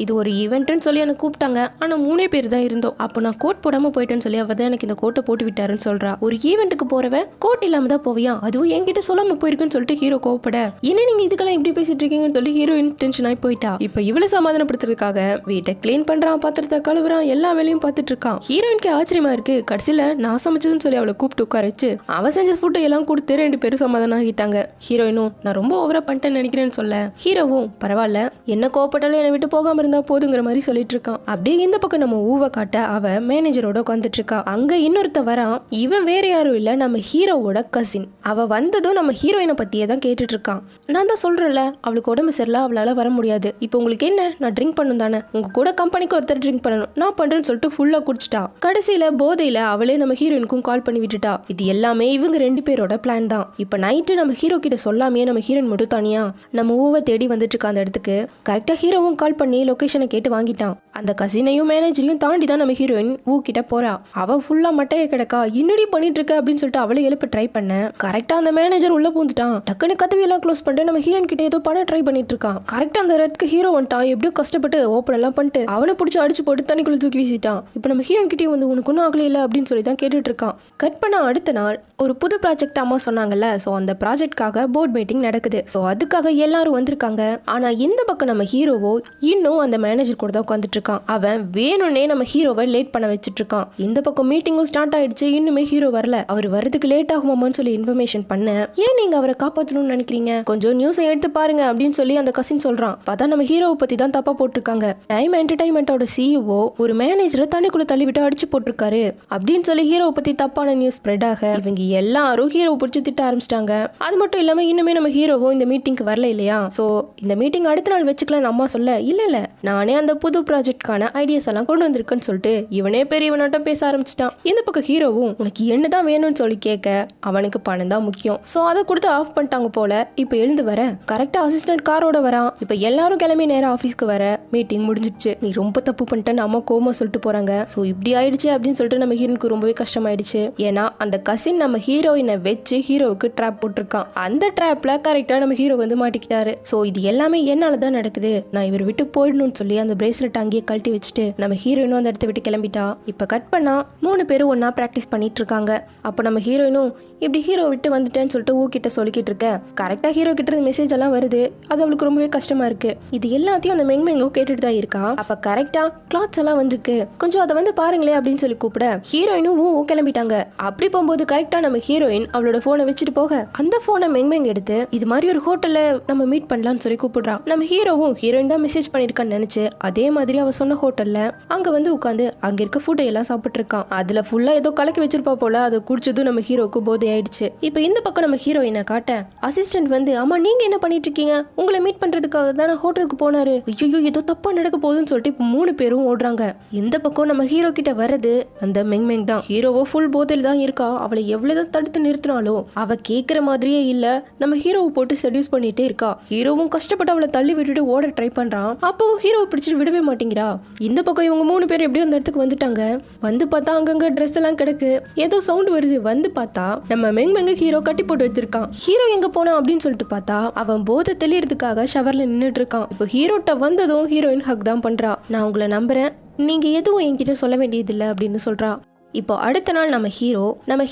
இது ஒரு ஈவெண்ட்னு சொல்லி எனக்கு கூப்பிட்டாங்க. ஆனா 3 பேர் தான் இருந்தோம். அப்போ நான் கோட் போடாம போயிட்டேன்னு சொல்லி அவ தான் எனக்கு இந்த கோட்டை போட்டு விட்டாருன்னு சொல்றா. ஒரு ஈவெண்ட்டுக்கு போறவ கோட் இல்லாம தான் போவியா, அதுவும் என்கிட்ட சொல்லாம போயிருக்குன்னு சொல்லிட்டு ஹீரோ கோவப்பட, என்ன நீங்க இதுக்கெல்லாம் இப்படி பேசிட்டு இருக்கீங்கன்னு சொல்லி ஹீரோயின் டென்ஷன் ஆகி போயிட்டா. இப்போ இவளை சமாதானப்படுத்துறதுக்காக வீட்டை கிளீன் பண்றான், பாத்திரத்தை கழுவுறான், எல்லா வேலையும் பார்த்துட்டு இருக்கான். ஹீரோயினுக்கு ஆச்சரியமா இருக்கு. கடைசியில நான் சமைச்சதுன்னு சொல்லி அவளை கூப்பிட்டு உட்கார வச்சு அவ செஞ்ச ஃபுட்டு எல்லாம் கொடுத்து 2 பேரும் சமாதானம் ஆகிட்டாங்க. ஹீரோயினும் நான் ரொம்ப ஓவரா பண்ணிட்டேன்னு நினைக்கிறேன்னு சொல்ல, ஹீரோவும் பரவாயில்ல, என்ன கோவப்பட்டாலும் என்னை விட்டு போகாம இருந்தா போதுங்கிற மாதிரி சொல்லிட்டு இருக்கான். அப்படியே இந்த பக்கம் நம்ம ஊவை காட்ட அவ மேனேஜரோட உட்காந்துட்டு இருக்கா. அங்க இன்னொருத்த வரான். இவன் வேற யாரும் இல்ல, நம்ம ஹீரோவோட கசின். அவ வந்ததும் நம்ம ஹீரோயினை பத்தியே தான் கேட்டுட்டு இருக்கான். நான் தான் சொல்றேன்ல, அவளுக்கு உடம்பு சரியில்லை, அவளால வர முடியாது. இப்போ உங்களுக்கு என்ன, நான் ட்ரிங்க் பண்ணும் தானே, உங்க கூட கம்பெனிக்கு ஒருத்தர் ட்ரிங்க் பண்ணணும், நான் பண்றேன்னு சொல்லிட்டு ஃபுல்லா குடிச்சிட்டா. கடைசியில போதையில அவளே நம்ம ஹீரோயினுக்கும் கால் பண்ணி விட்டுட்டா. இது எல்லாமே இவங்க 2 பேரோட பிளான் தான். இப்ப நைட்டு நம்ம ஹீரோ கிட்ட சொல்லாமே நம்ம ஹீரோயின் மட்டும் தனியா நம்ம ஊவை தேடி வந்துட்டு இருக்க அந்த இடத்துக்கு கரெக்டா ஹீரோவும் கால் பண்ணி லொகேஷனை கேட்டு வாங்கிட்டான். அந்த கசினையும் மேனேஜரையும் தாண்டி தான் நம்ம ஹீரோயின் ஊ கிட்ட போறா. அவ ஃபுல்லா மட்டையை கிடக்கா. இன்னடி பண்ணிட்டு இருக்க அப்படின்னு சொல்லிட்டு அவளை எழுப்ப ட்ரை பண்ண கரெக்டா அந்த மேனேஜர் உள்ள பூந்துட்டான். டக்குன்னு கதவையெல்லாம் க்ளோஸ் பண்ணிட்டு நம்ம ஹீரோயின் கிட்ட ஏதோ பண்ண ட்ரை பண்ணிட்டு இருக்கான். கரெக்டா அந்த இடத்துக்கு ஹீரோ வந்துட்டான். எப்படியோ கஷ்டப்பட்டு ஓப்பன் எல்லாம் பண்ணிட்டு அவனை பிடிச்சி அடிச்சு போட்டு தண்ணிக்குள்ள தூக்கி வீசிட்டான். இப்போ நம்ம ஹீரோயின் கிட்டே வந்து உனக்கு ஒன்றும் ஆகல இல்லை அப்படின்னு சொல்லி தான் கேட்டுட்டு இருக்கான். கட் பண்ண அடுத்த நாள் ஒரு புது ப்ராஜெக்ட் அம்மா சொன்னாங்கல்ல, ஸோ அந்த ப்ராஜெக்ட்காக போர்ட் மீட்டிங் நடக்குது. ஸோ அதுக்காக எல்லாரும் வந்திருக்காங்க. ஆனா இந்த பக்கம் நம்ம ஹீரோவோ இன்னும் அந்த மேனேஜர் கூட தான் உட்காந்துட்டு இருக்கான். அவன் வேணும்னே நம்ம ஹீரோவை லேட் பண்ண வச்சுட்டு இருக்கான். இந்த பக்கம் மீட்டிங்கும் ஸ்டார்ட் ஆயிடுச்சு. இன்னுமே ஹீரோ வரல. அவர் வரதுக்கு லேட் ஆகுமான்னு சொல்லி இன்ஃபர்மேஷன் பண்ண, ஏன் நீங்க அவரை காப்பாற்றணும்னு நினைக்கிறீங்க, கொஞ்சம் நியூஸை எடுத்து பாருங்க அப்படின்னு சொல்லி அந்த கசின் சொல்றான். பார்த்தா நம்ம ஹீரோவை பத்தி தான் தப்பா போட்டிருக்காங்க. டைம் என்டர்டைன்மெண்டோட சிஇஓ ஒரு மேனேஜரை தண்ணிக்குள்ள தள்ளிவிட்டு அடிச்சு போட்டிருக்காரு அப்படின்னு சொல்லி ஹீரோவை பத்தி தப்பான நியூஸ் ஸ்ப்ரெட் ஆக இவங்க எல்லாரும் ஹீரோவை பிடிச்சி திட்ட ஆரம்பிச்சிட்டாங்க. அது மட்டும் இல்லாம இன்னுமே நம்ம ஹீரோவும் இந்த மீட்டிங்க்கு வரல இல்லையா. ஸோ இந்த மீட்டிங் அடுத்த நாள் வச்சுக்கலாம் அம்மா சொல்ல, இல்ல நானே அந்த புது ப்ராஜெக்ட்கான ஐடியாஸ் எல்லாம் கொண்டு வந்திருக்குன்னு சொல்லிட்டு இவனே பெரியவனாட்டம் பேச ஆரம்பிச்சிட்டான். இந்த பக்கம் ஹீரோவும் உனக்கு என்னதான் வேணும்னு சொல்லி கேட்க அவனுக்கு பணம் தான் முக்கியம். ஸோ அதை கொடுத்து ஆஃப் பண்ணிட்டாங்க போல. இப்போ எழுந்து வர கரெக்டா அசிஸ்டன்ட் காரோட வரான். இப்போ எல்லாரும் எல்லாரும் கிளம்பி நேரம் ஆஃபீஸ்க்கு வர மீட்டிங் முடிஞ்சிடுச்சு. நீ ரொம்ப தப்பு பண்ணிட்டேன்னு அம்மா கோமா சொல்லிட்டு போறாங்க. ஸோ இப்படி ஆயிடுச்சு அப்படின்னு சொல்லிட்டு நம்ம ஹீரோனுக்கு ரொம்பவே கஷ்டமாயிடுச்சு. ஏன்னா அந்த கசின் நம்ம ஹீரோயினை வச்சு ஹீரோவுக்கு ட்ராப் போட்டிருக்கான். அந்த ட்ராப்ல கரெக்டா நம்ம ஹீரோ வந்து மாட்டிக்கிட்டாரு. ஸோ இது எல்லாமே என்னாலதான் நடக்குது, நான் இவர் விட்டு போயிடணும்னு சொல்லி அந்த பிரேஸ்லெட் அங்கேயே கழட்டி வச்சுட்டு நம்ம ஹீரோயினும் அந்த இடத்த விட்டு கிளம்பிட்டா. இப்ப கட் பண்ணா 3 பேரும் ஒன்னா பிராக்டிஸ் பண்ணிட்டு இருக்காங்க. அப்ப நம்ம ஹீரோயினும் இப்படி ஹீரோ விட்டு வந்துட்டேன்னு சொல்லிட்டு ஊக்கிட்ட சொல்லிக்கிட்டு இருக்க கரெக்டா ஹீரோ கிட்ட இருந்து மெசேஜ் எல்லாம் வருது. அது அவளுக்கு ரொம்பவே கஷ்டமா இருக்கு. இது எல்லாத்தையும் அந்த மெங்மெங்கோ கேட்டுட்டு தான் இருக்கா. அப்ப கரெக்டா கிளாத்ஸ் எல்லாம் வந்திருக்கு, கொஞ்சம் அதை வந்து பாருங்களே அப்படின்னு சொல்லி கூப்பிட ஹீரோயினும் கிளம்பிட்டாங்க. அப்படி போகும்போது கரெக்டா நம்ம ஹீரோயின் அவளோட போனை வச்சுட்டு போக அந்த போனை மெங்மெங் எடுத்து இது மாதிரி ஒரு ஹோட்டல்ல நம்ம மீட் பண்ணலாம்னு சொல்லி கூப்பிடுறா. நம்ம ஹீரோவும் ஹீரோயின் தான் மெசேஜ் பண்ணிருக்கான்னு நினைச்சு அதே மாதிரி அவ சொன்ன ஹோட்டல்ல அங்க வந்து உட்காந்து அங்க இருக்க ஃபுட்டை எல்லாம் சாப்பிட்டு இருக்கான். அதுல ஃபுல்லா ஏதோ கலக்கி வச்சிருப்பா போல. அதை குடிச்சதும் நம்ம ஹீரோக்கு போதை ஆயிடுச்சு. இப்ப இந்த பக்கம் நம்ம ஹீரோயினை காட்ட அசிஸ்டன்ட் வந்து அம்மா நீங்க என்ன பண்ணிட்டு இருக்கீங்க, உங்களை மீட் பண்றதுக்காக தானே ஹோட்டலுக்கு போனாரு, ஐயோ ஏதோ தப்பா நடக்க போகுதுன்னு சொல்லிட்டு 3 பேரும் ஓடுறாங்க. இந்த பக்கம் நம்ம ஹீரோ கிட்ட வர்றது அந்த மெங்மெங் தான். ஹீரோவோ ஃபுல் போதையில தான் இருக்கா. அவளை எவ்வளவுதான் தடுத்து நிறுத்தினாலும் அவ கேட்கிற மாதிரியே இல்ல. நம்ம ஹீரோவை போட்டு செடியூஸ் பண்ணிட்டே இருக்கா. ஹீரோவும் கஷ்டப்பட்டு அவளை தள்ளி விட்டுட்டு ஓட ட்ரை பண்றான். அப்பவும் ஹீரோவை பிடிச்சிட்டு விடவே மாட்டேங்கிறா. இந்த பக்கம் இவங்க 3 பேர் எப்படியும் அந்த இடத்துக்கு வந்துட்டாங்க. வந்து பார்த்தா அங்கங்க ட்ரெஸ் எல்லாம் கிடக்கு, ஏதோ சவுண்ட் வருது. வந்து பார்த்தா நம்ம மெங்மெங்க ஹீரோ கட்டி போட்டு வச்சிருக்கான். ஹீரோ எங்க போனா அப்படின்னு சொல்லிட்டு பார்த்தா அவன் போதை தெளியறதுக்காக ஷவர்ல நின்னுட்டு இருக்கான். இப்போ ஹீரோட்ட வந்ததும் ஹீரோயின் ஹக் தான் பண்றா. நான் உங்களை நம்புறேன், நீங்க எதுவும் என்கிட்ட சொல்ல வேண்டியதில்லை அப்படின்னு சொல்றா. இப்போ அடுத்த நாள் நம்ம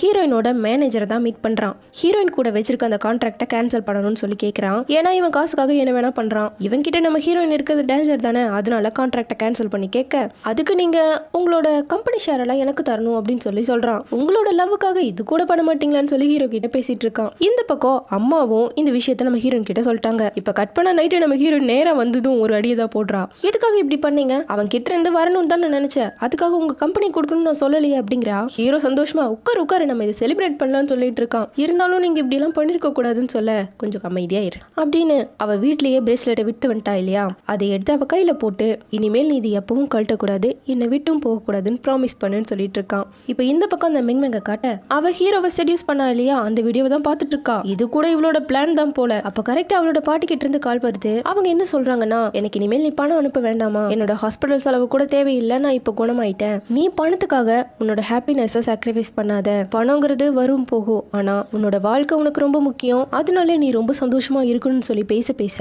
ஹீரோயினோட மேனேஜரை தான் மீட் பண்றான். ஹீரோயின் கூட வச்சிருக்க அந்த கான்ட்ராக்டை கேன்சல் பண்ணணும்னு சொல்லி கேட்கறான். ஏன்னா இவன் காசுக்காக என்ன வேணா பண்றான். இவன் கிட்ட நம்ம ஹீரோயின் இருக்கிறது டேஞ்சர் தானே, அதனால கான்ட்ராக்டை கேன்சல் பண்ணி கேட்க அதுக்கு நீங்க உங்களோட கம்பெனி ஷேர் எல்லாம் எனக்கு தரணும் அப்படின்னு சொல்லி சொல்றான். உங்களோட லவ்வுக்காக இது கூட பண்ண மாட்டீங்களான்னு சொல்லி ஹீரோ கிட்ட பேசிட்டு இருக்கான். இந்த பக்கம் அம்மாவும் இந்த விஷயத்த நம்ம ஹீரோயின் கிட்ட சொல்லிட்டாங்க. இப்ப கட் பண்ண நைட்டு நம்ம ஹீரோயின் நேரா வந்ததும் ஒரு அடியை தான் போடுறா. எதுக்காக இப்படி பண்ணீங்க, அவன் கிட்ட இருந்து வரணும்னு தான் நான் நினைச்சேன், அதுக்காக உங்க கம்பெனி கொடுக்கணும்னு நான் சொல்லலையே அப்படிங்கிறா. ஹீரோ சந்தோஷமா உட்காரு நம்ம இதை செலிப்ரேட் பண்ணலாம்னு சொல்லிட்டு இருக்கான். இருந்தாலும் நீங்க இப்படி எல்லாம் பண்ணிருக்க கூடாதுன்னு சொல்ல கொஞ்சம் அமைதியா இரு அப்படின்னு அவ வீட்லயே பிரேஸ்லெட்டை விட்டு வந்துட்டா இல்லையா, அதை எடுத்து அவ கையில போட்டு இனிமேல் நீ இது எப்பவும் கழட்டக்கூடாது, என்னை விட்டும் போக கூடாதுன்னு ப்ராமிஸ் பண்ணுன்னு சொல்லிட்டு இருக்கான். இப்ப இந்த பக்கம் அந்த மெங்மெங்க காட்ட அவ ஹீரோவை செடியூஸ் பண்ணா இல்லையா, அந்த வீடியோவை தான் பாத்துட்டு இருக்கா. இது கூட இவளோட பிளான் தான் போல. அப்ப கரெக்டா அவளோட பாட்டி கிட்ட இருந்து கால் வருது. அவங்க என்ன சொல்றாங்கன்னா, எனக்கு இனிமேல் நீ பணம் அனுப்ப வேண்டாமா, என்னோட ஹாஸ்பிட்டல் செலவு கூட தேவையில்லை, நான் இப்ப குணமாயிட்டேன், நீ பணத்துக்காக உன்னோட ஹாப்பினஸ் சாக்ரிஃபைஸ் பண்ணாத, பணங்கிறது வரும் போகும், ஆனா உன்னோட வாழ்க்கை உனக்கு ரொம்ப முக்கியம், அதனால நீ ரொம்ப சந்தோஷமா இருக்கணும்னு சொல்லி பேச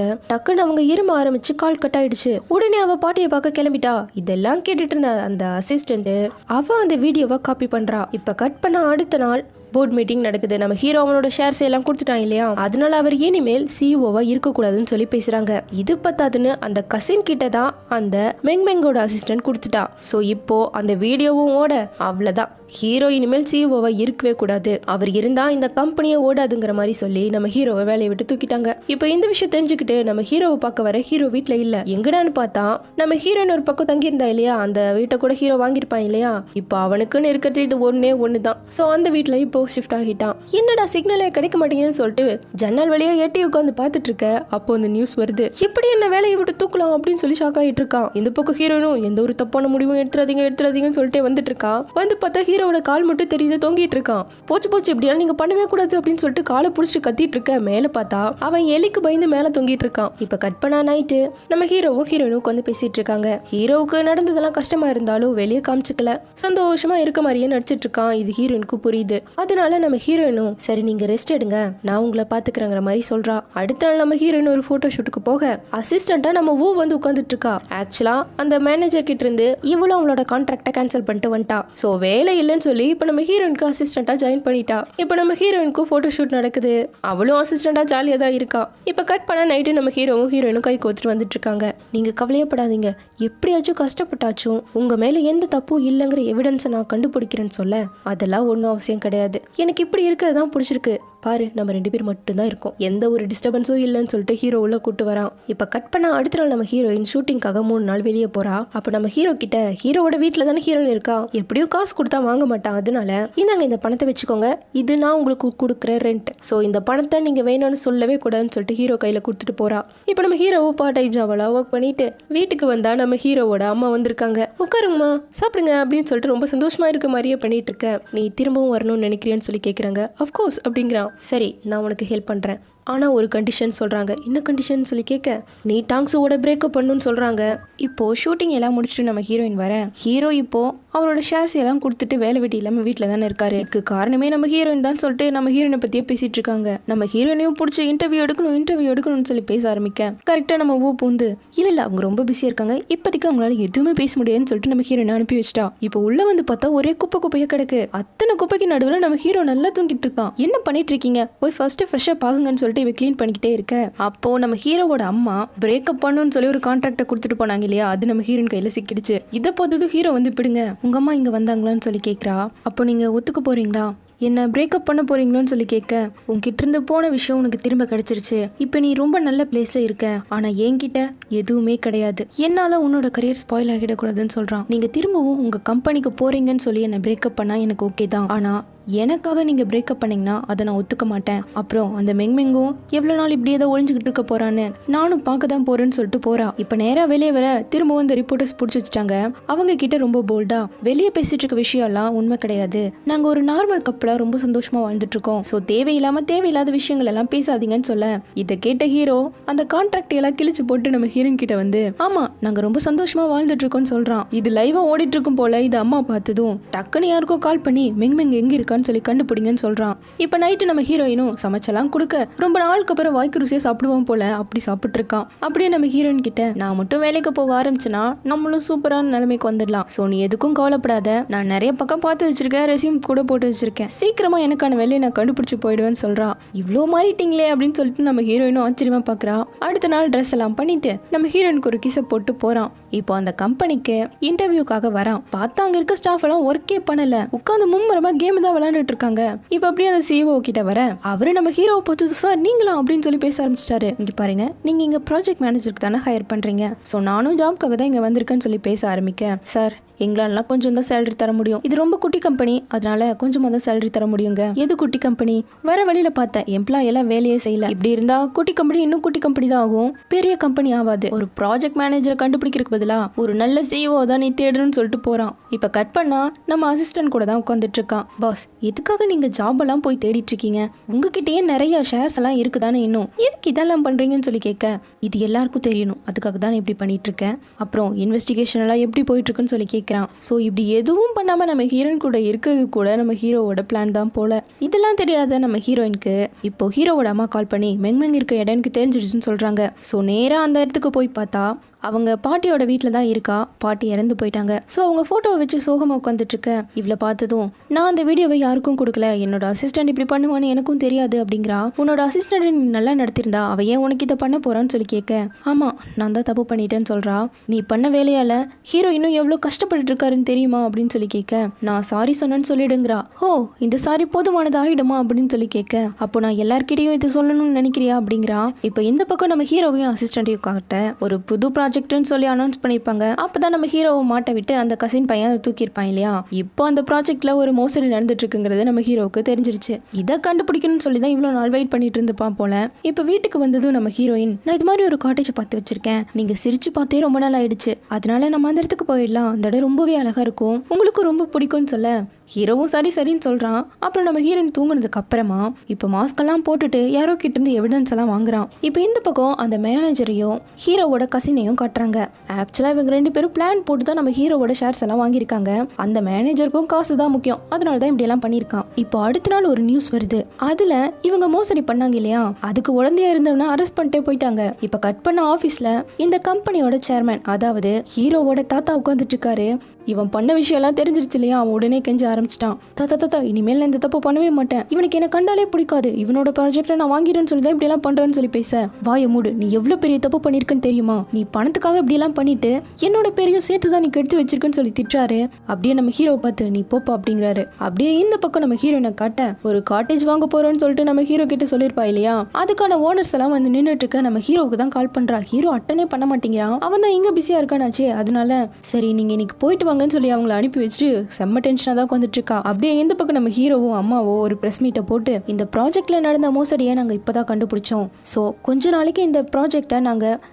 டக்குன்னு அவங்க இரும ஆரம்பிச்சு கால் கட் ஆயிடுச்சு. உடனே அவ பாட்டியை பார்க்க கிளம்பிட்டா. இதெல்லாம் கேட்டுட்டு இருந்த அந்த அசிஸ்டன்ட் அவ அந்த வீடியோவை காப்பி பண்றா. இப்ப கட் பண்ண அடுத்த நாள் போர்ட் மீட்டிங் நடக்குது. நம்ம ஹீரோ அவனோட ஷேர்ஸ் எல்லாம் கொடுத்துட்டான் இல்லையா, அதனால அவர் இனிமேல் சிஇஓவா இருக்கக்கூடாதுன்னு சொல்லி பேசுறாங்க. இது பத்தாதுன்னு அந்த கசின் கிட்ட தான் அந்த மெங்மெங்கோட அசிஸ்டன்ட் கொடுத்துட்டா. ஸோ இப்போ அந்த வீடியோவும் ஓட அவ்வளவுதான், ஹீரோ இனிமேல் சிஇஓவா இருக்கவே கூடாது, அவர் இருந்தா இந்த கம்பெனியை ஓடாதுங்கிற மாதிரி சொல்லி நம்ம ஹீரோவை வேலையை விட்டு தூக்கிட்டாங்க. இப்போ இந்த விஷயம் தெரிஞ்சுக்கிட்டு நம்ம ஹீரோவை பார்க்க வர ஹீரோ வீட்டுல இல்ல. எங்கடான்னு பார்த்தா நம்ம ஹீரோயின் ஒரு பக்கம் தங்கியிருந்தா இல்லையா, அந்த வீட்டை கூட ஹீரோ வாங்கியிருப்பான் இல்லையா, இப்போ அவனுக்குன்னு இருக்கிறது இது ஒண்ணு தான். ஸோ அந்த வீட்டுல இப்போ ஷிஃப்ட் ஆகிட்டான். என்னடா சிக்னலே கிடைக்க மாட்டேங்குதுன்னு சொல்லிட்டு ஜன்னல் வழியா எட்டி உட்காந்து பார்த்துட்டு இருக்க. அப்போ அந்த நியூஸ் வருது, எப்படி என்ன வேலையை விட்டு தூக்கலாம் அப்படின்னு சொல்லி ஷாக் ஆகிட்டு இருக்கான். இந்த பக்கம் ஹீரோனும் எந்த ஒரு தப்பான முடிவும் எடுத்துறாதீங்கன்னு சொல்லிட்டு வந்துட்டு இருக்கா. வந்து பார்த்தா ஹீரோவோட கால் மட்டும் தெரியுது, தொங்கிட்டு இருக்கான். போச்சு இப்படியெல்லாம் நீங்க பண்ணவே கூடாது அப்படின்னு சொல்லிட்டு காலை புடிச்சிட்டு கத்திட்டு இருக்க. மேல பார்த்தா அவன் எலிக்கு பயந்து மேல தொங்கிட்டு இருக்கான். இப்ப கட் பண்ணா நைட்டு நம்ம ஹீரோவும் ஹீரோயினும் வந்து பேசிட்டு இருக்காங்க. ஹீரோவுக்கு நடந்ததெல்லாம் கஷ்டமா இருந்தாலும் வெளியே காமிச்சுக்கல, சந்தோஷமா இருக்க மாதிரியே நடிச்சிட்டு இருக்கான். இது ஹீரோயினுக்கு புரியுது. அதனால நம்ம ஹீரோயினும் சரி நீங்க ரெஸ்ட் எடுங்க, நான் உங்களை பாத்துக்கிறேங்கிற மாதிரி சொல்றா. அடுத்த நாள் நம்ம ஹீரோயின் ஒரு போட்டோ ஷூட்டுக்கு போக அசிஸ்டண்டா நம்ம வந்து உட்காந்துட்டு இருக்கா. ஆக்சுவலா அந்த மேனேஜர் கிட்ட இருந்து இவளும் அவளோட கான்ட்ராக்டை கேன்சல் பண்ணிட்டு வந்துட்டா. சோ வேலை இல்லைன்னு சொல்லி இப்ப நம்ம ஹீரோயினுக்கு அசிஸ்டண்டா ஜாயின் பண்ணிட்டா. இப்ப நம்ம ஹீரோயினுக்கு போட்டோ ஷூட் நடக்குது. அவளும் அசிஸ்டண்டா ஜாலியா தான் இருக்கா. இப்ப கட் பண்ண நைட்டு நம்ம ஹீரோயினும் கை கோத்துட்டு வந்துட்டு இருக்காங்க. நீங்க கவலையப்படாதீங்க, எப்படியாச்சும் கஷ்டப்பட்டாச்சும் உங்க மேல எந்த தப்பும் இல்லைங்கிற எவிடன்ஸை நான் கண்டுபிடிக்கிறேன்னு சொல்ல அதெல்லாம் ஒன்றும் அவசியம் கிடையாது, எனக்கு இப்படி இருக்கிறது தான் பிடிச்சிருக்கு, பாரு நம்ம 2 பேர் மட்டும்தான் இருக்கோம், எந்த ஒரு டிஸ்டர்பன்ஸும் இல்லைன்னு சொல்லிட்டு ஹீரோ உள்ள கூட்டு வரான். இப்ப கட் பண்ண அடுத்த நாள் நம்ம ஹீரோயின் ஷூட்டிங்காக 3 நாள் வெளியே போறா. அப்ப நம்ம ஹீரோ கிட்ட ஹீரோவோட வீட்டுல தானே ஹீரோயின் இருக்கா, எப்படியும் காசு கொடுத்தா வாங்க மாட்டான், அதனால இந்தாங்க இந்த பணத்தை வச்சுக்கோங்க, இது நான் உங்களுக்கு கொடுக்குற ரெண்ட், சோ இந்த பணத்தை நீங்க வேணும்னு சொல்லவே கூடாதுன்னு சொல்லிட்டு ஹீரோ கையில கொடுத்துட்டு போறா. இப்ப நம்ம ஹீரோவை பார்ட் டைம் ஜாபலா ஒர்க் பண்ணிட்டு வீட்டுக்கு வந்தா நம்ம ஹீரோவோட அம்மா வந்திருக்காங்க. உட்காருங்கம்மா சாப்பிடுங்க அப்படின்னு சொல்லிட்டு ரொம்ப சந்தோஷமா இருக்க மாதிரியே பண்ணிட்டு இருக்க. நீ திரும்பவும் வரணும்னு நினைக்கிறேன்னு சொல்லி கேக்குறாங்க. அஃப்கோர்ஸ் அப்படிங்கிறான். சரி நான் உனக்கு ஹெல்ப் பண்றேன், ஆனால் ஒரு கண்டிஷன் சொல்கிறாங்க. என்ன கண்டிஷன் சொல்லி கேட்க, நீ டாங்ஸோட பிரேக்கப் பண்ணுன்னு சொல்கிறாங்க. இப்போது ஷூட்டிங் எல்லாம் முடிச்சுட்டு நம்ம ஹீரோயின் வர, ஹீரோ இப்போது அவரோட ஷேர்ஸ் எல்லாம் கொடுத்துட்டு வேலை வெட்டி இல்லாமல் வீட்டில் தானே இருக்காரு. இதுக்கு காரணமே நம்ம ஹீரோயின் தான் சொல்லிட்டு நம்ம ஹீரோயினை பற்றியே பேசிகிட்டு இருக்காங்க. நம்ம ஹீரோயினையும் பிடிச்ச இன்டர்வியூ எடுக்கணும்னு சொல்லி பேச ஆரம்பிக்க, கரெக்டாக நம்ம பூந்து இல்லை அவங்க ரொம்ப பிஸியாக இருக்காங்க, இப்போதைக்கு அவங்களால எதுவுமே பேச முடியாதுன்னு சொல்லிட்டு நம்ம ஹீரோயினை அனுப்பி வச்சிட்டா. இப்போ உள்ளே வந்து பார்த்தா ஒரே குப்பையாக கிடக்கு. அத்தனை குப்பைக்கு நடுவில் நம்ம ஹீரோ நல்லா தூங்கிட்டு இருக்கான். என்ன பண்ணிட்டு இருக்கீங்க, போய் ஃபர்ஸ்ட் ஃப்ரெஷ்ஷாக ஆகுங்கன்னு சொல்லிட்டு இவ க்ளீன் பண்ணிக்கிட்டே இருக்க, அப்போ நம்ம ஹீரோவோட அம்மா பிரேக்கப் பண்ணுன்னு சொல்லி ஒரு கான்ட்ராக்டை கொடுத்துட்டு போனாங்க இல்லையா, அது நம்ம ஹீரோயின் கையில் சிக்கிடுச்சு. இதை பார்த்ததும் ஹீரோ வந்து பிடுங்க, உங்க அம்மா இங்கே வந்தாங்களான்னு சொல்லி கேட்குறா. அப்போ நீங்கள் ஒத்துக்க போறீங்களா, என்ன பிரேக்கப் பண்ண போறீங்களோன்னு சொல்லி கேட்க, உங்ககிட்ட இருந்து போன விஷயம் உனக்கு திரும்ப கிடைச்சிருச்சு, இப்போ நீ ரொம்ப நல்ல பிளேஸ்ல இருக்க, ஆனா என்கிட்ட எதுவுமே கிடையாது, என்னால உன்னோட கரியர் ஸ்பாயில் ஆகிடக்கூடாதுன்னு சொல்றான். நீங்க திரும்பவும் உங்க கம்பெனிக்கு போறீங்கன்னு சொல்லி என்ன பிரேக்கப் பண்ணா எனக்கு ஓகே தான், ஆனா எனக்காக நீங்க பிரேக்கப் பண்ணீங்கன்னா அதை நான் ஒத்துக்க மாட்டேன். அப்புறம் அந்த மெங்மெங்கும் எவ்வளவு நாள் இப்படி ஏதோ ஒழிஞ்சுக்கிட்டு இருக்க போறான்னு நானும் பார்க்க தான் போறேன்னு சொல்லிட்டு போறா. இப்ப நேரா வெளியே வர திரும்பவும் இந்த ரிப்போர்ட்டர்ஸ் பிடிச்சி வச்சுட்டாங்க. அவங்க கிட்ட ரொம்ப போல்டா, வெளியே பேசிட்டு இருக்க விஷயம் எல்லாம் உண்மை கிடையாது, நாங்க ஒரு நார்மல் கப்பலா ரொம்ப சந்தோஷமா வாழ்ந்துட்டு இருக்கோம், சோ தேவையில்லாத விஷயங்கள் எல்லாம் பேசாதீங்கன்னு சொல்ல, இதை கேட்ட ஹீரோ அந்த கான்ட்ராக்ட் எல்லாம் கிழிச்சு போட்டு நம்ம ஹீரோயின் கிட்ட வந்து, ஆமா நாங்க ரொம்ப சந்தோஷமா வாழ்ந்துட்டு இருக்கோம்னு சொல்றான். இது லைவா ஓடிட்டு இருக்கும் போல இது அம்மா பார்த்ததும் டக்குன்னு யாருக்கோ கால் பண்ணி மெங் எங்க இருக்கு சொல்லி கண்டுபிடிங்கன்னு சொல்றான். இப்ப நைட்டு நம்ம ஹீரோயினும் சமைச்செல்லாம் கொடுக்க, ரொம்ப நாளுக்கு அப்புறம் வாய்க்கு ருசியா சாப்பிடுவோம் போல அப்படி சாப்பிட்டு இருக்கான். அப்படியே நம்ம ஹீரோயின் கிட்ட, நான் மட்டும் வேலைக்கு போக ஆரம்பிச்சேன்னா நம்மளும் சூப்பரான நிலைமைக்கு வந்துடலாம், சோ நீ எதுக்கும் கவலைப்படாத, நான் நிறைய பக்கம் பார்த்து வச்சிருக்கேன், ரெசியூம் கூட போட்டு வச்சிருக்கேன், சீக்கிரமா எனக்கான வேலையை நான் கண்டுபிடிச்சு போயிடுவேன்னு சொல்றா. இவ்வளோ மாறிட்டீங்களே அப்படின்னு சொல்லிட்டு நம்ம ஹீரோயினும் ஆச்சரியமா பாக்குறா. அடுத்த நாள் ட்ரெஸ் எல்லாம் பண்ணிட்டு நம்ம ஹீரோயினுக்கு ஒரு கிசை போட்டு போறான். இப்போ அந்த கம்பெனிக்கு இன்டர்வியூக்காக வரான். பார்த்தா அங்க இருக்க ஸ்டாஃப் எல்லாம் ஒர்க்கே பண்ணல, உட்காந்து மும்மரமா கேம் தான் விளையாண்டுட்டு இருக்காங்க. இப்ப அப்படியே அந்த சிஓ கிட்ட வர, அவரு நம்ம ஹீரோவை பார்த்து, சார் நீங்களா அப்படின்னு சொல்லி பேச ஆரம்பிச்சிட்டாரு. இங்க பாருங்க, நீங்க இங்க ப்ராஜெக்ட் மேனேஜருக்கு தானே ஹையர் பண்றீங்க, சோ நானும் ஜாப்காக தான் இங்க வந்திருக்கேன்னு சொல்லி பேச ஆரம்பிக்க, சார் எங்களாலாம் கொஞ்சம் தான் சேலரி தர முடியும், இது ரொம்ப குட்டி கம்பெனி, அதனால கொஞ்சமா தான் சேலரி தர முடியுங்க. எது குட்டி கம்பெனி, வர வழியில பார்த்தேன் எம்ப்ளாய் எல்லாம் வேலையே செய்யல, இப்படி இருந்தா குட்டி கம்பெனி இன்னும் குட்டி கம்பெனி தான் ஆகும், பெரிய கம்பெனி ஆகாது. ஒரு ப்ராஜெக்ட் மேனேஜரை கண்டுபிடிக்கிறதுக்கு பதிலா ஒரு நல்ல சிஓ தான் நீ தேடுன்னு சொல்லிட்டு போறான். இப்ப கட் பண்ணா நம்ம அசிஸ்டன்ட் கூட தான் உட்காந்துட்டு இருக்கான். பாஸ், எதுக்காக நீங்க ஜாப் எல்லாம் போய் தேடிட்டு இருக்கீங்க, உங்ககிட்டயே நிறைய ஷேர்ஸ் எல்லாம் இருக்குதானே, இன்னும் எதுக்கு இதெல்லாம் பண்றீங்கன்னு சொல்லி கேட்க, இது எல்லாருக்கும் தெரியணும், அதுக்காக தான் இப்படி பண்ணிட்டு இருக்கேன், அப்புறம் இன்வெஸ்டிகேஷன் எல்லாம் எப்படி போயிட்டு இருக்குன்னு சொல்லி கேட்கிறேன். ஸோ இப்படி எதுவும் பண்ணாம நம்ம ஹீரோயின் கூட இருக்கிறது கூட நம்ம ஹீரோவோட பிளான் தான் போல. இதெல்லாம் தெரியாத நம்ம ஹீரோயினுக்கு இப்போ ஹீரோவோட அம்மா கால் பண்ணி மெங் இருக்க இடம் எனக்கு தெரிஞ்சிடுச்சுன்னு சொல்றாங்க. ஸோ நேரா அந்த இடத்துக்கு போய் பார்த்தா அவங்க பாட்டியோட வீட்டில் தான் இருக்கா. பாட்டி இறந்து போயிட்டாங்க. ஸோ அவங்க ஃபோட்டோவை வச்சு சோகமாக உட்காந்துட்டு இருக்க. இவ்வளோ பார்த்ததும், நான் அந்த வீடியோவை யாருக்கும் கொடுக்கல, என்னோட அசிஸ்டன்ட் இப்படி பண்ணுவான்னு எனக்கும் தெரியாது அப்படிங்கிறா. உன்னோட அசிஸ்டன்ட் நீ நல்லா நடத்திருந்தா அவ ஏன் உனக்கு இதை பண்ண போறான்னு சொல்லி கேட்க, ஆமா நான் தான் தப்பு பண்ணிட்டேன்னு சொல்றா. நீ பண்ண வேலையால ஹீரோ இன்னும் எவ்வளோ கஷ்டப்பட்டு இருக்காருன்னு தெரியுமா அப்படின்னு சொல்லி கேட்க, நான் சாரி சொன்னேன்னு சொல்லிடுங்கிறா. ஓ, இந்த சாரி போதுமானது ஆகிடுமா அப்படின்னு சொல்லி கேட்க, அப்போ நான் எல்லார்கிட்டையும் இது சொல்லணும்னு நினைக்கிறியா அப்படிங்கிறா. இப்போ இந்த பக்கம் நம்ம ஹீரோவையும் அசிஸ்டன்ட்டையும் காட்ட ஒரு புது ப்ராஜெக்ட்னு சொல்லி அனௌன்ஸ் பண்ணிருப்பாங்க. அப்பதான் நம்ம ஹீரோவை மாட்ட விட்டு அந்த கசின் பையன் தூக்கியிருப்பான் இல்லையா. இப்போ அந்த ப்ராஜெக்ட்ல ஒரு மோசடி நடந்துட்டு இருக்குங்கிறது நம்ம ஹீரோவுக்கு தெரிஞ்சிருச்சு. இதை கண்டுபிடிக்கணும்னு சொல்லி தான் இவ்வளவு நாள் வெயிட் பண்ணிட்டு இருந்துப்பான் போல. இப்போ வீட்டுக்கு வந்ததும் நம்ம ஹீரோயின், நான் இது மாதிரி ஒரு காட்டேஜ் பார்த்து வச்சிருக்கேன், நீங்க சிரிச்சு பார்த்தே ரொம்ப நாள் ஆயிடுச்சு, அதனால நம்ம அந்த இடத்துக்கு போயிடலாம், அந்த இடம் ரொம்பவே அழகா இருக்கும், உங்களுக்கு ரொம்ப பிடிக்கும்னு சொல்ல ஹீரோவும் சரின்னு சொல்றான். அப்புறம் நம்ம ஹீரோயின் தூங்குனதுக்கு அப்புறமா இப்போ மாஸ்க் எல்லாம் போட்டுட்டு யாரோ கிட்ட இருந்து எவிடன்ஸ் எல்லாம் வாங்குறான். இப்போ இந்த பக்கம் அந்த மேனேஜரையும் ஹீரோவோட கசினையும் காட்டுறாங்க. ஆக்சுவலா இவங்க ரெண்டு பேரும் பிளான் போட்டு தான் நம்ம ஹீரோவோட ஷேர்ஸ் எல்லாம் வாங்கியிருக்காங்க. அந்த மேனேஜருக்கும் காசு தான் முக்கியம், அதனால தான் இப்படி எல்லாம் பண்ணியிருக்கான். இப்போ அடுத்த நாள் ஒரு நியூஸ் வருது. அதுல இவங்க மோசடி பண்ணாங்க இல்லையா, அதுக்கு உடந்தையா இருந்தவனா அரெஸ்ட் பண்ணிட்டே போயிட்டாங்க. இப்போ கட் பண்ண ஆபீஸ்ல இந்த கம்பெனியோட சேர்மன், அதாவது ஹீரோவோட தாத்தா உட்காந்துட்டு இருக்காரு. இவன் பண்ண விஷயம் எல்லாம் தெரிஞ்சிருச்சு இல்லையா, அவன் உடனே கெஞ்ச ஆரம்பிச்சிட்டான். தாத்தா இனிமேல் நான் இந்த தப்பு பண்ணவே மாட்டேன், இவனுக்கு என்ன கண்டாலே பிடிக்காது, இவனோட ப்ராஜெக்டை நான் வாங்கிடுன்னு சொல்லி தான் இப்படி எல்லாம் பண்றேன்னு சொல்லி பேச, வாய மூடு, நீ எவ்வளவு பெரிய தப்பு பண்ணிருக்கன்னு தெரியுமா, நீ பணத்துக்காக இப்படி எல்லாம் பண்ணிட்டு என்னோட பேரையும் சேர்த்து தான் நீ கெடுத்து வச்சிருக்குன்னு சொல்லி திட்டுறாரு. அப்படியே நம்ம ஹீரோ பார்த்து நீ போப்பா அப்படிங்கிறாரு. அப்படியே இந்த பக்கம் நம்ம ஹீரோனை காட்ட, ஒரு காட்டேஜ் வாங்க போறோம்னு சொல்லிட்டு நம்ம ஹீரோ கிட்ட சொல்லிருப்பா இல்லையா, அதுக்கான ஓனர்ஸ் எல்லாம் வந்து நின்றுட்டு இருக்க. நம்ம ஹீரோவுக்கு தான் கால் பண்றா. ஹீரோ அட்டனே பண்ண மாட்டேங்கிறான். அவன் தான் இங்க பிஸியா இருக்கானாச்சே, அதனால சரி நீங்க இன்னைக்கு போயிட்டு வாங்கன்னு சொல்லி அவங்களை அனுப்பி வச்சுட்டு செம்ம டென்ஷனா தான் வந்துட்டு இருக்கா. அப்படியே இந்த பக்கம் நம்ம ஹீரோவும் அம்மாவோ ஒரு பிரஸ் மீட்டை போட்டு, இந்த ப்ராஜெக்ட்ல நடந்த மோசடியை நாங்க இப்பதான் கண்டுபிடிச்சோம், சோ கொஞ்ச நாளைக்கு இந்த ப்ராஜெக்டை நாங்க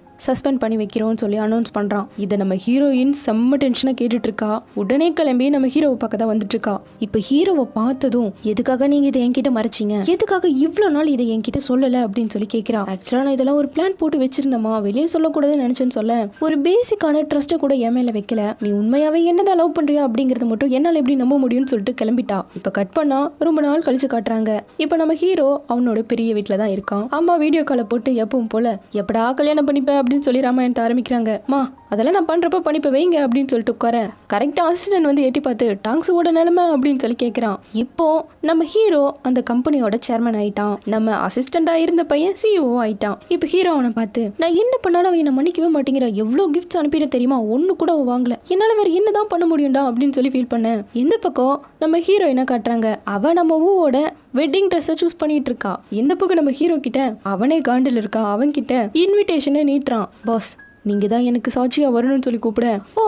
சஸ்பெண்ட் பண்ணி வைக்கிறோம்னு சொல்லி அனௌன்ஸ் பண்றான். இதை நம்ம ஹீரோயின் செம்ம டென்ஷனா கேட்டுட்டு இருக்கா. உடனே கிளம்பி நம்ம ஹீரோவை பக்கம் தான் வந்துட்டு இருக்கா. இப்ப ஹீரோவை பார்த்ததும் எதுக்காக நீங்க இதை என்கிட்ட மறைச்சிங்க, எதுக்காக இவ்வளவு நாள் இதை என்கிட்ட சொல்லல அப்படின்னு சொல்லி கேட்கிறா. ஆக்சுவலா நான் இதெல்லாம் ஒரு பிளான் போட்டு வச்சிருந்தமா, வெளியே சொல்லக்கூடாதுன்னு நினைச்சேன்னு சொல்ல, ஒரு பேசிக்கான ட்ரஸ்ட்டை கூட என் மேல வைக்கல, நீ உண்மையாவே என்னதான் லவ் பண்றியா அப்படிங்கறது மட்டும் என்னால எப்படி நம்ப முடியும்னு சொல்லிட்டு கிளம்பிட்டா. இப்ப கட் பண்ணா ரொம்ப நாள் கழிச்சு காட்டுறாங்க. இப்ப நம்ம ஹீரோ அவனோட பெரிய வீட்டுல தான் இருக்கான். அம்மா வீடியோ காலை போட்டு எப்பவும் போல எப்படா கல்யாணம் பண்ணிப்ப அப்படின்னு சொல்லி ராமாயணத்தை ஆரம்பிக்கிறாங்க. மா அதெல்லாம் நான் பண்றப்ப பண்ணிப்ப வைங்க அப்படின்னு சொல்லிட்டு உட்கார கரெக்டா அசிஸ்டன்ட் வந்து எட்டி பார்த்து டாங்ஸோட நிலைமை அப்படின்னு சொல்லி கேட்கிறான். இப்போ நம்ம ஹீரோ அந்த கம்பெனியோட சேர்மன் ஆயிட்டான். நம்ம அசிஸ்டண்டா இருந்த பையன் சிஇஓ ஆயிட்டான். இப்போ ஹீரோ அவனை பார்த்து நான் என்ன பண்ணாலும் அவன் மன்னிக்கவே மாட்டேங்கிற, எவ்வளவு கிஃப்ட்ஸ் அனுப்பிட தெரியுமா, ஒன்னு கூட வாங்கல, என்னால வேற என்னதான் பண்ண முடியும்டா அப்படின்னு சொல்லி ஃபீல் பண்ணேன். இந்த பக்கம் நம்ம ஹீரோ என்ன காட்டுறாங்க, அவ நம்ம ஊவோட வெட்டிங் ட்ரெஸ்ஸை சூஸ் பண்ணிட்டு இருக்கா. இந்த பக்கம் நம்ம ஹீரோ கிட்ட அவனே காண்டில் இருக்கா. அவன் கிட்ட இன்விடேஷனை நீட்டுறான். பாஸ் நீங்க தான் எனக்கு சாட்சியா வரணும்னு சொல்லி கூப்பிட, ஓ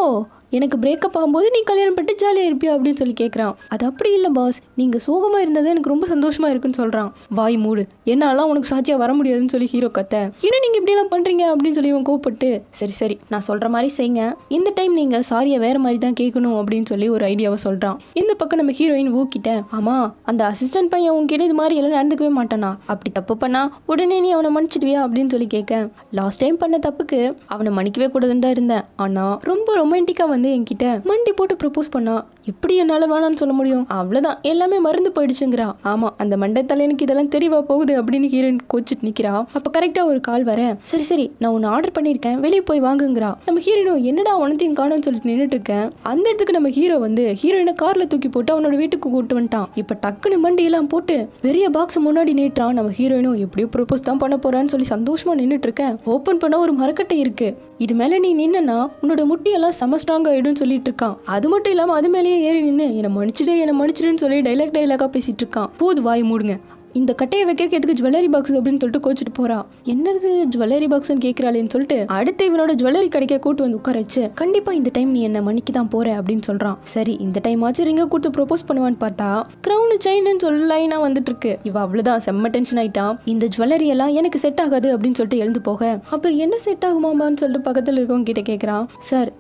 எனக்கு பிரேக்கப் ஆகும்போது நீ கல்யாணம் பண்ணிட்டு ஜாலியாக இருப்பியா அப்படின்னு சொல்லி கேட்குறான். அது அப்படி இல்லை பாஸ், நீங்கள் சோகமாக இருந்தது எனக்கு ரொம்ப சந்தோஷமா இருக்குன்னு சொல்கிறான். வாய் மூடு, என்னாலாம் உனக்கு சாட்சியாக வர முடியாதுன்னு சொல்லி ஹீரோ கத்த, ஏன்னா நீங்கள் இப்படிலாம் பண்ணுறீங்க அப்படின்னு சொல்லி இவன் கோவப்பட்டு, சரி சரி நான் சொல்கிற மாதிரி செய்யுங்க, இந்த டைம் நீங்கள் சாரியை வேறு மாதிரி தான் கேட்கணும் அப்படின்னு சொல்லி ஒரு ஐடியாவை சொல்கிறான். இந்த பக்கம் நம்ம ஹீரோயின் ஊக்கிட்ட, ஆமாம் அந்த அசிஸ்டன்ட் பையன் உங்ககிட்ட இது மாதிரி எல்லாம் நடந்துக்கவே மாட்டானா, அப்படி தப்பு பண்ணா உடனே நீ அவனை மன்னிச்சிடுவியா அப்படின்னு சொல்லி கேட்க, லாஸ்ட் டைம் பண்ண தப்புக்கு அவனை மன்னிக்கவே கூடாதுன்னு தான் இருந்தேன், ஆனால் ரொம்ப ரொமான்டிக்காக வந்து என்கிட்ட மண்டி போட்டு ப்ரப்போஸ் பண்ணா, எப்படி என்னால வேணான்னு சொல்ல முடியும், அவ்வளவுதான் எல்லாமே மறந்து போயிடுச்சுங்கிறா. ஆமா அந்த மண்டத்தால எனக்கு இதெல்லாம் தெரியவா போகுது அப்படின்னு ஹீரோயின் கோச்சிட்டு நிக்கிறா. அப்ப கரெக்டா ஒரு கால் வர, சரி சரி நான் ஒன்னு ஆர்டர் பண்ணிருக்கேன் வெளியே போய் வாங்குங்கிறா. நம்ம ஹீரோயினும் என்னடா உனத்தையும் காணும்னு சொல்லிட்டு நின்றுட்டு இருக்கேன். அந்த இடத்துக்கு நம்ம ஹீரோ வந்து ஹீரோயினை கார்ல தூக்கி போட்டு அவனோட வீட்டுக்கு கூட்டு வந்துட்டான். இப்ப டக்குன்னு மண்டி எல்லாம் போட்டு பெரிய பாக்ஸ் முன்னாடி நீட்டுறான். நம்ம ஹீரோயினும் எப்படியோ ப்ரப்போஸ் தான் பண்ண போறான்னு சொல்லி சந்தோஷமா நின்றுட்டு இருக்கேன். ஓபன் பண்ண ஒரு மரக்கட்டை இருக்கு. இது மேல நீ நின்னா உன்னோட முட்டியெல்லாம் செம ஸ்ட்ராங் ஆயிடும் சொல்லிட்டு இருக்கான். அது மட்டும் இல்லாம அது மேலேயே ஏறி நின்று என்ன மன்னிச்சிடுன்னு சொல்லி டைலாக்கா பேசிட்டு இருக்கான். போது வாய் மூடுங்க, இந்த கட்டையை வைக்கிறதுக்கு எதுக்கு ஜுவல்லரி பாக்ஸ் அப்படின்னு சொல்லிட்டு கோச்சிட்டு போறா. என்னது ஜுவல்லரி பாக்ஸ்ன்னு கேட்கிறாளேன்னு சொல்லிட்டு அடுத்து இவனோட ஜுவல்லரி கடைக்க கூட்டு வந்து உட்கார வச்சு, கண்டிப்பா இந்த டைம் நீ என்ன மன்னிக்கு தான் போற அப்படின்னு சொல்றான். சரி இந்த டைம் ஆச்சு ரிங்க கூட்டு ப்ரொபோஸ் பண்ணுவான்னு பார்த்தா கிரவுன் செயின்னு சொல்லி லைனா வந்துட்டு இருக்கு. இவ அவ்வளவுதான் செம்ம டென்ஷன் ஆயிட்டான். இந்த ஜுவல்லரி எல்லாம் எனக்கு செட் ஆகாது அப்படின்னு சொல்லிட்டு எழுந்து போக, அப்புறம் என்ன செட் ஆகுமாமான்னு சொல்லிட்டு பக்கத்துல இருக்கவங்க கிட்ட கேட்கறான். சார்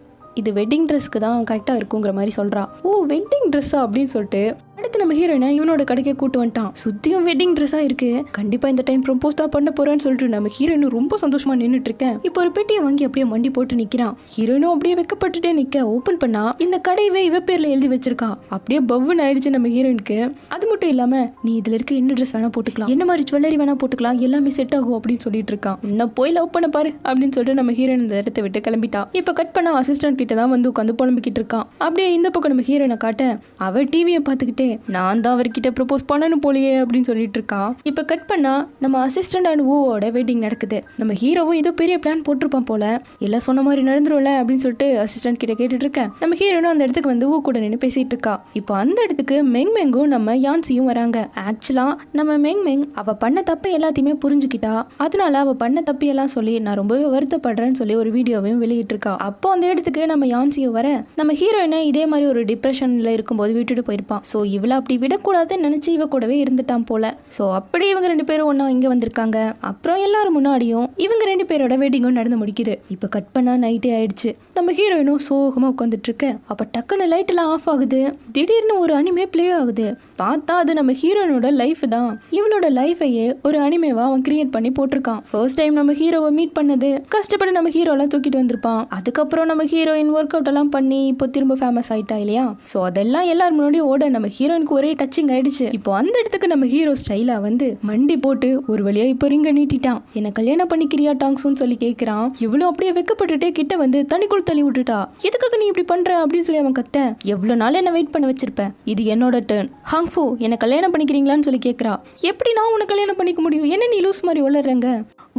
இது வெட்டிங் ட்ரெஸ்க்கு தான் கரெக்டாக இருக்குங்கிற மாதிரி சொல்கிறா. ஓ வெட்டிங் ட்ரெஸ்ஸா அப்படின்னு சொல்லிட்டு அடுத்து நம்ம ஹீரோயினை இவனோட கடைக்கு கூட்டு வந்துட்டான். சுத்தியும் வெட்டிங் ட்ரெஸ்ஸாக இருக்கு. கண்டிப்பா இந்த டைம் ப்ரொபோஸ் தான் பண்ண போறேன்னு சொல்லிட்டு நம்ம ஹீரோயினும் ரொம்ப சந்தோஷமா நின்றுட்டு இருக்கேன். இப்போ ஒரு பெட்டியை வாங்கி அப்படியே மண்டி போட்டு நிக்கிறான். ஹீரோயினும் அப்படியே வெக்கப்பட்டுட்டே நிக்க, ஓபன் பண்ணா இந்த கடையவே இவ பேர்ல எழுதி வச்சிருக்கா. அப்படியே பவ்வுன்னு ஆயிடுச்சு நம்ம ஹீரோயினுக்கு. அது மட்டும் இல்லாம நீ இதுல இருக்க என்ன ட்ரெஸ் வேணா போட்டுக்கலாம், என்ன மாதிரி ஜுவல்லரி வேணா போட்டுக்கலாம், எல்லாமே செட் ஆகும் அப்படின்னு சொல்லிட்டு இருக்கான். இன்னும் போய் லவ் பண்ண பாரு அப்படின்னு சொல்லிட்டு நம்ம ஹீரோயின் இந்த இடத்தை விட்டு கிளம்பிட்டா. இப்ப கட் பண்ண அசிஸ்டன்ட் கிட்ட தான் வந்து உட்காந்து புலம்பிக்கிட்டு இருக்கான். அப்படியே இந்த பக்கம் நம்ம ஹீரோயினை காட்ட, அவ டிவியை பார்த்துக்கிட்டே நான் தான் அவர்கிட்ட ப்ரப்போஸ் பண்ணணும் போலியே அப்படின்னு சொல்லிட்டு இருக்கா. இப்ப கட் பண்ணா நம்ம அசிஸ்டன்ட் அண்ட் ஊவோட வெட்டிங் நடக்குது. நம்ம ஹீரோவும் ஏதோ பெரிய பிளான் போட்டிருப்பான் போல, எல்லாம் சொன்ன மாதிரி நடந்துரும்ல அப்படின்னு சொல்லிட்டு அசிஸ்டன்ட் கிட்ட கேட்டுட்டு இருக்கேன். நம்ம ஹீரோனும் அந்த இடத்துக்கு வந்து ஊ கூட நின்று பேசிட்டு இருக்கா. இப்போ அந்த இடத்துக்கு மெங்கும் நம்ம யான்சியும் வராங்க. ஆக்சுவலா நம்ம மெங் அவ பண்ண தப்பை எல்லாத்தையுமே புரிஞ்சுக்கிட்டா. அதனால அவ பண்ண தப்பி எல்லாம் சொல்லி நான் ரொம்பவே வருத்தப்படுறேன்னு சொல்லி ஒரு வீடியோவையும் வெளியிட்டு இருக்கா. அப்போ அந்த இடத்துக்கு நம்ம யான்சியும் வர, நம்ம ஹீரோயினை இதே மாதிரி ஒரு டிப்ரெஷன்ல இருக்கும்போது விட்டுட்டு போயிருப்பான். ஸோ இவளை அப்படி விடக்கூடாதுன்னு நினைச்சு இவ கூடவே இருந்துட்டான் போல. ஸோ அப்படி இவங்க ரெண்டு பேரும் ஒன்னா இங்க வந்திருக்காங்க. அப்புறம் எல்லாரும் முன்னாடியும் இவங்க ரெண்டு பேரோட வெட்டிங்கும் நடந்து முடிக்குது. இப்ப கட் பண்ணா நைட்டே ஆயிடுச்சு. நம்ம ஹீரோயினும் சோகமா உட்காந்துட்டு இருக்க. அப்ப டக்குன்னு லைட் எல்லாம் ஆஃப் ஆகுது. திடீர்னு ஒரு அனிமே பிளே ஆகுது. பார்த்தா அது நம்ம ஹீரோயினோட லைஃப் தான். இவளோட லைஃபையே ஒரு அனிமேவா அவன் கிரியேட் பண்ணி போட்டிருக்கான். ஃபர்ஸ்ட் டைம் நம்ம ஹீரோவை மீட் பண்ணது கஷ்டப்பட்டு நம்ம ஹீரோலாம் தூக்கிட்டு வந்திருப்பான். அதுக்கப்புறம் நம்ம ஹீரோயின் ஒர்க் அவுட் எல்லாம் பண்ணி இப்போ திரும்ப ஃபேமஸ் ஆயிட்டா இல்லையா. ஸோ அதெல்லாம் எல்லாரும் முன்னாடியும் ஓட நம்ம ஹீரோயினுக்கு ஒரே டச்சிங் ஆயிடுச்சு. இப்போ அந்த இடத்துக்கு நம்ம ஹீரோ ஸ்டைலா வந்து மண்டி போட்டு ஒரு வழியா இப்போ ரிங்க நீட்டிட்டான். என்ன கல்யாணம் பண்ணிக்கிறியா டாங்ஸுன்னு சொல்லி கேட்கிறான். இவ்வளவு அப்படியே வெக்கப்பட்டுட்டே கிட்ட வந்து தனிக்குள் தள்ளி விட்டுட்டா. எதுக்காக நீ இப்படி பண்ற அப்படின்னு சொல்லி அவன் கத்த, எவ்வளவு நாள் என்ன வெயிட் பண்ண வச்சிருப்பேன், இது என்னோட டர்ன், ஹாங்ஃபு என்ன கல்யாணம் பண்ணிக்கிறீங்களான்னு சொல்லி கேட்கறா. எப்படி நான் உன்னை கல்யாணம் பண்ணிக்க முடியும், என்ன நீ லூஸ் மாதிரி வளர்றங்க,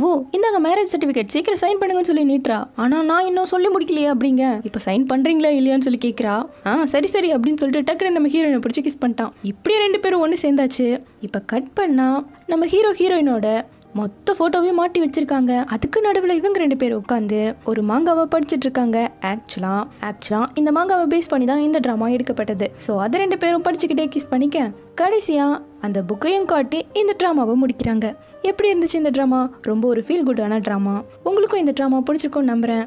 ஓ இந்தாங்க மேரேஜ் சர்டிஃபிகேட் சீக்கிரம் சைன் பண்ணுங்கன்னு சொல்லி நீட்டுறா. ஆனா நான் இன்னும் சொல்லி முடிக்கலையே அப்படிங்க. இப்போ சைன் பண்றீங்களா இல்லையான்னு சொல்லி கேட்கறா. சரி சரி அப்படின்னு சொல்லிட்டு டக்குனு நம்ம ஹீரோயினை பிடிச்சி கிஸ் பண்ணிட்டான். இப்படியே ரெண்டு பேரும் ஒன்று சேர்ந்தாச்சு. இப்போ கட் பண்ணா நம்ம ஹீரோயினோட மொத்த போட்டோவையும் மாட்டி வச்சிருக்காங்க. அதுக்கு நடுவில் இவங்க 2 பேர் உட்காந்து ஒரு மாங்காவை படிச்சுட்டு இருக்காங்க. ஆக்சுவலா இந்த மாங்காவை பேஸ் பண்ணி தான் இந்த ட்ராமா எடுக்கப்பட்டது. ஸோ அதை 2 பேரும் படிச்சுக்கிட்டே கிஸ் பண்ணிக்க கடைசியா அந்த புக்கையும் காட்டி இந்த ட்ராமாவை முடிக்கிறாங்க. எப்படி இருந்துச்சு இந்த ட்ராமா? ரொம்ப ஒரு ஃபீல் குட்டான ட்ராமா. உங்களுக்கும் இந்த ட்ராமா பிடிச்சிருக்கும்னு நம்புறேன்.